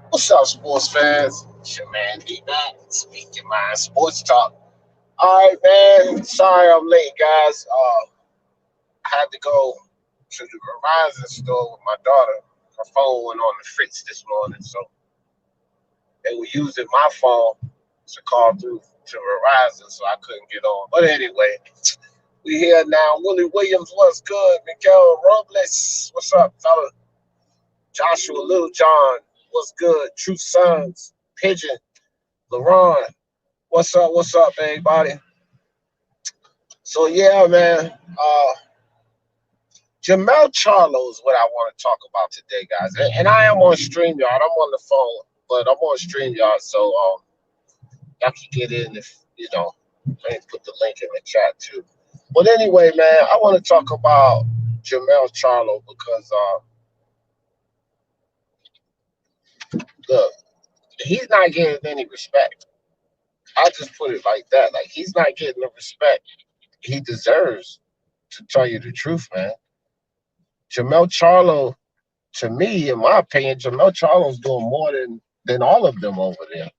What's up, sports fans? It's your man D Mac, Speak Your Mind Sports Talk. All right, man. Sorry I'm late, guys. I had to go to the Verizon store with my daughter. Her phone went on the fritz this morning, so they were using my phone to call through to Verizon, so I couldn't get on. But anyway, we here now. Willie Williams, what's good? Miguel Robles, what's up, fella? Joshua Little John, what's good? True Sons, Pigeon, LaRon, what's up? What's up, everybody? So yeah, man. Jermell Charlo is what I want to talk about today, guys. And I am on StreamYard. I'm on the phone, but I'm on StreamYard, so y'all can get in if I can put the link in the chat too. But anyway, man, I want to talk about Jermell Charlo because look, he's not getting any respect. I just put it like that. Like he's not getting the respect he deserves. To tell you the truth, man, Jermell Charlo, to me, in my opinion, Jermell Charlo's doing more than all of them over there.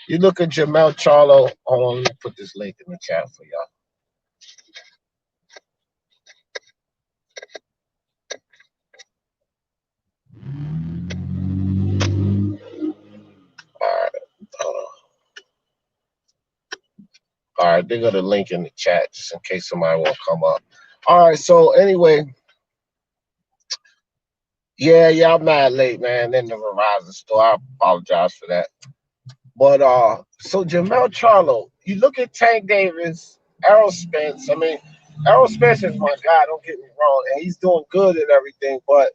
You look at Jermell Charlo. Hold on, let me put this link in the chat for y'all. All right, hold on. All right, they got a link in the chat just in case somebody won't come up. All right, so anyway, yeah, I'm mad late, man. In the Verizon store, I apologize for that. But so Jermell Charlo, you look at Tank Davis, Errol Spence. I mean, Errol Spence is my guy. Don't get me wrong, and he's doing good and everything. But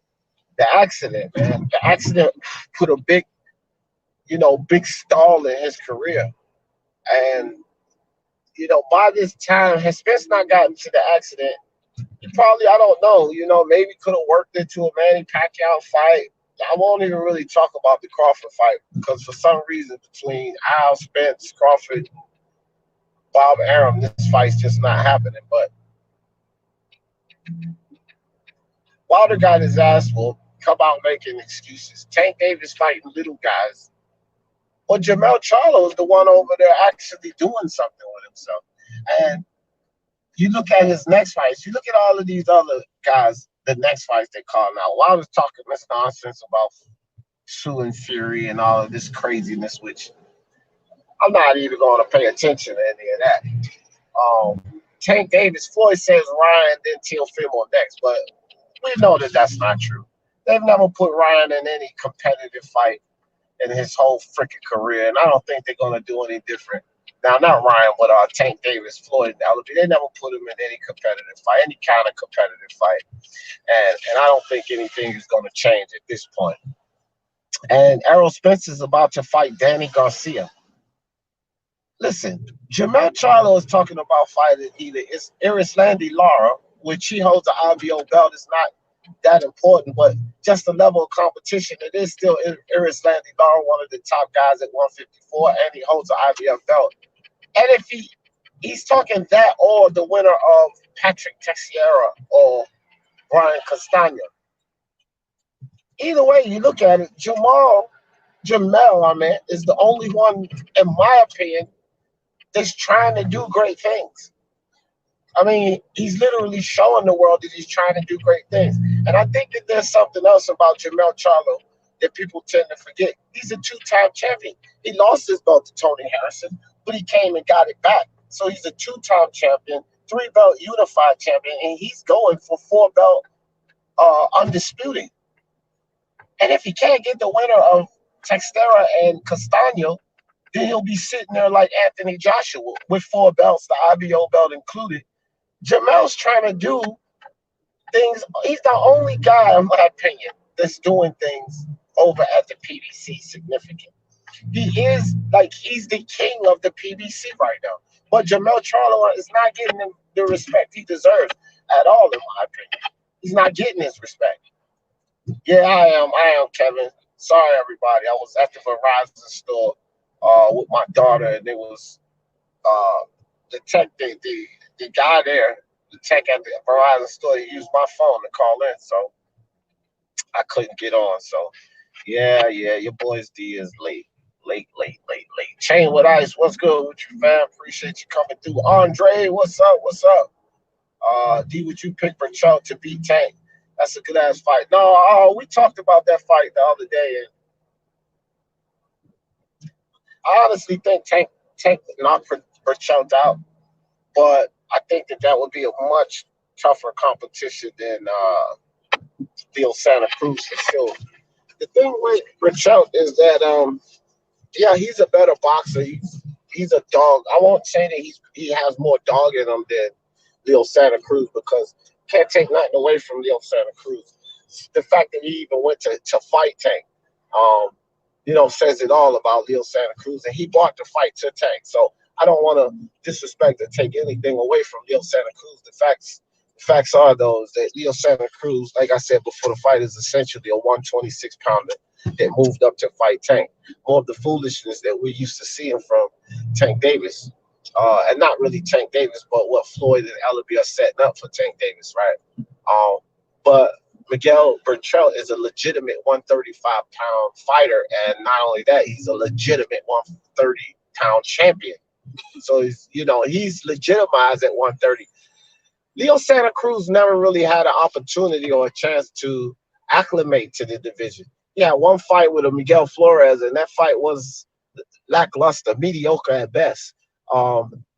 the accident, man, the accident put a big stall in his career. And by this time, has Spence not gotten to the accident? He probably, I don't know, maybe could have worked into a Manny Pacquiao fight. I won't even really talk about the Crawford fight because for some reason between Al Spence, Crawford, Bob Arum, this fight's just not happening. But Wilder got his ass whooped, come out making excuses. Tank Davis fighting little guys. But Jermell Charlo is the one over there actually doing something with himself. And you look at his next fights, you look at all of these other guys, the next fights they call now. Wilder's talking this nonsense about suing Fury and all of this craziness, which I'm not even going to pay attention to any of that. Tank Davis, Floyd says Ryan, then Teofimo next, but we know that that's not true. They've never put Ryan in any competitive fight in his whole freaking career, and I don't think they're going to do any different. Now, not Ryan, but Tank Davis, Floyd, and LDBC. They never put him in any competitive fight, any kind of competitive fight, and I don't think anything is going to change at this point. And Errol Spence is about to fight Danny Garcia. Listen, Jermell Charlo is talking about fighting either it's Arislandi Lara, which he holds the IBO belt. It's not that important, but just the level of competition, it is still Arislandi Lara, one of the top guys at 154, and he holds the IBF belt. And if he's talking that or the winner of Patrick Teixeira or Brian Castano. Either way you look at it, Jermell, is the only one, in my opinion, that's trying to do great things. I mean, he's literally showing the world that he's trying to do great things. And I think that there's something else about Jermell Charlo that people tend to forget. He's a two-time champion. He lost his belt to Tony Harrison, but he came and got it back. So he's a two-time champion, three-belt unified champion, and he's going for four-belt undisputed. And if he can't get the winner of Teixeira and Castano, then he'll be sitting there like Anthony Joshua with four belts, the IBO belt included. Jermell's trying to do things. He's the only guy, in my opinion, that's doing things over at the PBC significant. He's the king of the PBC right now. But Jermell Charlo is not getting the respect he deserves at all, in my opinion. He's not getting his respect. Yeah, I am, Kevin. Sorry, everybody. I was at the Verizon store with my daughter, and it was the tech, the guy there, the tech at the Verizon store, he used my phone to call in, so I couldn't get on. So Yeah, yeah, your boy's D is late. Late. Chain with Ice, what's good with you, fam? Appreciate you coming through. Andre, what's up? What's up? D, would you pick for Chuck to beat Tank? That's a good ass fight. No, we talked about that fight the other day, and I honestly think Tank would knock for Chuck out, but I think that would be a much tougher competition than Leo Santa Cruz for sure. The thing with Burchell is that yeah, he's a better boxer. He's a dog. I won't say that he has more dog in him than Leo Santa Cruz, because can't take nothing away from Leo Santa Cruz. The fact that he even went to fight Tank, says it all about Leo Santa Cruz, and he brought the fight to Tank. So I don't want to disrespect or take anything away from Leo Santa Cruz. The facts are those that Leo Santa Cruz, like I said before the fight, is essentially a 126 pounder that moved up to fight Tank. More of the foolishness that we're used to seeing from Tank Davis. And not really Tank Davis, but what Floyd and LDBC are setting up for Tank Davis, right? But Miguel Burchell is a legitimate 135-pound fighter, and not only that, he's a legitimate 130-pound champion. So he's legitimized at 130. Leo Santa Cruz never really had an opportunity or a chance to acclimate to the division. He had one fight with a Miguel Flores, and that fight was lackluster, mediocre at best,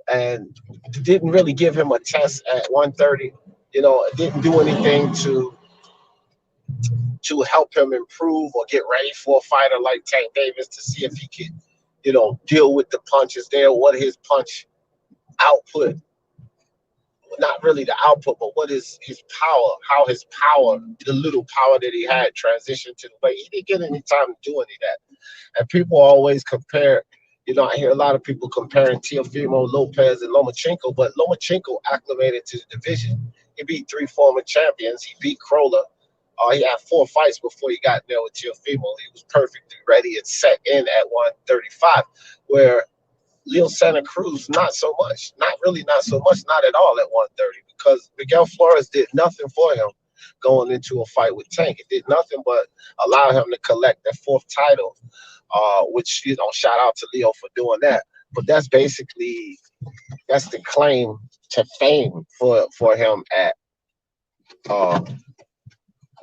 and didn't really give him a test at 130. It didn't do anything to help him improve or get ready for a fighter like Tank Davis to see if he could, deal with the punches there, what his punch output, not really the output, but what is his power, how his power, the little power that he had, transitioned to the way he didn't get any time to do any of that. And people always compare, I hear a lot of people comparing Teofimo Lopez and Lomachenko, but Lomachenko acclimated to the division. He beat 3 former champions. He beat Kroller. He had 4 fights before he got there with Teofimo. He was perfectly ready and set in at 135, where Leo Santa Cruz, not so much. Not really, not so much, not at all at 130, because Miguel Flores did nothing for him going into a fight with Tank. It did nothing but allow him to collect that 4th title, which, shout out to Leo for doing that. But that's the claim to fame for him at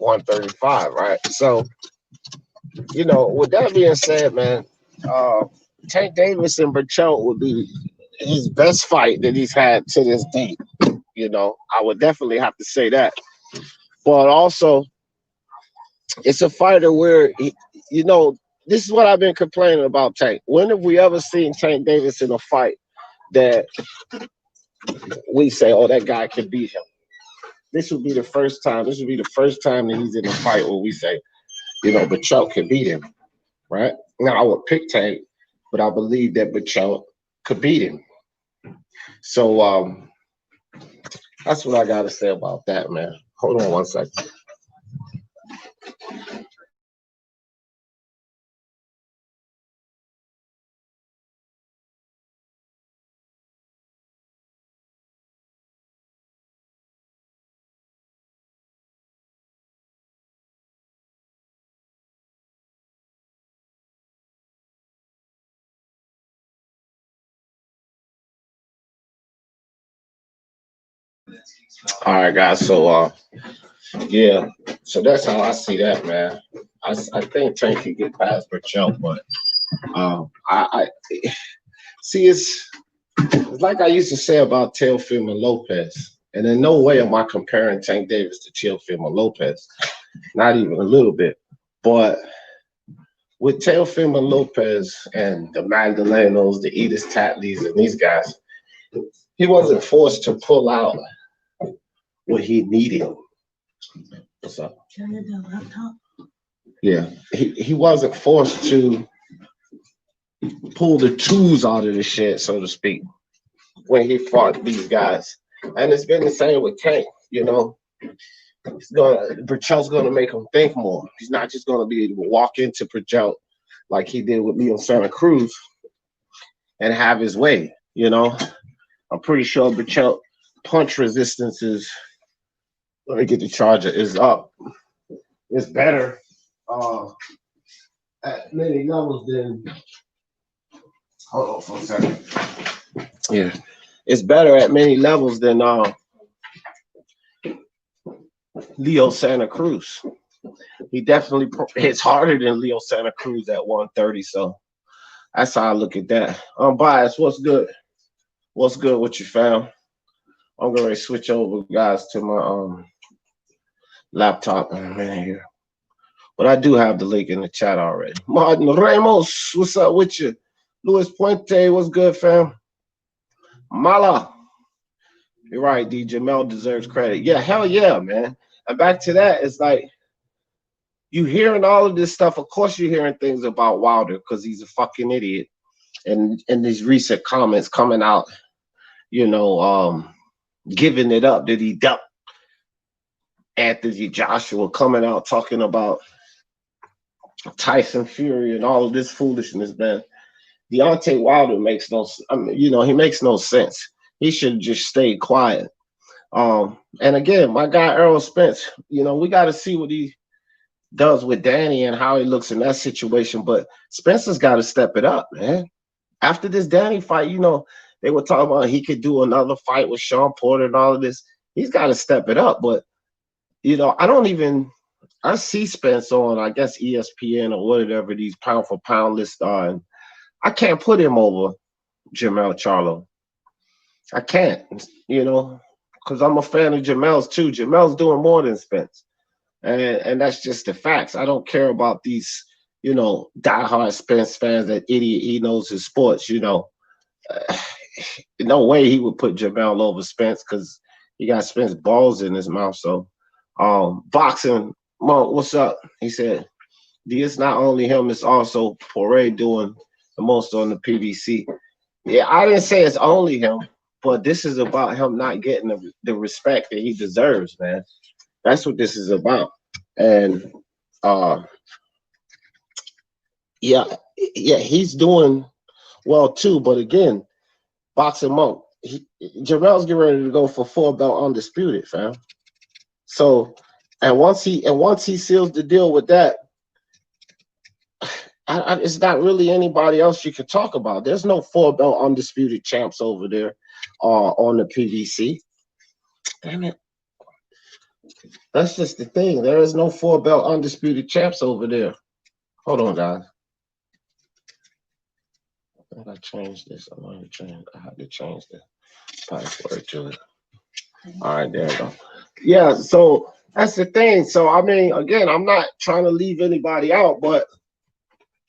135, right? So, with that being said, man, Tank Davis and Burchell would be his best fight that he's had to this date. I would definitely have to say that. But also, it's a fighter where, this is what I've been complaining about Tank. When have we ever seen Tank Davis in a fight that we say, oh, that guy can beat him? This would be the first time. This would be the first time that he's in a fight where we say, Burchell can beat him, right? Now, I would pick Tank, but I believe that Burchell could beat him. So that's what I got to say about that, man. Hold on one second. All right, guys. So yeah, so that's how I see that, man. I think Tank can get past Burchell, but I see it's like I used to say about Teofimo Lopez, and in no way am I comparing Tank Davis to Teofimo Lopez, not even a little bit. But with Teofimo Lopez and the Magdalenos, the Edith Tatleys, and these guys, he wasn't forced to pull out what he needed. What's up? Yeah, he wasn't forced to pull the tools out of the shed, so to speak, when he fought these guys. And it's been the same with Tank, Burchell's gonna make him think more. He's not just gonna be able to walk into Burchell like he did with Leo Santa Cruz and have his way, I'm pretty sure Burchell punch resistance is, let me get the charger, is up. It's better at many levels than. Hold on for a second. Yeah, it's better at many levels than Leo Santa Cruz. He definitely hits harder than Leo Santa Cruz at 130. So that's how I look at that. Bias, what's good? What's good with you, fam? I'm going to switch over, guys, to my laptop in a minute here. But I do have the link in the chat already. Martin Ramos, what's up with you? Luis Puente, what's good, fam? Mala. You're right, D. Jermell deserves credit. Yeah, hell yeah, man. And back to that, it's like, you hearing all of this stuff. Of course, you're hearing things about Wilder because he's a fucking idiot. And these recent comments coming out, you know, giving it up that he dumped Anthony Joshua, coming out talking about Tyson Fury and all of this foolishness, man. Deontay Wilder makes no, I mean, you know, he makes no sense. He should just stay quiet. And again, my guy Errol Spence, you know, we got to see what he does with Danny and how he looks in that situation. But Spencer's got to step it up, man. After this Danny fight, you know, they were talking about he could do another fight with Sean Porter and all of this. He's got to step it up. But, you know, I see Spence on, I guess, ESPN or whatever these pound for pound lists are. And I can't put him over Jermell Charlo. I can't, you know, because I'm a fan of Jermell's too. Jermell's doing more than Spence. And that's just the facts. I don't care about these, you know, diehard Spence fans, that idiot, he knows his sports, you know. No way he would put Jermell over Spence because he got Spence balls in his mouth. So, boxing, Monk, what's up? He said, it's not only him, it's also Prograis doing the most on the PBC. Yeah, I didn't say it's only him, but this is about him not getting the respect that he deserves, man. That's what this is about. And yeah, he's doing well too. But again, Boxing Monk, Jermell's getting ready to go for 4-belt undisputed, fam. So, and once he seals the deal with that, it's not really anybody else you could talk about. There's no 4-belt undisputed champs over there on the PBC. Damn it. That's just the thing. There is no 4-belt undisputed champs over there. Hold on, guys. I think I changed this. I had to change the password to it. All right, there we go. Yeah, so that's the thing. So, I mean, again, I'm not trying to leave anybody out, but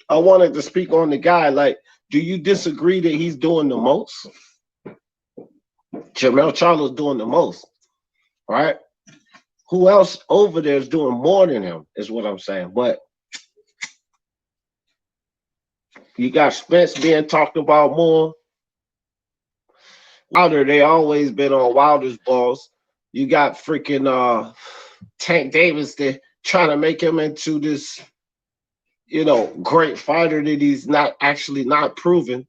I wanted to speak on the guy. Like, do you disagree that he's doing the most? Jermell Charlo's doing the most, right? Who else over there is doing more than him is what I'm saying. But you got Spence being talked about more. Wilder, they always been on Wilder's balls. You got freaking Tank Davis there trying to make him into this, you know, great fighter that he's not proven.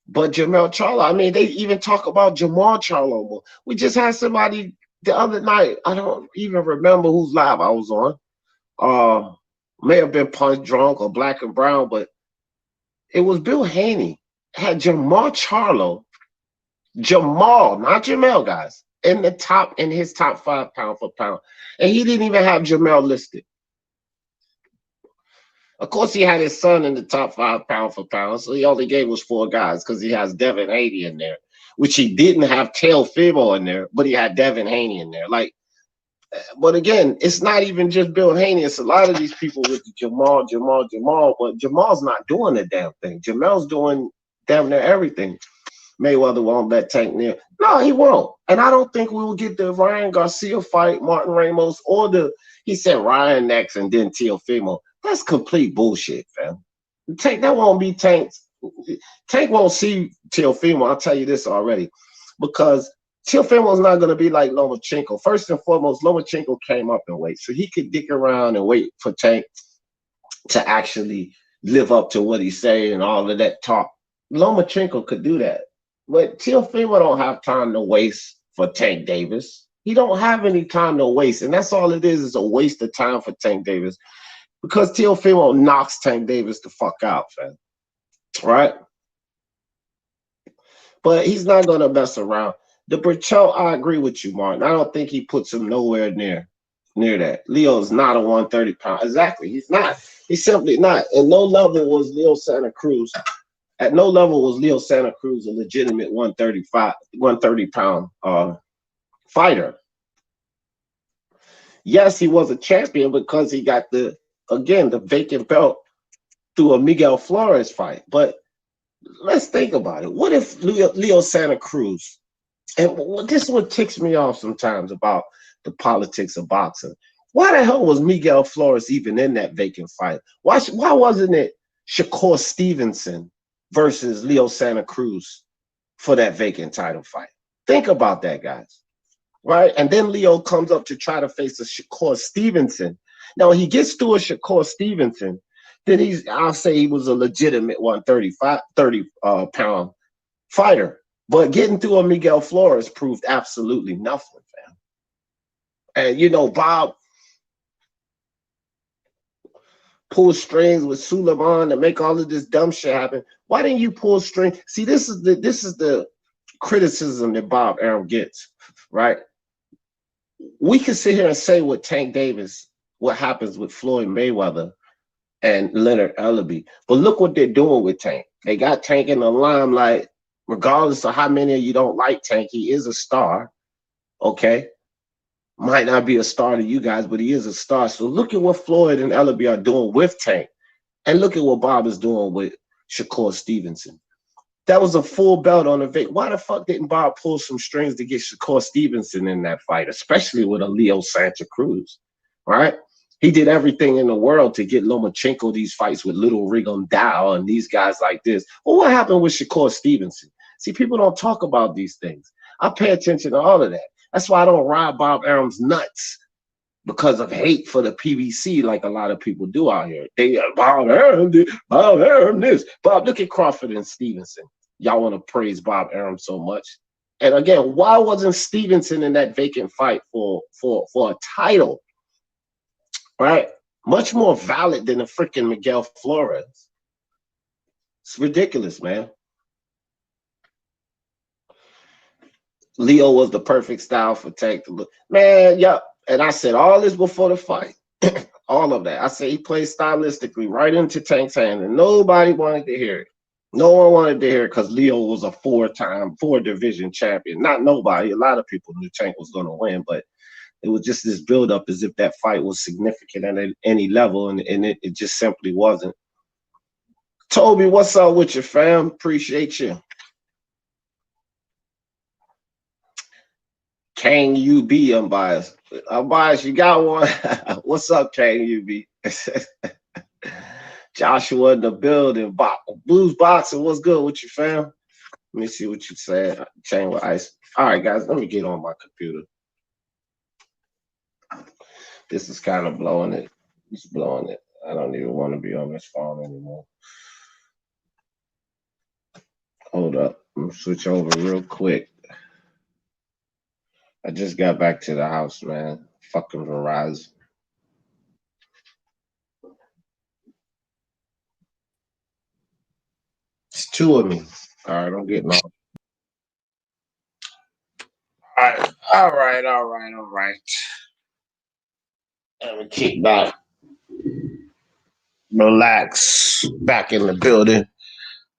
But Jermell Charlo, I mean, they even talk about Jermell Charlo more. We just had somebody the other night, I don't even remember whose live I was on. May have been Punch Drunk or Black and Brown, but it was Bill Haney. Had Jermell Charlo, Jermall, not Jermell, guys, in his top 5 pound for pound. And he didn't even have Jermell listed. Of course, he had his son in the top 5 pound for pound, so he only gave us 4 guys because he has Devin Haney in there, which he didn't have Teofimo in there, but he had Devin Haney in there. Like, but again, it's not even just Bill Haney. It's a lot of these people with the Jermall, but Jermall's not doing the damn thing. Jermell's doing damn near everything. Mayweather won't let Tank near. No, he won't. And I don't think we will get the Ryan Garcia fight, Martin Ramos, or he said Ryan next and then Teofimo. That's complete bullshit, fam. Tank, that won't be Tank's. Tank won't see Teofimo, I'll tell you this already, because Teofimo's not going to be like Lomachenko. First and foremost, Lomachenko came up in weight, so he could dick around and wait for Tank to actually live up to what he's saying and all of that talk. Lomachenko could do that, but Teofimo don't have time to waste for Tank Davis. He don't have any time to waste, and that's all it is a waste of time for Tank Davis. because Teofimo knocks Tank Davis the fuck out, fam. Right? But he's not going to mess around. The Burchell, I agree with you, Martin. I don't think he puts him nowhere near that. Leo's not a 130 pound. Exactly. He's not. He's simply not. At no level was Leo Santa Cruz. At no level was Leo Santa Cruz a legitimate 130 pound fighter. Yes, he was a champion because he got the vacant belt through a Miguel Flores fight. But let's think about it. What if Leo Santa Cruz, and this is what ticks me off sometimes about the politics of boxing. Why the hell was Miguel Flores even in that vacant fight? Why wasn't it Shakur Stevenson versus Leo Santa Cruz for that vacant title fight? Think about that, guys. Right? And then Leo comes up to try to face a Shakur Stevenson. Now, he gets through a Shakur Stevenson, then I'll say he was a legitimate 130 pound fighter. But getting through a Miguel Flores proved absolutely nothing, fam. And, you know, Bob pull strings with Suleiman to make all of this dumb shit happen. Why didn't you pull strings? See, this is the criticism that Bob Arum gets, right? We can sit here and say what Tank Davis, what happens with Floyd Mayweather and Leonard Ellerbe, but look what they're doing with Tank. They got Tank in the limelight, regardless of how many of you don't like Tank. He is a star, okay? Might not be a star to you guys, but he is a star. So look at what Floyd and Ellerbe are doing with Tank, and look at what Bob is doing with Shakur Stevenson. That was a full belt on the Vic. Why the fuck didn't Bob pull some strings to get Shakur Stevenson in that fight, especially with a Leo Santa Cruz, right? He did everything in the world to get Lomachenko these fights with Little Rigon Dow and these guys like this. Well, what happened with Shakur Stevenson? See, people don't talk about these things. I pay attention to all of that. That's why I don't ride Bob Arum's nuts because of hate for the PBC like a lot of people do out here. They Bob Arum did, Bob Arum this. Bob, look at Crawford and Stevenson. Y'all want to praise Bob Arum so much. And again, why wasn't Stevenson in that vacant fight for a title? Right? Much more valid than a freaking Miguel Flores. It's ridiculous, man. Leo was the perfect style for Tank to look. Man, yeah. And I said all this before the fight. All of that. I said he played stylistically right into Tank's hand, and nobody wanted to hear it. No one wanted to hear it because Leo was a four-division champion. Not nobody. A lot of people knew Tank was going to win, but it was just this build-up as if that fight was significant at any level, and it just simply wasn't. Toby, what's up with you, fam? Appreciate you. Kang UB, unbiased. Unbiased, you got one. What's up, Kang UB? Joshua in the building. Blues Boxing, what's good with you, fam? Let me see what you said. Chain with ice. All right, guys, let me get on my computer. This is kind of blowing it. It's blowing it. I don't even want to be on this phone anymore. Hold up. I'm going to switch over real quick. I just got back to the house, man. Fucking Verizon. It's two of me. All right, I'm getting off. All right. Let me kick back. Relax. Back in the building.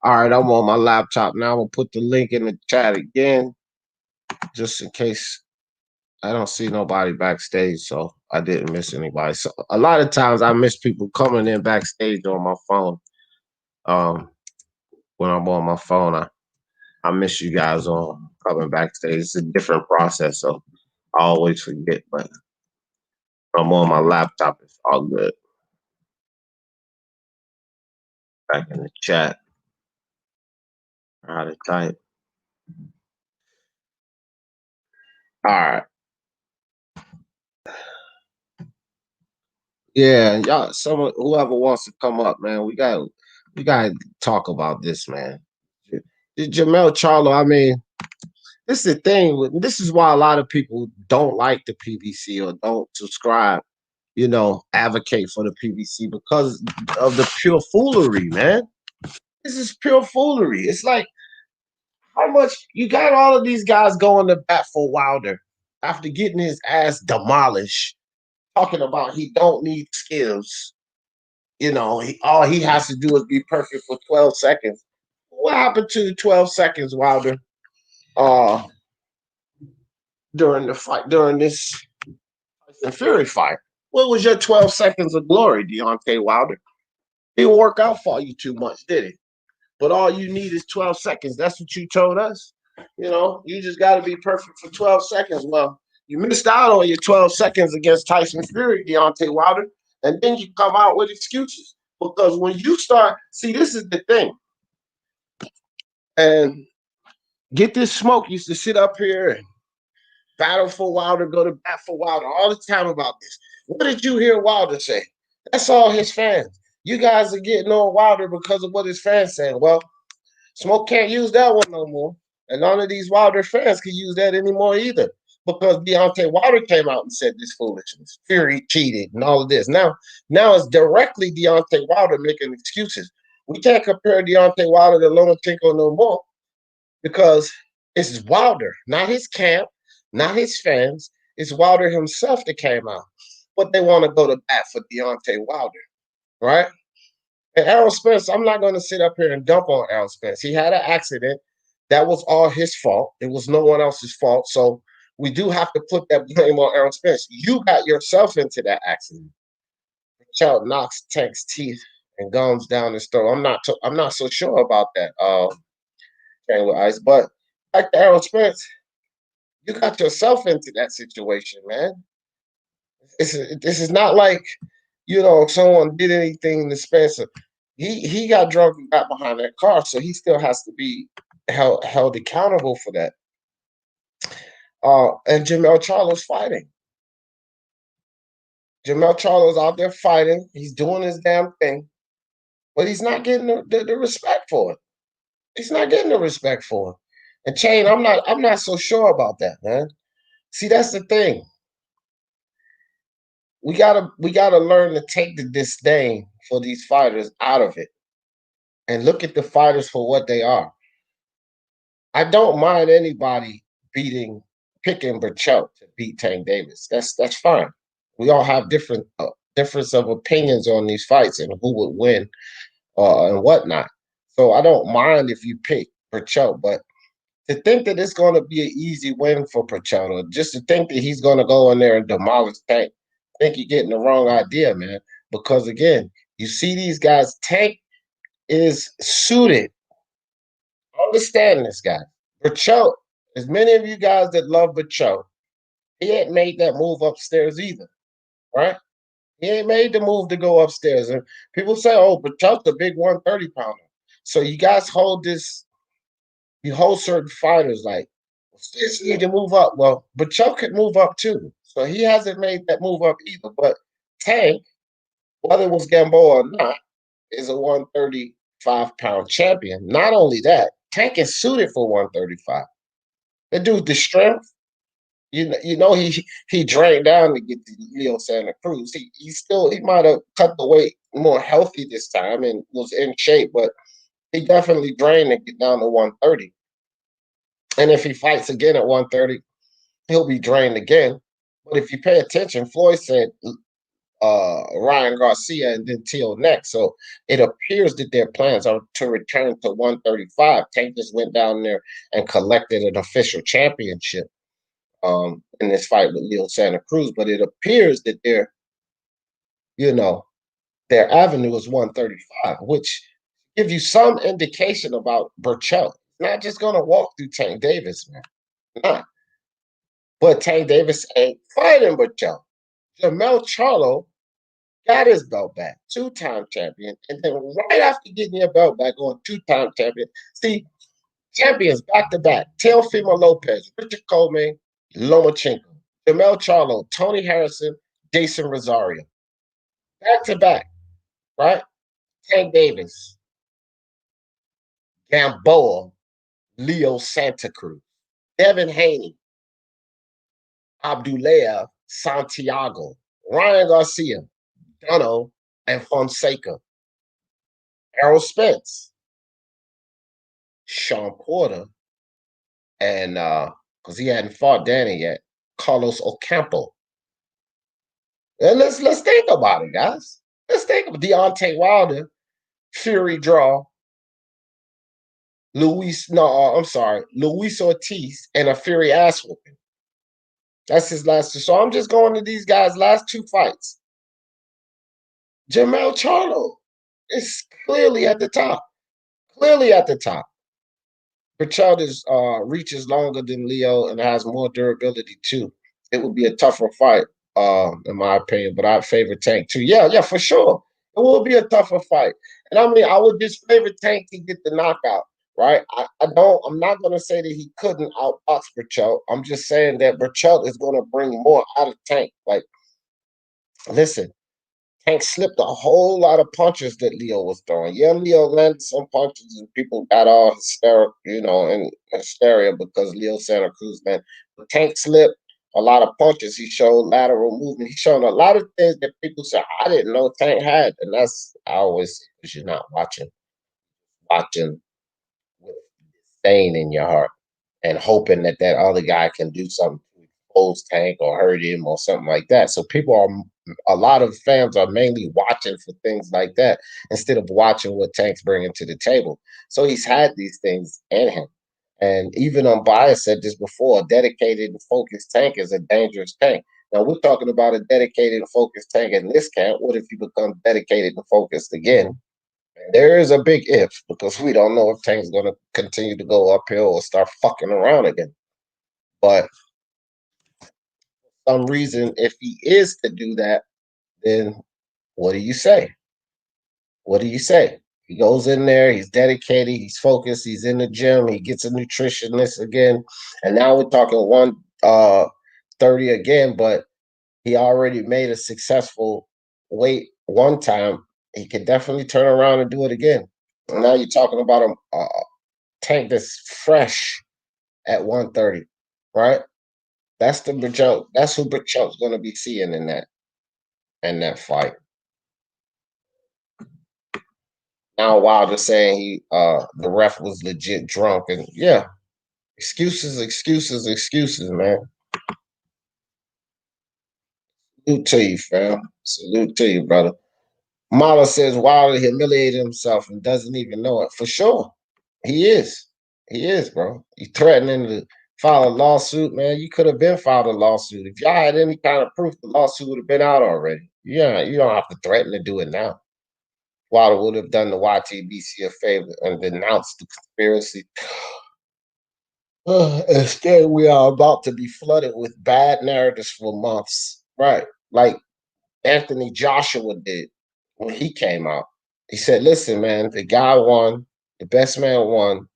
All right, I'm on my laptop now. I'm going to put the link in the chat again, just in case I don't see nobody backstage, so I didn't miss anybody. So a lot of times I miss people coming in backstage on my phone. When I'm on my phone, I miss you guys on coming backstage. It's a different process, so I always forget, but I'm on my laptop. It's all good. Back in the chat. How to type. All right. Yeah, y'all, whoever wants to come up, man, we got to talk about this, man. Jermell Charlo, I mean, this is the thing. This is why a lot of people don't like the PBC or don't subscribe, advocate for the PBC because of the pure foolery, man. This is pure foolery. It's like how much you got all of these guys going to bat for Wilder after getting his ass demolished, talking about he don't need skills. All he has to do is be perfect for 12 seconds. What happened to the 12 seconds, Wilder? During the fight, during this Tyson Fury fight. What was your 12 seconds of glory, Deontay Wilder? It didn't work out for you too much, did it? But all you need is 12 seconds. That's what you told us. You just got to be perfect for 12 seconds. Well, you missed out on your 12 seconds against Tyson Fury, Deontay Wilder, and then you come out with excuses. Because when you start, see, this is the thing. And Get This Smoke used to sit up here and battle for Wilder, go to bat for Wilder all the time about this. What did you hear Wilder say? That's all his fans. You guys are getting on Wilder because of what his fans saying. Well, Smoke can't use that one no more. And none of these Wilder fans can use that anymore either. Because Deontay Wilder came out and said this foolishness. Fury cheated and all of this. Now it's directly Deontay Wilder making excuses. We can't compare Deontay Wilder to Lomachenko no more because it's Wilder, not his camp, not his fans. It's Wilder himself that came out. But they want to go to bat for Deontay Wilder, right? And Errol Spence, I'm not going to sit up here and dump on Errol Spence. He had an accident. That was all his fault. It was no one else's fault. So we do have to put that blame on Errol Spence. You got yourself into that accident. The child knocks Tank's teeth and gums down his throat. I'm not so sure about that, with Ice. But back to Errol Spence, you got yourself into that situation, man. This is not like someone did anything to Spencer. He got drunk and got behind that car, so he still has to be held accountable for that. And Jermell Charlo's fighting. Jermell Charlo's out there fighting. He's doing his damn thing, but he's not getting the respect for it. He's not getting the respect for it. And Chain, I'm not so sure about that, man. See, that's the thing. We gotta learn to take the disdain for these fighters out of it and look at the fighters for what they are. I don't mind anybody picking Burchell to beat Tank Davis. That's fine. We all have difference of opinions on these fights and who would win and whatnot. So I don't mind if you pick Burchell, but to think that it's going to be an easy win for Burchell, or just to think that he's going to go in there and demolish Tank, I think you're getting the wrong idea, man. Because again, you see these guys, Tank is suited. Understand this guy. Burchell, as many of you guys that love Burchell, he ain't made that move upstairs either, right? He ain't made the move to go upstairs. And people say, oh, Burchell's the big 130 pounder. So you guys hold certain fighters like, still need to move up. Well, Burchell could move up too. So he hasn't made that move up either. But Tank, whether it was Gamboa or not, is a 135-pound champion. Not only that, Tank is suited for 135. The dude, the strength, he drained down to get to Leo Santa Cruz. He might have cut the weight more healthy this time and was in shape, but he definitely drained to get down to 130. And if he fights again at 130, he'll be drained again. But if you pay attention, Floyd said Ryan Garcia and then Teal next. So it appears that their plans are to return to 135. Tank just went down there and collected an official championship in this fight with Leo Santa Cruz. But it appears that their avenue is 135, which gives you some indication about Burchell. Not just going to walk through Tank Davis, man. Not. But Tank Davis ain't fighting Burchell. Jermell Charlo got his belt back, 2-time champion. And then right after getting your belt back on 2-time champion, see, champions back-to-back, Teofimo Lopez, Richard Coleman, Lomachenko, Jermell Charlo, Tony Harrison, Jason Rosario. Back-to-back, right? Tank Davis, Gamboa, Leo Santa Cruz, Devin Haney, Abdullah Santiago, Ryan Garcia, Dunno, and Fonseca. Errol Spence, Sean Porter, and because he hadn't fought Danny yet, Carlos Ocampo. And let's think about it, guys. Let's think of Deontay Wilder, Fury draw, Luis Ortiz, and a Fury ass whooping. That's his last two. So I'm just going to these guys' last two fights. Jermell Charlo is clearly at the top. Clearly at the top. Berchelda's reach is longer than Leo and has more durability too. It would be a tougher fight, in my opinion, but I'd favor Tank too. Yeah, for sure. It will be a tougher fight. And I mean, I would just favor Tank to get the knockout, right? I'm not gonna say that he couldn't outbox Berchelt. I'm just saying that Berchelt is gonna bring more out of Tank. Like, listen, Tank slipped a whole lot of punches that Leo was throwing. Yeah, Leo landed some punches and people got all hysterical, and hysteria because Leo Santa Cruz landed. But Tank slipped a lot of punches. He showed lateral movement. He showed a lot of things that people said, I didn't know Tank had. And that's, I always say, because you're not watching with disdain in your heart and hoping that that other guy can do something to expose Tank or hurt him or something like that. So a lot of fans are mainly watching for things like that instead of watching what Tank's bringing to the table. So he's had these things in him. And even Unbiased said this before, a dedicated and focused Tank is a dangerous tank. Now we're talking about a dedicated and focused Tank in this camp. What if he becomes dedicated and focused again? There is a big if because we don't know if Tank's going to continue to go uphill or start fucking around again. But for some reason, if he is to do that, then what do you say? What do you say? He goes in there, he's dedicated, he's focused, he's in the gym, he gets a nutritionist again, and now we're talking 130 again, but he already made a successful weight one time. He could definitely turn around and do it again. And now you're talking about a Tank that's fresh at 130, right? That's the Berchelt. That's who Berchelt's going to be seeing in that fight. Now Wilder saying the ref was legit drunk, and yeah, excuses, man. Salute to you, fam. Salute to you, brother. Mala says Wilder humiliated himself and doesn't even know it. For sure. He is. He is, bro. He threatening to file a lawsuit, man. You could have been filed a lawsuit. If y'all had any kind of proof, the lawsuit would have been out already. Yeah, you don't have to threaten to do it now. Wilder would have done the YTBC a favor and denounced the conspiracy. Instead, we are about to be flooded with bad narratives for months. Right. Like Anthony Joshua did when he came out. He said, listen, man, the guy won, the best man won.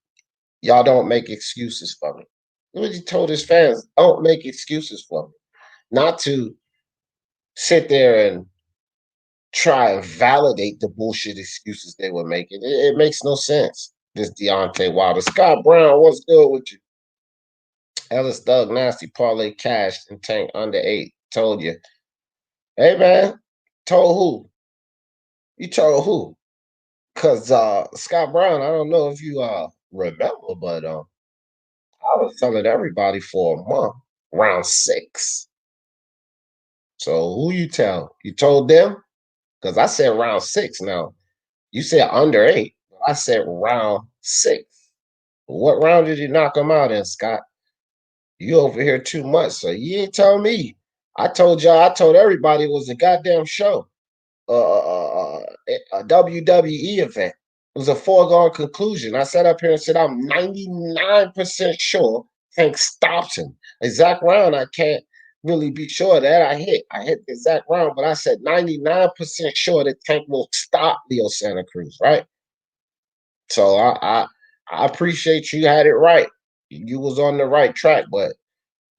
Y'all don't make excuses for me. What he told his fans, don't make excuses for me. Not to sit there and try and validate the bullshit excuses they were making. It makes no sense. This Deontay Wilder. Scott Brown, what's good with you? Ellis Doug Nasty parlay cashed and Tank under 8. Told you. Hey man, told who? You told who? Cause Scott Brown, I don't know if you remember, but I was telling everybody for a month, round 6. So who you tell? You told them? Because I said round 6 now. You said under 8. I said round 6. What round did you knock him out in, Scott? You over here too much, so you ain't tell me. I told everybody it was a goddamn show. A WWE event. It was a foregone conclusion. I sat up here and said, I'm 99% sure Tank stops him. Exact round, I can't really be sure that I hit the exact round, but I said 99% sure that Tank will stop Leo Santa Cruz, right? So I appreciate you had it right. You was on the right track, but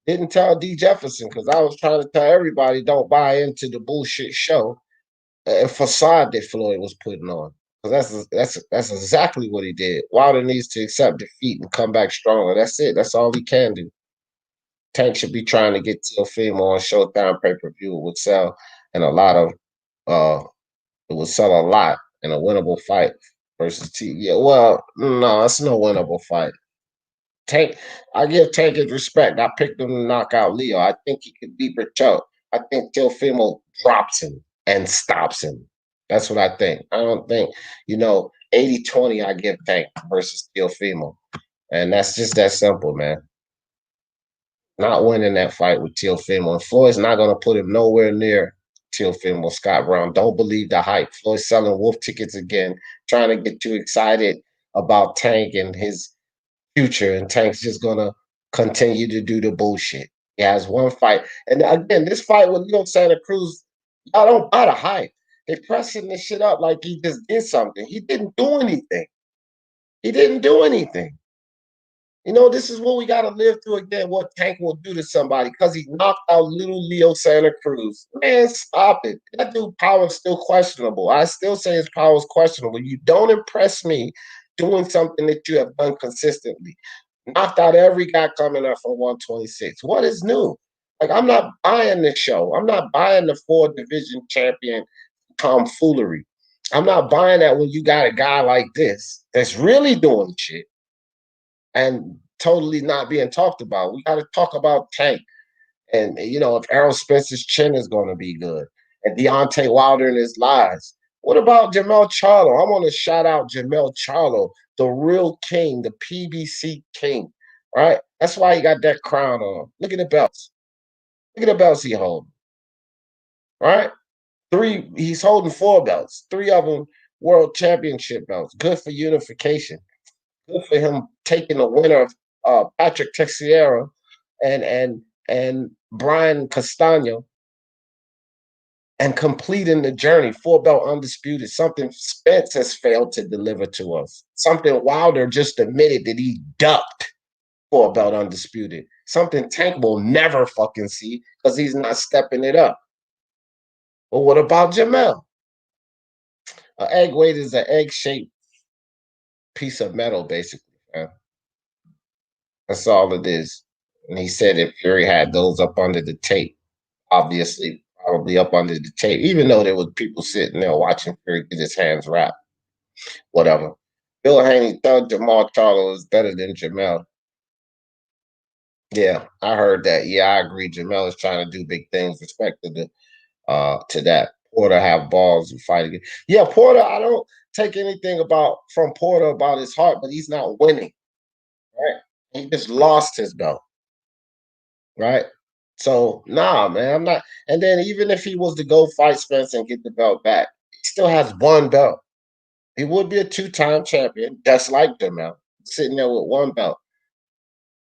didn't tell D Jefferson because I was trying to tell everybody don't buy into the bullshit show and facade that Floyd was putting on. Because that's exactly what he did. Wilder needs to accept defeat and come back stronger. That's it. That's all he can do. Tank should be trying to get Teofimo on Showtime pay-per-view would sell. and a lot of it would sell a lot in a winnable fight versus T. Yeah, well, no, it's no winnable fight. Tank, I give Tank his respect. I picked him to knock out Leo. I think he could beat Berto. I think Teofimo drops him and stops him. That's what I think. I don't think, 80-20 I give Tank versus Teofimo. And that's just that simple, man. Not winning that fight with Teofimo. And Floyd's not going to put him nowhere near Teofimo, Scott Brown. Don't believe the hype. Floyd's selling wolf tickets again, trying to get too excited about Tank and his future, and Tank's just gonna continue to do the bullshit. He has one fight, and again, this fight with Leo Santa Cruz, y'all don't buy the hype. They pressing this shit up like he just did something. He didn't do anything. He didn't do anything. This is what we got to live through again. What Tank will do to somebody because he knocked out little Leo Santa Cruz. Man, stop it. That dude power is still questionable. I still say his power is questionable. You don't impress me doing something that you have done consistently. Knocked out every guy coming up from 126. What is new? Like, I'm not buying this show. I'm not buying the 4 division champion tomfoolery. I'm not buying that when you got a guy like this that's really doing shit and totally not being talked about. We got to talk about Tank. And, if Errol Spence's chin is going to be good and Deontay Wilder and his lies. What about Jermell Charlo? I want to shout out Jermell Charlo, the real king, the PBC king, right? That's why he got that crown on. Look at the belts. Look at the belts he holding, right? He's holding 4 belts, 3 of them world championship belts. Good for unification. Good for him taking the winner of Patrick Teixeira and Brian Castano and completing the journey, 4-belt undisputed, something Spence has failed to deliver to us. Something Wilder just admitted that he ducked 4-belt undisputed. Something Tank will never fucking see because he's not stepping it up. But what about Jermell? An egg weight is an egg-shaped piece of metal, basically, man. That's all it is. And he said if Fury had those up under the tape, obviously, probably up under the tape, even though there was people sitting there watching Fury get his hands wrapped. Whatever. Bill Haney thought Jermell Charlo is better than Jermell. Yeah, I heard that. Yeah, I agree. Jermell is trying to do big things. Respect to that. Porter have balls and fight again. Yeah, Porter, I don't take anything from Porter about his heart, but he's not winning. Right? He just lost his belt. Right? So, nah, man, I'm not. And then even if he was to go fight Spence and get the belt back, he still has 1 belt. He would be a 2-time champion, just like Jermell, sitting there with 1 belt.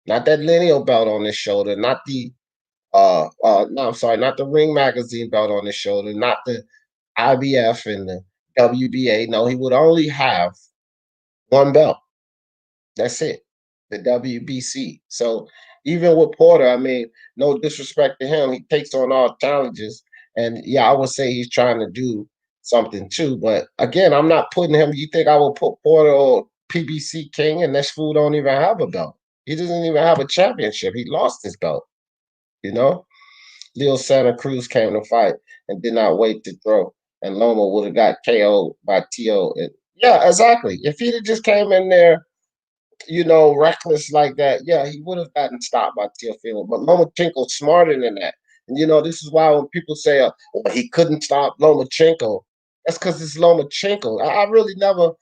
Not that lineal belt on his shoulder, not the no, I'm sorry, not the Ring Magazine belt on his shoulder, not the IBF and the WBA. No, he would only have 1 belt. That's it. The WBC. So even with Porter, I mean, no disrespect to him, he takes on all challenges. And yeah, I would say he's trying to do something too. But again, I'm not putting him. You think I will put Porter or PBC King, and this fool don't even have a belt. He doesn't even have a championship. He lost his belt. Leo Santa Cruz came to fight and did not wait to throw. And Loma would have got KO'd by T.O. Yeah, exactly. If he'd have just came in there, reckless like that, yeah, he would have gotten stopped by Teofimo. But Lomachenko's smarter than that. And, this is why when people say, he couldn't stop Lomachenko, that's because it's Lomachenko. I really never,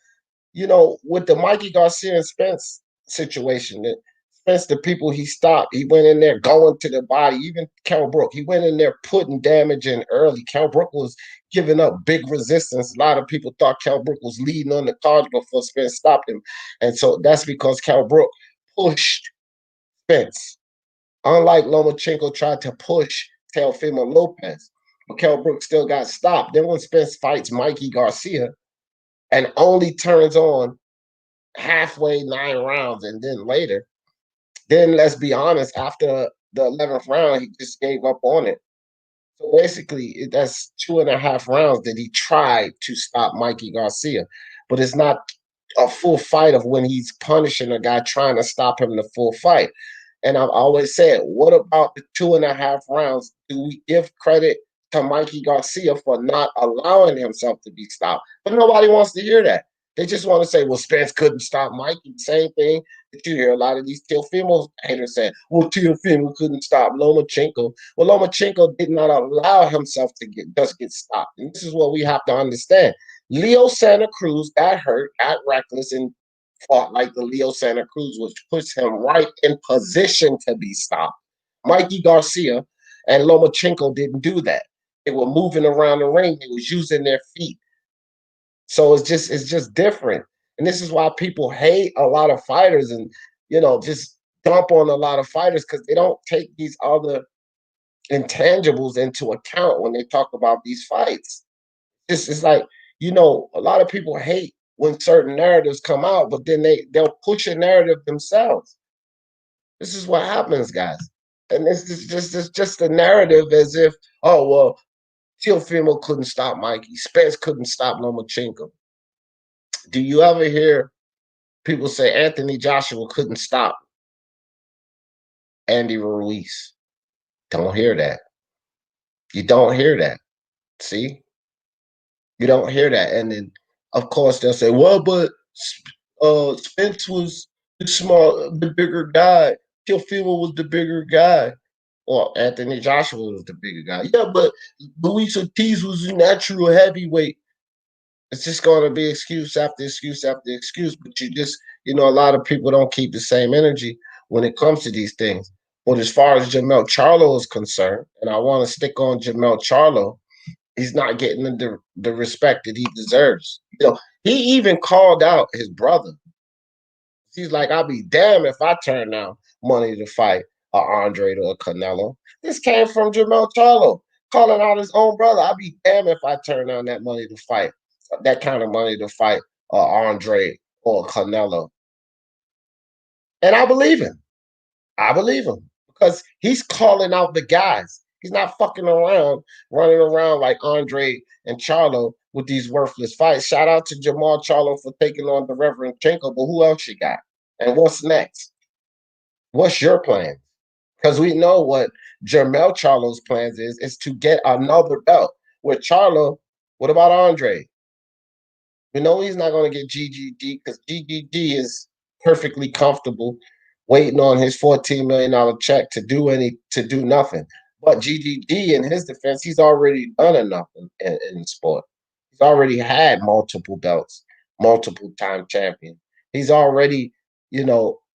with the Mikey Garcia and Spence situation, Spence, the people he stopped, he went in there going to the body, even Kell Brook, he went in there putting damage in early. Kell Brook was giving up big resistance. A lot of people thought Kell Brook was leading on the card before Spence stopped him. And so that's because Kell Brook pushed Spence. Unlike Lomachenko tried to push Teofimo Lopez, but Kell Brook still got stopped. Then when Spence fights Mikey Garcia and only turns on halfway 9 rounds and then later, then let's be honest, after the 11th round, he just gave up on it. So basically, that's 2.5 rounds that he tried to stop Mikey Garcia. But it's not a full fight of when he's punishing a guy trying to stop him the full fight. And I've always said, what about the 2.5 rounds? Do we give credit to Mikey Garcia for not allowing himself to be stopped. But nobody wants to hear that. They just want to say, well, Spence couldn't stop Mikey. Same thing that you hear a lot of these Teofimo haters saying, well, Teofimo couldn't stop Lomachenko. Well, Lomachenko did not allow himself to just get stopped. And this is what we have to understand. Leo Santa Cruz got hurt, got reckless, and fought like the Leo Santa Cruz, which puts him right in position to be stopped. Mikey Garcia and Lomachenko didn't do that. They were moving around the ring. They was using their feet. So it's just different. And this is why people hate a lot of fighters and just dump on a lot of fighters, because they don't take these other intangibles into account when they talk about these fights. It's like, a lot of people hate when certain narratives come out, but then they'll push a narrative themselves. This is what happens, guys. And it's just a narrative as if, oh, well, Teofimo couldn't stop Mikey. Spence couldn't stop Lomachenko. Do you ever hear people say Anthony Joshua couldn't stop Andy Ruiz? Don't hear that. You don't hear that. See? You don't hear that. And then, of course, they'll say, well, but Spence was the bigger guy. Teofimo was the bigger guy. Well, Anthony Joshua was the bigger guy. Yeah, but Luis Ortiz was a natural heavyweight. It's just going to be excuse after excuse after excuse. But a lot of people don't keep the same energy when it comes to these things. But as far as Jermell Charlo is concerned, and I want to stick on Jermell Charlo, he's not getting the respect that he deserves. He even called out his brother. He's like, I'll be damned if I turn down money to fight Andrade or Canelo. This came from Jermell Charlo calling out his own brother. I'll be damned if I turn down that money to fight, that kind of money to fight Andrade or Canelo. And I believe him. I believe him because he's calling out the guys. He's not fucking around, running around like Andrade and Charlo with these worthless fights. Shout out to Jermall Charlo for taking on the Reverend Chenko, but who else you got? And what's next? What's your plan? Because we know what Jermell Charlo's plans is to get another belt. With Charlo, what about Andrade? We know he's not going to get GGG because GGG is perfectly comfortable waiting on his $14 million check to do nothing. But GGG, in his defense, he's already done enough in sport. He's already had multiple belts, multiple time champion. He's already,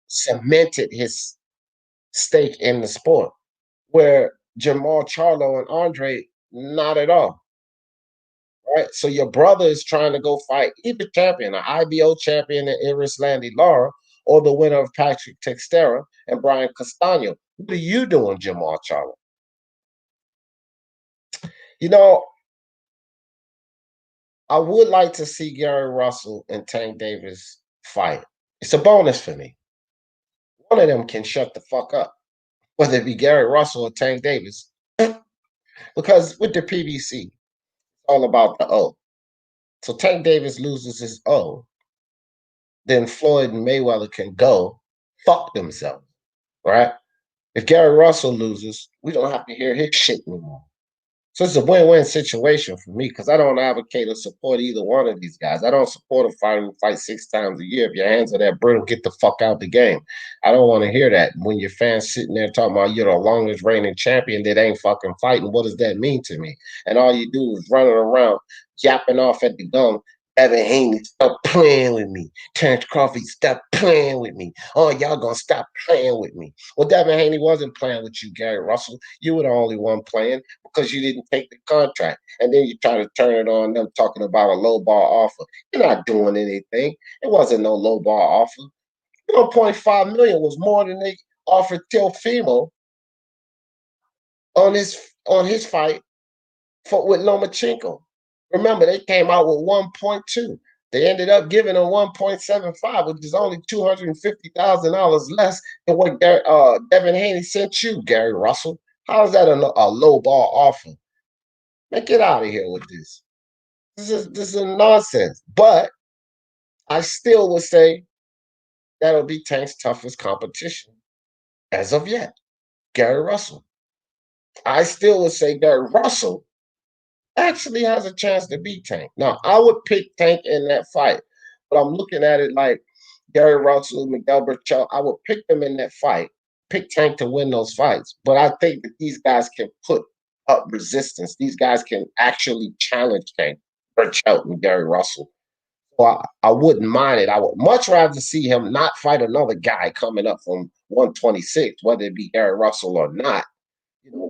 cemented his stake in the sport. Where Jermall Charlo and Andrade, not at all. Right? So your brother is trying to go fight either champion, an IBO champion in Landy Lara, or the winner of Patrick Textera and Brian Castano. What are you doing, Jermall Charlo? I would like to see Gary Russell and Tank Davis fight. It's a bonus for me. One of them can shut the fuck up, whether it be Gary Russell or Tank Davis. Because with the PBC, it's all about the O. So Tank Davis loses his O, then Floyd and Mayweather can go fuck themselves, right? If Gary Russell loses, we don't have to hear his shit anymore. So it's a win-win situation for me because I don't advocate or support either one of these guys. I don't support a fighter who fights 6 times a year. If your hands are that brittle, get the fuck out the game. I don't want to hear that. When your fans sitting there talking about you're the longest reigning champion that ain't fucking fighting, what does that mean to me? And all you do is running around, yapping off at the gum. Evan Haney, stop playing with me. Terrence Crawford, stop playing with me. Oh, y'all gonna stop playing with me. Well, Devin Haney wasn't playing with you, Gary Russell. You were the only one playing because you didn't take the contract. And then you try to turn it on them talking about a low ball offer. You're not doing anything. It wasn't no low ball offer. 1.5 million was more than they offered Teofimo on his fight with Lomachenko. Remember, they came out with 1.2. They ended up giving him 1.75, which is only $250,000 less than what Devin Haney sent you, Gary Russell. How is that a low ball offer? Man, get out of here with this. This is nonsense. But I still would say that'll be Tank's toughest competition as of yet, Gary Russell. I still would say Gary Russell actually has a chance to beat Tank. Now, I would pick Tank in that fight, but I'm looking at it like Gary Russell, Miguel Burchell. I would pick them in that fight, pick Tank to win those fights. But I think that these guys can put up resistance. These guys can actually challenge Tank, Burchell, and Gary Russell. So I wouldn't mind it. I would much rather see him not fight another guy coming up from 126, whether it be Gary Russell or not.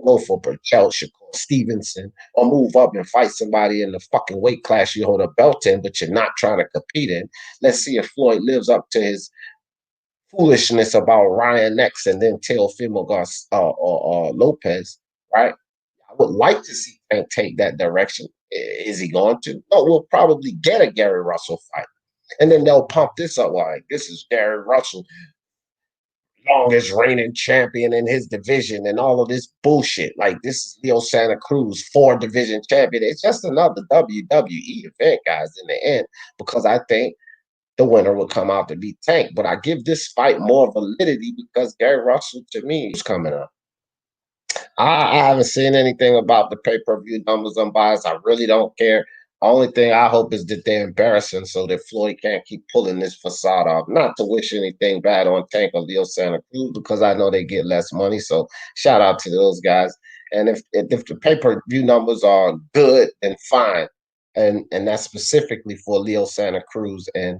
Go for Burchell, Shakur Stevenson, or move up and fight somebody in the fucking weight class you hold a belt in, but you're not trying to compete in. Let's see if Floyd lives up to his foolishness about Ryan X and then Teofimo or Lopez, right? I would like to see Tank take that direction. Is he going to? No, we'll probably get a Gary Russell fight. And then they'll pump this up like, this is Gary Russell, longest reigning champion in his division and all of this bullshit. Like, this is Leo Santa Cruz, 4 division champion. It's just another WWE event, guys, in the end, because I think the winner will come out to beat Tank. But I give this fight more validity because Gary Russell, to me, is coming up. I haven't seen anything about the pay-per-view numbers unbiased. I really don't care. Only thing I hope is that they're embarrassing so that Floyd can't keep pulling this facade off. Not to wish anything bad on Tank or Leo Santa Cruz because I know they get less money. So shout out to those guys. And if the pay-per-view numbers are good, then fine. And that's specifically for Leo Santa Cruz and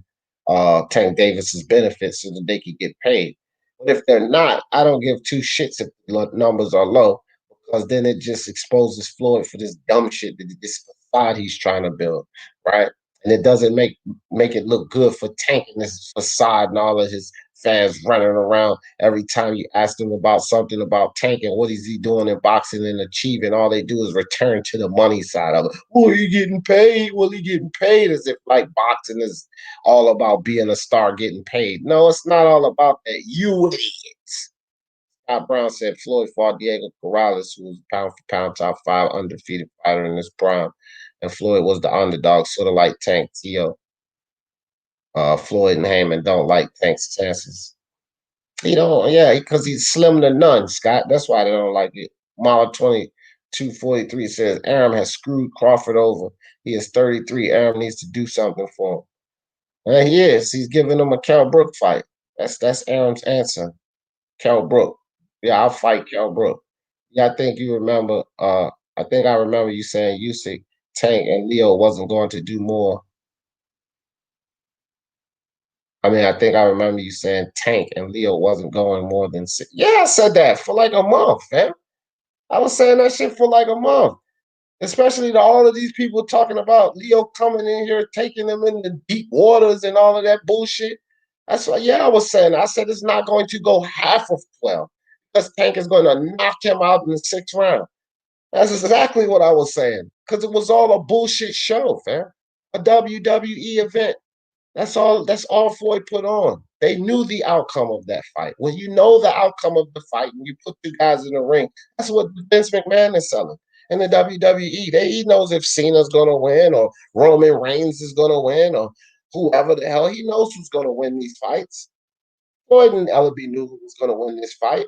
Tank Davis's benefits so that they could get paid. But if they're not, I don't give two shits if the numbers are low because then it just exposes Floyd for this dumb shit, this facade he's trying to build, right? And it doesn't make it look good for Tank and this facade and all of his fans running around every time you ask them about something about Tank and what is he doing in boxing and achieving. All they do is return to the money side of it. Well, he getting paid? Well, he getting paid as if like boxing is all about being a star getting paid. No, it's not all about that. You idiots. Scott Brown said Floyd fought Diego Corrales, who was pound for pound top 5 undefeated fighter in his prime. And Floyd was the underdog, sort of like Tank Tio. Floyd and Heyman don't like Tank's chances. Yeah, because he's slim to none, Scott. That's why they don't like it. Mile 2243 says Aram has screwed Crawford over. He is 33. Aram needs to do something for him. And he is. He's giving him a Kell Brook fight. That's Aram's answer. Kell Brook. Yeah, I'll fight Kell Brook. Yeah, I think you remember. I think I remember you saying Usyk, Tank, and Leo wasn't going to do more. I mean, I think I remember you saying Tank and Leo wasn't going more than 6. Yeah, I said that for like a month, man. I was saying that shit for like a month. Especially to all of these people talking about Leo coming in here, taking them in the deep waters and all of that bullshit. That's why, yeah, I was saying, I said it's not going to go half of 12 because Tank is going to knock him out in the 6th round. That's exactly what I was saying because it was all a bullshit show, fam. A WWE event. That's all Floyd put on. They knew the outcome of that fight. When you know the outcome of the fight and you put 2 guys in the ring, that's what Vince McMahon is selling. In the WWE, he knows if Cena's gonna win or Roman Reigns is gonna win or whoever the hell. He knows who's gonna win these fights. Floyd and LB knew who was gonna win this fight.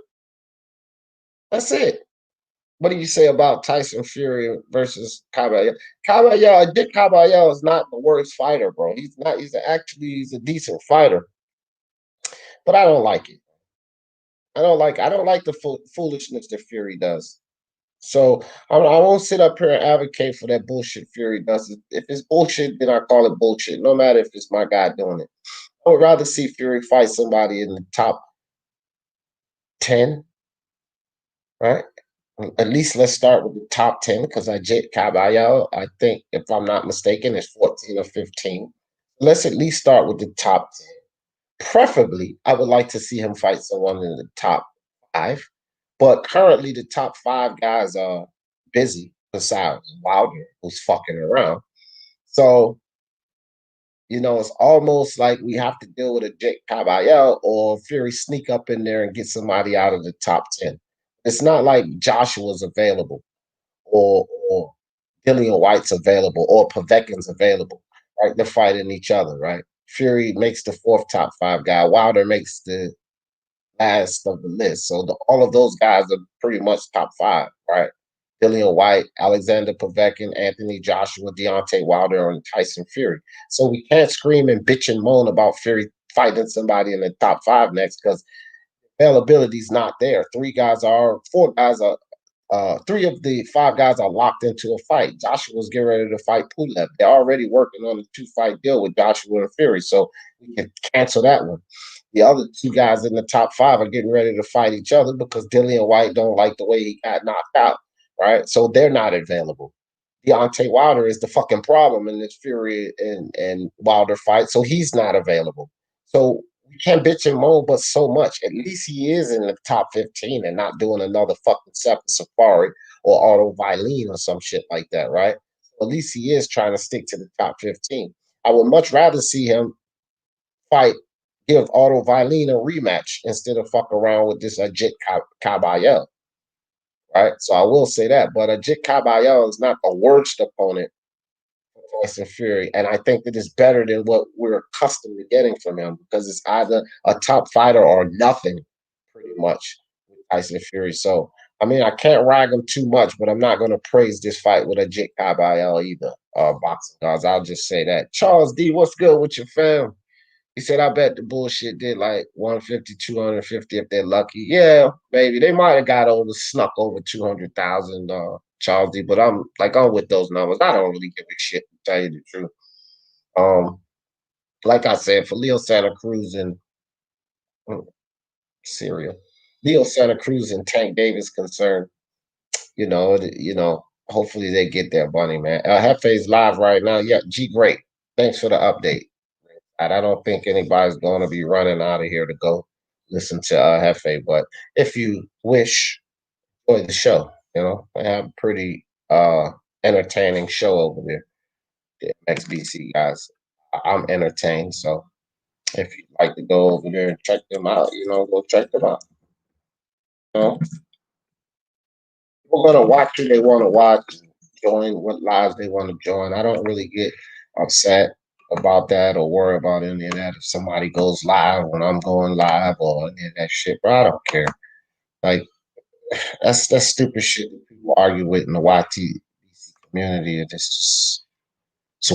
That's it. What do you say about Tyson Fury versus Caballero? Dick Caballero is not the worst fighter, bro. He's not. He's a decent fighter, but I don't like it. I don't like the foolishness that Fury does. So I won't sit up here and advocate for that bullshit Fury does. If it's bullshit, then I call it bullshit. No matter if it's my guy doing it. I would rather see Fury fight somebody in the top 10, right? At least let's start with the top 10 because Caballero, I think, if I'm not mistaken, is 14 or 15. Let's at least start with the top 10. Preferably, I would like to see him fight someone in the top 5. But currently, the top 5 guys are busy besides Wilder, who's fucking around. So, it's almost like we have to deal with a Jake Caballero or Fury sneak up in there and get somebody out of the top 10. It's not like Joshua's available or Dillian White's available or Povetkin's available, right? They're fighting each other, right? Fury makes the 4th top 5 guy. Wilder makes the last of the list. So all of those guys are pretty much top 5, right? Dillian White, Alexander Povetkin, Anthony Joshua, Deontay Wilder, and Tyson Fury. So we can't scream and bitch and moan about Fury fighting somebody in the top 5 next because availability is not there. 4 guys are 3 of the 5 guys are locked into a fight. Joshua's getting ready to fight Pulev. They're already working on a 2-fight deal with Joshua and Fury, so we can cancel that one. The other 2 guys in the top 5 are getting ready to fight each other because Dillian White don't like the way he got knocked out, right? So they're not available. Deontay Wilder is the fucking problem in this Fury and Wilder fight, so he's not available. So we can't bitch and moan, but so much. At least he is in the top 15 and not doing another fucking Separate Safari or Auto Vilene or some shit like that, right? At least he is trying to stick to the top 15. I would much rather see him fight, give Auto Vilene a rematch instead of fuck around with this Ajit Kabayel, right? So I will say that. But Ajit Kabayel is not the worst opponent Tyson Fury, and I think that it's better than what we're accustomed to getting from him because it's either a top fighter or nothing, pretty much, with Tyson Fury. So, I mean, I can't rag him too much, but I'm not going to praise this fight with a Jake Kabayel either, boxing guys. I'll just say that. Charles D, what's good with your fam? He said, I bet the bullshit did like 150, 250 if they're lucky. Yeah, maybe. They might have got over, snuck over 200,000, Charles D, but I'm with those numbers. I don't really give a shit, to tell you the truth. Like I said, for Leo Santa Cruz and Syria, Leo Santa Cruz and Tank Davis concerned, hopefully they get their money, man. Hefe's live right now. Yeah, G, great. Thanks for the update. And I don't think anybody's going to be running out of here to go listen to Hefe. But if you wish, enjoy the show. I have a pretty entertaining show over there. The XBC guys, I'm entertained. So if you'd like to go over there and check them out, go check them out. People are gonna watch who they want to watch, join what lives they want to join. I don't really get upset about that or worry about any of that. If somebody goes live when I'm going live or any of that shit, bro, I don't care. Like that's stupid shit that people argue with in the YT community. It's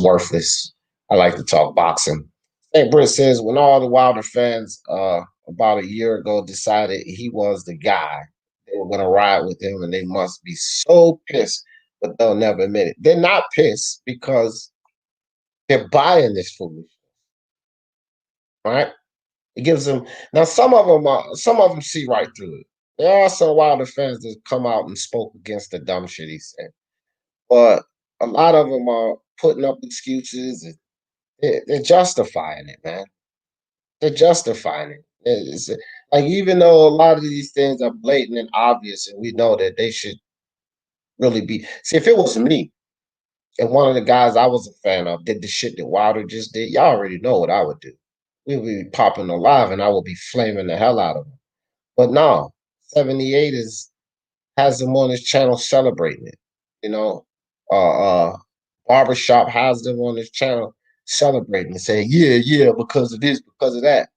worthless. I like to talk boxing. Hey, Britt says when all the Wilder fans about a year ago decided he was the guy, they were gonna ride with him, and they must be so pissed, but they'll never admit it. They're not pissed because they're buying this foolishness, right? It gives them now. Some of them see right through it. There are some Wilder fans that come out and spoke against the dumb shit he said, but a lot of them are putting up excuses and they're justifying it, man. They're justifying it. It's like even though a lot of these things are blatant and obvious, and we know that they should really be. See, if it was me and one of the guys I was a fan of did the shit that Wilder just did, y'all already know what I would do. We would be popping alive, and I would be flaming the hell out of him. But no, 78 has them on his channel celebrating it. You know, Barbershop has them on his channel celebrating and saying, yeah, because of this, because of that.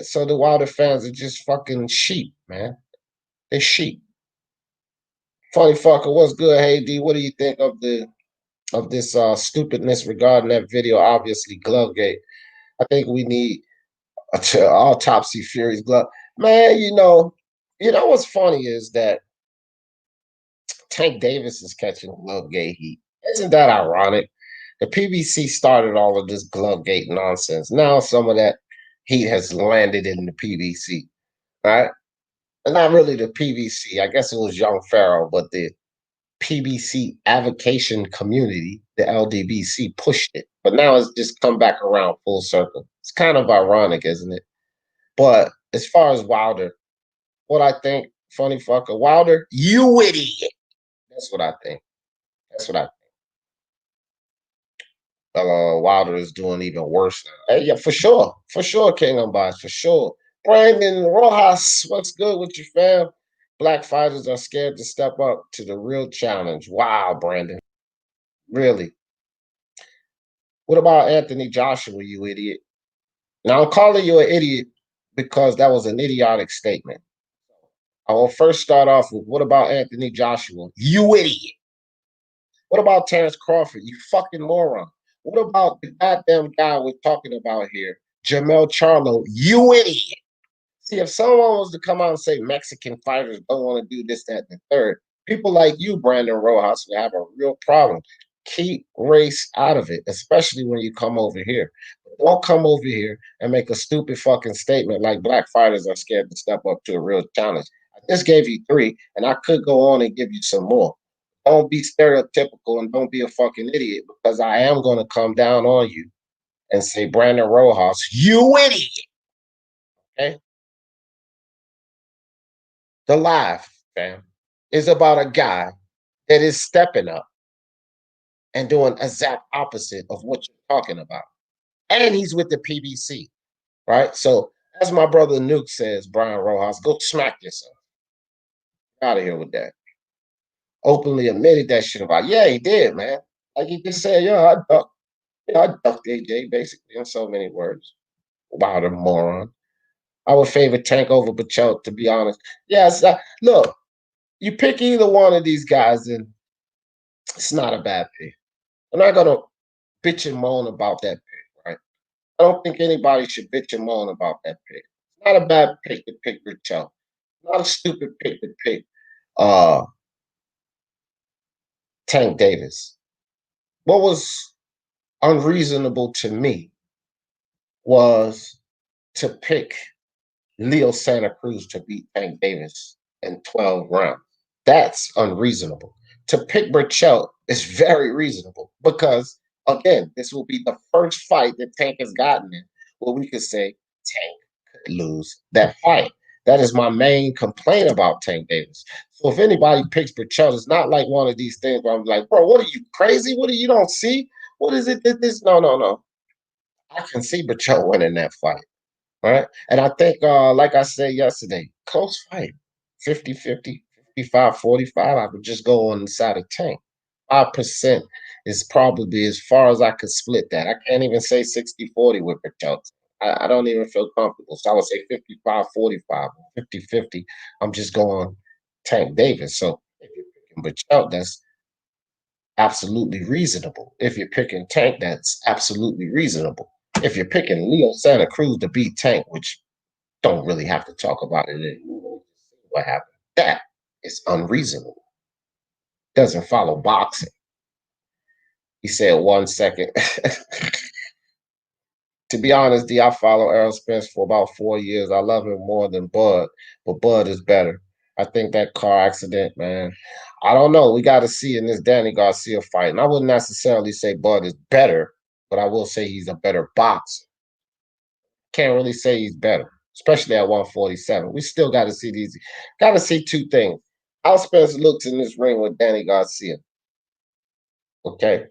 So the Wilder fans are just fucking sheep, man. They're sheep. Funny fucker, what's good? Hey D, what do you think of this stupidness regarding that video? Obviously, Glovegate. I think we need autopsy Fury's glove. Man, what's funny is that Tank Davis is catching Glovegate heat. Isn't that ironic? The PBC started all of this Glovegate nonsense. Now some of that heat has landed in the PBC, right? And not really the PBC. I guess it was Young Pharaoh, but the PBC avocation community, the LDBC, pushed it. But now it's just come back around full circle. It's kind of ironic, isn't it? But as far as Wilder, what I think, funny fucker, Wilder, you idiot. That's what I think. That's what I think. Wilder is doing even worse now. Hey, yeah, for sure, King Unbiased, for sure. Brandon Rojas, what's good with you, fam? Black fighters are scared to step up to the real challenge. Wow, Brandon, really? What about Anthony Joshua, you idiot? Now I'm calling you an idiot because that was an idiotic statement. I will first start off with, what about Anthony Joshua? You idiot. What about Terrence Crawford? You fucking moron. What about the goddamn guy we're talking about here, Jermell Charlo? You idiot. See, if someone was to come out and say Mexican fighters don't want to do this, that, and the third, people like you, Brandon Rojas, will have a real problem. Keep race out of it, especially when you come over here. Don't come over here and make a stupid fucking statement like black fighters are scared to step up to a real challenge. I just gave you 3, and I could go on and give you some more. Don't be stereotypical and don't be a fucking idiot, because I am going to come down on you and say, Brandon Rojas, you idiot. Okay? The Live, fam, is about a guy that is stepping up and doing exact opposite of what you're talking about. And he's with the PBC, right? So, as my brother Nuke says, Brian Rojas, go smack yourself. Out of here with that. Openly admitted that shit about, yeah, he did, man. Like he just said, I ducked AJ basically in so many words. Wilder moron. I would favor Tank over Pacquiao, to be honest. Yes, look, you pick either one of these guys, and it's not a bad pick. I'm not gonna bitch and moan about that pick, right? I don't think anybody should bitch and moan about that pick. It's not a bad pick to pick Pacquiao. Not a stupid pick to pick uh Tank Davis. What was unreasonable to me was to pick Leo Santa Cruz to beat Tank Davis in 12 rounds. That's unreasonable. To pick Burchell is very reasonable because, again, this will be the first fight that Tank has gotten in where we could say Tank could lose that fight. That is my main complaint about Tank Davis. So if anybody picks Burchell, it's not like one of these things where I'm like, bro, what are you, crazy? What are you don't see? What is it that this? No. I can see Burchell winning that fight. Right. And I think, like I said yesterday, close fight, 50-50, 55-45. I would just go on the side of Tank. 5% is probably as far as I could split that. I can't even say 60-40 with Patel. I don't even feel comfortable. So I would say 55-45, 50-50. I'm just going Tank Davis. So if you're picking Patel, that's absolutely reasonable. If you're picking Tank, that's absolutely reasonable. If you're picking Leo Santa Cruz to beat Tank, which don't really have to talk about it anymore, what happened, that is unreasonable. Doesn't follow boxing. He said 1 second. To be honest, D, I follow Errol Spence for about 4 years. I love him more than Bud, but Bud is better. I think that car accident, man. I don't know. We got to see in this Danny Garcia fight. And I wouldn't necessarily say Bud is better, but I will say he's a better boxer. Can't really say he's better, especially at 147. We still got to see these. Got to see 2 things. How Spence looks in this ring with Danny Garcia. Okay.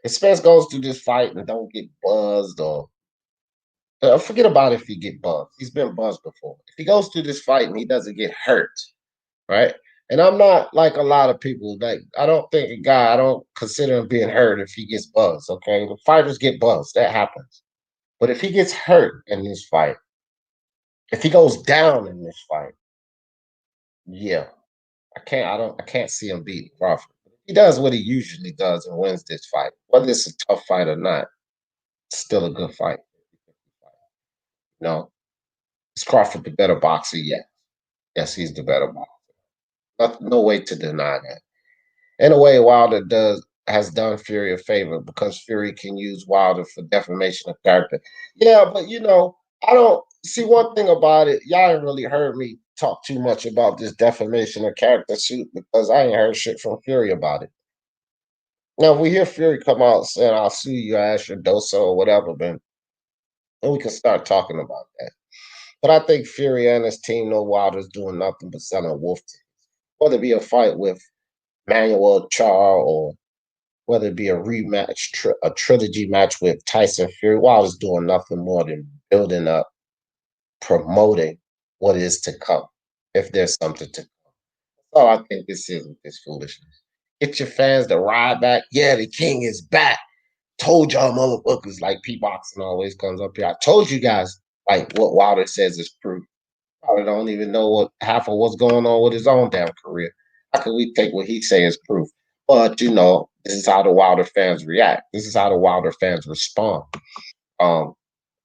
If Spence goes through this fight and don't get buzzed or forget about if he get buzzed. He's been buzzed before. If he goes through this fight and he doesn't get hurt, right? And I'm not like a lot of people. Like I don't think a guy. I don't consider him being hurt if he gets buzzed. Okay, the fighters get buzzed. That happens. But if he gets hurt in this fight, if he goes down in this fight, yeah, I can't see him beating Crawford. He does what he usually does and wins this fight. Whether it's a tough fight or not, it's still a good fight. No, is Crawford the better boxer? Yeah. Yes, he's the better boxer. No way to deny that. In a way, Wilder has done Fury a favor because Fury can use Wilder for defamation of character. Yeah, but I don't see one thing about it. Y'all ain't really heard me talk too much about this defamation of character suit because I ain't heard shit from Fury about it. Now, if we hear Fury come out saying, I'll sue you, ask your doso or whatever, then we can start talking about that. But I think Fury and his team know Wilder's doing nothing but selling wolf tickets. Whether it be a fight with Manuel Char or whether it be a rematch, a trilogy match with Tyson Fury, Wilder's doing nothing more than building up, promoting what is to come, if there's something to come. That's all I think this is with this foolishness. Get your fans to ride back. Yeah, the king is back. Told y'all motherfuckers, like P-Boxing always comes up here. I told you guys, like what Wilder says is proof. Probably don't even know what half of what's going on with his own damn career. How can we take what he say as proof? But you know, this is how the Wilder fans react. This is how the Wilder fans respond. Um,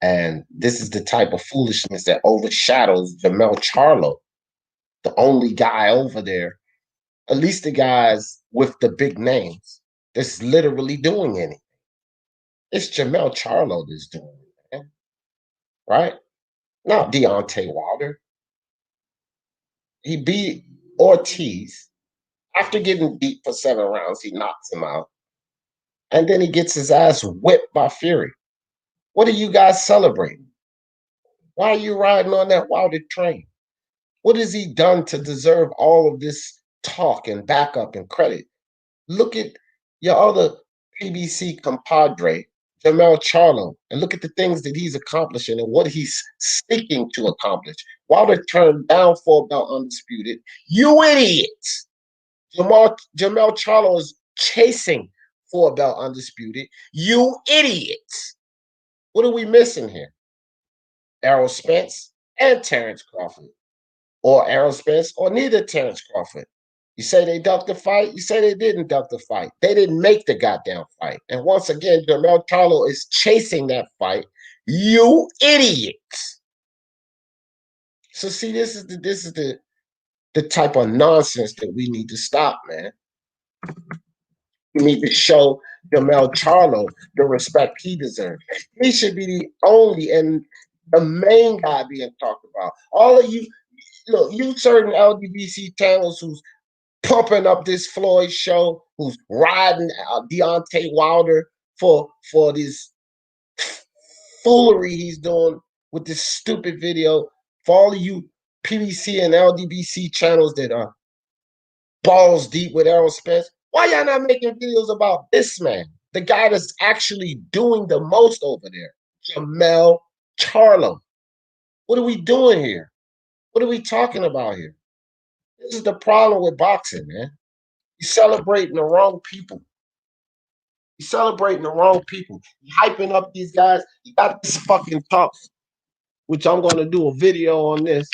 and this is the type of foolishness that overshadows Jermell Charlo, the only guy over there, at least the guys with the big names, that's literally doing anything. It's Jermell Charlo that's doing it, man. Right? Not Deontay Wilder. He beat Ortiz. After getting beat for 7 rounds, he knocks him out. And then he gets his ass whipped by Fury. What are you guys celebrating? Why are you riding on that Wilder train? What has he done to deserve all of this talk and backup and credit? Look at your other PBC compadre, Jermell Charlo, and look at the things that he's accomplishing and what he's seeking to accomplish. Wilder turned down for about undisputed. You idiots! Jermell Charlo is chasing for a belt undisputed. You idiots! What are we missing here? Errol Spence and Terrence Crawford, or Errol Spence, or neither Terrence Crawford. You say they ducked the fight. You say they didn't duck the fight. They didn't make the goddamn fight. And once again, Jermell Charlo is chasing that fight. You idiots! So see, this is the type of nonsense that we need to stop, man. We need to show Jermell Charlo the respect he deserves. He should be the only and the main guy being talked about. All of you, look, you certain LDBC channels who's pumping up this Floyd show, who's riding Deontay Wilder for this foolery he's doing with this stupid video. For all of you PBC and LDBC channels that are balls deep with Errol Spence, why y'all not making videos about this man, the guy that's actually doing the most over there, Jermell Charlo? What are we doing here? What are we talking about here? This is the problem with boxing, man. You're celebrating the wrong people. You're celebrating the wrong people. You're hyping up these guys. You got this fucking talk, which I'm going to do a video on this,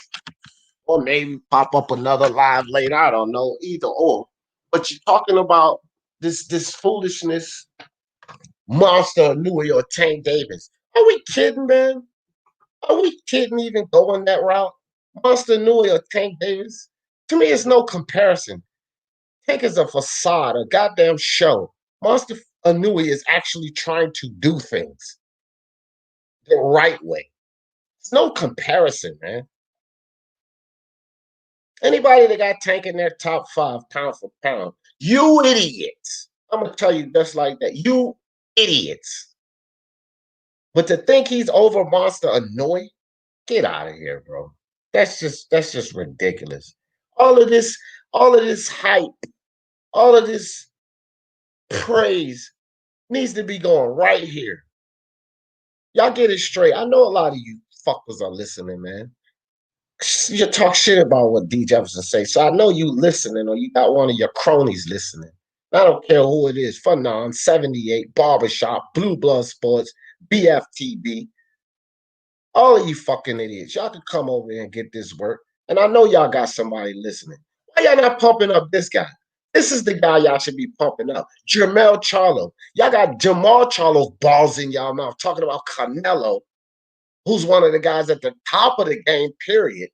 or maybe pop up another live later. I don't know, either or. But you're talking about this foolishness, Monster Nui or Tank Davis. Are we kidding, man? Are we kidding even going that route? Monster Nui or Tank Davis? To me, it's no comparison. Tank is a facade, a goddamn show. Monster Nui is actually trying to do things the right way. It's no comparison, man. Anybody that got Tank in their top 5 pound for pound, you idiots. I'm going to tell you just like that. You idiots. But to think he's over Monster Nui, get out of here, bro. That's just ridiculous. All of this hype, all of this praise needs to be going right here. Y'all get it straight. I know a lot of you fuckers are listening, man. You talk shit about what D. Jefferson say, so I know you listening, or you got one of your cronies listening. I don't care who it is. Phenom, 78, Barbershop, Blue Blood Sports, BFTB. All of you fucking idiots, y'all can come over here and get this work. And I know y'all got somebody listening. Why y'all not pumping up this guy? This is the guy y'all should be pumping up. Jermell Charlo. Y'all got Jermall Charlo's balls in y'all mouth talking about Canelo, who's one of the guys at the top of the game, period,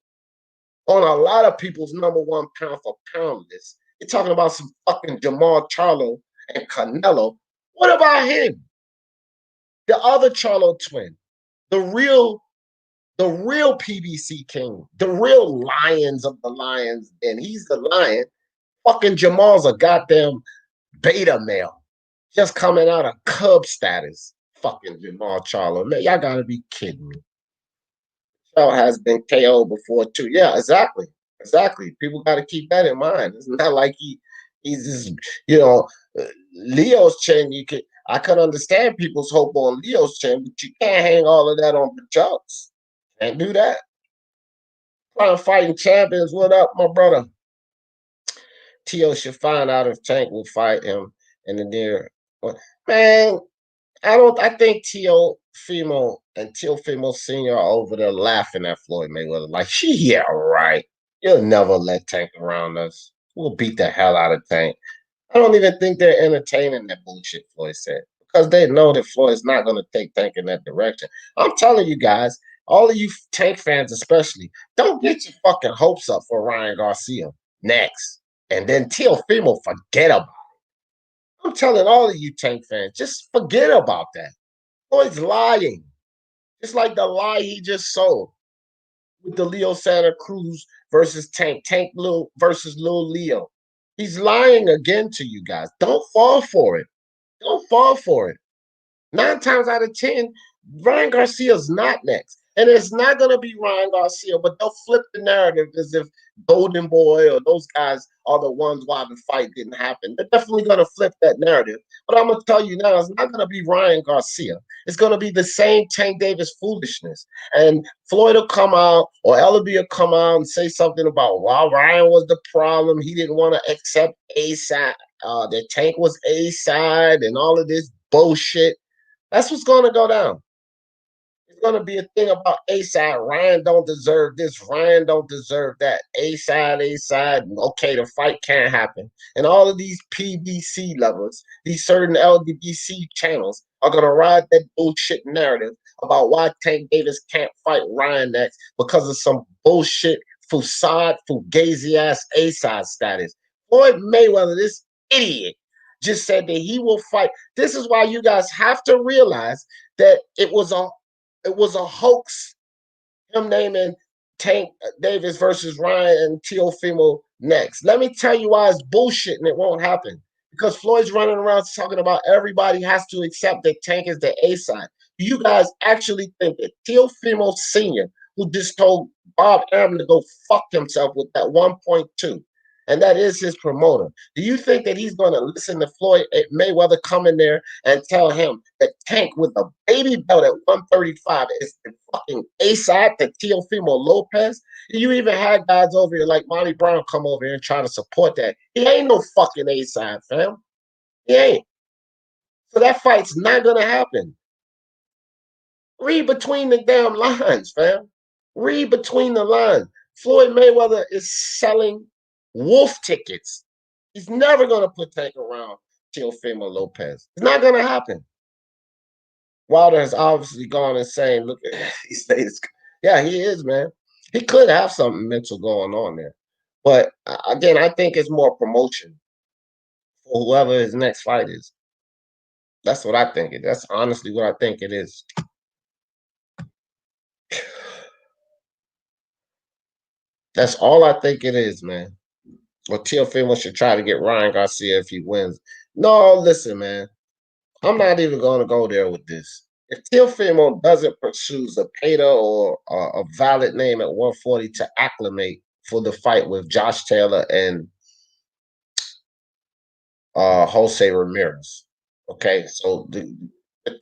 on a lot of people's #1 pound for pound list. You're talking about some fucking Jermall Charlo and Canelo. What about him? The other Charlo twin, the real PBC king, the real lions of the lions, and he's the lion. Fucking Jermall's a goddamn beta male, just coming out of cub status. Fucking Jermall Charlo, man, y'all gotta be kidding me. Charlo has been KO before too. Yeah, exactly. People got to keep that in mind. It's not like he's just, Leo's chin. I could understand people's hope on Leo's chin, but you can't hang all of that on the jokes. Can't do that. Crime fighting champions, what up, my brother? T.O. should find out if Tank will fight him in the near. Man, I think T.O. Fimo and Teofimo Sr. are over there laughing at Floyd Mayweather like, yeah, right. You'll never let Tank around us. We'll beat the hell out of Tank. I don't even think they're entertaining that bullshit Floyd said because they know that Floyd's not going to take Tank in that direction. I'm telling you guys, all of you Tank fans especially, don't get your fucking hopes up for Ryan Garcia next. And then Teofimo, forget about it. I'm telling all of you Tank fans, just forget about that. Floyd's lying. It's like the lie he just sold with the Leo Santa Cruz versus Tank, Tank Lil versus Lil Leo. He's lying again to you guys. Don't fall for it. Don't fall for it. 9 times out of 10, Ryan Garcia's not next. And it's not going to be Ryan Garcia, but they'll flip the narrative as if Golden Boy or those guys are the ones why the fight didn't happen. They're definitely going to flip that narrative. But I'm going to tell you now, it's not going to be Ryan Garcia. It's going to be the same Tank Davis foolishness. And Floyd will come out or LB will come out and say something about, well, Ryan was the problem. He didn't want to accept A-side. The Tank was A-side and all of this bullshit. That's what's going to go down. It's going to be a thing about A-side. Ryan don't deserve this. Ryan don't deserve that. A-side, A-side. Okay, the fight can't happen. And all of these PBC lovers, these certain LDBC channels are going to ride that bullshit narrative about why Tank Davis can't fight Ryan next because of some bullshit facade, fugazi-ass A-side status. Floyd Mayweather, this idiot, just said that he will fight. This is why you guys have to realize that it was a hoax, him naming Tank Davis versus Ryan and Teofimo next. Let me tell you why it's bullshit and it won't happen. Because Floyd's running around talking about everybody has to accept that Tank is the A side. Do you guys actually think that Teofimo Sr., who just told Bob Arum to go fuck himself with that 1.2, and that is his promoter, do you think that he's going to listen to Floyd Mayweather come in there and tell him that Tank with a baby belt at 135 is the fucking A-side to Teofimo Lopez? You even had guys over here like Monty Brown come over here and try to support that. He ain't no fucking A-side, fam. He ain't. So that fight's not going to happen. Read between the damn lines, fam. Read between the lines. Floyd Mayweather is selling wolf tickets. He's never going to put Tank around Teofimo Lopez. It's not going to happen. Wilder has obviously gone insane. Look at he stays. Yeah, he is, man. He could have something mental going on there. But again, I think it's more promotion for whoever his next fight is. That's what I think. That's honestly what I think it is. That's all I think it is, man. Or Teofimo should try to get Ryan Garcia if he wins. No, listen, man. I'm not even going to go there with this. If Teofimo doesn't pursue Zepeda or a valid name at 140 to acclimate for the fight with Josh Taylor and Jose Ramirez, okay? So the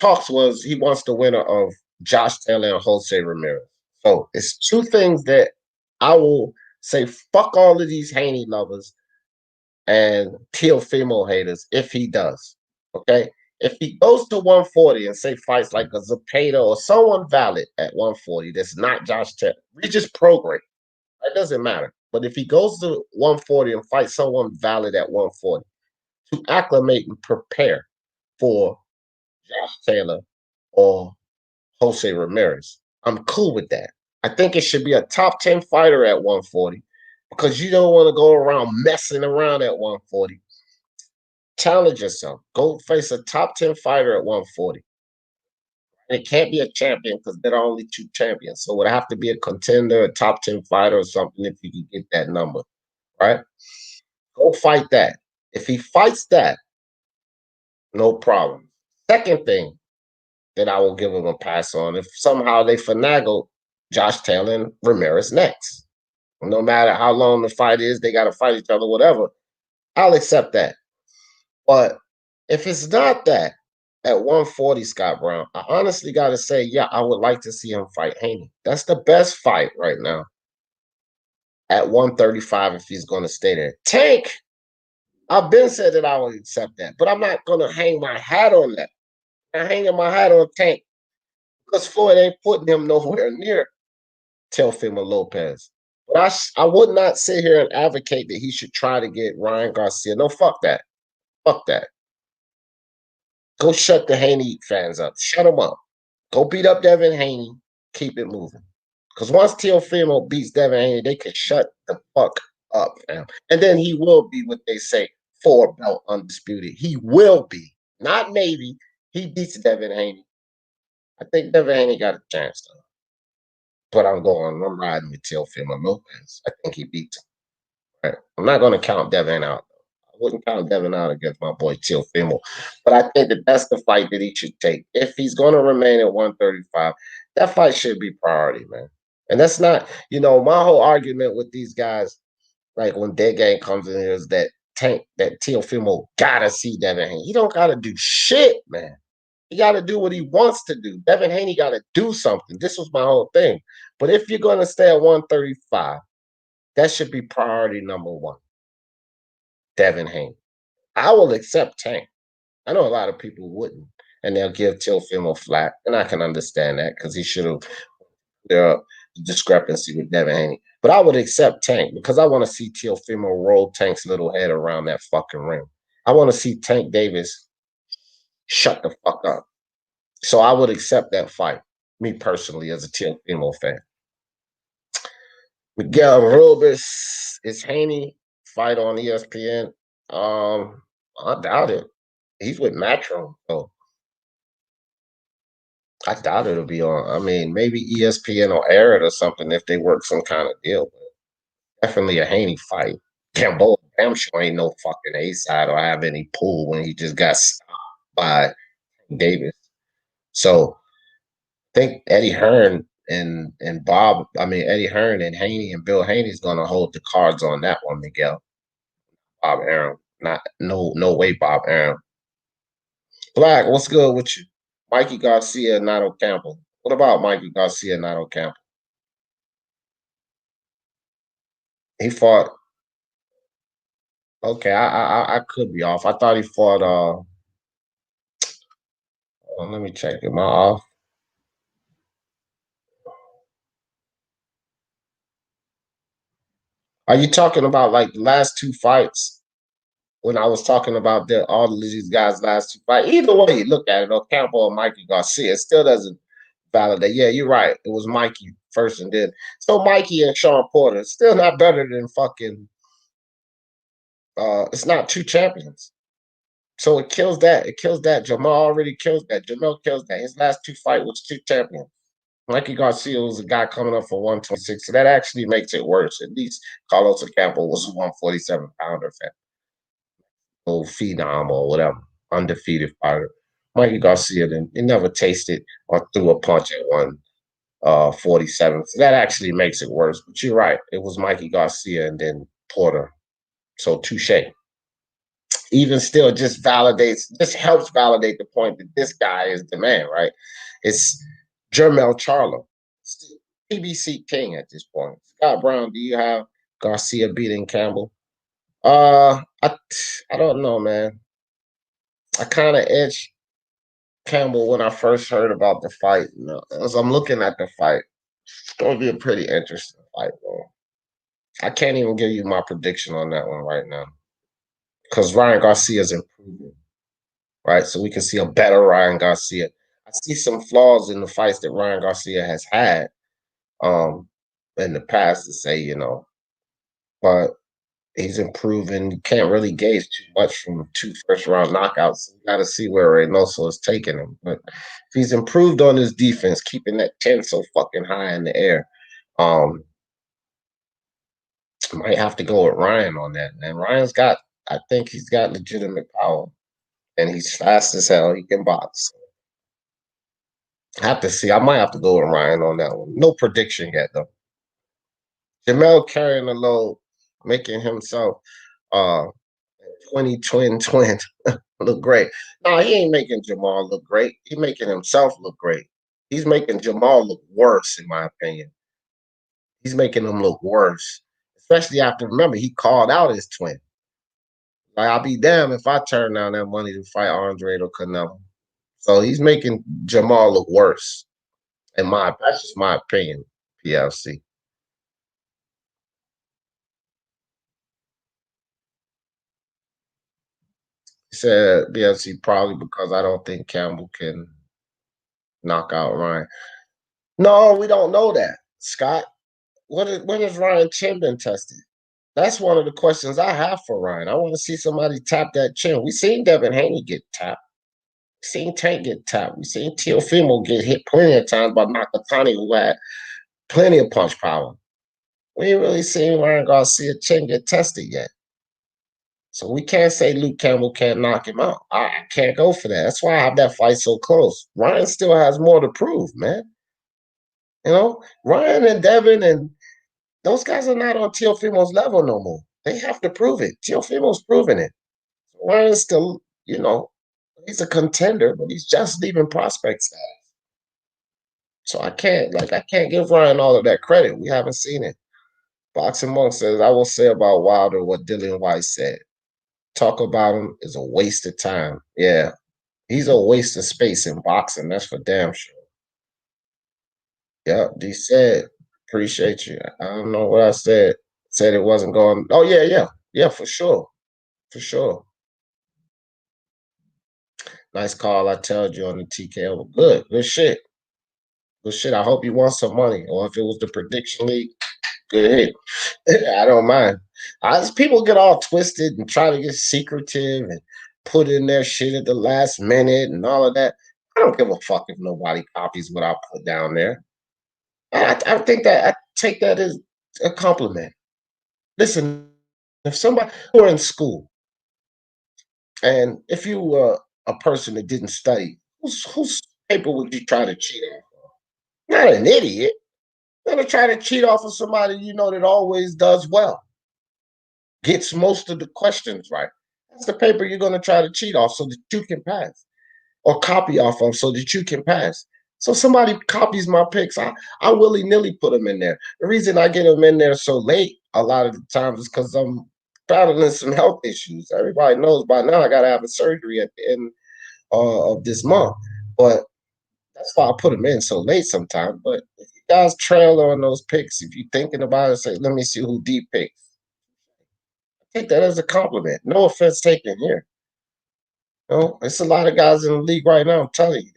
talks was he wants the winner of Josh Taylor and Jose Ramirez. So it's two things that I will say fuck all of these Haney lovers and Teofimo haters if he does, okay? If he goes to 140 and say fights like a Zepeda or someone valid at 140 that's not Josh Taylor, Regis Prograis, that doesn't matter. But if he goes to 140 and fights someone valid at 140 to acclimate and prepare for Josh Taylor or Jose Ramirez, I'm cool with that. I think it should be a top 10 fighter at 140 because you don't want to go around messing around at 140. Challenge yourself. Go face a top 10 fighter at 140. And it can't be a champion because there are only 2 champions. So it would have to be a contender, a top 10 fighter or something if you can get that number, right? Go fight that. If he fights that, no problem. Second thing that I will give him a pass on, if somehow they finagle Josh Taylor and Ramirez next. No matter how long the fight is, they got to fight each other, whatever. I'll accept that. But if it's not that, at 140, Scott Brown, I honestly got to say, yeah, I would like to see him fight Haney. That's the best fight right now at 135 if he's going to stay there. Tank, I've been said that I would accept that, but I'm not going to hang my hat on that. I'm hanging my hat on Tank because Floyd ain't putting him nowhere near Teofimo Lopez. But I would not sit here and advocate that he should try to get Ryan Garcia. No, fuck that. Fuck that. Go shut the Haney fans up. Shut them up. Go beat up Devin Haney. Keep it moving. Because once Teofimo beats Devin Haney, they can shut the fuck up, fam. And then he will be what they say, 4-belt undisputed. He will be. Not maybe. He beats Devin Haney. I think Devin Haney got a chance, though. But I'm riding with Teofimo Lopez. I think he beats him. Right? I'm not going to count Devin out. I wouldn't count Devin out against my boy Teofimo. But I think that that's the fight that he should take. If he's going to remain at 135, that fight should be priority, man. And that's not, my whole argument with these guys, like when Dead Gang comes in here, is that Teofimo gotta see Devin Haney. He don't gotta do shit, man. He gotta do what he wants to do. Devin Haney gotta do something. This was my whole thing. But if you're gonna stay at 135, that should be priority number one. Devin Haney. I will accept Tank. I know a lot of people wouldn't, and they'll give Teofimo flat, and I can understand that because he should have the discrepancy with Devin Haney. But I would accept Tank because I want to see Teofimo roll Tank's little head around that fucking ring. I want to see Tank Davis shut the fuck up. So I would accept that fight, me personally, as a Teofimo fan. Miguel Robis, is Haney fight on ESPN? I doubt it. He's with Matron, so I doubt it'll be on. I mean, maybe ESPN will air it or something if they work some kind of deal. But definitely a Haney fight. Gamboa damn sure ain't no fucking A-side or have any pull when he just got stopped by Davis. So I think Eddie Hearn and Eddie Hearn and Haney and Bill Haney's gonna hold the cards on that one, Miguel. Bob Arum. No way, Bob Arum. Black, what's good with you? Mikey Garcia, Nato Campbell. What about Mikey Garcia, Nato Campbell? He fought. Okay, I could be off. I thought he fought. Let me check. Am I off? Are you talking about like the last two fights? When I was talking about all of these guys' last two fights, either way you look at it, or Campbell or Mikey Garcia, it still doesn't validate. Yeah, you're right. It was Mikey first, and then so Mikey and Sean Porter still not better than fucking. It's not two champions. So it kills that. It kills that. Jermall already kills that. Jermell kills that. His last two fights was two champions. Mikey Garcia was a guy coming up for 126. So that actually makes it worse. At least Carlos Ocampo was a 147 pounder fan. Old phenom or whatever. Undefeated fighter. Mikey Garcia then he never tasted or threw a punch at 147. So that actually makes it worse. But you're right. It was Mikey Garcia and then Porter. So touche. Even still just helps validate the point that this guy is the man, right? It's Jermell Charlo, PBC king at this point. Scott Brown, do you have Garcia beating Campbell? I don't know, man. I kind of edged Campbell when I first heard about the fight. As I'm looking at the fight, it's going to be a pretty interesting fight, bro. I can't even give you my prediction on that one right now because Ryan Garcia is improving, right? So we can see a better Ryan Garcia. I see some flaws in the fights that Ryan Garcia has had in the past to say, but he's improving. You can't really gauge too much from 2 first-round knockouts. So you got to see where Reynoso is taking him. But if he's improved on his defense, keeping that chin so fucking high in the air, might have to go with Ryan on that. And I think he's got legitimate power. And he's fast as hell. He can box. I have to see. I might have to go with Ryan on that one. No prediction yet, though. Jermell carrying the load, making himself 20 twin look great. No, he ain't making Jermall look great. He's making himself look great. He's making Jermall look worse, in my opinion. He's making him look worse. Especially after, remember, he called out his twin. Like, I'll be damned if I turn down that money to fight Andrade or Canelo. So he's making Jermall look worse. And that's just my opinion, PLC. He said PLC probably because I don't think Campbell can knock out Ryan. No, we don't know that, Scott. When has Ryan chin been tested? That's one of the questions I have for Ryan. I want to see somebody tap that chin. We seen Devin Haney get tapped. We seen Tank get tapped. We seen Teofimo get hit plenty of times by Nakatani, who had plenty of punch power. We ain't really seen Ryan Garcia chin get tested yet. So we can't say Luke Campbell can't knock him out. I can't go for that. That's why I have that fight so close. Ryan still has more to prove, man. You know, Ryan and Devin and those guys are not on Teofimo's level no more. They have to prove it. Teofimo's proven it. Ryan's still, he's a contender, but he's just leaving prospect status. So I can't give Ryan all of that credit. We haven't seen it. Boxing Monk says, I will say about Wilder what Dillian White said. Talk about him is a waste of time. Yeah. He's a waste of space in boxing. That's for damn sure. Yeah, D said, appreciate you. I don't know what I said. Said it wasn't going. Oh, yeah, yeah. Yeah, for sure. For sure. Nice call. I told you on the TKO. Good shit. Good shit. I hope you won some money. Or if it was the prediction league, good hit. I don't mind. People get all twisted and try to get secretive and put in their shit at the last minute and all of that. I don't give a fuck if nobody copies what I put down there. I think that I take that as a compliment. Listen, if somebody were in school and if you were a person that didn't study, whose paper would you try to cheat on? Not an idiot. You're gonna try to cheat off of somebody you know that always does well, gets most of the questions right. That's the paper you're gonna try to cheat off so that you can pass, or copy off of so that you can pass. So somebody copies my picks, I willy nilly put them in there. The reason I get them in there so late a lot of the times is because I'm battling some health issues. Everybody knows by now I got to have a surgery at the end of this month, but that's why I put them in so late sometimes. But if you guys trail on those picks, if you're thinking about it, say, let me see who deep picks. Take that as a compliment. No offense taken here. It's a lot of guys in the league right now. I'm telling you,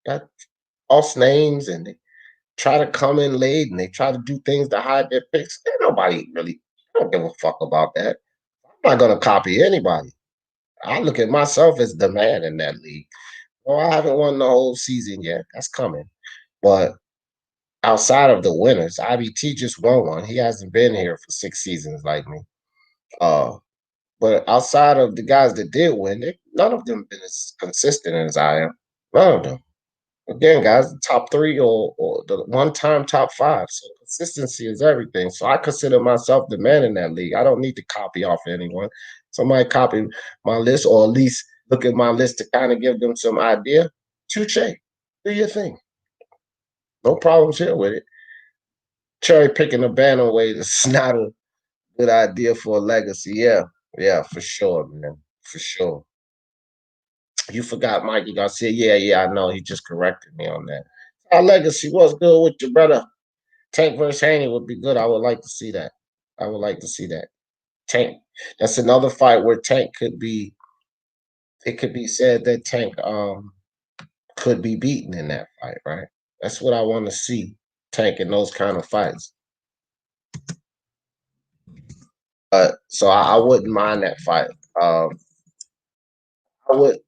they got false names and they try to come in late and they try to do things to hide their picks. Ain't nobody really, I don't give a fuck about that. I'm not gonna copy anybody. I look at myself as the man in that league. Well, I haven't won the whole season yet. That's coming. But outside of the winners, IBT just won one. He hasn't been here for 6 seasons like me. Uh, but outside of the guys that did win, none of them been as consistent as I am. None of them. Again, guys, the top three or the one-time top five. So consistency is everything. So I consider myself the man in that league. I don't need to copy off anyone. Somebody copy my list or at least look at my list to kind of give them some idea. Touche. Do your thing. No problems here with it. Cherry picking a bantamweight is not a good idea for a legacy. Yeah, yeah, for sure, man. For sure. You forgot Mikey Garcia. Yeah, I know. He just corrected me on that. Our legacy was good with your brother. Tank versus Haney would be good. I would like to see that. I would like to see that. Tank. That's another fight where Tank could be. It could be said that Tank could be beaten in that fight, right? That's what I want to see. Tank in those kind of fights. So I wouldn't mind that fight. I would.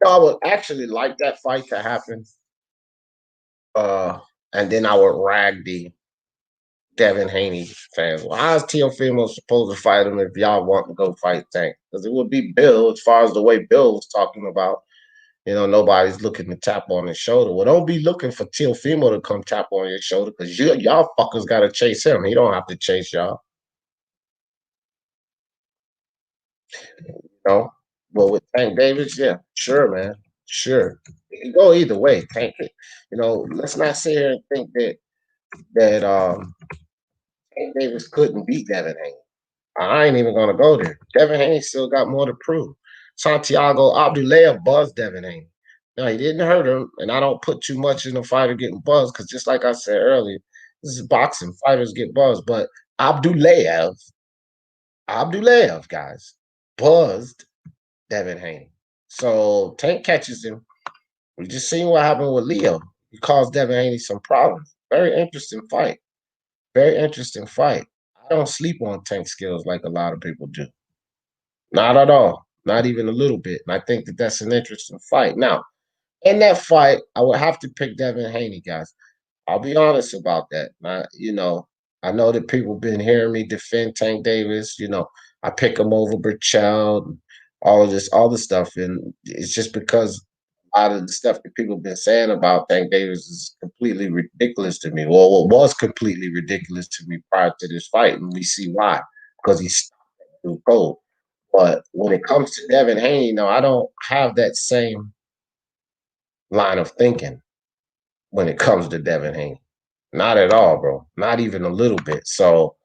I would actually like that fight to happen. And then I would rag the Devin Haney fans. Well, how's Teofimo supposed to fight him if y'all want to go fight Tank? Because it would be Bill, as far as the way Bill was talking about. Nobody's looking to tap on his shoulder. Well, don't be looking for Teofimo to come tap on your shoulder because y'all fuckers got to chase him. He don't have to chase y'all. But with Tank Davis, yeah, sure, man. Sure. It can go either way. Tank it. Let's not sit here and think that Tank Davis couldn't beat Devin Haney. I ain't even gonna go there. Devin Haney still got more to prove. Santiago Abdullah buzzed Devin Haney. No, he didn't hurt him, and I don't put too much in the fighter getting buzzed because just like I said earlier, this is boxing. Fighters get buzzed, but Abdulayev, guys, buzzed Devin Haney. So Tank catches him. We just seen what happened with Leo. He caused Devin Haney some problems. Very interesting fight. Very interesting fight. I don't sleep on Tank skills like a lot of people do. Not at all. Not even a little bit. And I think that that's an interesting fight. Now, in that fight, I would have to pick Devin Haney, guys. I'll be honest about that. I know that people been hearing me defend Tank Davis. I pick him over Burchell, all of this, all the stuff, and it's just because a lot of the stuff that people have been saying about Tank Davis is completely ridiculous to me. Well, it was completely ridiculous to me prior to this fight, and we see why, because he's stopped through cold. But when it comes to Devin Haney, no, I don't have that same line of thinking when it comes to Devin Haney. Not at all, bro. Not even a little bit. So,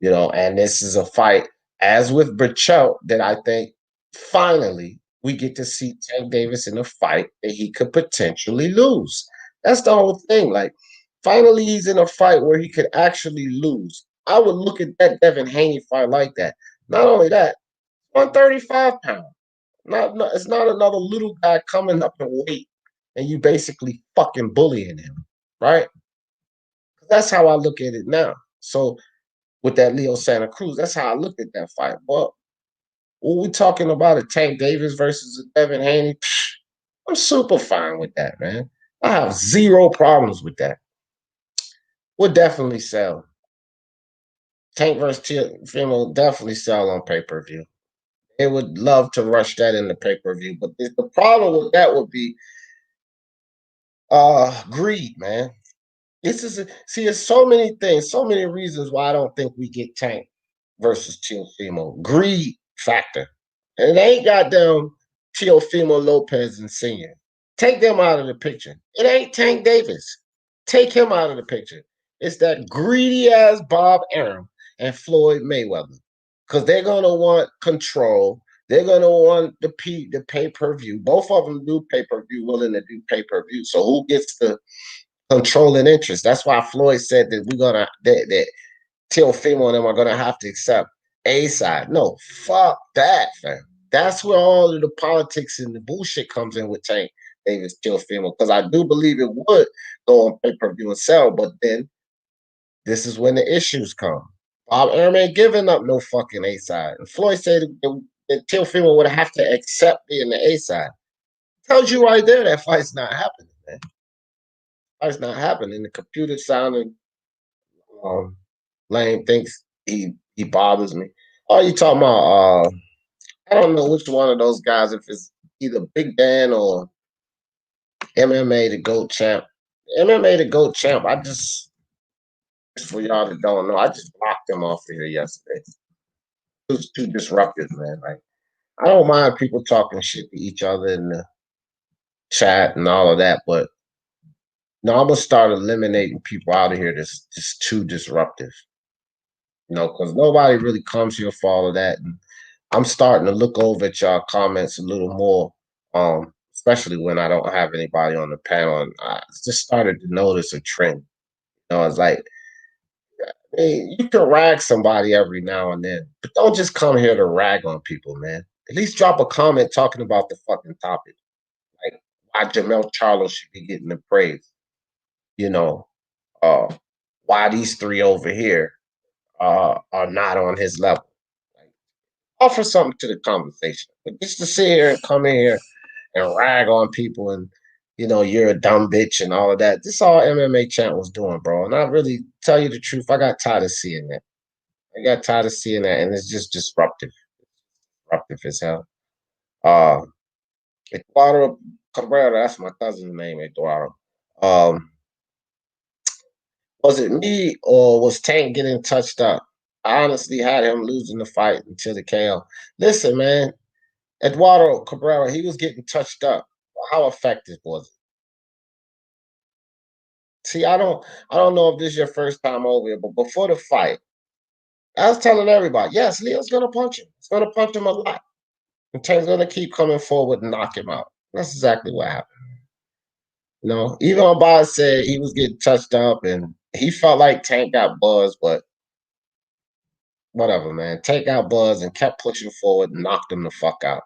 and this is a fight, as with Burchell, that I think finally we get to see Tank Davis in a fight that he could potentially lose. That's the whole thing. Like, finally he's in a fight where he could actually lose. I would look at that Devin Haney fight like that. Not only that, 135 pounds. It's not another little guy coming up in weight and you basically fucking bullying him, right? That's how I look at it now. So with that Leo Santa Cruz, that's how I look at that fight. But what we talking about, a Tank Davis versus a Devin Haney, I'm super fine with that, man. I have zero problems with that. Would definitely sell. Tank versus Teofimo definitely sell on pay-per-view. They would love to rush that in the pay-per-view. But the problem with that would be greed, man. There's so many things, so many reasons why I don't think we get Tank versus Teofimo. Greed factor. And it ain't goddamn Teofimo Lopez and Senior. Take them out of the picture. It ain't Tank Davis. Take him out of the picture. It's that greedy ass Bob Arum and Floyd Mayweather. Because they're gonna want control. They're gonna want the pay-per-view. Both of them do pay-per-view, willing to do pay-per-view. So who gets the controlling interest? That's why Floyd said that that Teofimo and them are gonna have to accept a side. No, fuck that, fam. That's where all of the politics and the bullshit comes in with Tank Davis Teofimo, because I do believe it would go on pay-per-view and sell, but then this is when the issues come. Bob Arum ain't giving up no fucking A side. And Floyd said that Teofimo would have to accept being the A side. Tells you right there that fight's not happening, man. Fight's not happening. The computer sounding lame, thinks he bothers me. Oh, you talking about I don't know which one of those guys, if it's either Big Dan or MMA the GOAT champ. MMA the GOAT champ, for y'all that don't know, I just blocked him off of here yesterday. It was too disruptive, man. Like, I don't mind people talking shit to each other in the chat and all of that, but no, I'm gonna start eliminating people out of here that's just too disruptive. Because nobody really comes here for all of that. And I'm starting to look over at y'all comments a little more, especially when I don't have anybody on the panel. And I just started to notice a trend. It's like, hey, you can rag somebody every now and then, but don't just come here to rag on people, man. At least drop a comment talking about the fucking topic. Like why Jermell Charlo should be getting the praise. Why these three over here are not on his level. Like, offer something to the conversation. But just to sit here and come in here and rag on people and you're a dumb bitch and all of that. This all MMA champ was doing, bro. And I really tell you the truth, I got tired of seeing that. And it's just disruptive. Disruptive as hell. Eduardo Cabrera, that's my cousin's name, Eduardo. Was it me or was Tank getting touched up? I honestly had him losing the fight until the KO. Listen, man, Eduardo Cabrera, he was getting touched up. How effective was it? See, I don't know if this is your first time over here, but before the fight, I was telling everybody, yes, Leo's gonna punch him. He's gonna punch him a lot. And Tank's gonna keep coming forward and knock him out. That's exactly what happened. You know, even Abad said he was getting touched up and he felt like Tank got buzzed, but whatever, man. Tank got buzzed and kept pushing forward and knocked him the fuck out.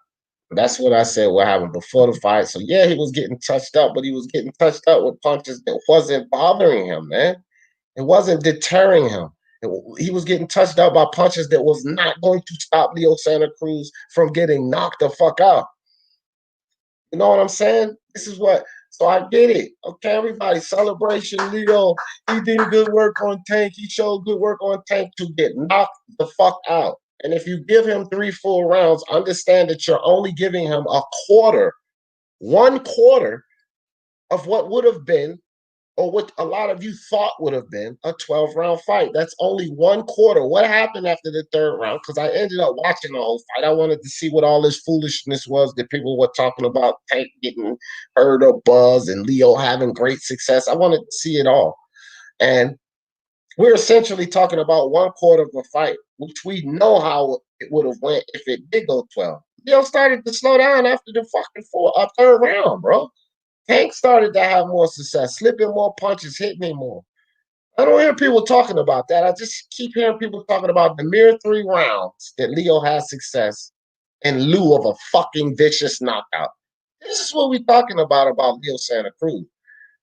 That's what I said what happened before the fight. So yeah, he was getting touched up, but he was getting touched up with punches that wasn't bothering him, man. It wasn't deterring him. He was getting touched up by punches that was not going to stop Leo Santa Cruz from getting knocked the fuck out. You know what I'm saying? This is what. So I get it. Okay, everybody, celebration, Leo. He did good work on Tank. He showed good work on Tank to get knocked the fuck out. And if you give him 3 full rounds, understand that you're only giving him a quarter, 1/4 of what would have been, or what a lot of you thought would have been, a 12-round fight. That's only 1/4. What happened after the 3rd round? Because I ended up watching the whole fight. I wanted to see what all this foolishness was that people were talking about, Tank getting hurt or buzz and Leo having great success. I wanted to see it all. And we're essentially talking about 1/4 of a fight, which we know how it would have went if it did go 12. Leo started to slow down after the fucking 3rd round, bro. Tank started to have more success, slipping more punches, hitting him more. I don't hear people talking about that. I just keep hearing people talking about the mere 3 rounds that Leo had success in lieu of a fucking vicious knockout. This is what we're talking about Leo Santa Cruz.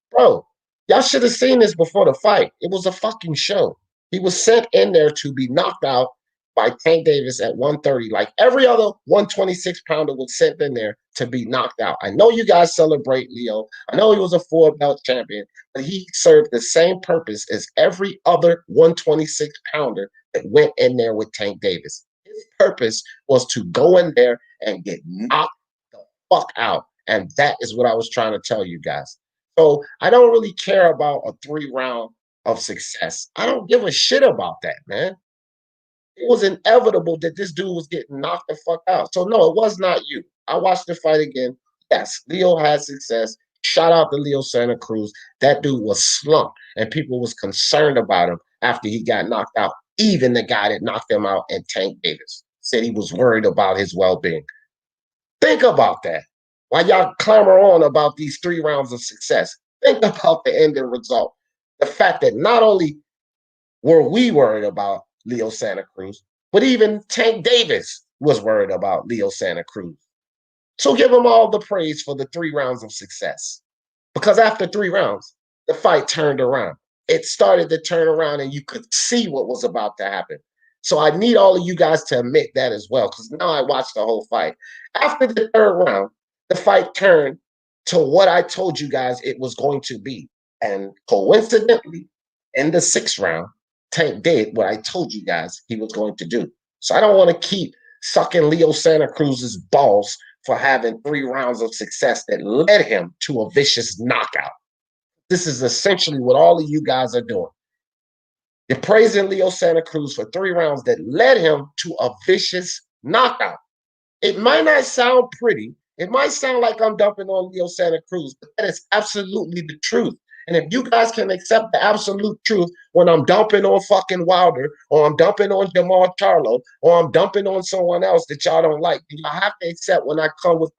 Bro, y'all should have seen this before the fight. It was a fucking show. He was sent in there to be knocked out by Tank Davis at 130. Like every other 126-pounder was sent in there to be knocked out. I know you guys celebrate Leo. I know he was a 4-belt champion, but he served the same purpose as every other 126-pounder that went in there with Tank Davis. His purpose was to go in there and get knocked the fuck out. And that is what I was trying to tell you guys. So I don't really care about a 3-round of success. I don't give a shit about that, man. It was inevitable that this dude was getting knocked the fuck out. So no, it was not you. I watched the fight again. Yes, Leo had success. Shout out to Leo Santa Cruz. That dude was slumped, and people was concerned about him after he got knocked out. Even the guy that knocked him out, and Tank Davis, said he was worried about his well-being. Think about that. While y'all clamor on about these 3 rounds of success, think about the ending result. The fact that not only were we worried about Leo Santa Cruz, but even Tank Davis was worried about Leo Santa Cruz. So give him all the praise for the 3 rounds of success. Because after 3 rounds, the fight turned around. It started to turn around and you could see what was about to happen. So I need all of you guys to admit that as well, because now I watched the whole fight. After the 3rd round, the fight turned to what I told you guys it was going to be. And coincidentally, in the 6th round, Tank did what I told you guys he was going to do. So I don't want to keep sucking Leo Santa Cruz's balls for having 3 rounds of success that led him to a vicious knockout. This is essentially what all of you guys are doing. You're praising Leo Santa Cruz for 3 rounds that led him to a vicious knockout. It might not sound pretty. It might sound like I'm dumping on Leo Santa Cruz, but that is absolutely the truth. And if you guys can accept the absolute truth when I'm dumping on fucking Wilder, or I'm dumping on Jermell Charlo, or I'm dumping on someone else that y'all don't like, you have to accept when I come with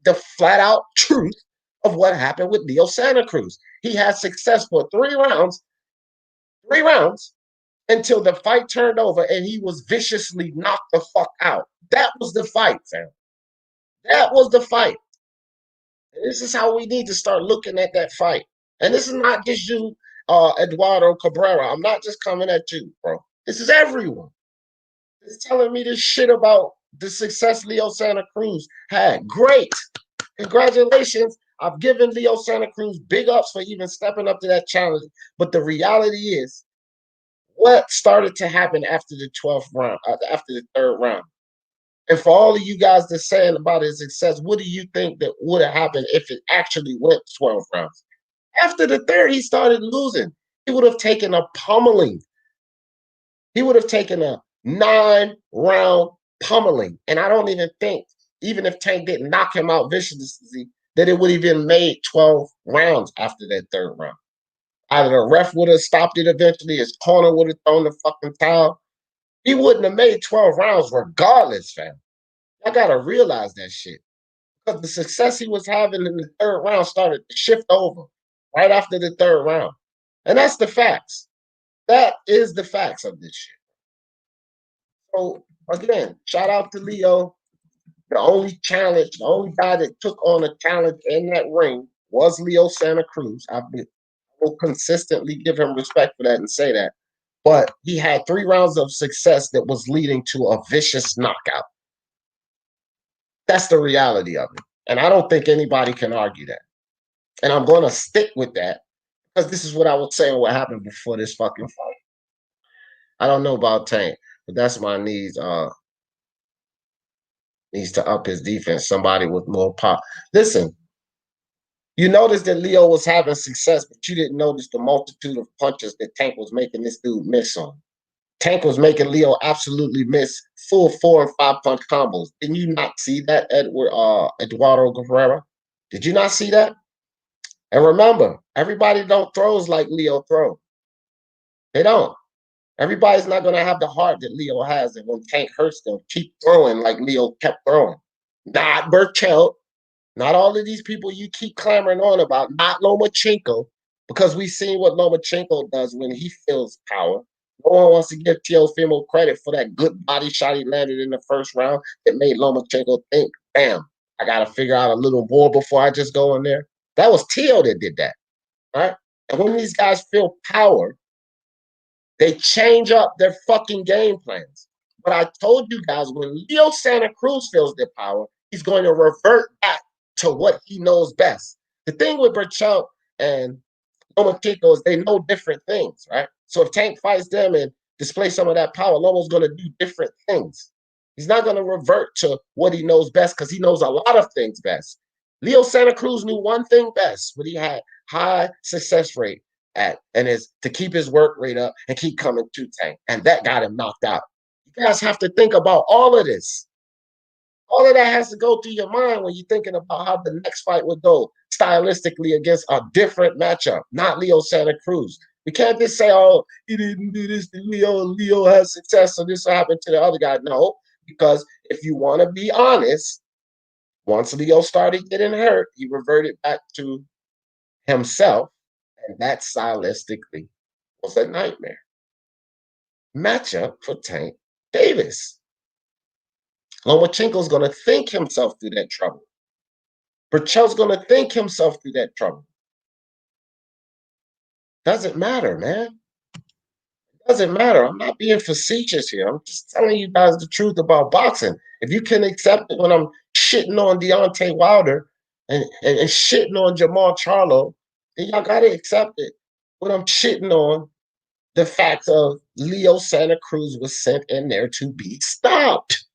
the flat out truth of what happened with Leo Santa Cruz. He had success for 3 rounds, until the fight turned over and he was viciously knocked the fuck out. That was the fight, fam. That was the fight. And this is how we need to start looking at that fight. And this is not just you, Eduardo Cabrera. I'm not just coming at you, bro. This is everyone. It's telling me this shit about the success Leo Santa Cruz had. Great. Congratulations. I've given Leo Santa Cruz big ups for even stepping up to that challenge. But the reality is, what started to happen after the 12th round, after the 3rd round? And for all of you guys that's saying about his success, what do you think that would have happened if it actually went 12 rounds? After the 3rd, he started losing. He would have taken a pummeling. He would have taken a 9-round pummeling. And I don't even think, even if Tank didn't knock him out viciously, that it would have even made 12 rounds after that 3rd round. Either the ref would have stopped it eventually, his corner would have thrown the fucking towel. He wouldn't have made 12 rounds regardless, fam. I gotta realize that shit. because the success he was having in the third round started to shift over right after the third round. And that's the facts. That is the facts of this shit. So again, shout out to Leo. The only challenge, the only guy that took on a challenge in that ring was Leo Santa Cruz. I will consistently give him respect for that and say that. But he had 3 rounds of success that was leading to a vicious knockout. That's the reality of it. And I don't think anybody can argue that. And I'm going to stick with that because this is what I was saying what happened before this fucking fight. I don't know about Tank, but that's my needs to up his defense. Somebody with more pop. Listen, you noticed that Leo was having success, but you didn't notice the multitude of punches that Tank was making this dude miss on. Tank was making Leo absolutely miss full 4 and 5 punch combos. Didn't you not see that, Eduardo Guerrero? Did you not see that? And remember, everybody don't throws like Leo throw. They don't. Everybody's not going to have the heart that Leo has, and when Tank hurts them, keep throwing like Leo kept throwing. Not Burchell, not all of these people you keep clamoring on about, not Lomachenko, because we've seen what Lomachenko does when he feels power. No one wants to give Teofimo credit for that good body shot he landed in the first round that made Lomachenko think, bam, I got to figure out a little more before I just go in there. That was Teo that did that, right? And when these guys feel power, they change up their fucking game plans. But I told you guys, when Leo Santa Cruz feels their power, he's going to revert back to what he knows best. The thing with Burchell and Lomachenko is they know different things, right? So if Tank fights them and displays some of that power, Lomo's going to do different things. He's not going to revert to what he knows best because he knows a lot of things best. Leo Santa Cruz knew one thing best, but he had high success rate at, and is to keep his work rate up and keep coming to Tank. And that got him knocked out. You guys have to think about all of this. All of that has to go through your mind when you're thinking about how the next fight would go stylistically against a different matchup, not Leo Santa Cruz. We can't just say, oh, he didn't do this to Leo. Leo has success, so this will happen to the other guy. No, because if you want to be honest, once Leo started getting hurt, he reverted back to himself, and that stylistically was a nightmare matchup for Tank Davis. Lomachenko's going to think himself through that trouble. Burchell's going to think himself through that trouble. Doesn't matter, man. Doesn't matter. I'm not being facetious here. I'm just telling you guys the truth about boxing. If you can accept it when I'm shitting on Deontay Wilder and shitting on Jermell Charlo, then y'all got to accept it when I'm shitting on the fact of Leo Santa Cruz was sent in there to be stopped.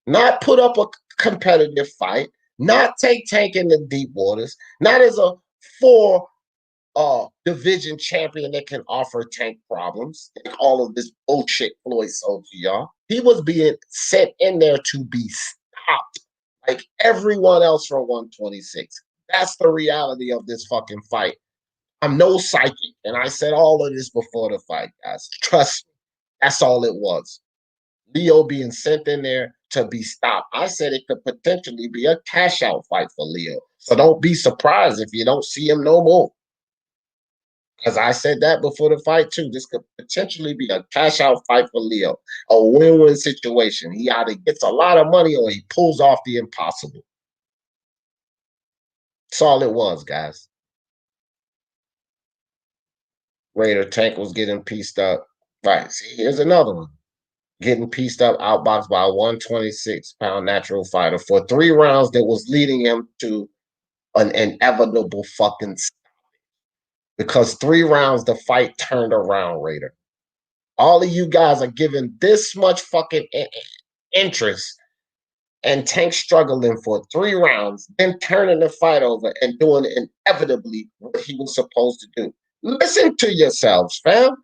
Not put up a competitive fight, not take Tank into deep waters, not as a 4 division champion that can offer Tank problems, like all of this bullshit Floyd sold to y'all. He was being sent in there to be stopped, like everyone else from 126. That's the reality of this fucking fight. I'm no psychic, and I said all of this before the fight, guys. Trust me, that's all it was. Leo being sent in there to be stopped. I said it could potentially be a cash out fight for Leo. So don't be surprised if you don't see him no more. Because I said that before the fight too. This could potentially be a cash out fight for Leo. A win-win situation. He either gets a lot of money or he pulls off the impossible. That's all it was, guys. Raider Tank was getting pieced up. Right, see, here's another one. Getting pieced up, outboxed by a 126-pound natural fighter for 3 rounds that was leading him to an inevitable fucking stop. Because 3 rounds, the fight turned around, Raider. All of you guys are giving this much fucking interest and Tank struggling for 3 rounds, then turning the fight over and doing inevitably what he was supposed to do. Listen to yourselves, fam.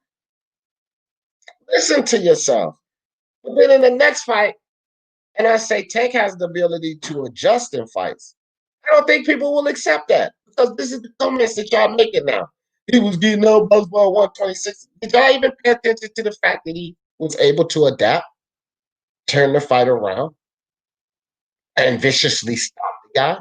Listen to yourself. But then in the next fight, and I say Tank has the ability to adjust in fights, I don't think people will accept that because this is the comments that y'all making now. He was getting elbows by 126. Did y'all even pay attention to the fact that he was able to adapt, turn the fight around, and viciously stop guy.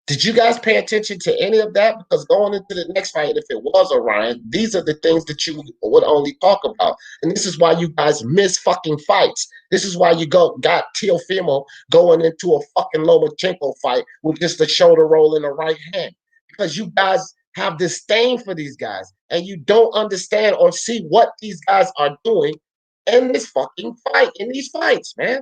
Did you guys pay attention to any of that? Because going into the next fight, if it was Orion, these are the things that you would only talk about. And this is why you guys miss fucking fights. This is why you got Teofimo going into a fucking Lomachenko fight with just a shoulder roll in the right hand. Because you guys have disdain for these guys and you don't understand or see what these guys are doing in this fucking fight, in these fights, man.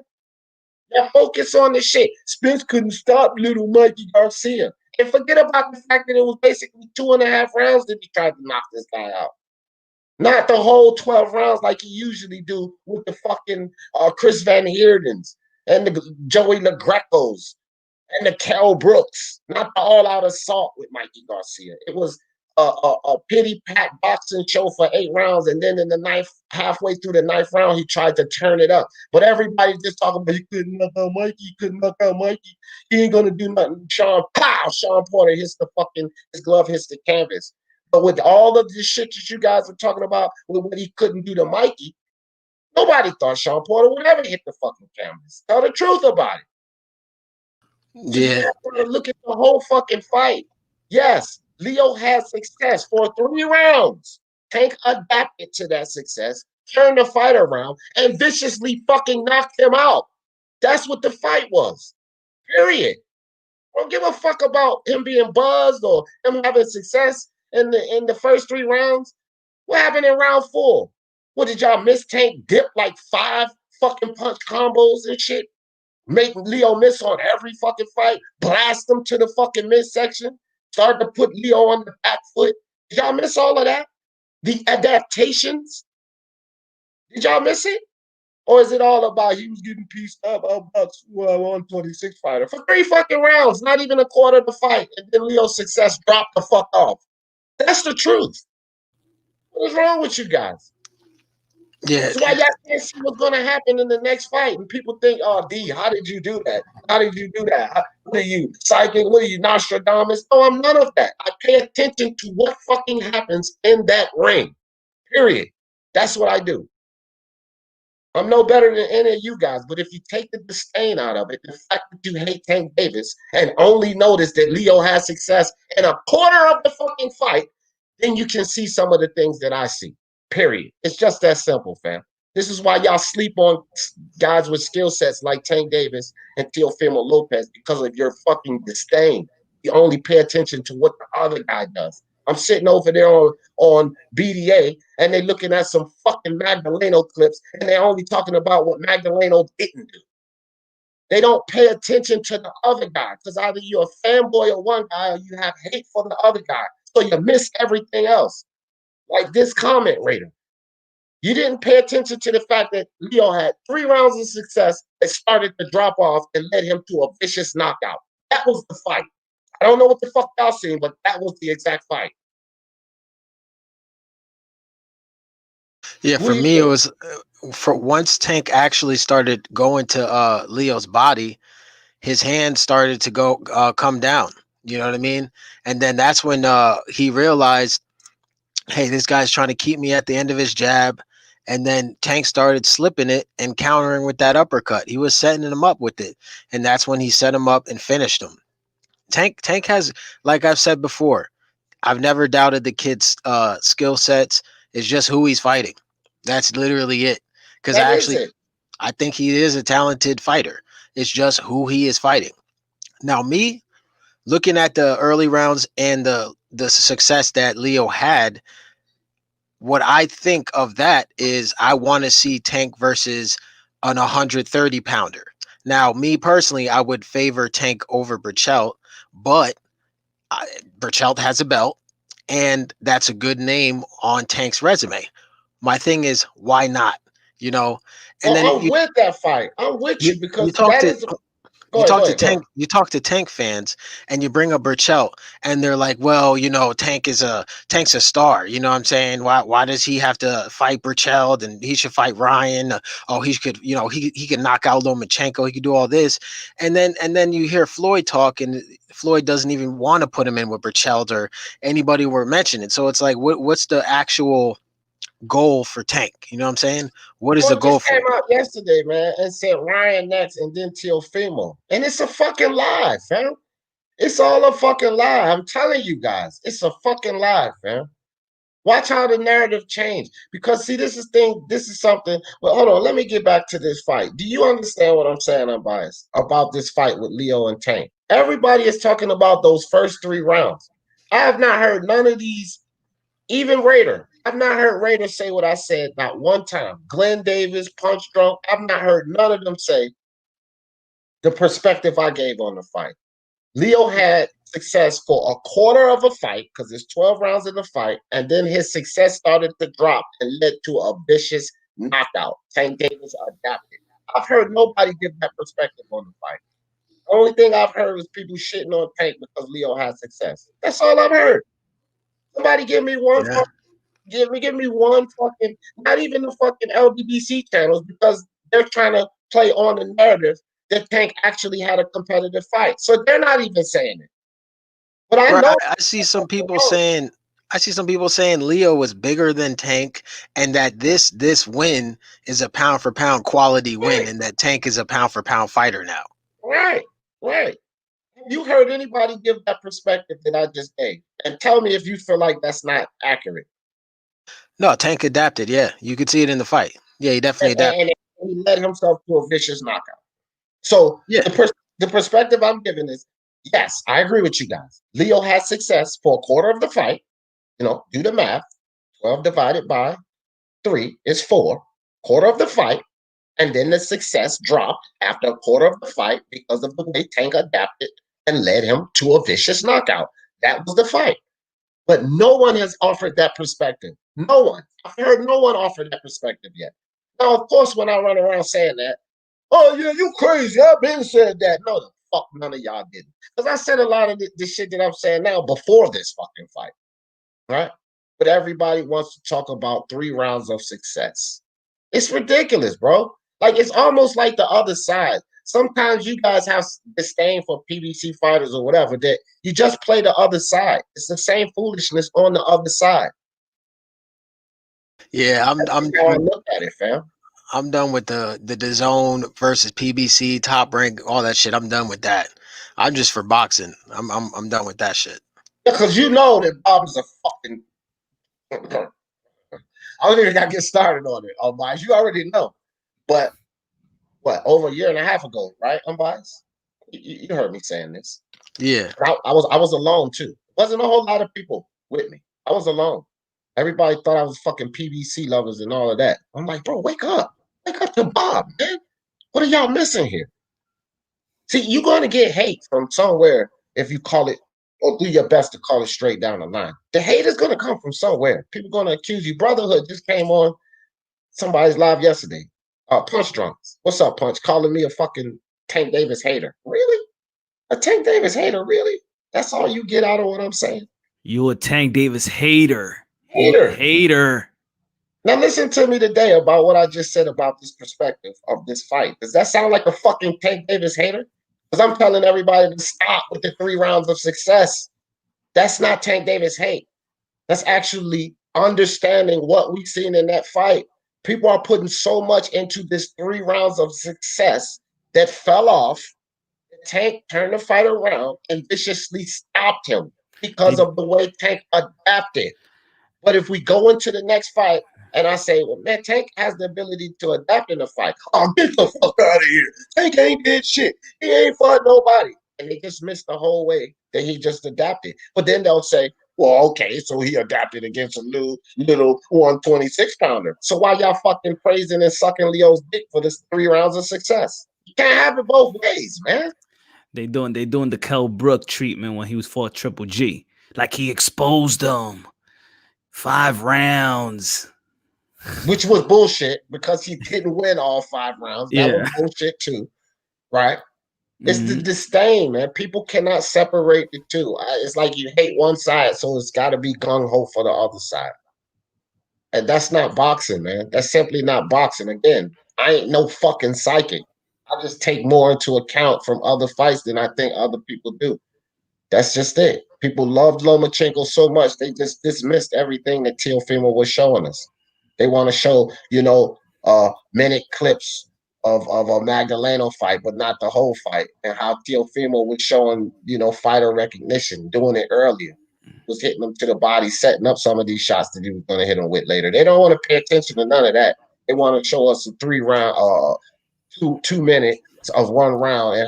Yeah, focus on the shit. Spence couldn't stop little Mikey Garcia. And forget about the fact that it was basically 2.5 rounds that he tried to knock this guy out. Not the whole 12 rounds like he usually do with the fucking Chris Van Heerdens and the Joey LaGrecos and the Kell Brooks. Not the all-out assault with Mikey Garcia. It was a pity pat boxing show for 8 rounds, and then in the ninth, halfway through the 9th round, he tried to turn it up. But everybody's just talking about he couldn't knock out Mikey, he couldn't knock out Mikey. He ain't gonna do nothing. Sean Porter hits his glove hits the canvas. But with all of this shit that you guys were talking about with what he couldn't do to Mikey, nobody thought Sean Porter would ever hit the fucking canvas. Tell the truth about it. So Yeah. you have to look at the whole fucking fight. Yes, Leo had success for 3 rounds. Tank adapted to that success, turned the fight around, and viciously fucking knocked him out. That's what the fight was. Period. I don't give a fuck about him being buzzed or him having success in the first 3 rounds. What happened in round 4? What did y'all miss? Tank dip like 5 fucking punch combos and shit? Make Leo miss on every fucking fight, blast him to the fucking midsection, start to put Leo on the back foot. Did y'all miss all of that? The adaptations? Did y'all miss it? Or is it all about he was getting pieced up about 126 fighter for 3 fucking rounds, not even a quarter of the fight, and then Leo's success dropped the fuck off? That's the truth. What is wrong with you guys? Yeah. That's why y'all can't see what's going to happen in the next fight. And people think, oh, D, how did you do that? How did you do that? What are you, psychic? What are you, Nostradamus? No, I'm none of that. I pay attention to what fucking happens in that ring. Period. That's what I do. I'm no better than any of you guys, but if you take the disdain out of it, the fact that you hate Tank Davis and only notice that Leo has success in a quarter of the fucking fight, then you can see some of the things that I see. Period. It's just that simple, fam. This is why y'all sleep on guys with skill sets like Tank Davis and Teofimo Lopez, because of your fucking disdain. You only pay attention to what the other guy does. I'm sitting over there on BDA and they're looking at some fucking Magdaleno clips and they're only talking about what Magdaleno didn't do. They don't pay attention to the other guy because either you're a fanboy of one guy or you have hate for the other guy. So you miss everything else. Like this comment rater. You didn't pay attention to the fact that Leo had 3 rounds of success that started to drop off and led him to a vicious knockout. That was the fight. I don't know what the fuck y'all seen, but that was the exact fight. Yeah, for me, it was for once Tank actually started going to Leo's body, his hand started to go come down. You know what I mean? And then that's when he realized, hey, this guy's trying to keep me at the end of his jab. And then Tank started slipping it and countering with that uppercut. He was setting him up with it. And that's when he set him up and finished him. Tank has, like I've said before, I've never doubted the kid's skill sets. It's just who he's fighting. That's literally it. Because I think he is a talented fighter. It's just who he is fighting. Now, me looking at the early rounds and the success that Leo had, what I think of that is I want to see Tank versus an 130 pounder. Now, me personally, I would favor Tank over Burchelt, but Burchelt has a belt, and that's a good name on Tank's resume. My thing is, why not? You know, and then I'm with that fight. I'm with you because you talk to Tank fans and you bring up Burchelt and they're like, well, you know, Tank's a star. You know what I'm saying? Why does he have to fight Burchelt and he should fight Ryan? Oh, he could, you know, he could knock out Lomachenko. He could do all this. And then you hear Floyd talk and Floyd doesn't even want to put him in with Burchelt or anybody we're mentioning. So it's like, what's the actual goal for Tank? You know what I'm saying? What is the goal for? Came out yesterday, man, and said Ryan next and then Teofimo, and it's a fucking lie, fam. It's all a fucking lie. I'm telling you guys, it's a fucking lie, fam. Watch how the narrative change. Because see, this is something. Well, hold on, let me get back to this fight. Do you understand what I'm saying, unbiased, about this fight with Leo and Tank? Everybody is talking about those first 3 rounds. I have not heard none of these, even Raider. I've not heard Raider say what I said not one time. Glenn Davis, Punch Drunk, I've not heard none of them say the perspective I gave on the fight. Leo had success for a quarter of a fight because there's 12 rounds in the fight, and then his success started to drop and led to a vicious knockout. Tank Davis adapted. I've heard nobody give that perspective on the fight. The only thing I've heard is people shitting on Tank because Leo had success. That's all I've heard. Somebody give me one. Yeah. Give me one fucking. Not even the fucking LDBC channels because they're trying to play on the narrative that Tank actually had a competitive fight. So they're not even saying it. But I Right. know I see some people saying Leo was bigger than Tank, and that this win is a pound for pound quality win, and that Tank is a pound for pound fighter now. right. Have you heard anybody give that perspective that I just gave? And tell me if you feel like that's not accurate. No, Tank adapted. Yeah, you could see it in the fight. Yeah, he definitely adapted. And he led himself to a vicious knockout. So Yeah. the perspective I'm giving is, yes, I agree with you guys. Leo had success for a quarter of the fight. Do the math. 12 divided by 3 is 4. Quarter of the fight. And then the success dropped after a quarter of the fight because of the way Tank adapted and led him to a vicious knockout. That was the fight. But no one has offered that perspective. No one. I've heard no one offer that perspective yet. Now, of course, when I run around saying that, oh, yeah, you crazy. I've been said that. No, the fuck none of y'all didn't. Because I said a lot of the shit that I'm saying now before this fucking fight. Right? But everybody wants to talk about 3 rounds of success. It's ridiculous, bro. Like, it's almost like the other side. Sometimes you guys have disdain for PBC fighters or whatever, that you just play the other side. It's the same foolishness on the other side. Yeah, That's how I look at it, fam. I'm done with the zone versus PBC, Top Rank, all that shit. I'm done with that. I'm just for boxing. I'm done with that shit. Because you know that Bob is a fucking. I don't even got to get started on it, Unbiased. You already know. But what, over a year and a half ago, right, Unbiased? You heard me saying this. Yeah. I was alone too. Wasn't a whole lot of people with me. I was alone. Everybody thought I was fucking PBC lovers and all of that. I'm like, bro, wake up. Wake up to Bob, man. What are y'all missing here? See, you're going to get hate from somewhere if you call it or do your best to call it straight down the line. The hate is going to come from somewhere. People going to accuse you. Brotherhood just came on somebody's live yesterday. Punch Drunks. What's up, Punch? Calling me a fucking Tank Davis hater. Really? A Tank Davis hater? Really? That's all you get out of what I'm saying? You a Tank Davis hater. Hater. Now listen to me today about what I just said about this perspective of this fight. Does that sound like a fucking Tank Davis hater? Because I'm telling everybody to stop with the 3 rounds of success. That's not Tank Davis hate. That's actually understanding what we've seen in that fight. People are putting so much into this 3 rounds of success that fell off. Tank turned the fight around and viciously stopped him because of the way Tank adapted. But if we go into the next fight and I say, well, man, Tank has the ability to adapt in the fight. Oh, get the fuck out of here. Tank ain't did shit. He ain't fought nobody. And they just missed the whole way that he just adapted. But then they'll say, well, okay, so he adapted against a little 126 pounder. So why y'all fucking praising and sucking Leo's dick for this 3 rounds of success? You can't have it both ways, man. They doing the Kell Brook treatment when he was fought Triple G. Like he exposed them. 5 rounds. Which was bullshit because he didn't win all 5 rounds. That was bullshit too, right? It's the disdain, man. People cannot separate the two. It's like you hate one side, so it's got to be gung-ho for the other side. And that's not boxing, man. That's simply not boxing. Again, I ain't no fucking psychic. I just take more into account from other fights than I think other people do. That's just it. People loved Lomachenko so much, they just dismissed everything that Teofimo was showing us. They want to show, minute clips of a Magdaleno fight, but not the whole fight, and how Teofimo was showing, fighter recognition, doing it earlier, was hitting them to the body, setting up some of these shots that he was going to hit them with later. They don't want to pay attention to none of that. They want to show us a 3-round, 2 minutes of one round,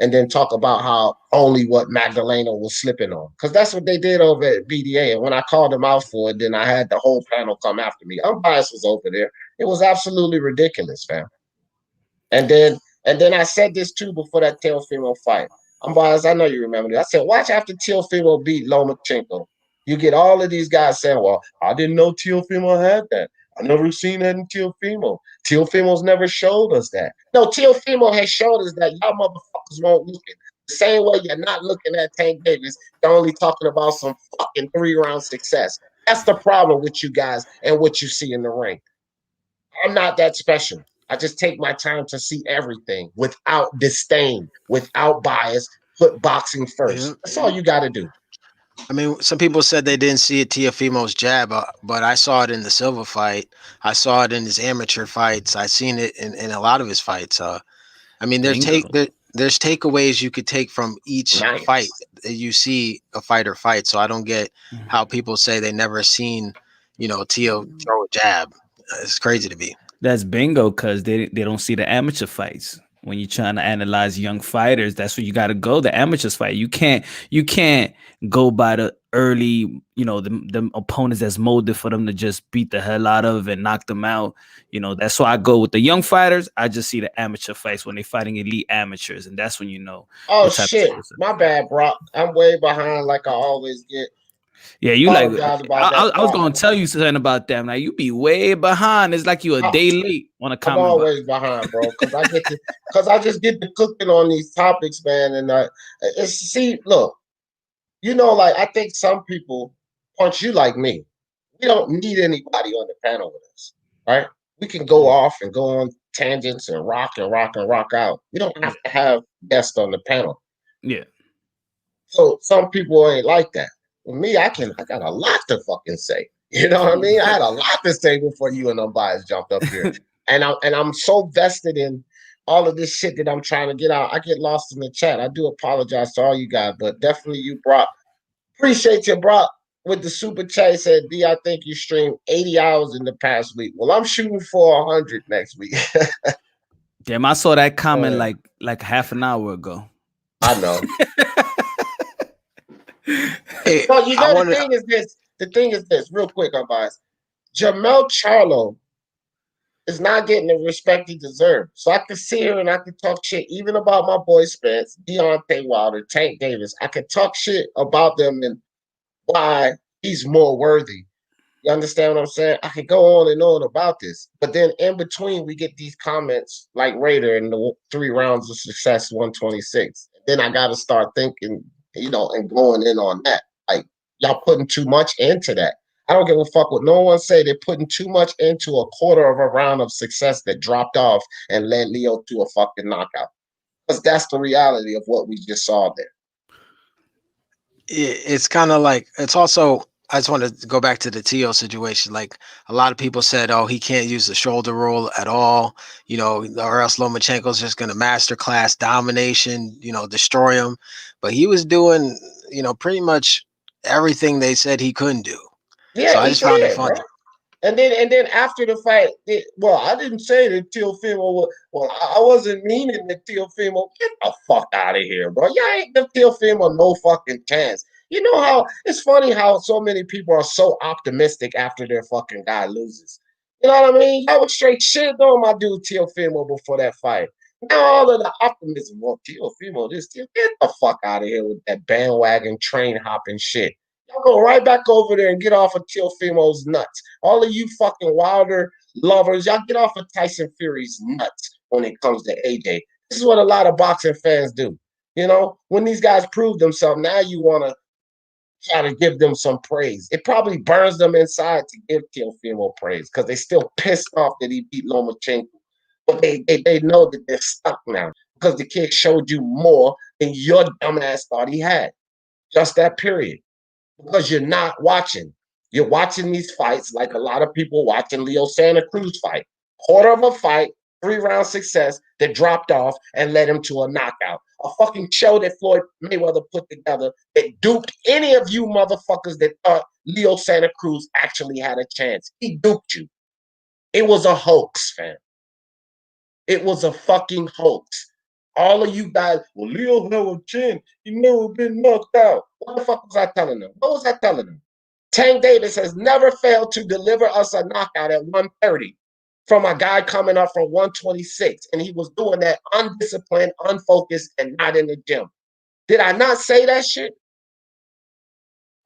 and then talk about how only what Magdaleno was slipping on, because that's what they did over at BDA. And when I called them out for it, then I had the whole panel come after me. Unbiased was over there. It was absolutely ridiculous, fam. And then I said this too before that Teofimo fight. Unbiased, I know you remember this. I said, watch after Teofimo beat Lomachenko. You get all of these guys saying, well, I didn't know Teofimo had that. I never seen that in Teofimo. Teofimo's never showed us that. No, Teofimo has showed us that y'all motherfuckers won't look at. The same way you're not looking at Tank Davis, you're only talking about some fucking 3-round success. That's the problem with you guys and what you see in the ring. I'm not that special. I just take my time to see everything without disdain, without bias, put boxing first. Yeah. That's all you got to do. I mean, some people said they didn't see Teofimo's jab, but I saw it in the Silva fight. I saw it in his amateur fights. I've seen it in a lot of his fights. I mean, there's takeaways you could take from each fight that you see a fighter fight. So I don't get how people say they never seen, Teo throw a jab. It's crazy to me. That's bingo, because they don't see the amateur fights. When you're trying to analyze young fighters, that's where you got to go. The amateurs fight. You can't go by the early, the opponents that's molded for them to just beat the hell out of and knock them out. That's why I go with the young fighters. I just see the amateur fights when they're fighting elite amateurs, and that's when you know. Oh shit, my bad, bro. I'm way behind, like I always get. Yeah, you I was going to tell you something about that. Like, you be way behind. It's like you a day late on a comment. I'm always behind, bro, because I just get to cooking on these topics, man. And look, like I think some people punch you like me. We don't need anybody on the panel with us, right? We can go off and go on tangents and rock out. We don't have to have guests on the panel. Yeah. So some people ain't like that. With me, I got a lot to fucking say. You know what I mean? I had a lot to say before you and Unbiased jumped up here. and I'm so vested in all of this shit that I'm trying to get out. I get lost in the chat. I do apologize to all you guys, but definitely you appreciate you, Brock, with the super chat. Said, D, I think you streamed 80 hours in the past week. Well, I'm shooting for 100 next week. Damn, I saw that comment like half an hour ago. I know. Hey, so the thing is this, real quick, Unbiased. Jermell Charlo is not getting the respect he deserves. So I can sit here and I can talk shit even about my boy Spence, Deontay Wilder, Tank Davis. I can talk shit about them and why he's more worthy. You understand what I'm saying? I can go on and on about this. But then in between, we get these comments like Raider in the 3 rounds of success, 126. Then I got to start thinking, and going in on that. Like, y'all putting too much into that. I don't give a fuck what no one say. They're putting too much into a quarter of a round of success that dropped off and led Leo to a fucking knockout. Because that's the reality of what we just saw there. It's kind of like, it's also, I just want to go back to the Teo situation. Like, a lot of people said, oh, he can't use the shoulder roll at all, or else Lomachenko's just going to masterclass domination, destroy him. But he was doing, pretty much everything they said he couldn't do. Yeah, so I just found it funny. Bro. And then after the fight, I didn't say that Teofimo. I wasn't meaning that Teofimo. Get the fuck out of here, bro. Y'all ain't give Teofimo no fucking chance. You know how it's funny how so many people are so optimistic after their fucking guy loses. You know what I mean? Y'all was straight shit on my dude Teofimo before that fight. Now all of the optimism, Teofimo, get the fuck out of here with that bandwagon train hopping shit. Y'all go right back over there and get off of Teofimo's nuts. All of you fucking Wilder lovers, y'all get off of Tyson Fury's nuts when it comes to AJ. This is what a lot of boxing fans do. When these guys prove themselves, now you want to try to give them some praise. It probably burns them inside to give Teofimo praise because they're still pissed off that he beat Lomachenko. But they know that they're stuck now because the kid showed you more than your dumbass thought he had. Just that period. Because you're not watching. You're watching these fights like a lot of people watching Leo Santa Cruz fight. Quarter of a fight, 3-round success that dropped off and led him to a knockout. A fucking show that Floyd Mayweather put together that duped any of you motherfuckers that thought Leo Santa Cruz actually had a chance. He duped you. It was a hoax, fam. It was a fucking hoax. All of you guys, well, Leo never chin. He never been knocked out. What the fuck was I telling them? What was I telling them? Tank Davis has never failed to deliver us a knockout at 130 from a guy coming up from 126. And he was doing that undisciplined, unfocused, and not in the gym. Did I not say that shit?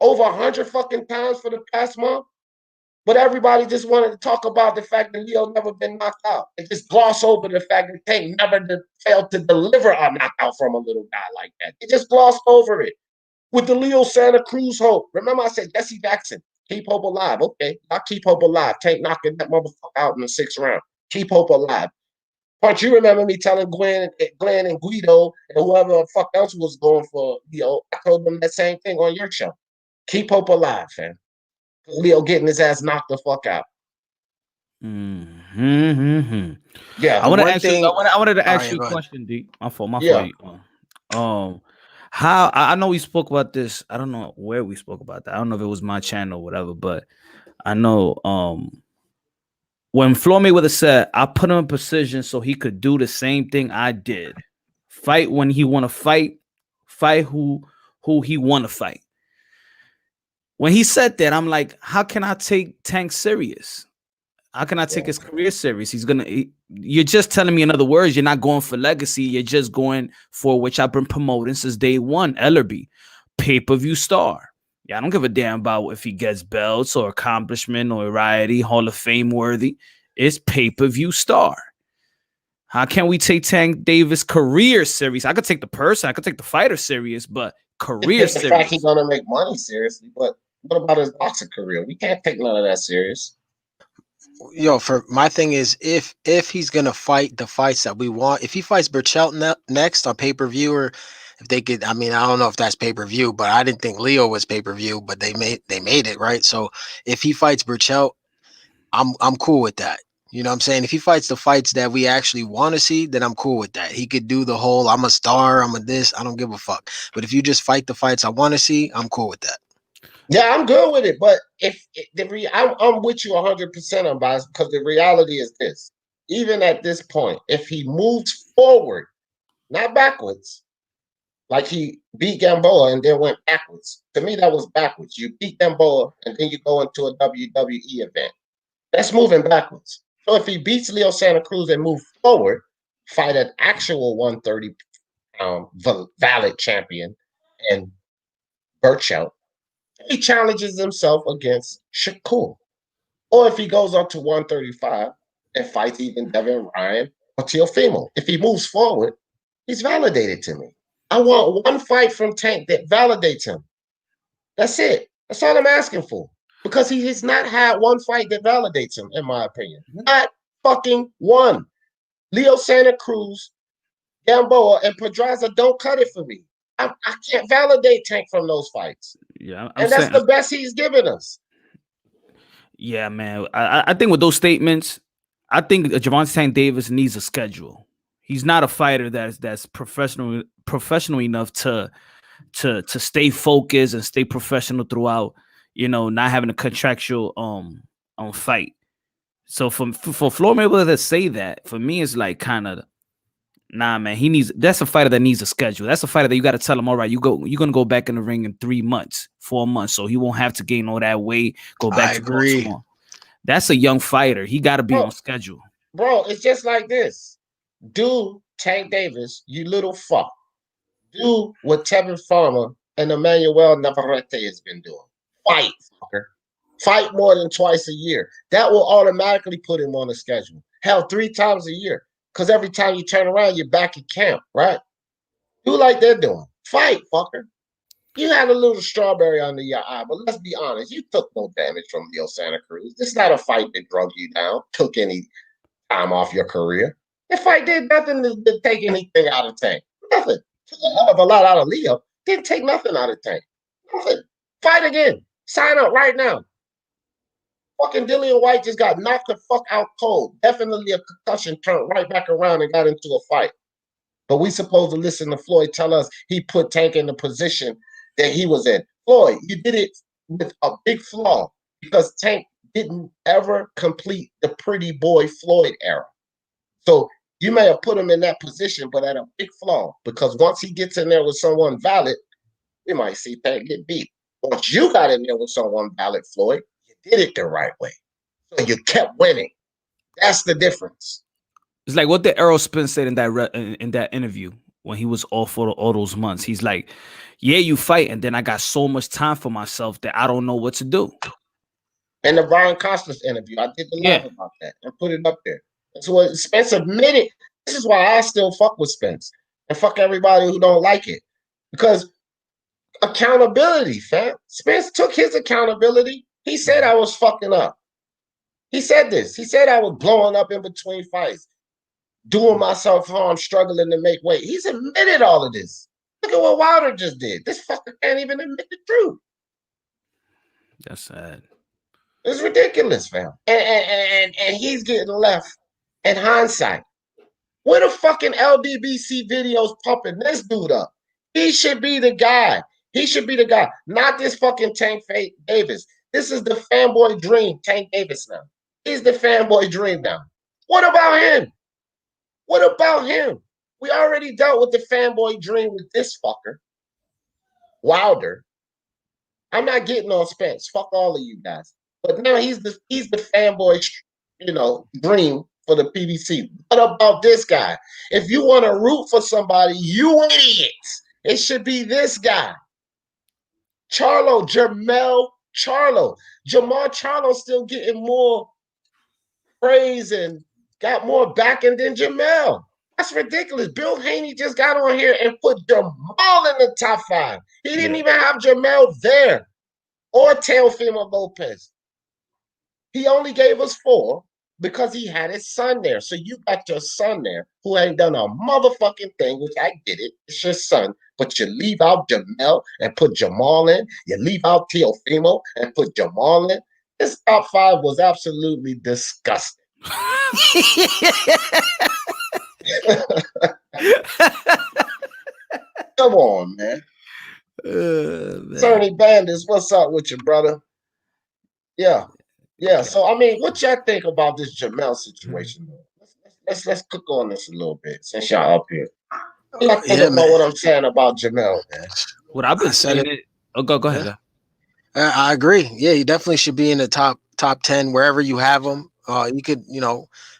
Over 100 fucking times for the past month? But everybody just wanted to talk about the fact that Leo never been knocked out. They just gloss over the fact that Tank never failed to deliver a knockout from a little guy like that. They just glossed over it. With the Leo Santa Cruz hope. Remember I said Jesse Jackson, keep hope alive. Okay, I'll keep hope alive. Tank knocking that motherfucker out in the 6th round. Keep hope alive. But you remember me telling Glenn and Guido and whoever the fuck else was going for Leo, I told them that same thing on your show. Keep hope alive, fam. Leo getting his ass knocked the fuck out. Mm-hmm. Yeah. I want to ask thing, you. I wanted to ask right, you a go ahead. question, D. My fault. How I know we spoke about this. I don't know where we spoke about that. I don't know if it was my channel or whatever, but I know when Floyd Mayweather said I put him in position so he could do the same thing I did. Fight when he want to fight who he want to fight. When he said that, I'm like, how can I take Tank serious? How can I take his career serious? You're just telling me, in other words, you're not going for legacy. You're just going for which I've been promoting since day one. LDBC, pay-per-view star. Yeah, I don't give a damn about if he gets belts or accomplishment or variety, Hall of Fame worthy. It's pay-per-view star. How can we take Tank Davis career serious? I could take the person, I could take the fighter serious, but career serious. In fact, he's gonna make money seriously, but what about his boxing career? We can't take none of that serious. Yo, for my thing is, if he's gonna fight the fights that we want, if he fights Burchell next on pay-per-view, or if they could, I mean, I don't know if that's pay-per-view, but I didn't think Leo was pay-per-view, but they made it, right? So if he fights Burchell, I'm cool with that. You know what I'm saying? If he fights the fights that we actually want to see, then I'm cool with that. He could do the whole I'm a star, I'm a this, I don't give a fuck. But if you just fight the fights I want to see, I'm cool with that. Yeah, I'm good with it, but I'm with you 100% on bias, because the reality is this: even at this point, if he moves forward, not backwards, like he beat Gamboa and then went backwards. To me, that was backwards. You beat Gamboa and then you go into a WWE event. That's moving backwards. So if he beats Leo Santa Cruz and move forward, fight an actual 130-pound valid champion and Burchell, he challenges himself against Shakur. Or if he goes up to 135 and fights even Devin Ryan or Teofimo, if he moves forward, he's validated to me. I want one fight from Tank that validates him. That's it. That's all I'm asking for. Because he has not had one fight that validates him, in my opinion. Not fucking one. Leo Santa Cruz, Gamboa, and Pedraza don't cut it for me. I can't validate Tank from those fights. Yeah, and that's the best he's given us. Yeah, man. I think with those statements, I think Gervonta Tank Davis needs a schedule. He's not a fighter that's professional enough to stay focused and stay professional throughout, not having a contractual fight. So for Floyd Mayweather to say that, for me, it's like kind of, nah, man. That's a fighter that needs a schedule. That's a fighter that you got to tell him, all right, you're gonna go back in the ring in 3 months, 4 months, so he won't have to gain all that weight. Go back to Baltimore. That's a young fighter. He got to be on schedule. Bro, it's just like this. Do Tank Davis, you little fuck. Do what Tevin Farmer and Emmanuel Navarrete has been doing. Fight, fucker. Fight more than twice a year. That will automatically put him on the schedule. Hell, 3 times a year. Because every time you turn around, you're back in camp, right? Do like they're doing. Fight, fucker. You had a little strawberry under your eye, but let's be honest. You took no damage from Leo Santa Cruz. This is not a fight that drug you down, took any time off your career. The fight did nothing to take anything out of Tank. Nothing. Took a hell of a lot out of Leo. Didn't take nothing out of Tank. Nothing. Fight again. Sign up right now. Fucking Dillian White just got knocked the fuck out cold. Definitely a concussion, turned right back around and got into a fight. But we supposed to listen to Floyd tell us he put Tank in the position that he was in. Floyd, you did it with a big flaw because Tank didn't ever complete the pretty boy Floyd era. So you may have put him in that position, but at a big flaw, because once he gets in there with someone valid, we might see Tank get beat. Once you got in there with someone valid, Floyd, you did it the right way. So you kept winning. That's the difference. It's like what did Errol Spence said in that interview when he was off for all those months. He's like, yeah, you fight, and then I got so much time for myself that I don't know what to do. In the Brian Costas interview, I did the live about that and put it up there. That's what Spence admitted. This is why I still fuck with Spence and fuck everybody who don't like it. Because accountability, fam. Spence took his accountability. He said I was fucking up. He said this. He said I was blowing up in between fights, doing myself harm, struggling to make weight. He's admitted all of this. Look at what Wilder just did. This fucker can't even admit the truth. That's sad. It's ridiculous, fam. And he's getting left in hindsight. Where the fucking LDBC videos pumping this dude up? He should be the guy. He should be the guy. Not this fucking Tank Davis. This is the fanboy dream, Tank Davis now. He's the fanboy dream now. What about him? What about him? We already dealt with the fanboy dream with this fucker. Wilder. I'm not getting on Spence. Fuck all of you guys. But now he's the fanboy, dream for the PBC. What about this guy? If you want to root for somebody, you idiots. It should be this guy. Charlo, Jermell Charlo. Jermall Charlo still getting more praise and got more backing than Jermell. That's ridiculous. Bill Haney just got on here and put Jermall in the top 5. He didn't even have Jermell there or Teofimo Lopez. He only gave us 4 because he had his son there. So you got your son there who ain't done a motherfucking thing, which I get it. It's your son. But you leave out Jermell and put Jermall in. You leave out Teofimo and put Jermall in. This top 5 was absolutely disgusting. Come on, man. Cerny Bandits, what's up with you, brother? Yeah. So I mean, what y'all think about this Jermell situation? Let's cook on this a little bit since y'all up here. What y'all think about what I'm saying about Jermell, man? What I've been saying. Go ahead. I agree. Yeah, he definitely should be in the top 10 wherever you have him. You could,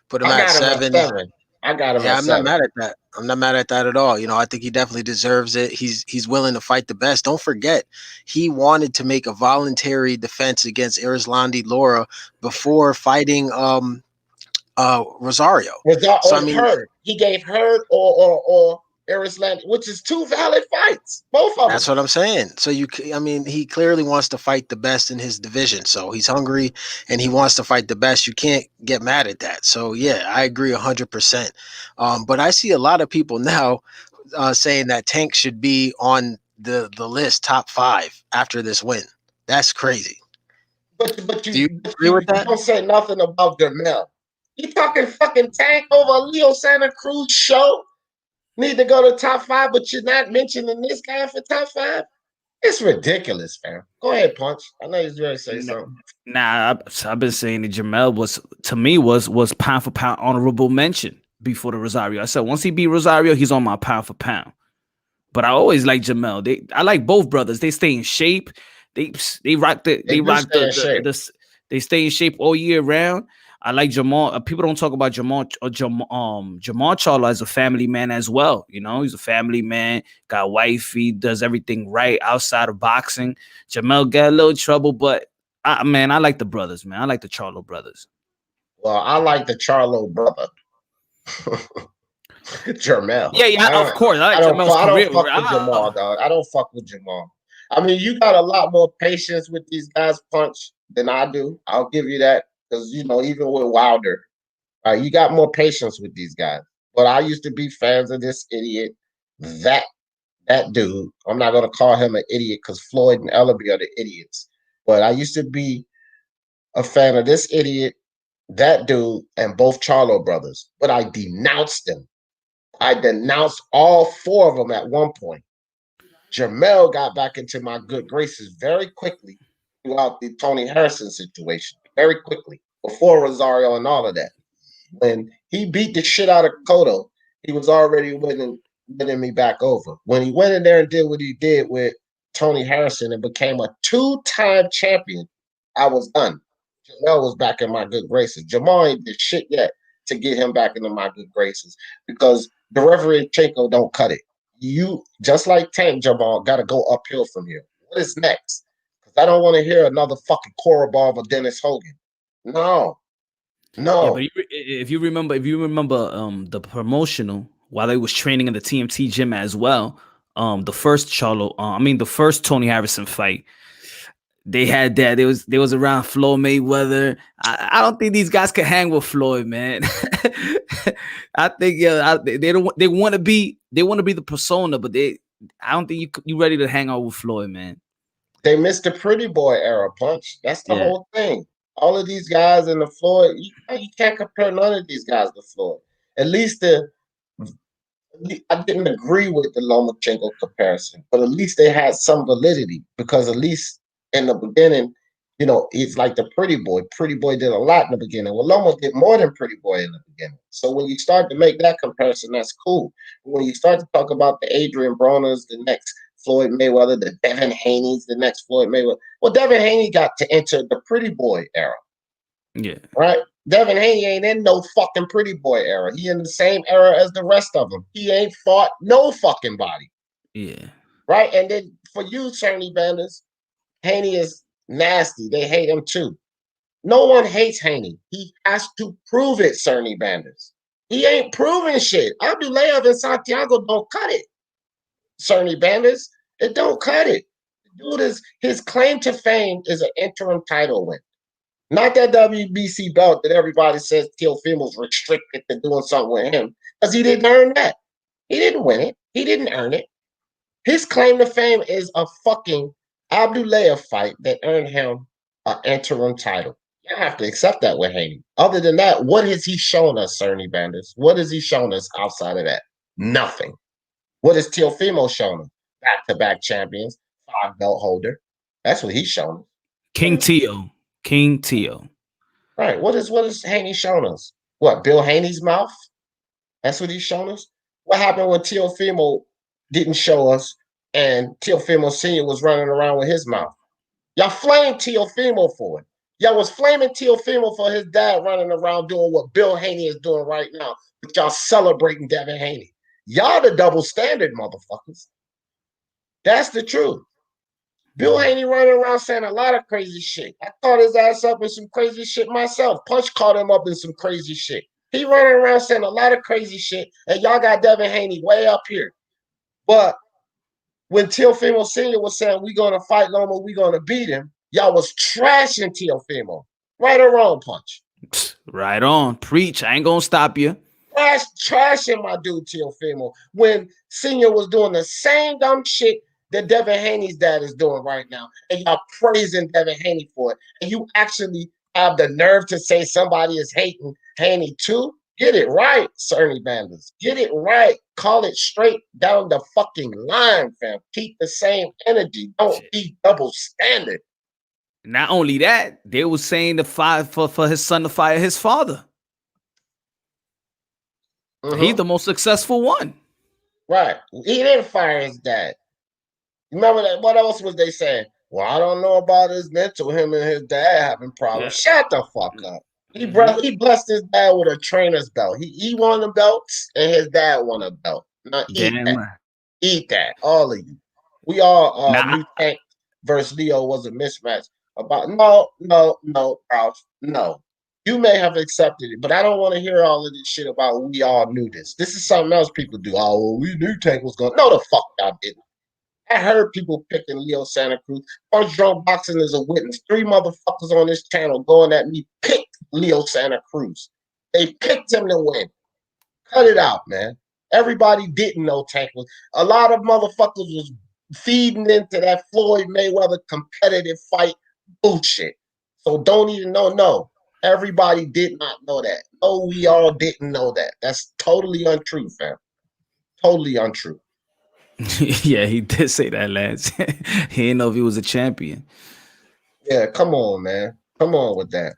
put him at 7. I got him. Yeah, I'm not mad at that. I'm not mad at that at all. I think he definitely deserves it. He's willing to fight the best. Don't forget, he wanted to make a voluntary defense against Erislandy Lara before fighting Rosario. So I mean, he gave Hurd or Erislandy, which is 2 valid fights, both of them. That's what I'm saying. So he clearly wants to fight the best in his division. So he's hungry and he wants to fight the best. You can't get mad at that. So yeah, I agree 100%. But I see a lot of people now saying that Tank should be on the list top 5 after this win. That's crazy. But do you agree with that? Don't say nothing about Jermell. You talking fucking Tank over Leo Santa Cruz show? Need to go to top 5, but you're not mentioning this guy for top 5? It's ridiculous, fam. Go ahead, Punch. I know you're going to say something. Nah, I've been saying that Jermell was pound for pound honorable mention before the Rosario. I said once he beat Rosario, he's on my pound for pound. But I always like Jermell. I like both brothers. They stay in shape. They stay in shape all year round. I like Jermall. People don't talk about Jermall Charlo as a family man as well. He's a family man, got wife, he does everything right outside of boxing. Jermell got a little trouble, but I like the brothers, man. I like the Charlo brothers. Well, I like the Charlo brother. Jermell. Yeah, of course. I don't fuck with Jermall, dog. I don't fuck with Jermall. I mean, you got a lot more patience with these guys, Punch, than I do. I'll give you that. Because, even with Wilder, you got more patience with these guys. But I used to be fans of this idiot, that dude. I'm not going to call him an idiot because Floyd and LDBC are the idiots. But I used to be a fan of this idiot, that dude, and both Charlo brothers, but I denounced them. I denounced all 4 of them at one point. Jermell got back into my good graces very quickly throughout the Tony Harrison situation, very quickly, before Rosario and all of that. When he beat the shit out of Cotto, he was already winning me back over. When he went in there and did what he did with Tony Harrison and became a 2-time champion, I was done. Jermell was back in my good graces. Jermall ain't did shit yet to get him back into my good graces because the referee Chenko don't cut it. You, just like Tank, Jermall, got to go uphill from here. What is next? Because I don't want to hear another fucking Korobov or Dennis Hogan. No. Yeah, but if you remember the promotional while they was training in the TMT gym as well, the first the first Tony Harrison fight, they had that. They was around Floyd Mayweather. I don't think these guys can hang with Floyd, man. I think they want to be the persona, but I don't think you ready to hang out with Floyd, man. They missed the pretty boy era, Punch. That's the whole thing. All of these guys in the Floyd, you can't compare none of these guys to Floyd. At least I didn't agree with the Lomachenko comparison, but at least they had some validity because at least in the beginning, it's like the pretty boy. Pretty boy did a lot in the beginning. Well, Loma did more than pretty boy in the beginning. So when you start to make that comparison, that's cool. But when you start to talk about the Adrian Broners, the next Floyd Mayweather, the Devin Haney's, the next Floyd Mayweather. Well, Devin Haney got to enter the pretty boy era. Yeah. Right? Devin Haney ain't in no fucking pretty boy era. He in the same era as the rest of them. He ain't fought no fucking body. Yeah. Right? And then for you, Cerny Banders, Haney is nasty. They hate him too. No one hates Haney. He has to prove it, Cerny Banders. He ain't proving shit. Abdulayev and Santiago don't cut it. Cerny Banders, it don't cut it. Dude, his claim to fame is an interim title win. Not that WBC belt that everybody says Teofimo's restricted to doing something with him, because he didn't earn that. He didn't win it. He didn't earn it. His claim to fame is a fucking Abdulayev fight that earned him an interim title. You have to accept that with Haney. Other than that, what has he shown us, Cerny Banders? What has he shown us outside of that? Nothing. What has Teofimo shown him? Back-to-back champions, 5-belt holder. That's what he's shown us. King Teo. Right. What is Haney shown us? What, Bill Haney's mouth? That's what he's shown us? What happened when Teofimo didn't show us and Teofimo Sr. was running around with his mouth? Y'all flamed Teofimo for it. Y'all was flaming Teofimo for his dad running around doing what Bill Haney is doing right now, but y'all celebrating Devin Haney. Y'all the double standard, motherfuckers. That's the truth. Bill Haney running around saying a lot of crazy shit. I caught his ass up in some crazy shit myself. Punch caught him up in some crazy shit. He running around saying a lot of crazy shit, and y'all got Devin Haney way up here. But when Teofimo Sr. was saying, we're going to fight Loma, we're going to beat him, y'all was trashing Teofimo. Right or wrong, Punch? Right on. Preach. I ain't going to stop you. Trashing my dude Teofimo when Senior was doing the same dumb shit that Devin Haney's dad is doing right now. And y'all praising Devin Haney for it. And you actually have the nerve to say somebody is hating Haney too? Get it right, Cerny Banders. Get it right. Call it straight down the fucking line, fam. Keep the same energy. Don't be double standard. Not only that, they were saying for his son to fire his father. Mm-hmm. He's the most successful one. Right. He didn't fire his dad. Remember that? What else was they saying? Well, I don't know about his mental, him and his dad having problems. Yeah. Shut the fuck up. He blessed his dad with a trainer's belt. He won the belts, and his dad won a belt. Now eat that. Right. Eat that, all of you. We all knew Tank versus Leo was a mismatch. About no, Ralph, no. You may have accepted it, but I don't want to hear all of this shit about we all knew this. This is something else people do. Oh, well, we knew Tank was going. No, the fuck y'all didn't. I heard people picking Leo Santa Cruz. Punch Drunk Boxing is a witness. 3 motherfuckers on this channel going at me picked Leo Santa Cruz. They picked him to win. Cut it out, man. Everybody didn't know Tank was. A lot of motherfuckers was feeding into that Floyd Mayweather competitive fight bullshit. So don't even know. No, everybody did not know that. No, we all didn't know that. That's totally untrue, fam. Totally untrue. Yeah, he did say that, Lance. He didn't know if he was a champion. Yeah, come on, man. Come on with that.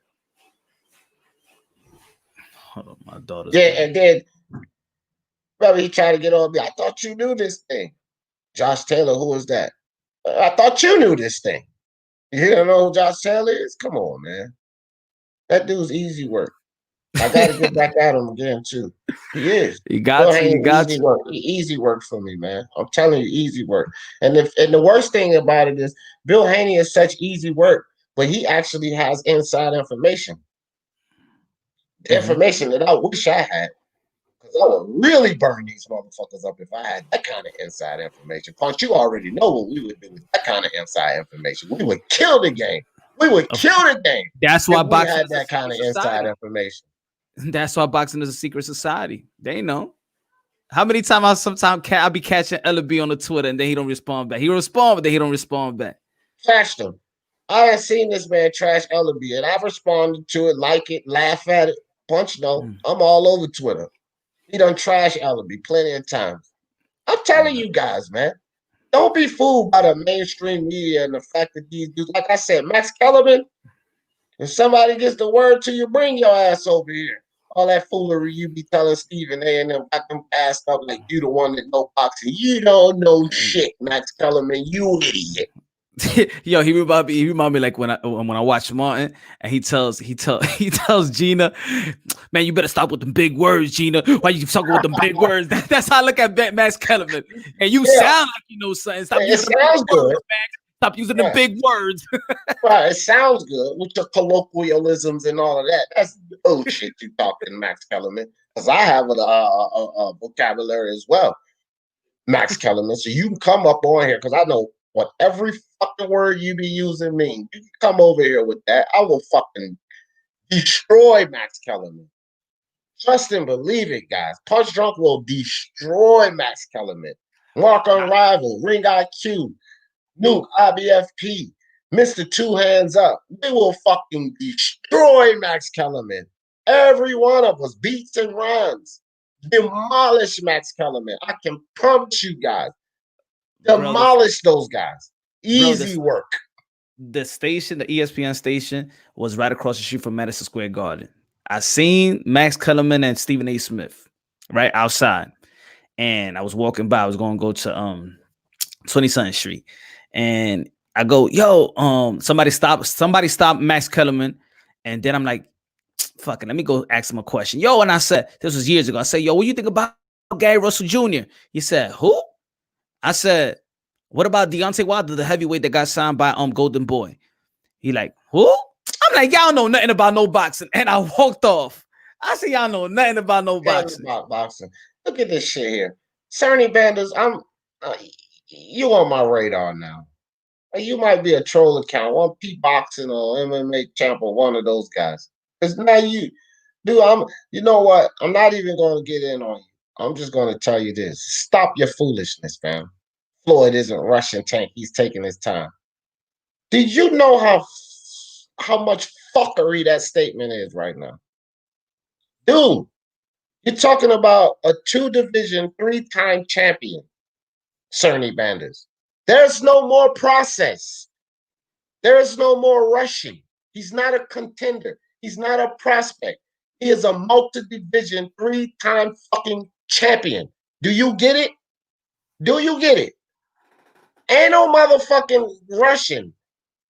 Hold on, my daughter's Yeah, playing. and then remember he tried to get on me. I thought you knew this thing. Josh Taylor, who is that? I thought you knew this thing. You don't know who Josh Taylor is? Come on, man. That dude's easy work. I got to get back at him again, too. He is. You got to, you got easy to. work. Easy work for me, man. I'm telling you, easy work. And the worst thing about it is Bill Haney is such easy work, but he actually has inside information. Information that I wish I had. Because I would really burn these motherfuckers up if I had that kind of inside information. Punch, you already know what we would do with that kind of inside information. We would kill the game. We would kill the game. That's why boxing had that kind of inside information. That's why boxing is a secret society. They know. How many times I'll be catching LB on the Twitter and then he don't respond back. He respond, but then he don't respond back. Trashed him. I have seen this man trash LB, and I've responded to it, like it, laugh at it. Punch, no. I'm all over Twitter. He done trash LB plenty of times. I'm telling you guys, man. Don't be fooled by the mainstream media and the fact that these dudes, like I said, Max Kellerman, if somebody gets the word to you, bring your ass over here. All that foolery you be telling Stephen A and them got them assed up like you the one that know boxing. You don't know shit, Max Kellerman. You idiot. Yo, he remind me like when I watch Martin and he tells Gina, man, you better stop with them big words, Gina. Why you talking with them big words? That's how I look at Max Kellerman. And you sound like you know something. Stop using it sounds good. Words, stop using the big words. Right, it sounds good with your colloquialisms and all of that. That's bullshit you talking, Max Kellerman. Because I have a vocabulary as well, Max Kellerman. So you can come up on here because I know what every fucking word you be using means. You can come over here with that. I will fucking destroy Max Kellerman. Trust and believe it, guys. Punch Drunk will destroy Max Kellerman. Mark Unrivaled, Ring IQ, Nuke, IBFP, Mr. Two Hands Up. We will fucking destroy Max Kellerman. Every one of us, beats and runs. Demolish Max Kellerman. I can promise you guys. Demolish those guys. Easy work. The station, the ESPN station, was right across the street from Madison Square Garden. I seen Max Kellerman and Stephen A. Smith right outside. And I was walking by. I was going to go to 20th Street. And I go, yo, somebody stop Max Kellerman. And then I'm like, fuck it, let me go ask him a question. Yo, and I said, this was years ago. I said, yo, what do you think about Gary Russell Jr.? He said, who? I said, what about Deontay Wilder, the heavyweight that got signed by Golden Boy? He like, who? I'm like, y'all know nothing about no boxing. And I walked off. I said, y'all know nothing about no boxing. Look at this shit here. Cerny Banders, you on my radar now. You might be a troll account, one P Boxing or MMA champ or one of those guys. Because now you know what? I'm not even going to get in on you. I'm just going to tell you this. Stop your foolishness, fam. Floyd isn't rushing Tank. He's taking his time. Did you know how much fuckery that statement is right now? Dude, you're talking about a 2-division, 3-time champion, Cerny Banders. There's no more process. There is no more rushing. He's not a contender. He's not a prospect. He is a multi-division, 3-time fucking champion. Do you get it? Do you get it? Ain't no motherfucking rushing.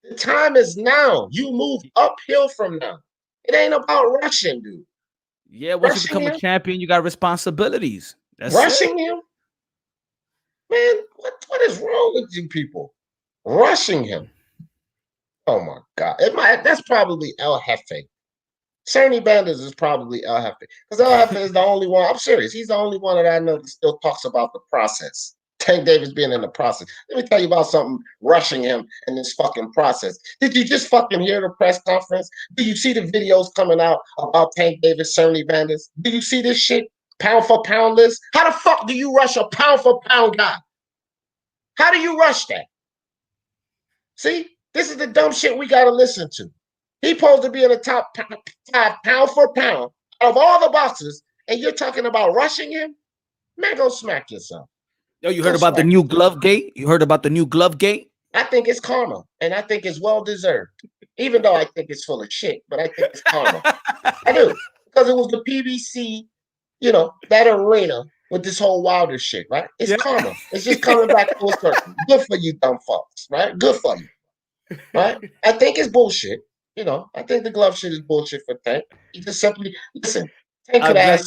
The time is now. You move uphill from now. It ain't about rushing, dude. Yeah, once you become a champion, you got responsibilities. That's rushing him? Man, what is wrong with you people? Rushing him. Oh my God. That's probably El Jefe. Cerny Banders is probably El Jefe. Because El Jefe is the only one, I'm serious, he's the only one that I know that still talks about the process. Tank Davis being in the process. Let me tell you about something rushing him in this fucking process. Did you just fucking hear the press conference? Did you see the videos coming out about Tank Davis, Cerny Banders? Did you see this shit? Pound for pound list? How the fuck do you rush a pound for pound guy? How do you rush that? See, this is the dumb shit we got to listen to. He's supposed to be in the top 5 pound for pound of all the boxers, and you're talking about rushing him? Man, go smack yourself. Yo, you heard about the new glove gate? You heard about the new glove gate? I think it's karma, and I think it's well deserved. Even though I think it's full of shit, but I think it's karma. I do, because it was the PBC, you know, that arena with this whole Wilder shit, right? It's karma. It's just coming back full circle. Good for you, dumb fucks, right? Good for you, right? I think it's bullshit. You know, I think the glove shit is bullshit for Tank. He just simply listen. Tank could have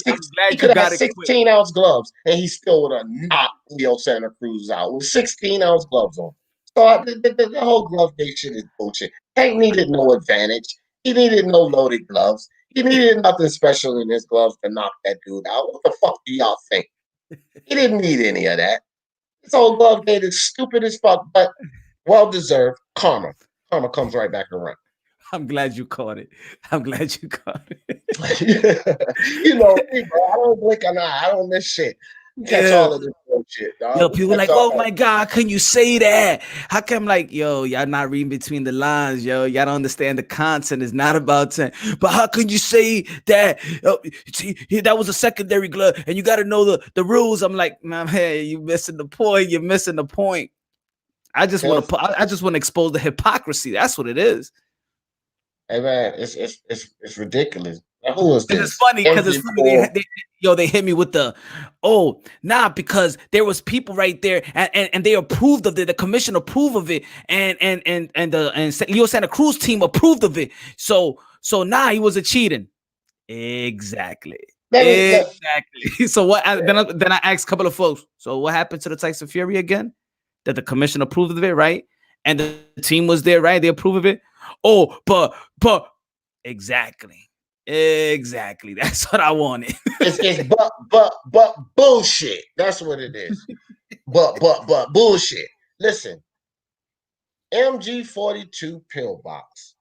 he could have 16-ounce gloves, and he still would have knocked Leo Santa Cruz out with 16-ounce gloves on. So the whole glove day shit is bullshit. Tank needed no advantage. He needed no loaded gloves. He needed nothing special in his gloves to knock that dude out. What the fuck do y'all think? He didn't need any of that. This whole glove day is stupid as fuck, but well deserved. Karma. Karma comes right back around. I'm glad you caught it. I'm glad you caught it. You know me, bro. I don't blink an eye. I don't miss shit. Catch all of this bullshit, dog. Yo, people like, oh my God, can you say that? How come, like, yo, y'all not reading between the lines, yo? Y'all don't understand the content. It's not about 10. But how can you say that? See, that was a secondary glove, and you got to know the rules. I'm like, nah, man, you missing the point. You're missing the point. I just want to expose the hypocrisy. That's what it is. Hey man, it's ridiculous. Now, who is this? It's funny because it's funny. They hit me with the, because there was people right there and they approved of it. The commission approved of it, and Leo Santa Cruz team approved of it. So he wasn't cheating. Exactly. Exactly. So what? Then I asked a couple of folks. So what happened to the Tyson Fury again? That the commission approved of it, right? And the team was there, right? They approved of it. Oh, but exactly. That's what I wanted. It's but bullshit. That's what it is. but bullshit. Listen, MG42 pill box.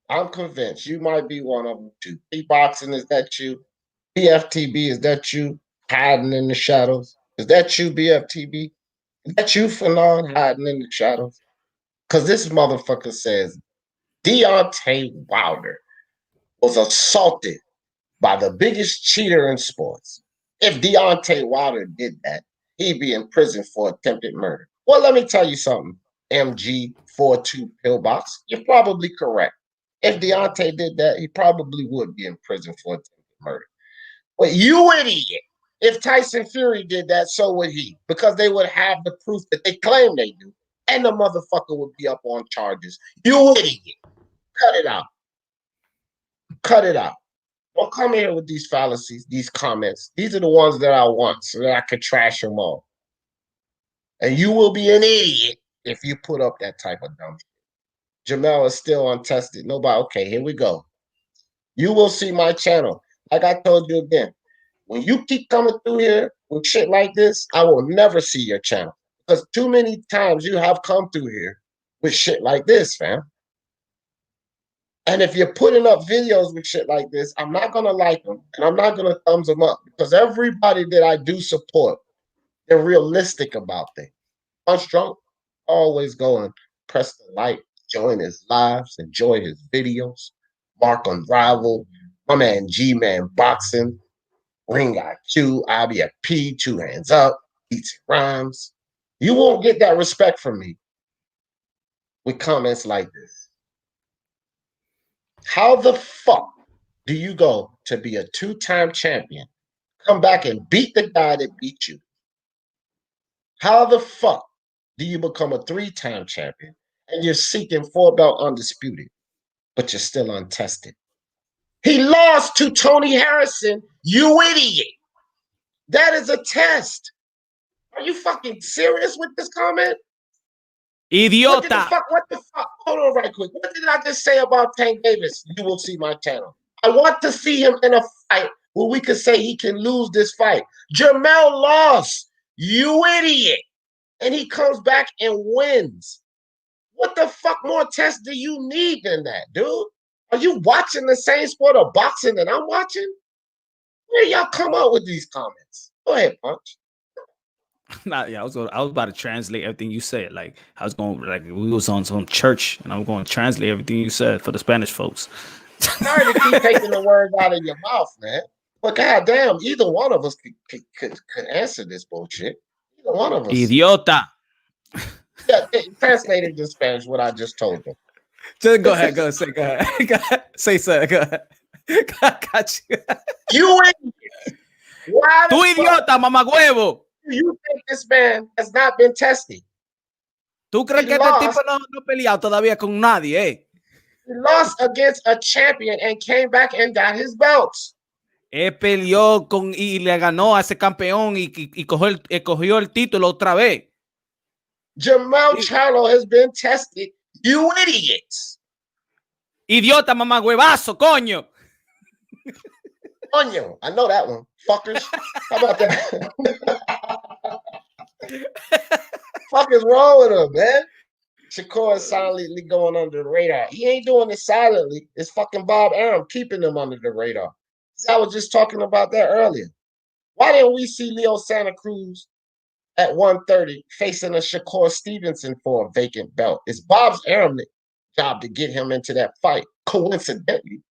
I'm convinced you might be one of them too. P-boxing, is that you? BFTB, is that you? Hiding in the shadows. Is that you, BFTB? Is that you, Fanon, hiding in the shadows? Because this motherfucker says Deontay Wilder was assaulted by the biggest cheater in sports. If Deontay Wilder did that, he'd be in prison for attempted murder. Well, let me tell you something, MG42 pillbox. You're probably correct. If Deontay did that, he probably would be in prison for attempted murder. But you idiot. If Tyson Fury did that, so would he, because they would have the proof that they claim they do, and the motherfucker would be up on charges. You idiot. Cut it out. Cut it out. Don't come here with these fallacies, these comments. These are the ones that I want so that I could trash them all. And you will be an idiot if you put up that type of dumb shit. Jermell is still untested. Nobody, okay, here we go. You will see my channel. Like I told you again, when you keep coming through here with shit like this, I will never see your channel. Because too many times you have come through here with shit like this, fam. And if you're putting up videos with shit like this, I'm not going to like them, and I'm not going to thumbs them up, because everybody that I do support, they're realistic about things. Punch Drunk, always go and press the like, join his lives, enjoy his videos. Mark Unrivaled, my man G-Man Boxing, Ring IQ, IBFP, Two Hands Up, Beats and Rhymes. You won't get that respect from me with comments like this. How the fuck do you go to be a two-time champion, come back and beat the guy that beat you? How the fuck do you become a three-time champion and you're seeking 4-belt undisputed, but you're still untested? He lost to Tony Harrison, you idiot. That is a test. Are you fucking serious with this comment? Idiota. What the fuck? Hold on right quick. What did I just say about Tank Davis? You will see my channel. I want to see him in a fight where we could say he can lose this fight. Jermell lost. You idiot. And he comes back and wins. What the fuck more test do you need than that, dude? Are you watching the same sport of boxing that I'm watching? Where y'all come up with these comments? Go ahead, Punch. I was about to translate everything you said. Like I was going, like we was on some church, and I'm going to translate everything you said for the Spanish folks. Sorry to keep taking the words out of your mouth, man. But goddamn, either one of us could answer this bullshit. Either one of us. Idiota. Yeah, translate into Spanish what I just told them. Just go ahead. Go ahead. Say so. Go ahead. Got you. You idiot. Why Tu idiota, mamagüevo. You think this man has not been tested? ¿Tú crees que este tipo no ha peleado todavía con nadie, eh? He lost against a champion and came back and got his belts. Peleó con y le ganó a ese campeón y cogió el título otra vez. Jermell Charlo has been tested. You idiots. Idiota, mamagüevazo, coño. Coño. I know that one. Fuckers. How about that? Fuck is wrong with him, man? Shakur is silently going under the radar. He ain't doing it silently. It's fucking Bob Arum keeping him under the radar. I was just talking about that earlier. Why didn't we see Leo Santa Cruz at 130 facing a Shakur Stevenson for a vacant belt? It's Bob's Arum job to get him into that fight. Coincidentally,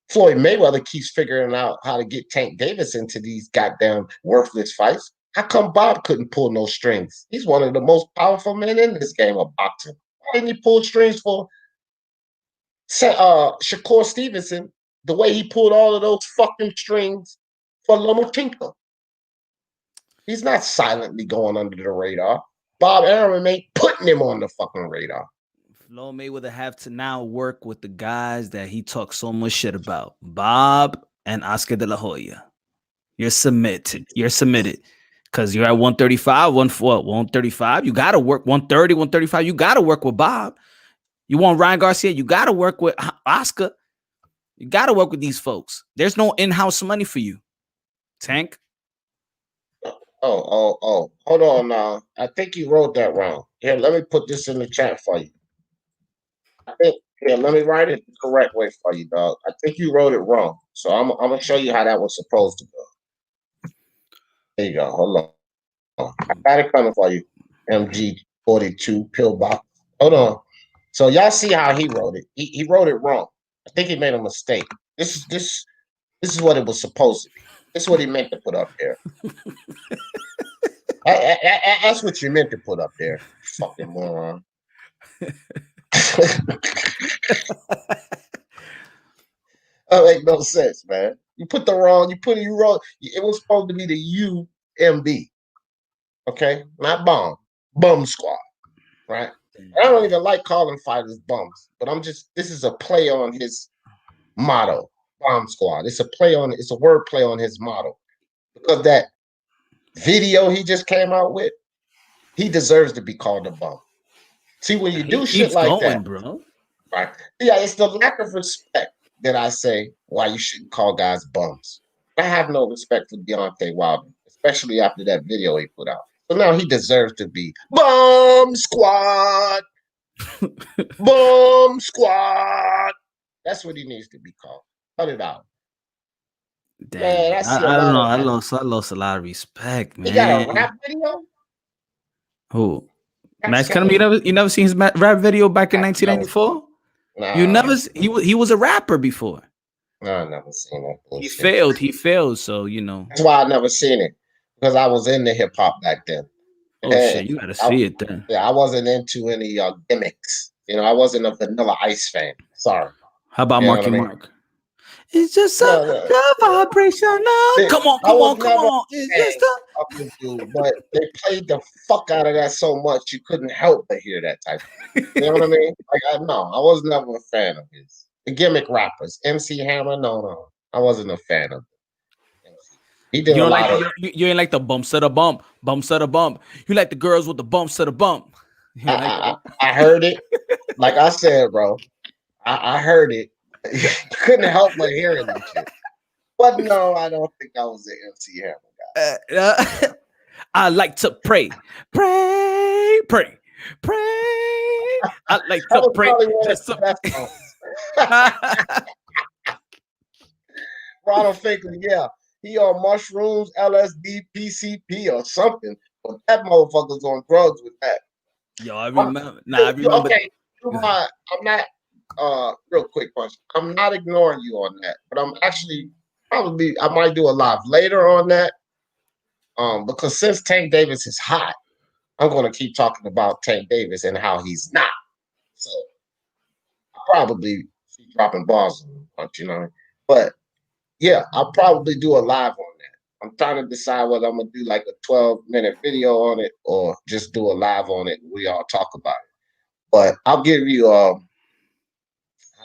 Floyd Mayweather keeps figuring out how to get Tank Davis into these goddamn worthless fights. How come Bob couldn't pull no strings? He's one of the most powerful men in this game of boxing. Why didn't he pull strings for Shakur Stevenson the way he pulled all of those fucking strings for Lomachenko? He's not silently going under the radar. Bob Arum ain't putting him on the fucking radar. Floyd Mayweather have to now work with the guys that he talks so much shit about. Bob and Oscar de la Hoya. You're submitted. Because you're at 135, 135. You got to work 130, 135. You got to work with Bob. You want Ryan Garcia? You got to work with Oscar. You got to work with these folks. There's no in-house money for you. Tank? Oh. Hold on now. I think you wrote that wrong. Here, let me put this in the chat for you. Let me write it the correct way for you, dog. I think you wrote it wrong. So I'm going to show you how that was supposed to go. There you go. Hold on. I got it coming for you. MG42 pillbox. Hold on. So y'all see how he wrote it. He wrote it wrong. I think he made a mistake. This is what it was supposed to be. This is what he meant to put up there. That's what you meant to put up there. Fucking moron. That make no sense, man. You wrote. It was supposed to be the UMB. Okay, not bum squad, right? I don't even like calling fighters bums, but this is a play on his motto, bomb squad. It's a word play on his motto. Because that video he just came out with, he deserves to be called a bum. See, when you do shit like that, bro. Right? Yeah, it's the lack of respect that I say why you shouldn't call guys bums. I have no respect for Deontay Wilder, especially after that video he put out. So now he deserves to be Bum Squad. Bum Squad. That's what he needs to be called. Cut it out. Damn, man, I don't know. I lost a lot of respect, man. He got a rap video? Who? Max Canelo, you never seen his rap video back in 1994? Nah. You never. He was a rapper before. No, I never seen that. Bullshit. He failed. So you know. That's why I never seen it, because I was into hip hop back then. Oh shit, you gotta see it then. Yeah, I wasn't into any gimmicks. I wasn't a Vanilla Ice fan. Sorry. How about Marky Mark? It's just a vibration. Come on. It's just but they played the fuck out of that so much you couldn't help but hear that type of thing. You know what I mean? I was never a fan of his. The gimmick rappers, MC Hammer, no. I wasn't a fan of him. He did you ain't like the bumps of the bump. You like the girls with the bumps of the bump. I heard it. Like I said, bro, I heard it. Couldn't help but hearing that shit. But no, I don't think I was an MC Hammer guy. I like to pray. I like to pray. Ronald Finkley, yeah. He on mushrooms, LSD, PCP, or something. But that motherfucker's on drugs with that. Yo, I remember. I remember. Okay, I'm not. Real quick question. I'm not ignoring you on that, but I'm actually I might do a live later on that. Because since Tank Davis is hot, I'm gonna keep talking about Tank Davis and how he's not. So I'll probably be dropping balls, you know. But yeah, I'll probably do a live on that. I'm trying to decide whether I'm gonna do like a 12-minute video on it or just do a live on it. We all talk about it. But I'll give you how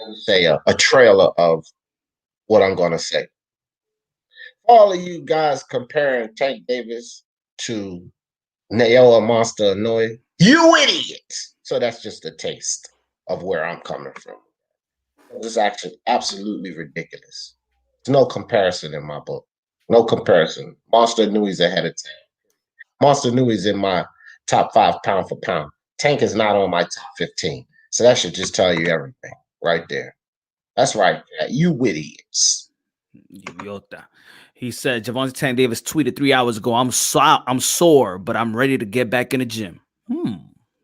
you say a trailer of what I'm gonna say. For all of you guys comparing Tank Davis to Naoya Monster Inoue, you idiots! So that's just a taste of where I'm coming from. It's actually absolutely ridiculous. There's no comparison in my book. No comparison. Monster Inoue's ahead of Tank. Monster Inoue's in my top 5 pound for pound. Tank is not on my top 15. So that should just tell you everything right there. That's right. You idiots. Idiota. He said Gervonta Tank Davis tweeted 3 hours ago, I'm sore, but I'm ready to get back in the gym.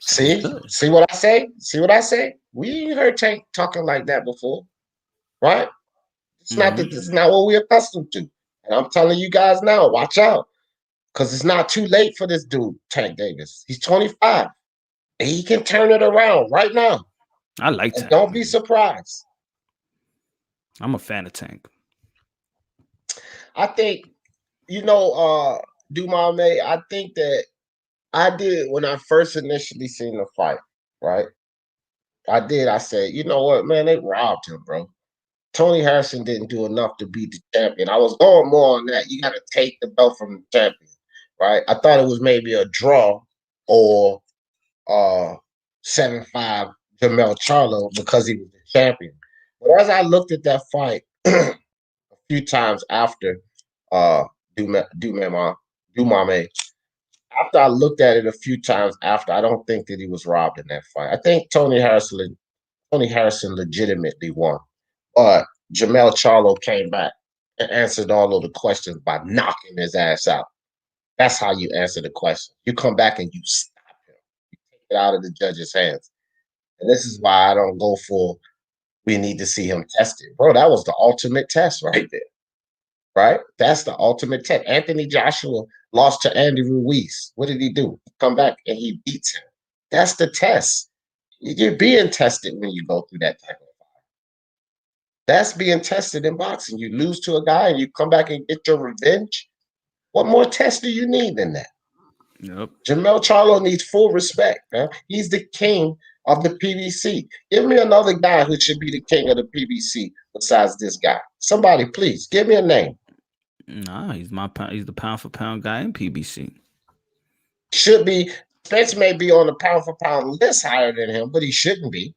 See what I say? See what I say? We ain't heard Tank talking like that before, right? It's not what we're accustomed to. And I'm telling you guys now, watch out. Because it's not too late for this dude, Tank Davis. He's 25. And he can turn it around right now. I like Tank. Don't be surprised. I'm a fan of Tank. I think, Dumame, I think that I did when I first initially seen the fight, right? I said, you know what, man, they robbed him, bro. Tony Harrison didn't do enough to beat the champion. I was going more on that. You got to take the belt from the champion, right? I thought it was maybe a draw or 7-5 Jermell Charlo because he was the champion. But as I looked at that fight a few times after Dumame, after I looked at it a few times after, I don't think that he was robbed in that fight. I think Tony Harrison legitimately won. But Jermell Charlo came back and answered all of the questions by knocking his ass out. That's how you answer the question. You come back and you stop him. You take it out of the judge's hands. And this is why I don't go for we need to see him tested. Bro, that was the ultimate test right there. Right? That's the ultimate test. Anthony Joshua lost to Andy Ruiz. What did he do? Come back and he beats him. That's the test. You're being tested when you go through that type of fight. That's being tested in boxing. You lose to a guy and you come back and get your revenge. What more test do you need than that? Yep. Jermell Charlo needs full respect, man. He's the king of the PBC. Give me another guy who should be the king of the PBC besides this guy. Somebody, please, give me a name. Nah, he's the pound for pound guy in PBC. Should be. Spence may be on the pound for pound list higher than him, but he shouldn't be.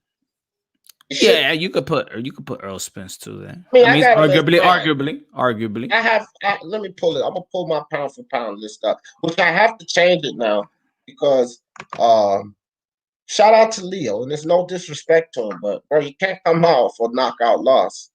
Yeah, you could put Errol Spence too there. I mean, arguably. Let me pull it. I'm gonna pull my pound for pound list up, which I have to change it now because shout out to Leo, and there's no disrespect to him, but bro, you can't come out for knockout loss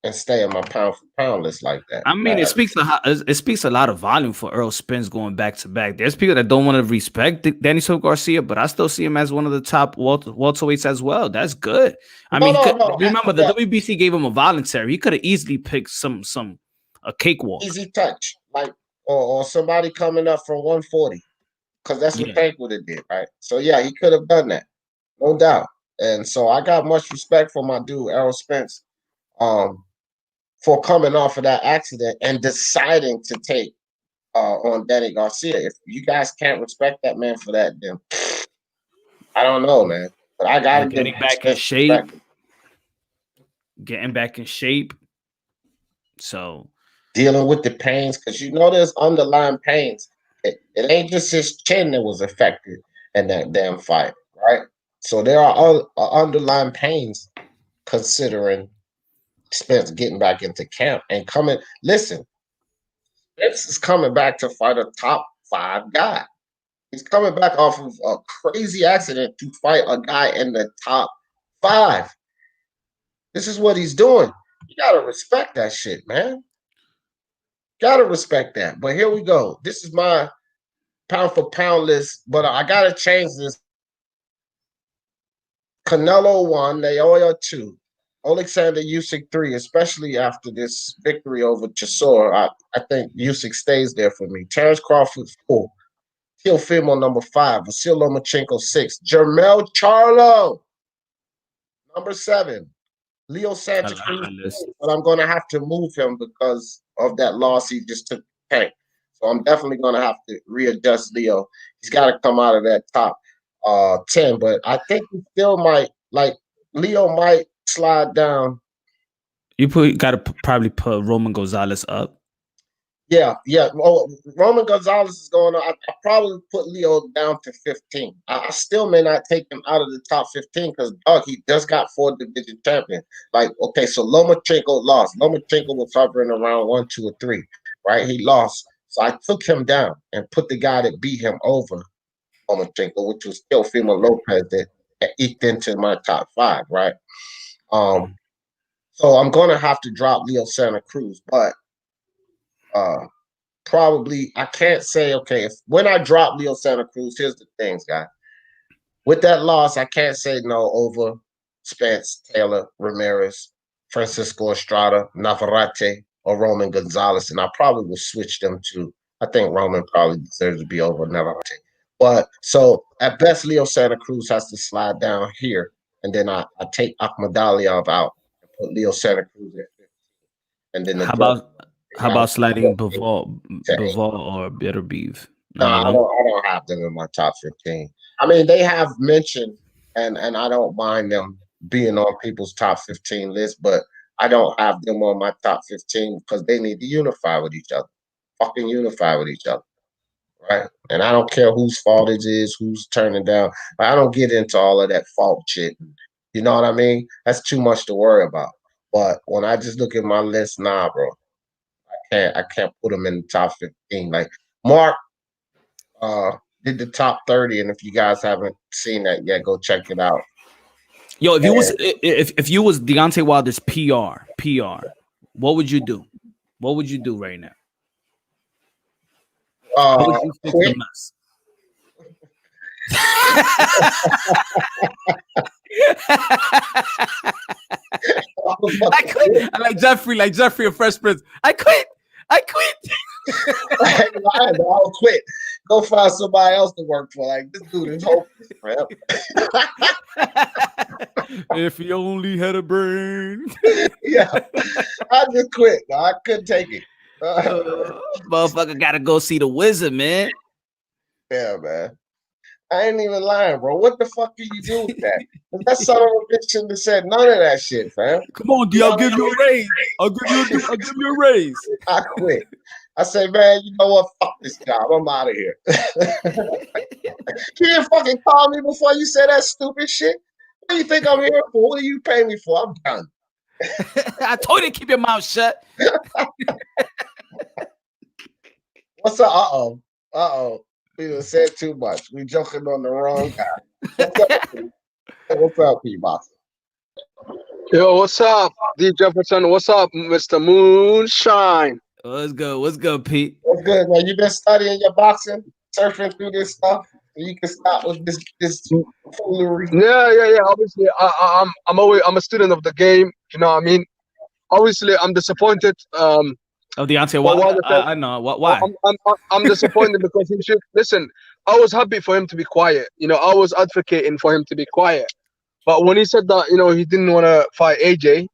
and stay in my pound for pound list like that. I mean, it speaks a lot of volume for Errol Spence going back to back. There's people that don't want to respect Daniel Garcia, but I still see him as one of the top welterweights as well. That's good. Remember, the WBC gave him a voluntary. He could have easily picked a cakewalk, easy touch, like or somebody coming up from 140, because that's what Tank would have did, right? So yeah, he could have done that, no doubt. And so I got much respect for my dude Errol Spence. For coming off of that accident and deciding to take on Danny Garcia. If you guys can't respect that man for that, then I don't know, man. But I gotta getting back in shape. So dealing with the pains, because there's underlying pains. It ain't just his chin that was affected in that damn fight, right? So there are underlying pains considering Spence getting back into camp and coming. Listen, Spence is coming back to fight a top 5 guy. He's coming back off of a crazy accident to fight a guy in the top 5. This is what he's doing. You gotta respect that shit, man. Gotta respect that. But here we go. This is my pound for pound list, but I gotta change this. Canelo 1, Naoya 2, Alexander Usyk 3, especially after this victory over Chisora. I think Usyk stays there for me. Terrence Crawford 4, Teofimo number 5, Vasil Lomachenko 6, Jermell Charlo number 7, Leo Santa Cruz, but I'm going to have to move him because of that loss he just took the tank. So I'm definitely going to have to readjust Leo. He's got to come out of that top 10, but I think he still might, like, Leo might slide down. You got to probably put Roman Gonzalez up. Yeah. Oh, Roman Gonzalez is going on. I probably put Leo down to 15. I still may not take him out of the top 15 because he just got 4 division champion. Like, okay, so Lomachenko lost. Lomachenko was hovering around 1, 2, or 3, right? He lost. So I took him down and put the guy that beat him over Lomachenko, which was still Teofimo Lopez that eked into my top 5, right? So I'm going to have to drop Leo Santa Cruz, but probably I can't say, okay, when I drop Leo Santa Cruz, here's the things, guys. With that loss, I can't say no over Spence, Taylor, Ramirez, Francisco Estrada, Navarrete, or Roman Gonzalez, and I probably will switch them to, I think Roman probably deserves to be over Navarrete. But so at best, Leo Santa Cruz has to slide down here, and then I take Akhmadaliev out and put Leo Santa Cruz at 15. And then how about sliding Bivol or Bitter Beef? No, I don't have them in my top 15. I mean, they have mentioned, and I don't mind them being on people's top 15 list, but I don't have them on my top 15 because they need to unify with each other. Fucking unify with each other. Right? And I don't care whose fault it is, who's turning down. I don't get into all of that fault shit. You know what I mean? That's too much to worry about. But when I just look at my list, nah, bro. I can't put them in the top 15. Like Mark did the top 30, and if you guys haven't seen that yet, go check it out. Yo, if you was Deontay Wilder's PR, what would you do? What would you do right now? How would you fix the mess? I quit. I like Jeffrey and Fresh Prince. I quit. I don't quit. Go find somebody else to work for. Like, this dude is hopeless, man. If he only had a brain. Yeah, I just quit. No, I couldn't take it. Motherfucker gotta go see the wizard, man. Yeah, man. I ain't even lying, bro. What the fuck do you do with that? That son of a bitch shouldn't have said none of that shit, fam. Come on, D, I'll give you a raise. I'll give you a raise. I quit. I say, man, you know what? Fuck this job. I'm out of here. You didn't fucking call me before you said that stupid shit. What do you think I'm here for? What do you pay me for? I'm done. I told you to keep your mouth shut. What's up? Uh-oh. We done said too much. We joking on the wrong guy. What's up, P-Box? Yo, what's up, D. Jefferson? What's up, Mr. Moonshine? What's good, Pete? What's good, man? You been studying your boxing, surfing through this stuff, so you can stop with this foolery. Yeah. Obviously, I'm a student of the game. You know what I mean? Obviously, I'm disappointed. Of Deontay Wilder, I know. Why? I'm disappointed because he should listen. I was happy for him to be quiet. You know, I was advocating for him to be quiet. But when he said that, you know, he didn't want to fight AJ,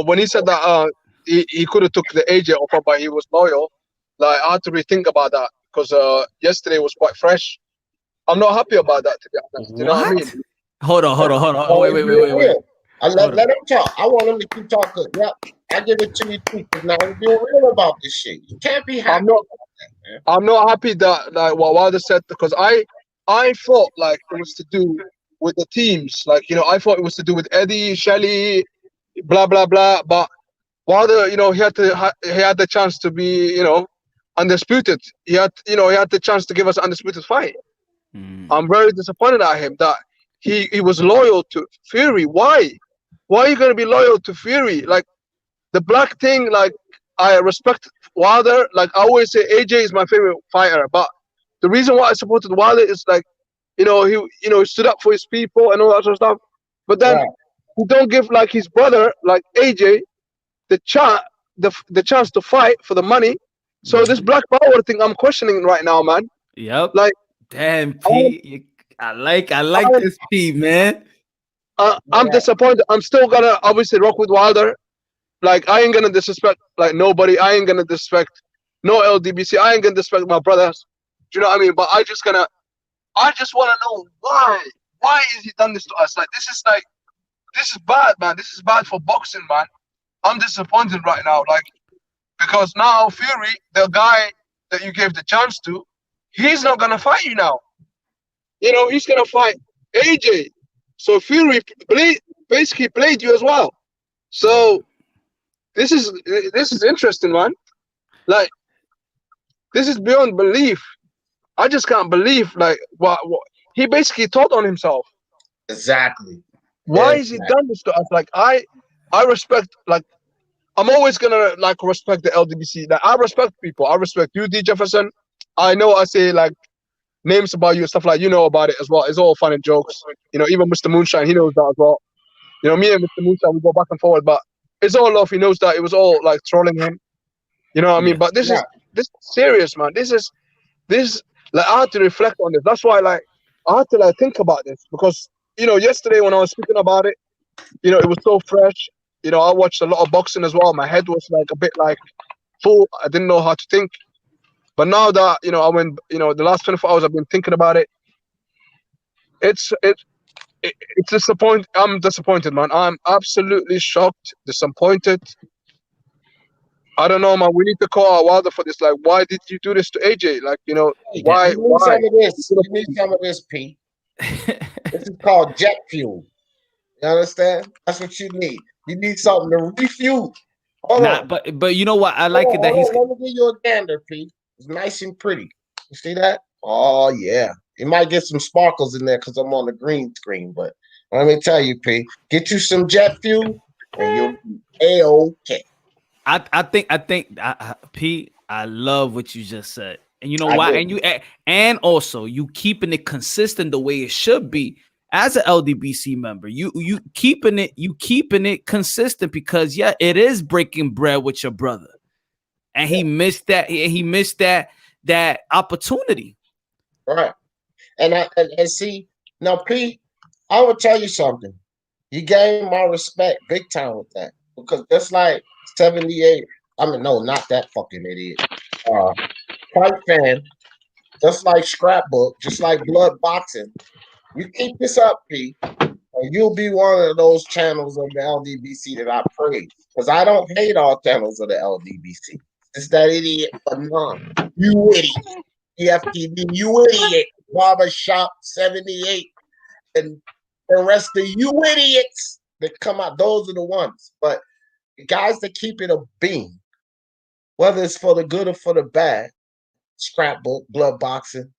when he said that he could have took the AJ offer, but he was loyal. Like, I had to rethink about that because yesterday was quite fresh. I'm not happy about that, to be honest. You know what I mean? Hold on. Wait. Let him talk. I want him to keep talking. Yep. I give it to you too. Now we're being real about this shit. You can't be happy. I'm not happy that like what Wilder said because I thought like it was to do with the teams. Like, you know, I thought it was to do with Eddie, Shelly, blah blah blah. But Wilder, you know, he had the chance to be, you know, undisputed. He had the chance to give us an undisputed fight. I'm very disappointed at him that he was loyal to Fury. Why? Why are you gonna be loyal to Fury? Like, the black thing, like, I respect Wilder, like I always say, AJ is my favorite fighter. But the reason why I supported Wilder is like, he stood up for his people and all that sort of stuff. But then Right. he don't give like his brother, like AJ, the chance, the chance to fight for the money. So this Black Power thing, I'm questioning right now, man. Yep. Like, Damn, Pete. I like this Pete, man. I'm disappointed. I'm still gonna obviously rock with Wilder. Like, I ain't gonna disrespect like nobody. I ain't gonna disrespect no LDBC. I ain't gonna disrespect my brothers. Do you know what I mean? But I just wanna know why. Why is he done this to us? Like, this is bad, man. This is bad for boxing, man. I'm disappointed right now. Like, because now Fury, the guy that you gave the chance to, he's not gonna fight you now. He's gonna fight AJ. So Fury basically played you as well. So this is interesting, man. Like, this is beyond belief. I just can't believe like what he basically told on himself. Exactly. Why is he done this to us? Like, I respect, like, I'm always gonna like respect the LDBC. Like, I respect people. I respect you, D Jefferson. I know I say like names about you and stuff like about it as well. It's all fun and jokes. Even Mr. Moonshine, he knows that as well. Me and Mr. Moonshine, we go back and forward, but it's all love. He knows that it was all like trolling him. You know what I mean? But this is serious, man. This is like, I had to reflect on this. That's why like I had to like think about this, because yesterday when I was speaking about it, it was so fresh. I watched a lot of boxing as well. My head was like a bit like full. I didn't know how to think. But now that I went, the last 24 hours I've been thinking about it. It's disappointing. I'm disappointed, man. I'm absolutely shocked, disappointed. I don't know, man. We need to call out Wilder for this. Like, why did you do this to AJ? Like, why? You need some of this. You need some of this, Pete. This is called jet fuel. You understand? That's what you need. You need something to refuel. Hold on. But you know what? I like it that he's. Let me give you a gander, Pete. It's nice and pretty. You see that? Oh yeah. You might get some sparkles in there because I'm on the green screen. But let me tell you, Pete, get you some jet fuel and you'll be A-okay. I think Pete, I love what you just said. And you know why? And also you keeping it consistent the way it should be. As an LDBC member, you keeping it consistent, because it is breaking bread with your brother. And he missed that opportunity. Right. And see, now Pete, I will tell you something. You gained my respect big time with that. Because just like 78, I mean, no, not that fucking idiot. Fight fan, just like Scrapbook, just like Blood Boxing. You keep this up, Pete, and you'll be one of those channels of the LDBC that I praise. Because I don't hate all channels of the LDBC. It's that idiot Anon. You idiot. EFTV, you idiot. Barbershop 78. And the rest of you idiots that come out, those are the ones. But the guys that keep it a beam, whether it's for the good or for the bad, Scrapbook, Blood Boxing,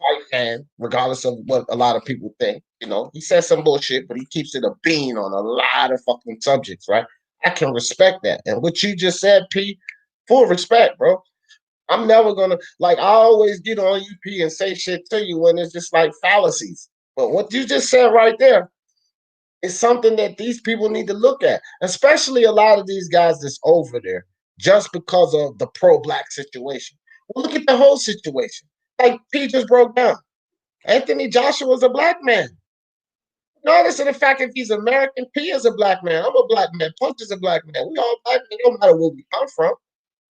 Fight Fan, regardless of what a lot of people think, he says some bullshit, but he keeps it a beam on a lot of fucking subjects, right? I can respect that. And what you just said, P, full respect, bro. I'm never gonna, like, I always get on UP and say shit to you when it's just like fallacies. But what you just said right there is something that these people need to look at, especially a lot of these guys that's over there just because of the pro-black situation. Well, look at the whole situation. Like P just broke down. Anthony Joshua's a black man. Regardless of the fact if he's American, P is a black man. I'm a black man. Punch is a black man. We all black men, no matter where we come from,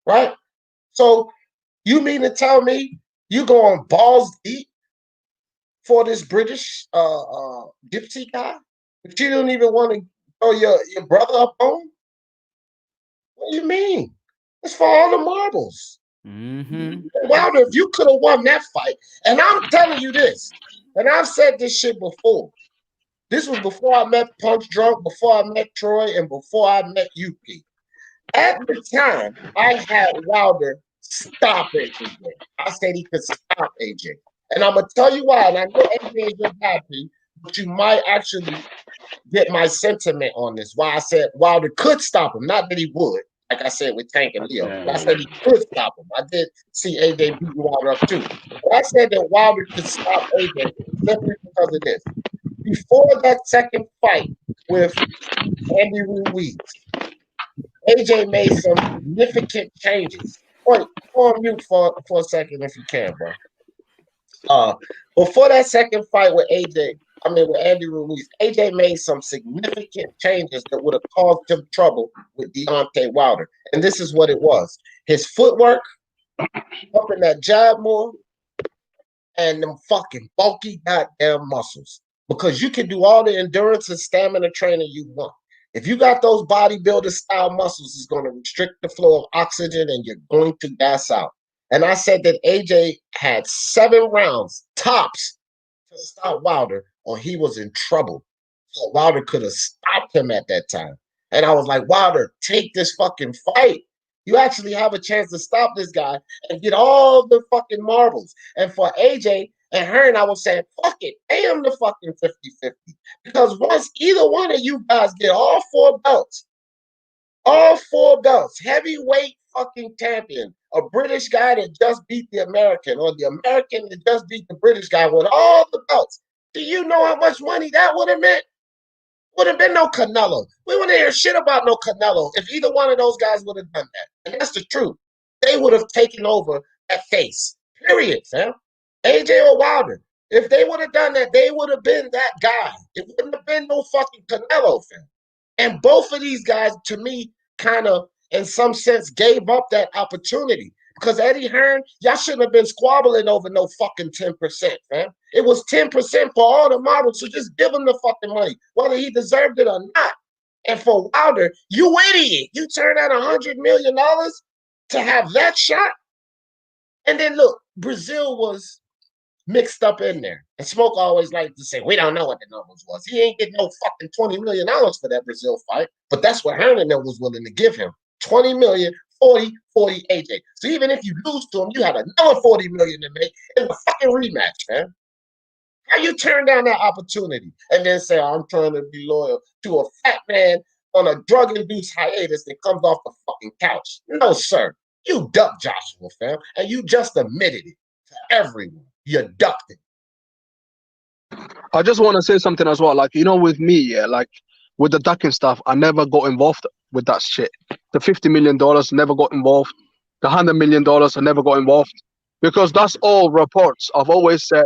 right? So you mean to tell me you going balls deep for this British gypsy guy, but you don't even want to throw your brother up on? What do you mean? It's for all the marbles. Mm-hmm. Wilder, if you could have won that fight, and I'm telling you this, and I've said this shit before. This was before I met Punch Drunk, before I met Troy, and before I met UP. At the time, I had Wilder stop AJ. I said he could stop AJ. And I'm going to tell you why. And I know AJ is your happy, but you might actually get my sentiment on this. Why I said Wilder could stop him. Not that he would, like I said with Tank and Leo. I said he could stop him. I did see AJ beating Wilder up too. But I said that Wilder could stop AJ simply because of this. Before that second fight with Andy Ruiz, AJ made some significant changes. Wait, go on mute for a second if you can, bro. Before that second fight with Andy Ruiz, AJ made some significant changes that would have caused him trouble with Deontay Wilder. And this is what it was. His footwork, pumping that jab more, and them fucking bulky goddamn muscles. Because you can do all the endurance and stamina training you want. If you got those bodybuilder style muscles, it's going to restrict the flow of oxygen and you're going to gas out. And I said that AJ had 7 rounds tops to stop Wilder, or he was in trouble. So Wilder could have stopped him at that time. And I was like, Wilder, take this fucking fight. You actually have a chance to stop this guy and get all the fucking marbles. And for AJ and Hearn, I was saying, fuck it, pay him the fucking 50-50. Because once either one of you guys get all 4 belts, heavyweight fucking champion, a British guy that just beat the American, or the American that just beat the British guy with all the belts, do you know how much money that would have meant? Would have been no Canelo. We wouldn't hear shit about no Canelo if either one of those guys would have done that. And that's the truth. They would have taken over that face. Period, fam. AJ or Wilder. If they would have done that, they would have been that guy. It wouldn't have been no fucking Canelo, fam. And both of these guys, to me, kind of, in some sense, gave up that opportunity. Because Eddie Hearn, y'all shouldn't have been squabbling over no fucking 10%, man. It was 10% for all the models, so just give him the fucking money, whether he deserved it or not. And for Wilder, you idiot. You turned out $100 million to have that shot? And then look, Brazil was mixed up in there. And Smoke always liked to say, we don't know what the numbers was. He ain't getting no fucking $20 million for that Brazil fight. But that's what Hearn and them was willing to give him. $20 million, 40 AJ. So even if you lose to him, you had another $40 million to make in the fucking rematch, man. How you turn down that opportunity and then say, I'm trying to be loyal to a fat man on a drug-induced hiatus that comes off the fucking couch? No, sir. You ducked Joshua, fam. And you just admitted it to everyone. You ducked it. I just want to say something as well. Like, you know, with me, yeah, like with the ducking stuff, I never got involved with that shit. The $50 million never got involved. The $100 million I never got involved. Because that's all reports. I've always said,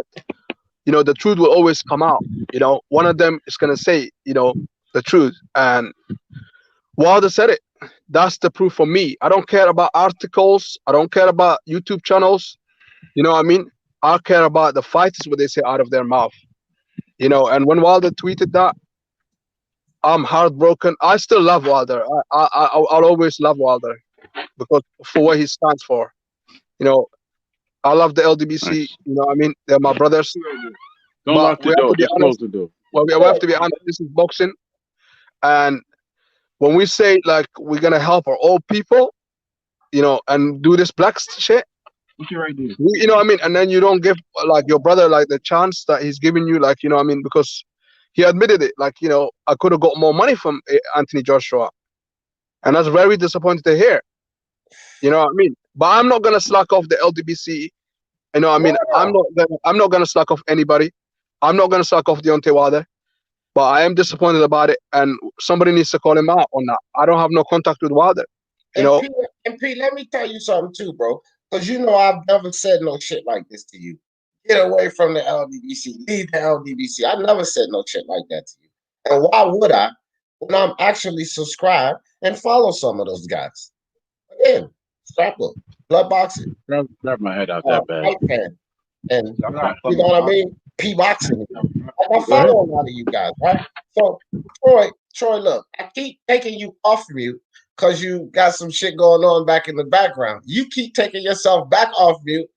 you know, the truth will always come out. You know, one of them is going to say, you know, the truth. And Wilder said it. That's the proof for me. I don't care about articles. I don't care about YouTube channels. You know what I mean? I care about the fighters, what they say out of their mouth. You know, and when Wilder tweeted that, I'm heartbroken. I still love Wilder. I'll always love Wilder because for what he stands for. You know, I love the LDBC. Nice. You know what I mean? They're my brothers. Don't lock the door. Just close the door. Well, we have to be honest. This is boxing. And when we say, like, we're going to help our old people, you know, and do this black shit, you know what I mean? And then you don't give, like, your brother, like, the chance that he's giving you, like, you know what I mean? Because he admitted it. Like, you know, I could have got more money from Anthony Joshua. And that's very disappointing to hear. You know what I mean? But I'm not going to slack off the LDBC. You know what I mean? I'm not going to slack off anybody. I'm not going to slack off Deontay Wilder. But I am disappointed about it. And somebody needs to call him out on that. I don't have no contact with Wilder. You know? Pete, let me tell you something too, bro. Because you know I've never said no shit like this to you. Get away from the LDBC. Leave the LDBC. I never said no shit like that to you. And why would I when I'm actually subscribed and follow some of those guys? Again, Scrapbook, Blood Boxing. Grab my head out that bad. And you know what I mean? P-Boxing. I follow a lot of you guys, right? So, Troy, look, I keep taking you off mute because you got some shit going on back in the background. You keep taking yourself back off mute,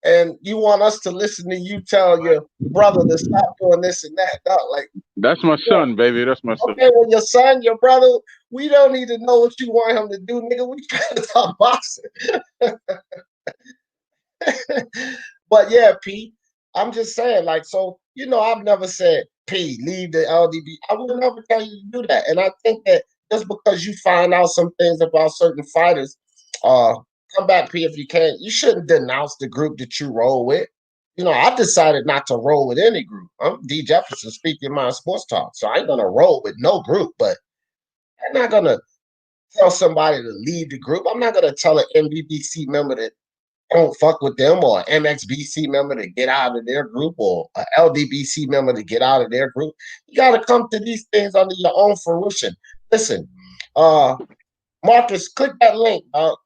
and you want us to listen to you tell your brother to stop doing this and that. No, like, that's my son, baby. That's my son. Okay, well, your son, your brother, we don't need to know what you want him to do, nigga. We trying to talk boxing. But yeah, P, I'm just saying, like, so, you know, I've never said, P, leave the LDB. I would never tell you to do that. And I think that just because you find out some things about certain fighters, come back, P, if you can. You shouldn't denounce the group that you roll with. You know, I decided not to roll with any group. I'm D. Jefferson speaking my sports talk, so I ain't gonna roll with no group. But I'm not gonna tell somebody to leave the group. I'm not gonna tell an MBBC member that don't fuck with them, or an MXBC member to get out of their group, or an LDBC member to get out of their group. You gotta come to these things under your own fruition. Listen, Marcus, click that link. I've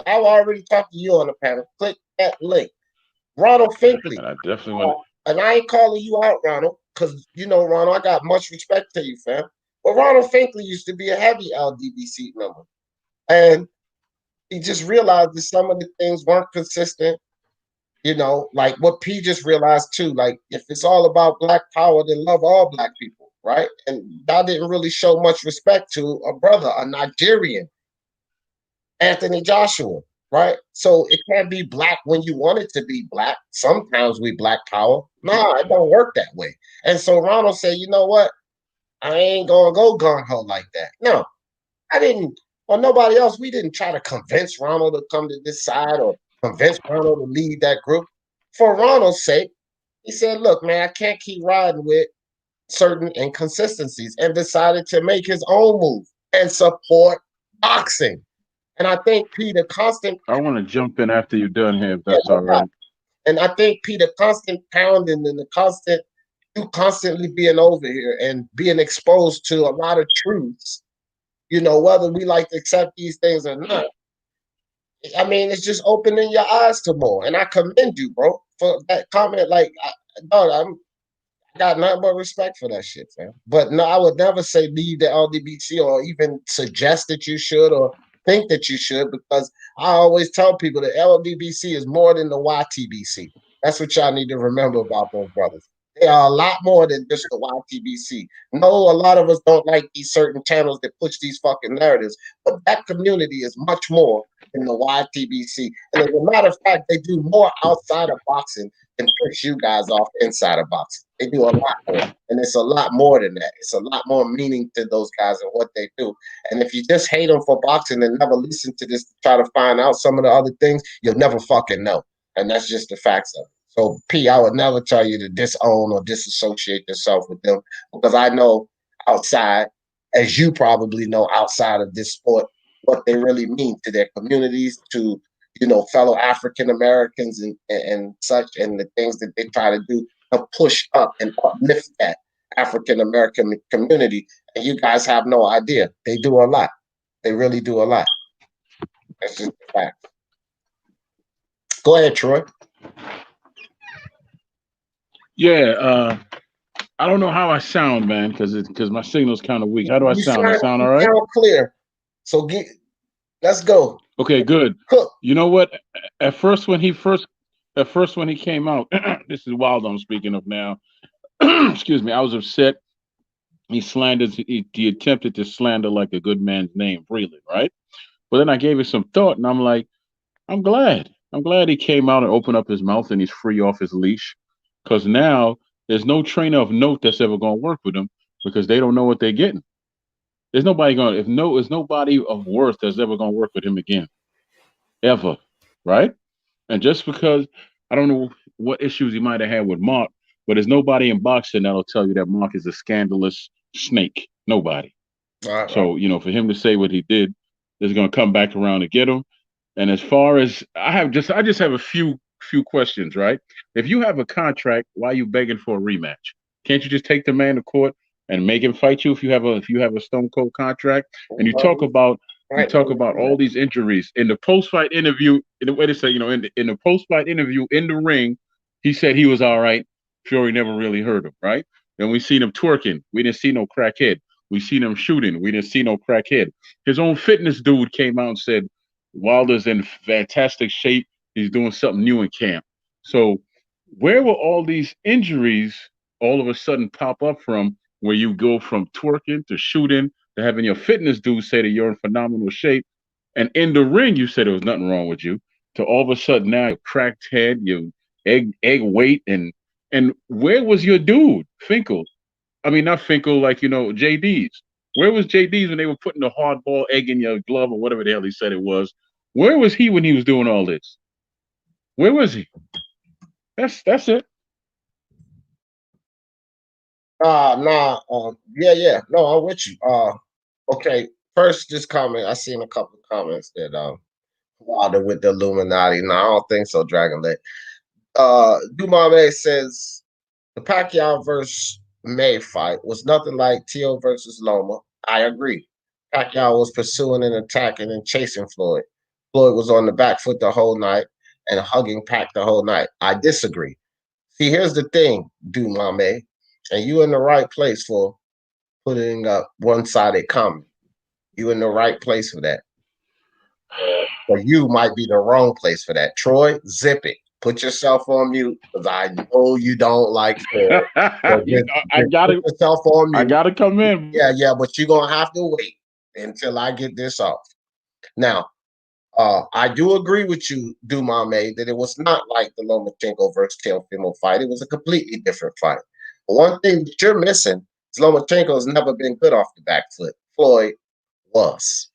already talked to you on the panel. Click that link. Ronald Finkley. And I definitely want And I ain't calling you out, Ronald, because you know, Ronald, I got much respect to you, fam. But Ronald Finkley used to be a heavy LDBC member. And he just realized that some of the things weren't consistent. You know, like what P just realized too. Like, if it's all about Black power, then love all Black people, right? And I didn't really show much respect to a brother, a Nigerian, Anthony Joshua, right? So it can't be Black when you want it to be Black. Sometimes we Black power. Nah, it don't work that way. And so Ronald said, you know what? I ain't gonna go gung-ho like that. No, I didn't, or nobody else. We didn't try to convince Ronald to come to this side or convince Ronald to lead that group. For Ronald's sake, he said, look, man, I can't keep riding with certain inconsistencies, and decided to make his own move and support boxing. And I think Peter constant. I want to jump in after you're done here, if that's all right. And I think Peter constant pounding and the constant, you constantly being over here and being exposed to a lot of truths, you know, whether we like to accept these things or not. I mean, it's just opening your eyes to more. And I commend you, bro, for that comment. Like, dog, I got nothing but respect for that shit, man. But no, I would never say leave the LDBC or even suggest that you should or think that you should, because I always tell people the LDBC is more than the YTBC. That's what y'all need to remember about those brothers. They are a lot more than just the YTBC. No, a lot of us don't like these certain channels that push these fucking narratives, but that community is much more than the YTBC. And as a matter of fact, they do more outside of boxing than push you guys off inside of boxing. They do a lot more, and it's a lot more than that. It's a lot more meaning to those guys and what they do. And if you just hate them for boxing and never listen to this to try to find out some of the other things, you'll never fucking know. And that's just the facts of it. So, P, I would never tell you to disown or disassociate yourself with them, because I know outside, as you probably know outside of this sport, what they really mean to their communities, to, you know, fellow African Americans and such, and the things that they try to do to push up and uplift that African American community. And you guys have no idea. They do a lot. They really do a lot. That's just a fact. Go ahead, Troy. Yeah, I don't know how I sound, man, because my signal's kind of weak. How do I sound? I sound all right? Sound clear. So let's go. Okay, good. Cook. You know what? At first when he came out, this is Wilder I'm speaking of now. Excuse me, I was upset. He attempted to slander like a good man's name, Freeland, right? But then I gave it some thought, and I'm like, I'm glad he came out and opened up his mouth and he's free off his leash. Because now there's no trainer of note that's ever going to work with him, because they don't know what they're getting. There's nobody of worth that's ever going to work with him again, ever, right? And just because I don't know what issues he might have had with Mark, but there's nobody in boxing that'll tell you that Mark is a scandalous snake. Nobody. Right. So, you know, for him to say what he did, is going to come back around to get him. And as far as I just have a few questions, right? If you have a contract, why are you begging for a rematch? Can't you just take the man to court and make him fight you if you have a Stone Cold contract? And you talk about all these injuries in the post-fight interview. In the way to say, you know, in the post-fight interview in the ring, he said he was all right. Fury never really heard him, right? Then we seen him twerking. We didn't see no crackhead. We seen him shooting. We didn't see no crackhead. His own fitness dude came out and said Wilder's in fantastic shape. He's doing something new in camp. So where will all these injuries all of a sudden pop up from, where you go from twerking to shooting to having your fitness dude say that you're in phenomenal shape, and in the ring you said there was nothing wrong with you, to all of a sudden now you cracked head, you egg weight, and where was your dude, Finkel? I mean, not Finkel like, you know, JD's. Where was JD's when they were putting the hardball egg in your glove or whatever the hell he said it was? Where was he when he was doing all this? Where was he? That's it. Yeah. No, I'm with you. Okay. First, this comment. I seen a couple of comments that Wilder with the Illuminati. No, I don't think so, Dragonlet. Dumame says the Pacquiao versus May fight was nothing like Teo versus Loma. I agree. Pacquiao was pursuing and attacking and chasing Floyd. Floyd was on the back foot the whole night and hugging Pac the whole night. I disagree. See, here's the thing, Dumame, and you in the right place for putting up one-sided comment. You in the right place for that. But you might be the wrong place for that. Troy, zip it. Put yourself on mute because I know you don't like Floyd. I gotta put yourself on mute. I gotta come in. Yeah, but you're gonna have to wait until I get this off. Now, I do agree with you, Dumame, that it was not like the Lomachenko versus Teofimo fight. It was a completely different fight. But one thing that you're missing is Lomachenko has never been good off the back foot. Floyd was.